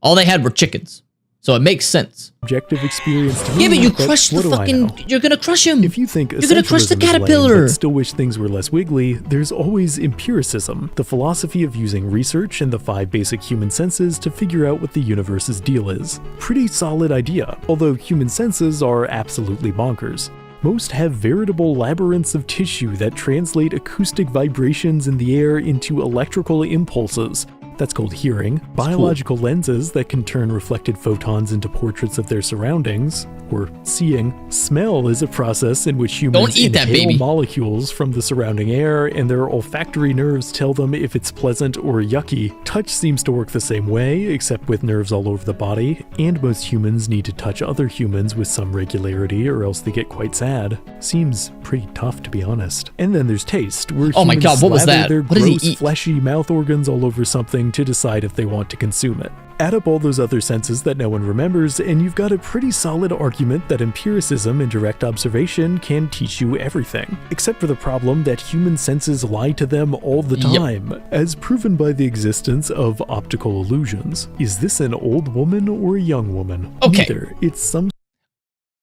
All they had were chickens. So it makes sense. Objective experience to me. Yeah, but you but crush the what do I know? fucking... You're gonna crush him. If you think you're gonna crush the essentialism is lame, caterpillar. but still wish things were less wiggly, there's always empiricism, the philosophy of using research and the 5 basic human senses to figure out what the universe's deal is. Pretty solid idea, although human senses are absolutely bonkers. Most have veritable labyrinths of tissue that translate acoustic vibrations in the air into electrical impulses. That's called hearing. Biological lenses that can turn reflected photons into portraits of their surroundings, or seeing. Smell is a process in which humans inhale molecules from the surrounding air, and their olfactory nerves tell them if it's pleasant or yucky. Touch seems to work the same way, except with nerves all over the body, and most humans need to touch other humans with some regularity or else they get quite sad. Seems pretty tough, to be honest. And then there's taste, where Oh my humans God, what was slather that? their What does he gross, eat? fleshy mouth organs all over something to decide if they want to consume it. Add up all those other senses that no one remembers, and you've got a pretty solid argument that empiricism and direct observation can teach you everything. Except for the problem that human senses lie to them all the time, as proven by the existence of optical illusions. Is this an old woman or a young woman? Okay. Neither. It's some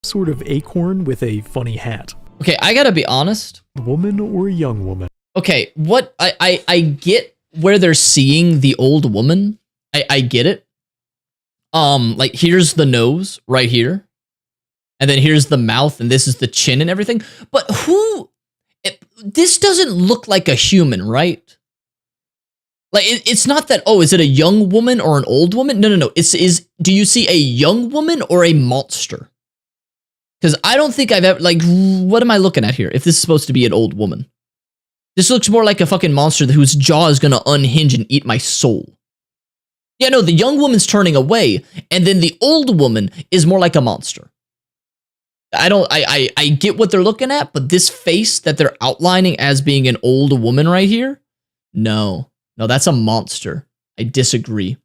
sort of acorn with a funny hat. Okay, I gotta be honest. Woman or a young woman? Okay, what I get where they're seeing the old woman. I get it. Like here's the nose right here. And then here's the mouth and this is the chin and everything. But this doesn't look like a human, right? Like, it's not that, oh, is it a young woman or an old woman? No. Do you see a young woman or a monster? Because I don't think I've ever, like, what am I looking at here? If this is supposed to be an old woman. This looks more like a fucking monster whose jaw is going to unhinge and eat my soul. Yeah, no, the young woman's turning away, and then the old woman is more like a monster. I get what they're looking at, but this face that they're outlining as being an old woman right here? No, that's a monster. I disagree.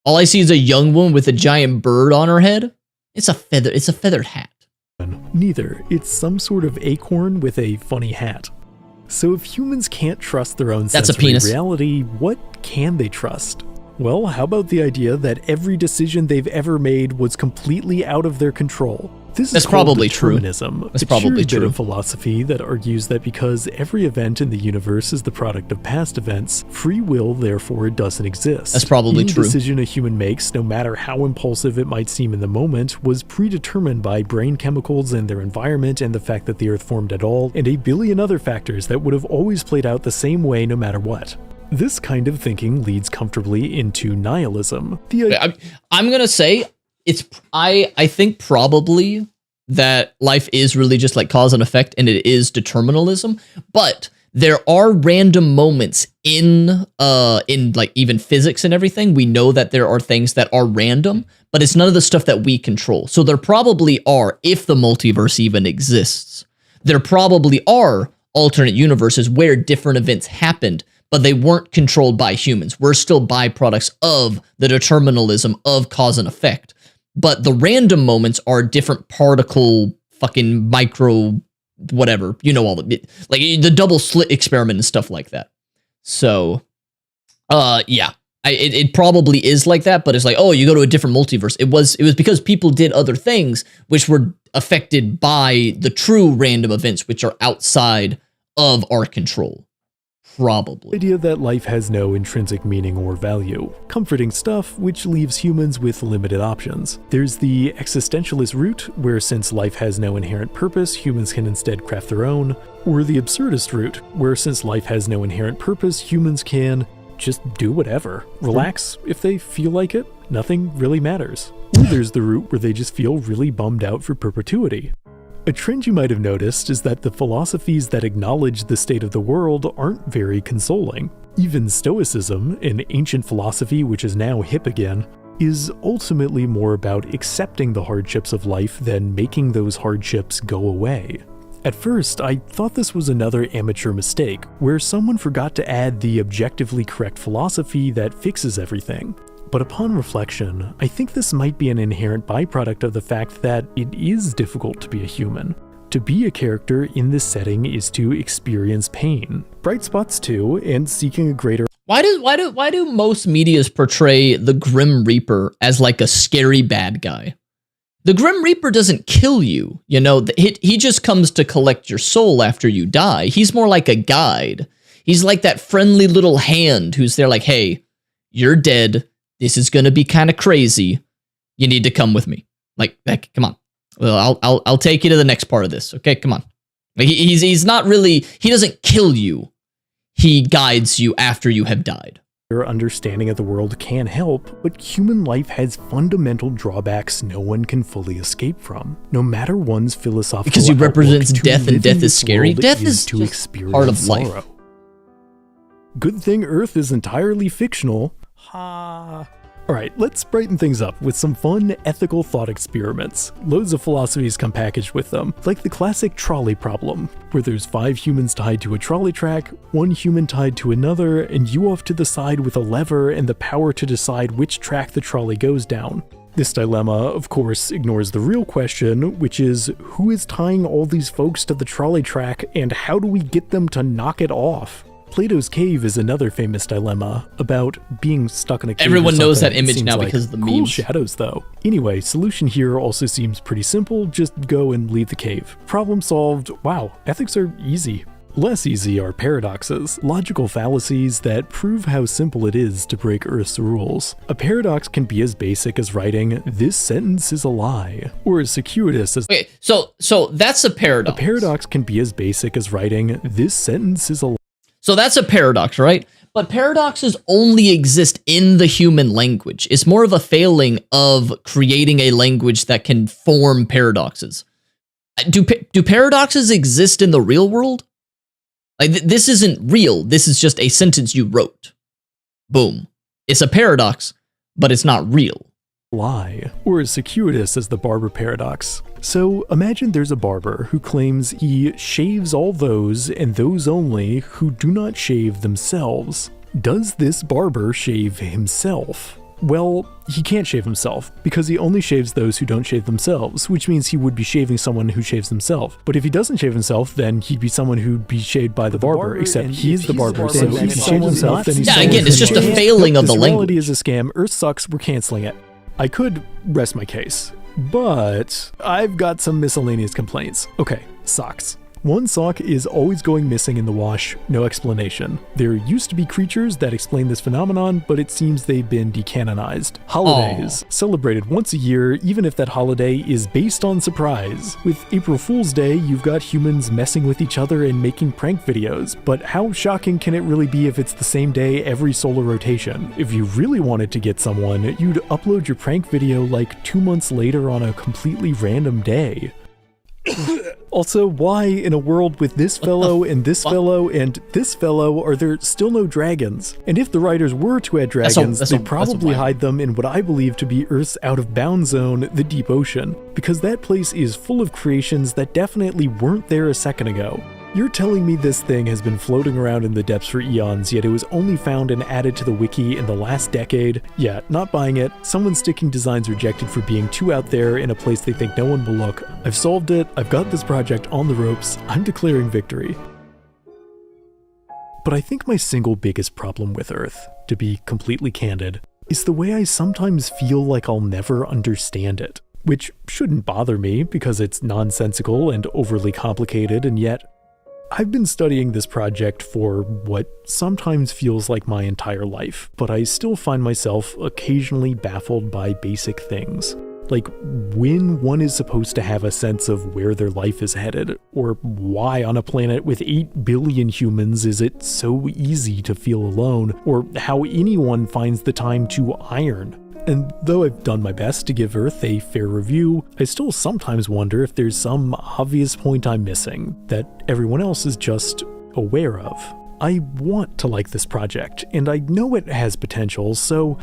All I see is a young woman with a giant bird on her head. It's a feathered hat. Neither. It's some sort of acorn with a funny hat. So if humans can't trust their own sense of reality, what can they trust? Well, how about the idea that every decision they've ever made was completely out of their control? That's probably true. That's probably true. Bit of philosophy that argues that because every event in the universe is the product of past events, free will therefore doesn't exist. That's probably true. Any decision a human makes, no matter how impulsive it might seem in the moment, was predetermined by brain chemicals and their environment and the fact that the Earth formed at all, and a billion other factors that would have always played out the same way no matter what. This kind of thinking leads comfortably into nihilism. I'm gonna say I think probably that life is really just like cause and effect, and it is determinism. But there are random moments in like even physics and everything. We know that there are things that are random, but it's none of the stuff that we control. So there probably are, if the multiverse even exists, there probably are alternate universes where different events happened, but they weren't controlled by humans. We're still byproducts of the determinism of cause and effect. But the random moments are different particle, fucking micro, whatever. You know all of it. Like the double slit experiment and stuff like that. So, yeah. It probably is like that, but it's like, oh, you go to a different multiverse. It was because people did other things which were affected by the true random events, which are outside of our control. Probably. The idea that life has no intrinsic meaning or value. Comforting stuff, which leaves humans with limited options. There's the existentialist route, where since life has no inherent purpose, humans can instead craft their own. Or the absurdist route, where since life has no inherent purpose, humans can just do whatever. Relax if they feel like it. Nothing really matters. Or there's the route where they just feel really bummed out for perpetuity. A trend you might have noticed is that the philosophies that acknowledge the state of the world aren't very consoling. Even Stoicism, an ancient philosophy which is now hip again, is ultimately more about accepting the hardships of life than making those hardships go away. At first, I thought this was another amateur mistake, where someone forgot to add the objectively correct philosophy that fixes everything. But upon reflection, I think this might be an inherent byproduct of the fact that it is difficult to be a human. To be a character in this setting is to experience pain, bright spots too, and seeking a greater— Why do most medias portray the Grim Reaper as like a scary bad guy? The Grim Reaper doesn't kill you, you know, he just comes to collect your soul after you die. He's more like a guide. He's like that friendly little hand who's there like, hey, you're dead. This is gonna be kind of crazy. You need to come with me. Like, come on. Well, I'll take you to the next part of this. Okay, come on. Like, he's not really. He doesn't kill you. He guides you after you have died. Your understanding of the world can help, but human life has fundamental drawbacks no one can fully escape from. No matter one's philosophical because he represents death, and death is scary. Death is to experience part of sorrow. life. Good thing Earth is entirely fictional. Ha. Alright, let's brighten things up with some fun, ethical thought experiments. Loads of philosophies come packaged with them, like the classic trolley problem, where there's 5 humans tied to a trolley track, 1 human tied to another, and you off to the side with a lever and the power to decide which track the trolley goes down. This dilemma, of course, ignores the real question, which is, who is tying all these folks to the trolley track, and how do we get them to knock it off? Plato's Cave is another famous dilemma about being stuck in a cave. Everyone knows that image now because of the cool memes. Shadows, though. Anyway, solution here also seems pretty simple. Just go and leave the cave. Problem solved. Wow, ethics are easy. Less easy are paradoxes, logical fallacies that prove how simple it is to break Earth's rules. A paradox can be as basic as writing, "This sentence is a lie," or as circuitous as— Okay, so that's a paradox. A paradox can be as basic as writing, "This sentence is a lie." So that's a paradox, right? But paradoxes only exist in the human language. It's more of a failing of creating a language that can form paradoxes. Do paradoxes exist in the real world? Like, this isn't real. This is just a sentence you wrote. Boom. It's a paradox, but it's not real. Lie, or as circuitous as the barber paradox. So imagine there's a barber who claims he shaves all those and those only who do not shave themselves. Does this barber shave himself? Well, he can't shave himself because he only shaves those who don't shave themselves, which means he would be shaving someone who shaves himself. But if he doesn't shave himself, then he'd be someone who'd be shaved by the barber, except he's the barber, so if he shaves himself, then he's yeah, again, it's just a failing of the language. This is a scam. Earth sucks. We're canceling it. I could rest my case, but I've got some miscellaneous complaints. Okay, socks. One sock is always going missing in the wash, no explanation. There used to be creatures that explain this phenomenon, but it seems they've been decanonized. Holidays, celebrated once a year, even if that holiday is based on surprise. With April Fool's Day, you've got humans messing with each other and making prank videos, but how shocking can it really be if it's the same day every solar rotation? If you really wanted to get someone, you'd upload your prank video like 2 months later on a completely random day. Also, why in a world with this fellow and this fellow and this fellow are there still no dragons? And if the writers were to add dragons, they'd probably hide them in what I believe to be Earth's out-of-bounds zone, the deep ocean, because that place is full of creations that definitely weren't there a second ago. You're telling me this thing has been floating around in the depths for eons, yet it was only found and added to the wiki in the last decade? Yeah, not buying it. Someone's sticking designs rejected for being too out there in a place they think no one will look. I've solved it. I've got this project on the ropes. I'm declaring victory. But I think my single biggest problem with Earth, to be completely candid, is the way I sometimes feel like I'll never understand it. Which shouldn't bother me because it's nonsensical and overly complicated, and yet I've been studying this project for what sometimes feels like my entire life, but I still find myself occasionally baffled by basic things. Like when one is supposed to have a sense of where their life is headed, or why on a planet with 8 billion humans is it so easy to feel alone, or how anyone finds the time to iron. And though I've done my best to give Earth a fair review, I still sometimes wonder if there's some obvious point I'm missing that everyone else is just aware of. I want to like this project, and I know it has potential, so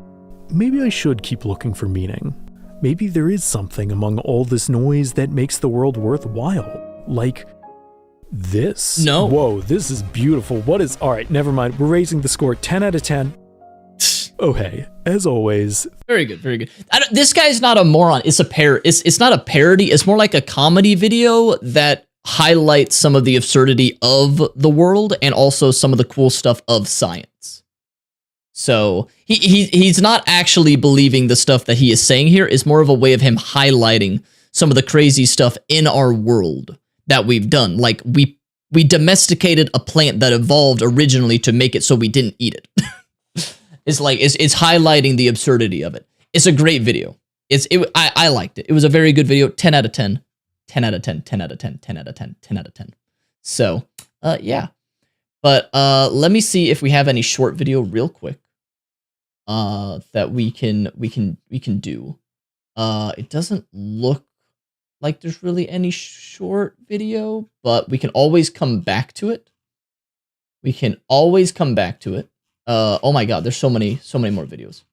maybe I should keep looking for meaning. Maybe there is something among all this noise that makes the world worthwhile. Like this. No. Whoa, this is beautiful. What is... Alright, never mind. We're raising the score 10 out of 10. Oh hey, as always. Very good, very good. This guy's not a moron. It's not a parody. It's more like a comedy video that highlights some of the absurdity of the world and also some of the cool stuff of science. So he's not actually believing the stuff that he is saying here. It's more of a way of him highlighting some of the crazy stuff in our world that we've done. Like we domesticated a plant that evolved originally to make it so we didn't eat it. It's like it's highlighting the absurdity of it. It's a great video. I liked it. It was a very good video. 10 out of 10. 10 out of 10. 10 out of 10. 10 out of 10. 10 out of 10. So, yeah. But let me see if we have any short video real quick that we can do. It doesn't look like there's really any short video, but we can always come back to it. We can always come back to it. Oh my god, there's so many more videos.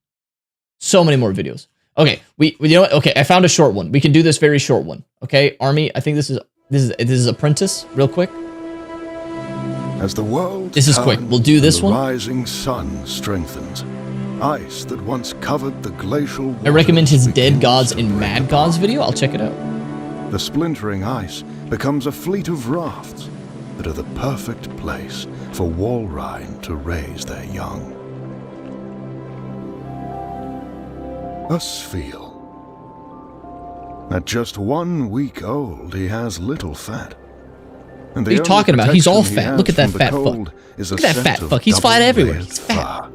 So many more videos. Okay, you know what? Okay, I found a short one. We can do this very short one. Okay, Army, I think this is Apprentice, real quick. As the world this is quick. We'll do this one. The rising sun strengthens. Ice that once covered the glacial I recommend his Dead Gods and Mad Gods video. I'll check it out. The splintering ice becomes a fleet of rafts that are the perfect place for Walrine to raise their young. A Sfeel. At just 1 week old, he has little fat. And what are you talking about? He's all fat. Look at that fat fuck. Look at that fat fuck. He's fat everywhere. He's fat.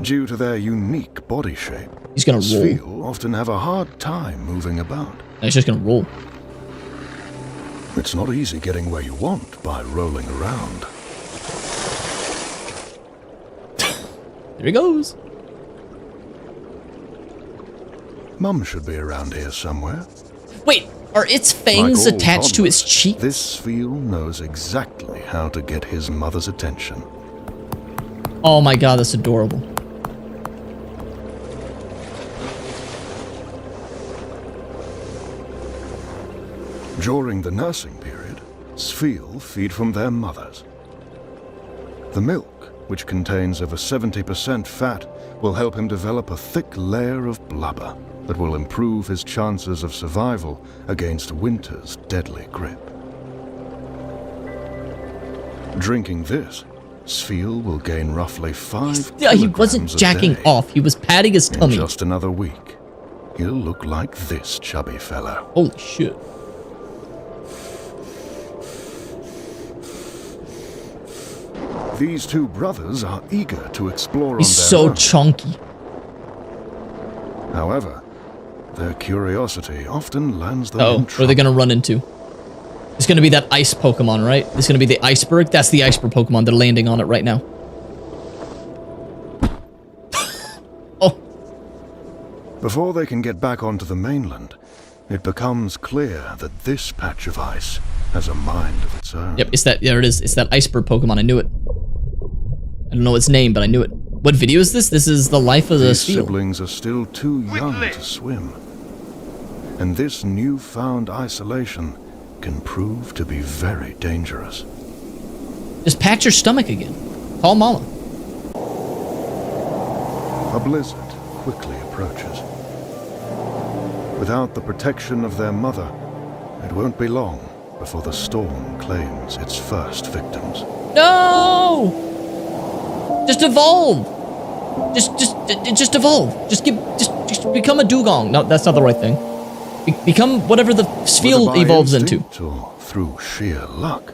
Due to their unique body shape, he's gonna roll. Sfeel often have a hard time moving about. He's just gonna roll. It's not easy getting where you want by rolling around. There he goes. Mum should be around here somewhere. Wait, are its fangs Like all attached to its toddlers, cheek? This Sfeel knows exactly how to get his mother's attention. Oh my god, that's adorable. During the nursing period, Sfeel feed from their mothers. The milk, which contains over 70% fat, will help him develop a thick layer of blubber that will improve his chances of survival against winter's deadly grip. Drinking this, Sfeel will gain roughly 5 Yeah, he wasn't kilograms a jacking day. off. He was patting his tummy. In just another week, he'll look like this chubby fellow. Holy shit. These two brothers are eager to explore He's on their so own. chunky. However, their curiosity often lands them Oh, in what are they gonna run into? It's gonna be that ice Pokemon, right? It's gonna be the iceberg. That's the iceberg Pokemon. They're landing on it right now. Before they can get back onto the mainland, it becomes clear that this patch of ice has a mind of its own. Yep, it's that. There it is. It's that iceberg Pokemon. I knew it. I don't know its name, but I knew it. What video is this? This is the life of the These Sfeel. siblings are still too young to swim. And this newfound isolation can prove to be very dangerous. Just pat your stomach again. Call mama. A blizzard quickly approaches. Without the protection of their mother, it won't be long before the storm claims its first victims. No! Just evolve. Just evolve. Just become a dugong. No, that's not the right thing. Become whatever the Sfeel Whether by evolves into. instinct or through sheer luck,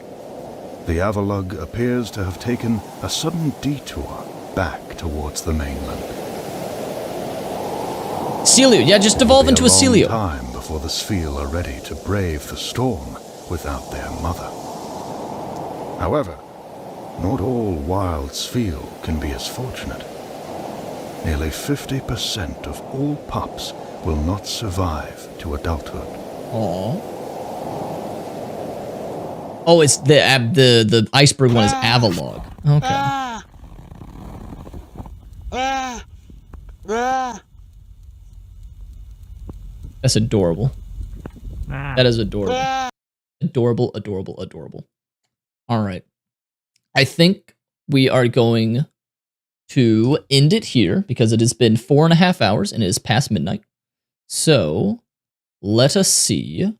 the Avalug appears to have taken a sudden detour back towards the mainland. Celio, yeah, just evolve into a It'll be Celio. a long time before the Sfeel are ready to brave the storm without their mother. However, not all wild Sfeel can be as fortunate. Nearly 50% of all pups will not survive to adulthood. Aww. Oh, it's the iceberg one is Avalog. Okay. That's adorable. That is adorable. Adorable, adorable, adorable. All right. I think we are going to end it here because it has been 4.5 hours and it is past midnight. So let us see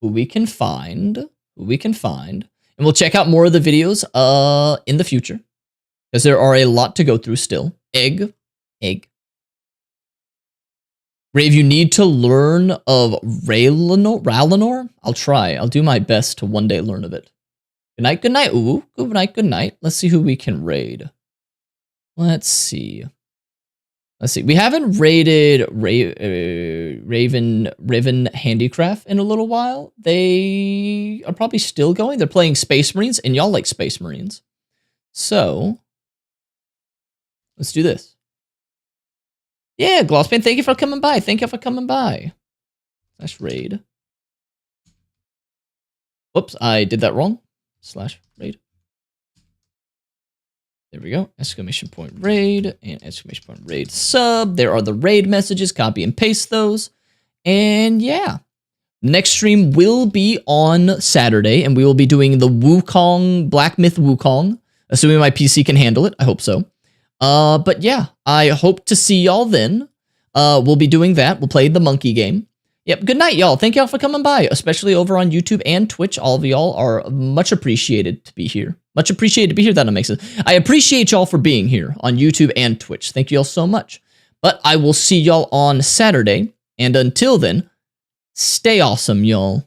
who we can find. And we'll check out more of the videos in the future because there are a lot to go through still. Egg. Rave, you need to learn of Ralenor? I'll try. I'll do my best to one day learn of it. Good night, good night. Ooh, good night, good night. Let's see who we can raid. Let's see. We haven't raided Raven Handicraft in a little while. They are probably still going. They're playing Space Marines, and y'all like Space Marines. So, let's do this. Yeah, Glosspan, thank you for coming by. / raid. Whoops, I did that wrong. / raid. There we go. ! Raid and ! Raid sub. There are the raid messages. Copy and paste those. And yeah. Next stream will be on Saturday, and we will be doing the Wukong, Black Myth Wukong. Assuming my PC can handle it. I hope so. But yeah, I hope to see y'all then. We'll be doing that. We'll play the monkey game. Yep, good night, y'all. Thank y'all for coming by, especially over on YouTube and Twitch. All of y'all are much appreciated to be here. Much appreciated to be here. That makes sense. I appreciate y'all for being here on YouTube and Twitch. Thank you all so much. But I will see y'all on Saturday. And until then, stay awesome, y'all.